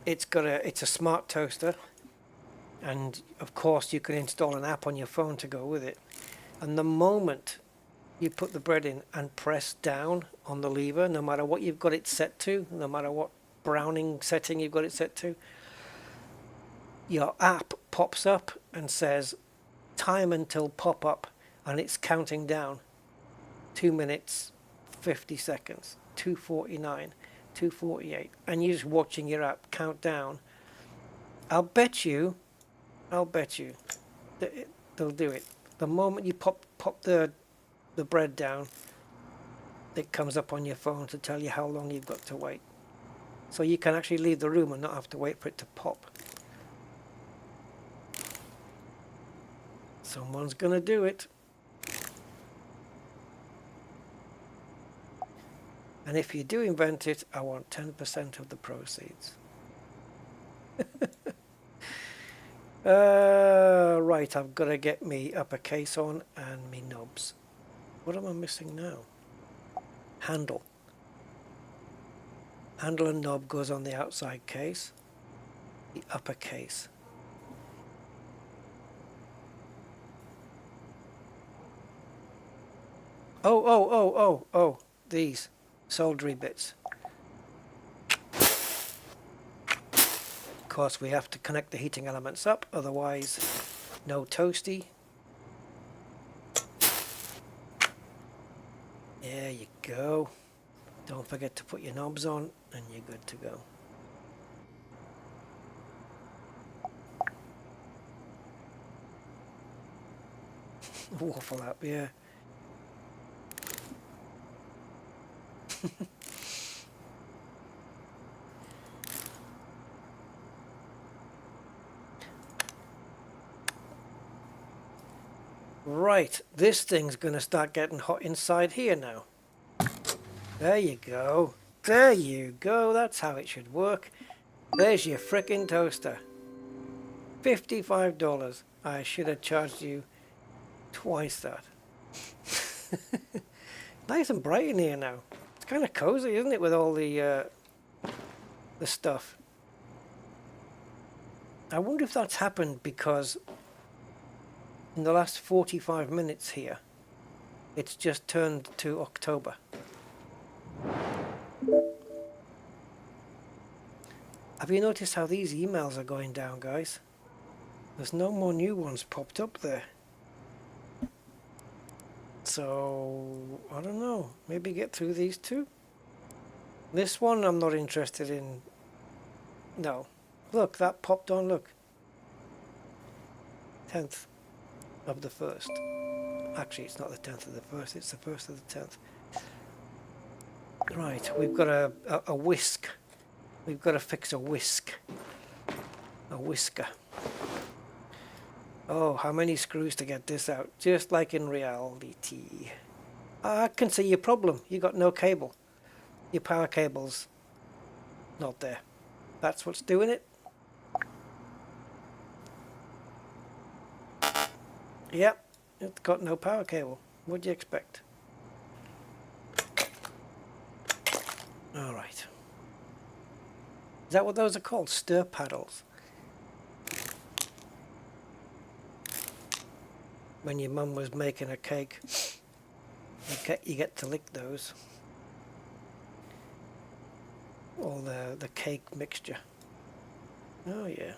it's a smart toaster, and of course you can install an app on your phone to go with it, and the moment you put the bread in and press down on the lever, no matter what you've got it set to, no matter what browning setting you've got it set to, your app pops up and says time until pop up, and it's counting down. 2 minutes 50 seconds, 2:49, 2:48, and you're just watching your app count down. I'll bet you that they'll do it. The moment you pop the bread down, it comes up on your phone to tell you how long you've got to wait. So you can actually leave the room and not have to wait for it to pop. Someone's gonna do it. And if you do invent it, I want 10% of the proceeds. Right, I've got to get me uppercase on and me knobs. What am I missing now? Handle. Handle and knob goes on the outside case. The upper case. Oh, these soldery bits. Of course, we have to connect the heating elements up, otherwise no toasty. There you go. Don't forget to put your knobs on and you're good to go. Waffle up, yeah. Right, this thing's gonna start getting hot inside here now. There you go. There you go. That's how it should work. There's your frickin' toaster. $55. I should have charged you twice that. Nice and bright in here now. It's kind of cozy, isn't it, with all the stuff. I wonder if that's happened because in the last 45 minutes here, it's just turned to October. Have you noticed how these emails are going down, guys? There's no more new ones popped up there. So, I don't know. Maybe get through these two? This one I'm not interested in. No. Look, that popped on, look. 10th of the 1st. Actually, it's not the 10th of the 1st, it's the 1st of the 10th. Right, we've got a whisk. We've got to fix a whisk. A whisker. Oh, how many screws to get this out? Just like in reality. I can see your problem. You got no cable. Your power cable's not there. That's what's doing it. Yep, it's got no power cable. What do you expect? Alright. Is that what those are called? Stir paddles. When your mum was making a cake, you get to lick those. Or the cake mixture. Oh yeah.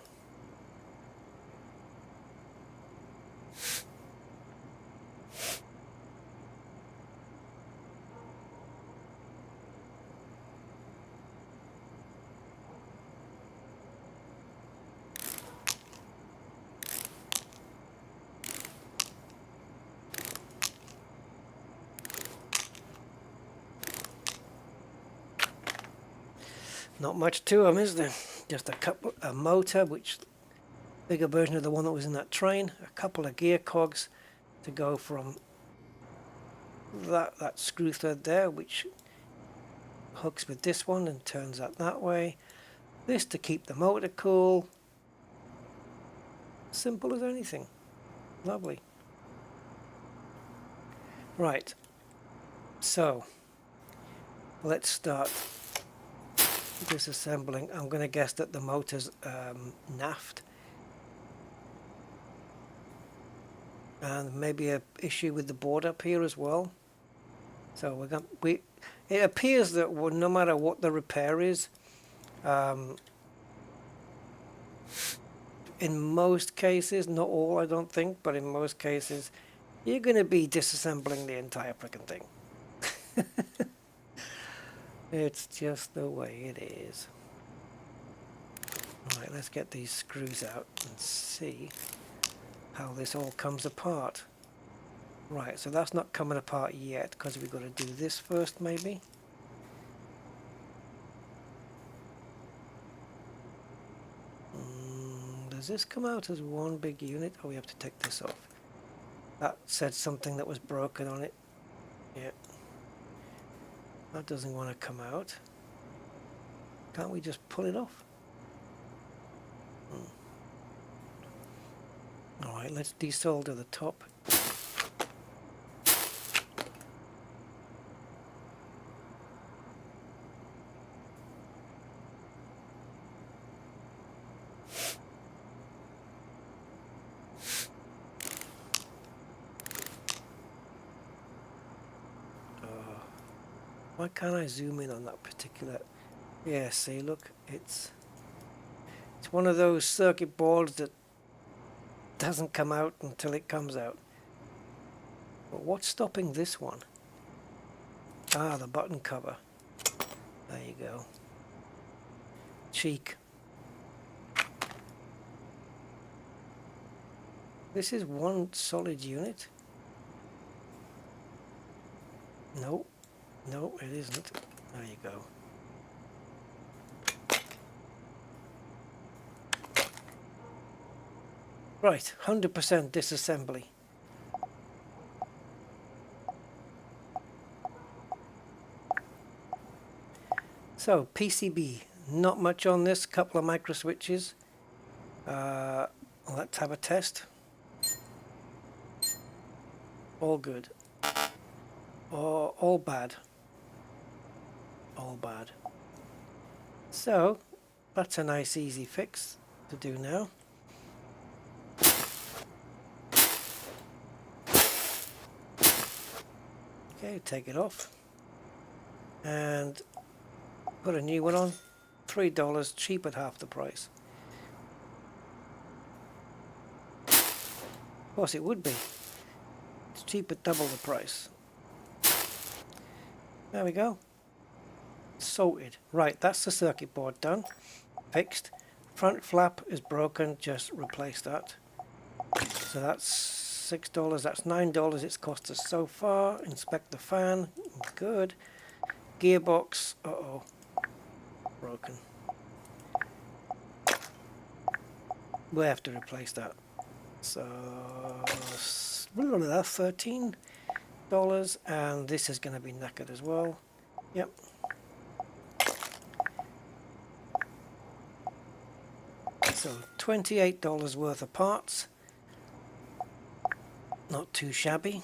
Not much to them, is there? Just a motor, which bigger version of the one that was in that train. A couple of gear cogs to go from that screw thread there, which hooks with this one and turns that way. This to keep the motor cool. Simple as anything. Lovely. Right. So let's start disassembling. I'm going to guess that the motor's naffed, and maybe a issue with the board up here as well. So it appears that no matter what the repair is, in most cases, not all I don't think, but in most cases, you're going to be disassembling the entire frickin' thing. It's just the way it is. Alright, let's get these screws out and see how this all comes apart. Right, so that's not coming apart yet because we've got to do this first maybe. Does this come out as one big unit? Oh, we have to take this off. That said something that was broken on it. Yeah. That doesn't want to come out. Can't we just pull it off? Alright, let's desolder the top. Why can't I zoom in on that particular... Yeah, see, look, it's one of those circuit boards that doesn't come out until it comes out. But what's stopping this one? Ah, the button cover. There you go. Cheek. This is one solid unit. No, no, it isn't. There you go. Right, 100% disassembly. So, PCB, not much on this, couple of micro switches. Let's have a test. All good. All bad. All bad. So, that's a nice easy fix to do now. Okay, take it off and put a new one on. $3, cheap at half the price. Of course it would be. It's cheap at double the price. There we go. Sorted. Right, that's the circuit board done. Fixed. Front flap is broken, just replace that. So that's $6, that's $9 it's cost us so far. Inspect the fan, good. Gearbox, uh-oh, broken. We'll have to replace that. So, that's $13, and this is going to be knackered as well. Yep. So, $28 worth of parts. Not too shabby.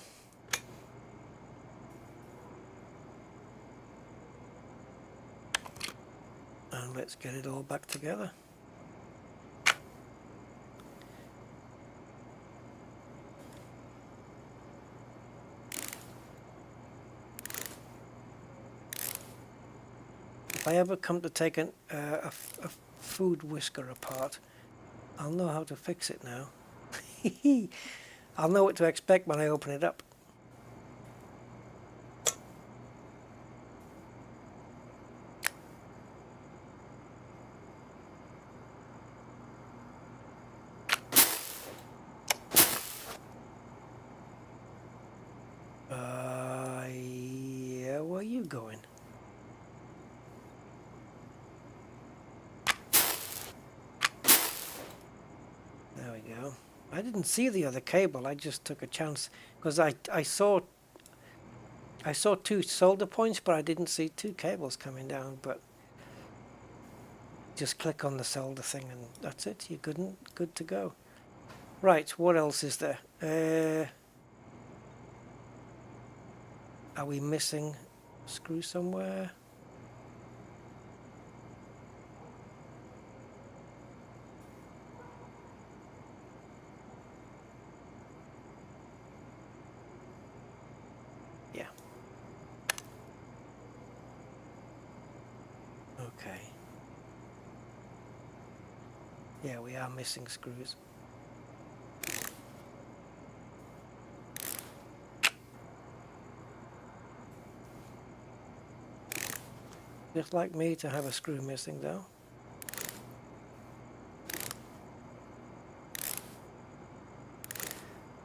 And let's get it all back together. If I ever come to take a food whisker apart, I'll know how to fix it now. I'll know what to expect when I open it up. Yeah, where are you going? There we go. I didn't see the other cable, I just took a chance because I saw two solder points, but I didn't see two cables coming down. But just click on the solder thing and that's it, you're good to go. Right, what else is there? Are we missing a screw somewhere? Yeah. Okay. Yeah, we are missing screws. Just like me to have a screw missing though.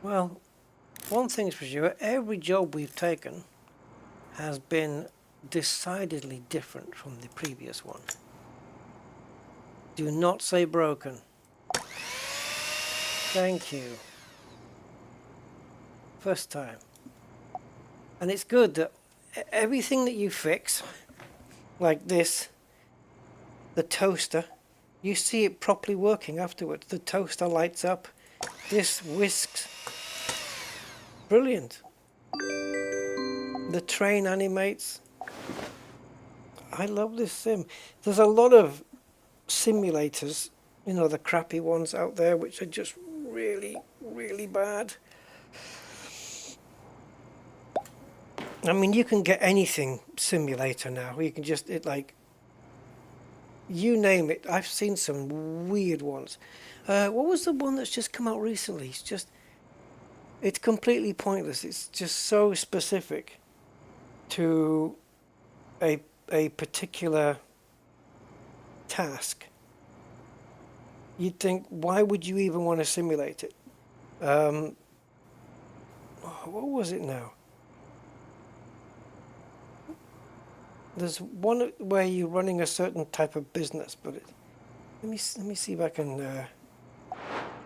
Well, one thing's for sure, every job we've taken has been decidedly different from the previous one. Do not say broken. Thank you. First time. And it's good that everything that you fix, like this, the toaster, you see it properly working afterwards. The toaster lights up, this whisks, brilliant. The train animates. I love this sim. There's a lot of simulators, you know, the crappy ones out there, which are just really, really bad. I mean, you can get anything simulator now. You can just, you name it. I've seen some weird ones. What was the one that's just come out recently? It's completely pointless. It's just so specific to a particular task. You'd think, why would you even want to simulate it? What was it now? There's one where you're running a certain type of business, but let me see if I can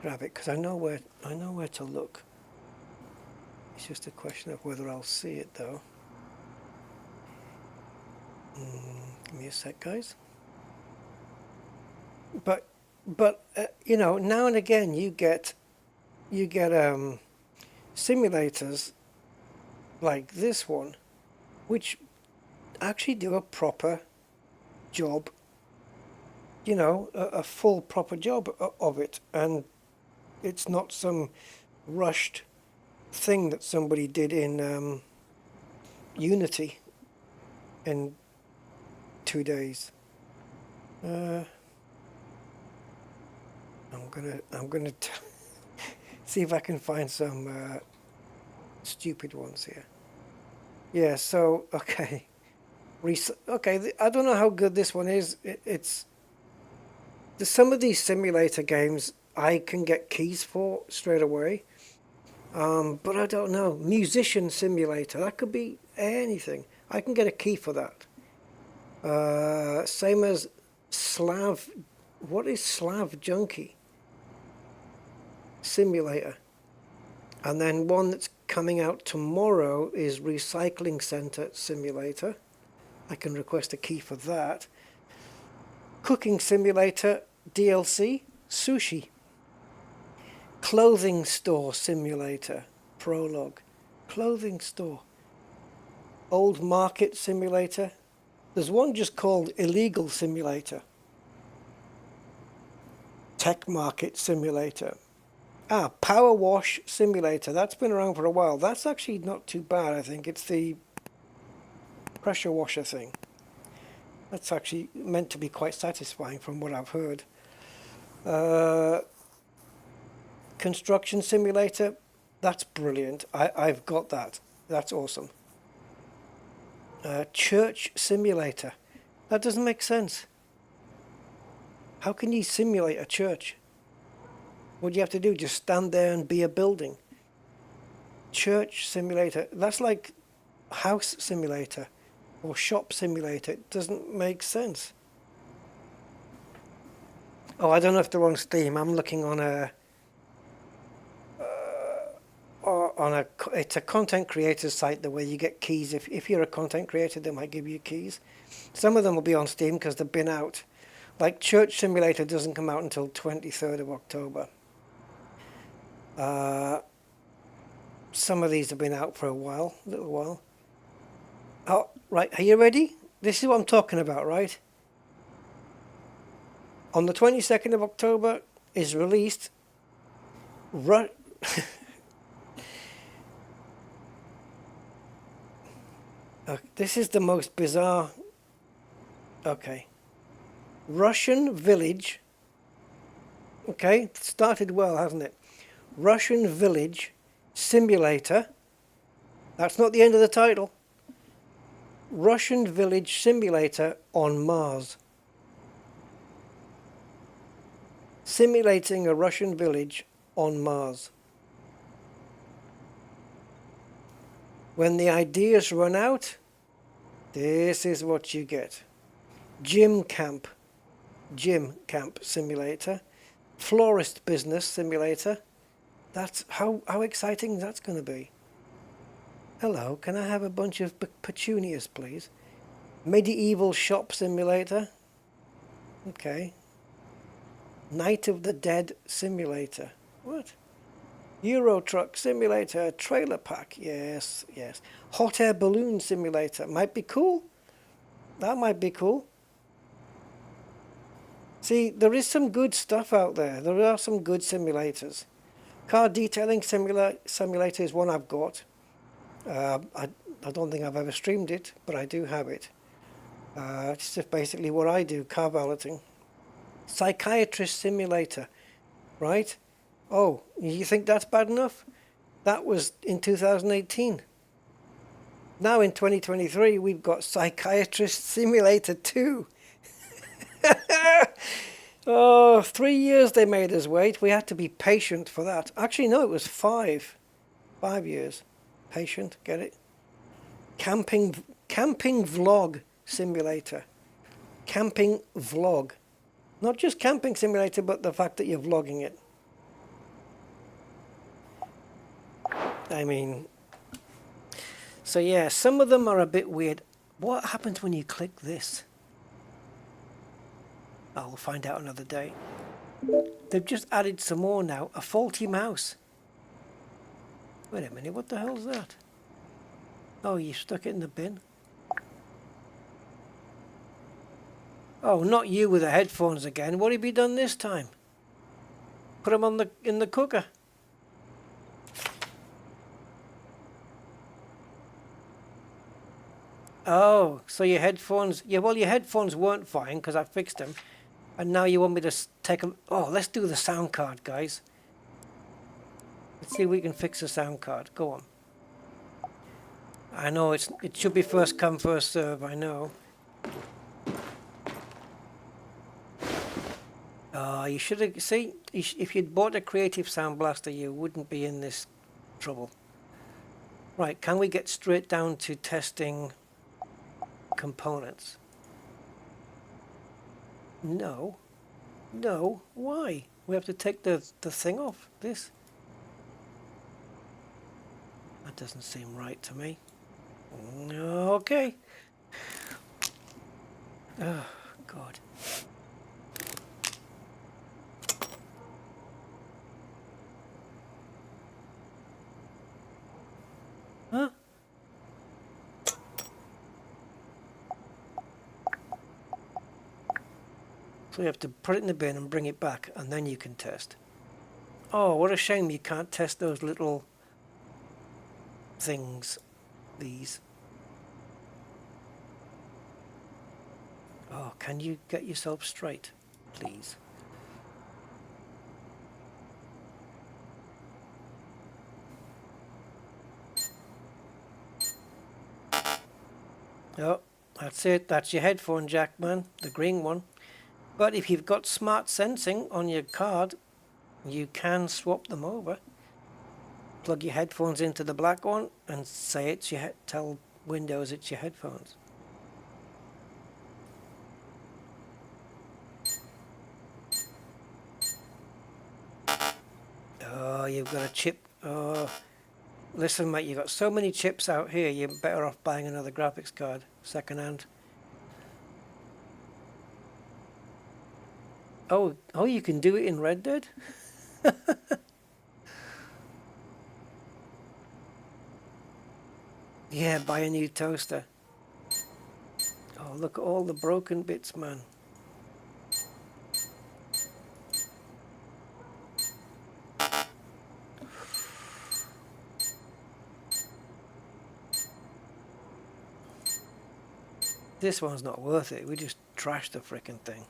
grab it, because I know where to look. It's just a question of whether I'll see it though. Give me a sec, guys. But you know, now and again you get simulators like this one, which actually do a proper job, you know, a full proper job of it, and it's not some rushed thing that somebody did in Unity in 2 days. I'm gonna see if I can find some stupid ones here. Yeah, so okay. Okay, I don't know how good this one is. There's some of these simulator games I can get keys for straight away, but I don't know. Musician Simulator, that could be anything. I can get a key for that. Same as Slav. What is Slav Junkie Simulator? And then one that's coming out tomorrow is Recycling Center Simulator. I can request a key for that. Cooking Simulator DLC, Sushi. Clothing Store Simulator, Prologue. Clothing Store. Old Market Simulator. There's one just called Illegal Simulator. Tech Market Simulator. Power Wash Simulator. That's been around for a while. That's actually not too bad, I think. It's the pressure washer thing. That's actually meant to be quite satisfying from what I've heard. Construction Simulator, that's brilliant. I've got that. That's awesome. Church Simulator. That doesn't make sense. How can you simulate a church? What do you have to do? Just stand there and be a building. Church Simulator. That's like House Simulator or Shop Simulator. It doesn't make sense. Oh, I don't know if they're on Steam. I'm looking on it's a content creators site, the way you get keys. If you're a content creator, they might give you keys. Some of them will be on Steam because they've been out. Like Church Simulator doesn't come out until 23rd of October. Some of these have been out for a little while. Oh, right, are you ready? This is what I'm talking about, right? On the 22nd of October is released this is the most bizarre. Okay. Russian Village. Okay, started well, hasn't it? Russian Village Simulator. That's not the end of the title. Russian Village Simulator on Mars. Simulating a Russian village on Mars. When the ideas run out, this is what you get. Gym Camp Simulator. Florist Business Simulator. That's how exciting that's going to be. Hello, can I have a bunch of petunias, please? Medieval Shop Simulator. Okay. Night of the Dead Simulator. What? Euro Truck Simulator Trailer Pack. Yes, yes. Hot Air Balloon Simulator. Might be cool. That might be cool. See, there is some good stuff out there. There are some good simulators. Car Detailing Simulator is one I've got. I don't think I've ever streamed it, but I do have it. It's just basically what I do, car balloting. Psychiatrist Simulator, right? Oh, you think that's bad enough? That was in 2018. Now in 2023, we've got Psychiatrist Simulator 2. Oh, 3 years they made us wait. We had to be patient for that. Actually, no, it was 5. 5 years. Patient, get it? Camping Vlog Simulator. Camping Vlog. Not just camping simulator, but the fact that you're vlogging it. I mean, so yeah, some of them are a bit weird. What happens when you click this? I'll find out another day. They've just added some more now. A faulty mouse. Wait a minute, what the hell's that? Oh, you stuck it in the bin? Oh, not you with the headphones again. What have you done this time? Put them on in the cooker. Oh, so your headphones... Yeah, well, your headphones weren't fine because I fixed them. And now you want me to take them... Oh, let's do the sound card, guys. Let's see if we can fix the sound card. Go on. I know, it should be first come, first serve, I know. You should have... See, if you'd bought a Creative Sound Blaster, you wouldn't be in this trouble. Right, can we get straight down to testing components? No. No. Why? We have to take the thing off. This. That doesn't seem right to me. Okay. Oh, God. Huh? So you have to put it in the bin and bring it back, and then you can test. Oh, what a shame you can't test those little things. These. Oh, can you get yourself straight, please? Oh, that's it. That's your headphone jack, man. The green one. But if you've got smart sensing on your card, you can swap them over. Plug your headphones into the black one and say it's your tell Windows it's your headphones. Oh, you've got a chip. Oh, listen, mate, you've got so many chips out here, you're better off buying another graphics card, second hand. Oh, you can do it in Red Dead? Yeah, buy a new toaster. Oh, look at all the broken bits, man. This one's not worth it. We just trashed the frickin' thing.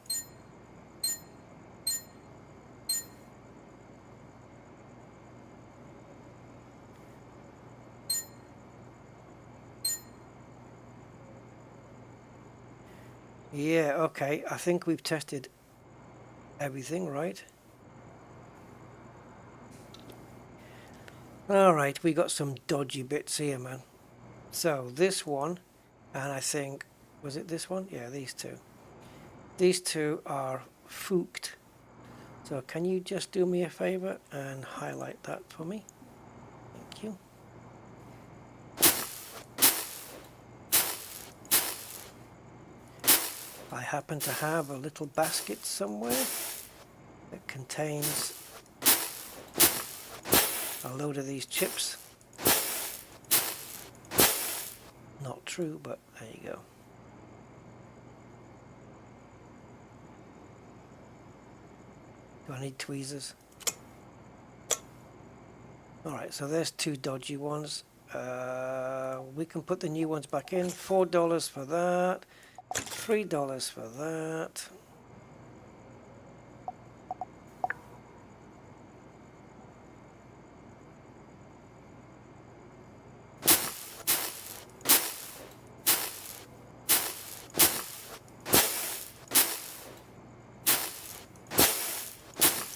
Yeah, okay. I think we've tested everything, right? Alright, we got some dodgy bits here, man. So, this one, and I think, was it this one? Yeah, these two. These two are fooked. So, can you just do me a favor and highlight that for me? Thank you. I happen to have a little basket somewhere that contains a load of these chips. Not true, but there you go. Do I need tweezers? Alright, so there's two dodgy ones. We can put the new ones back in. $4 for that. $3 for that.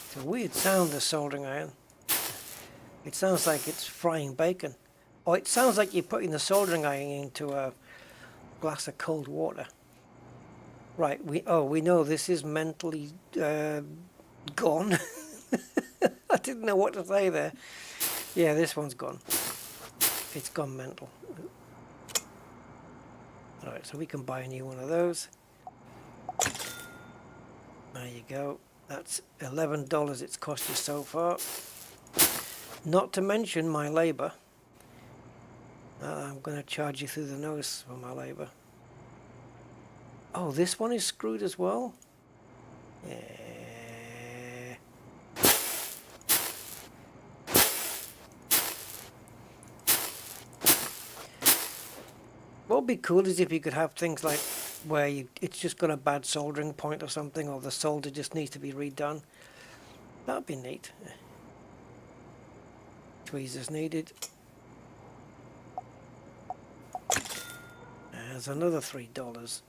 It's a weird sound, the soldering iron. It sounds like it's frying bacon. Or it sounds like you're putting the soldering iron into a glass of cold water. Right, we know this is mentally gone. I didn't know what to say there. Yeah, this one's gone. It's gone mental. Alright, so we can buy a new one of those. There you go. That's $11 it's cost you so far. Not to mention my labour. I'm going to charge you through the nose for my labour. Oh, this one is screwed as well? Yeah. What would be cool is if you could have things like where it's just got a bad soldering point or something, or the solder just needs to be redone. That would be neat. Tweezers needed. There's another $3.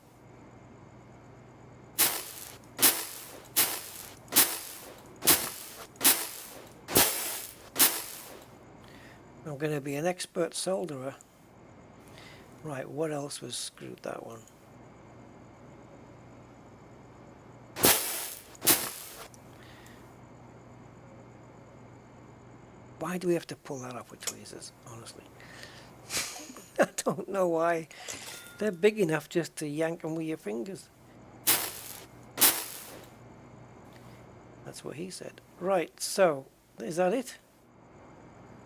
I'm going to be an expert solderer. Right, what else was screwed? That one. Why do we have to pull that off with tweezers, honestly? I don't know why. They're big enough just to yank them with your fingers. That's what he said. Right, so, is that it?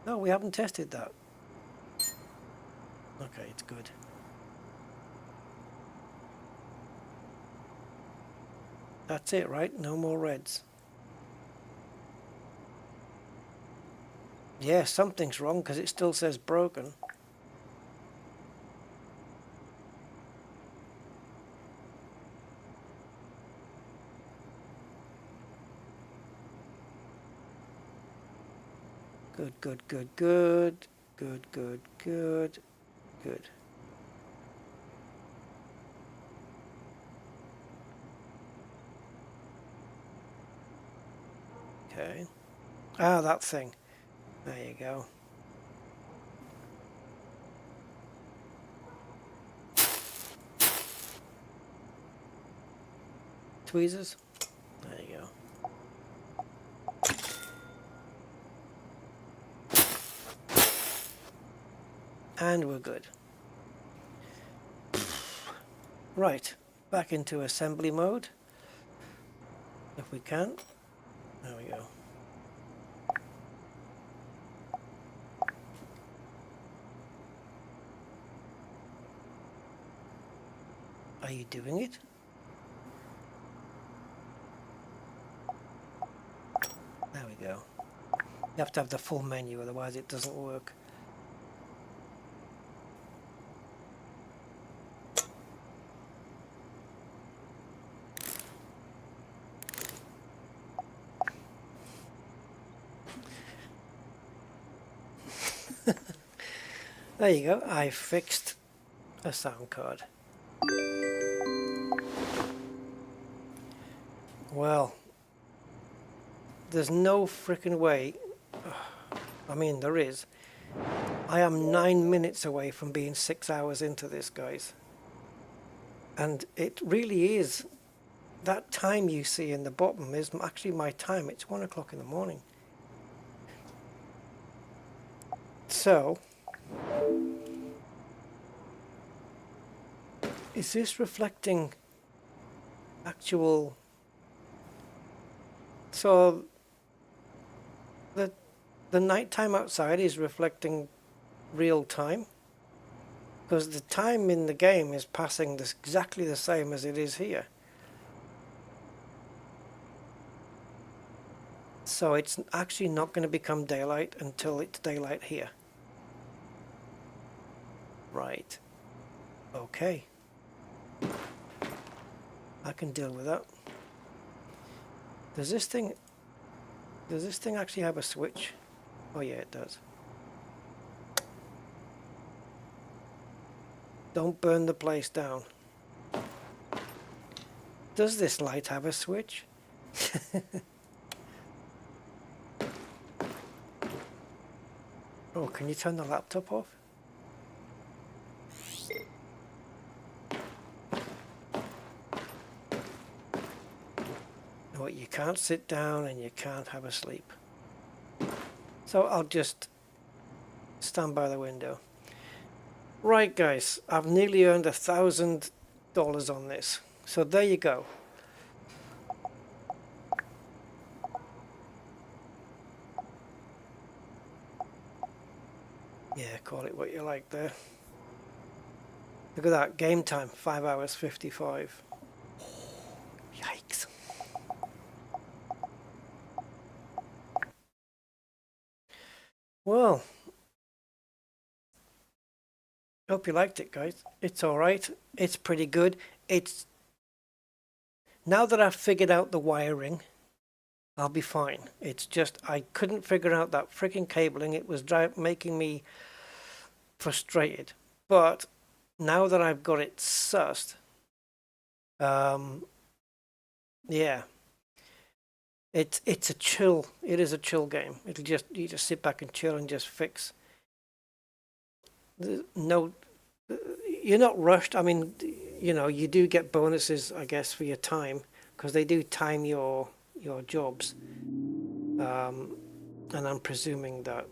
No, we haven't tested that. Okay, it's good. That's it, right? No more reds. Yeah, something's wrong because it still says broken. Good, good, good, good. Good, good, good. Good. Okay. Ah, that thing. There you go. Tweezers. There you go. And we're good. Right, back into assembly mode, if we can. There we go. Are you doing it? There we go. You have to have the full menu, otherwise it doesn't work. There you go, I fixed a sound card. Well, there's no frickin' way. I mean, there is. I am 9 minutes away from being 6 hours into this, guys. And it really is. That time you see in the bottom is actually my time. It's 1 o'clock in the morning. So, is this reflecting actual... So the nighttime outside is reflecting real time, because the time in the game is passing exactly the same as it is here. So it's actually not going to become daylight until it's daylight here. Right. Okay. I can deal with that. Does this thing actually have a switch? Oh yeah, it does. Don't burn the place down. Does this light have a switch? Oh, can you turn the laptop off? No, you can't sit down and you can't have a sleep. So I'll just stand by the window. Right guys, I've nearly earned $1,000 on this. So there you go. Yeah, call it what you like there. Look at that, game time, 5 hours 55. Yikes. Well, hope you liked it, guys. It's alright. It's pretty good. It's... Now that I've figured out the wiring, I'll be fine. It's just I couldn't figure out that freaking cabling. It was making me frustrated. But now that I've got it sussed, yeah, it's a chill. It is a chill game. It'll just, you just sit back and chill and just fix. No, you're not rushed. I mean, you know, you do get bonuses, I guess, for your time, because they do time your jobs. And I'm presuming that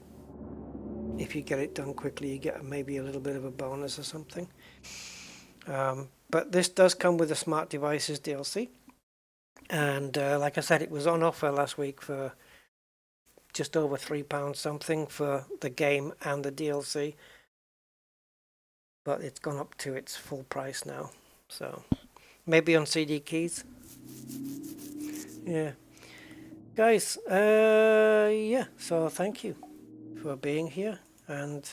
if you get it done quickly, you get maybe a little bit of a bonus or something. But this does come with the Smart Devices DLC. And like I said, it was on offer last week for just over £3 something for the game and the DLC. But it's gone up to its full price now. So maybe on CD keys. Yeah. Guys, yeah, so thank you for being here and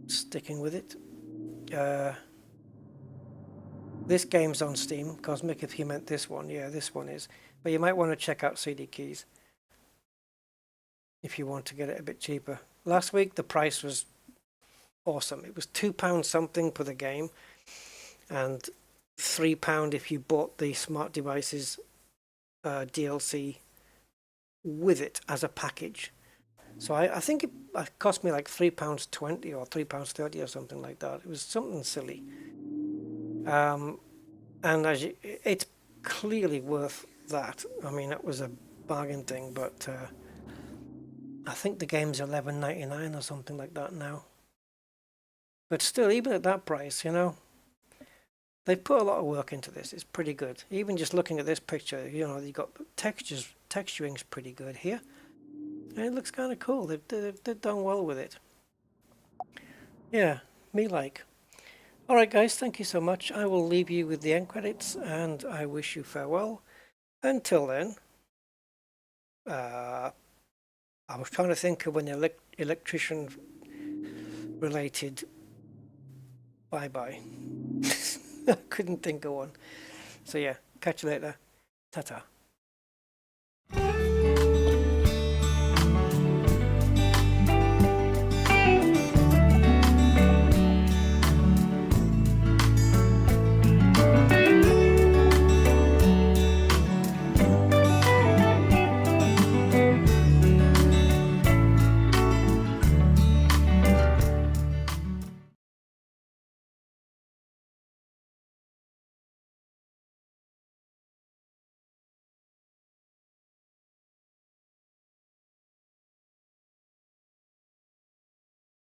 sticking with it. This game's on Steam. Cosmic, if you meant this one. Yeah, this one is. But you might want to check out CD keys if you want to get it a bit cheaper. Last week the price was awesome. It was £2 something for the game and £3 if you bought the Smart Devices DLC with it as a package. So I think it cost me like £3.20 or £3.30 or something like that. It was something silly. And as it's clearly worth that. I mean, it was a bargain thing, but I think the game's $11.99 or something like that now. But still, even at that price, you know, they've put a lot of work into this. It's pretty good. Even just looking at this picture, you know, you've got texturing's pretty good here. And it looks kind of cool. They've done well with it. Yeah, me like. Alright guys, thank you so much. I will leave you with the end credits and I wish you farewell. Until then, I was trying to think of an electrician related bye-bye. I couldn't think of one. So yeah, catch you later. Ta-ta.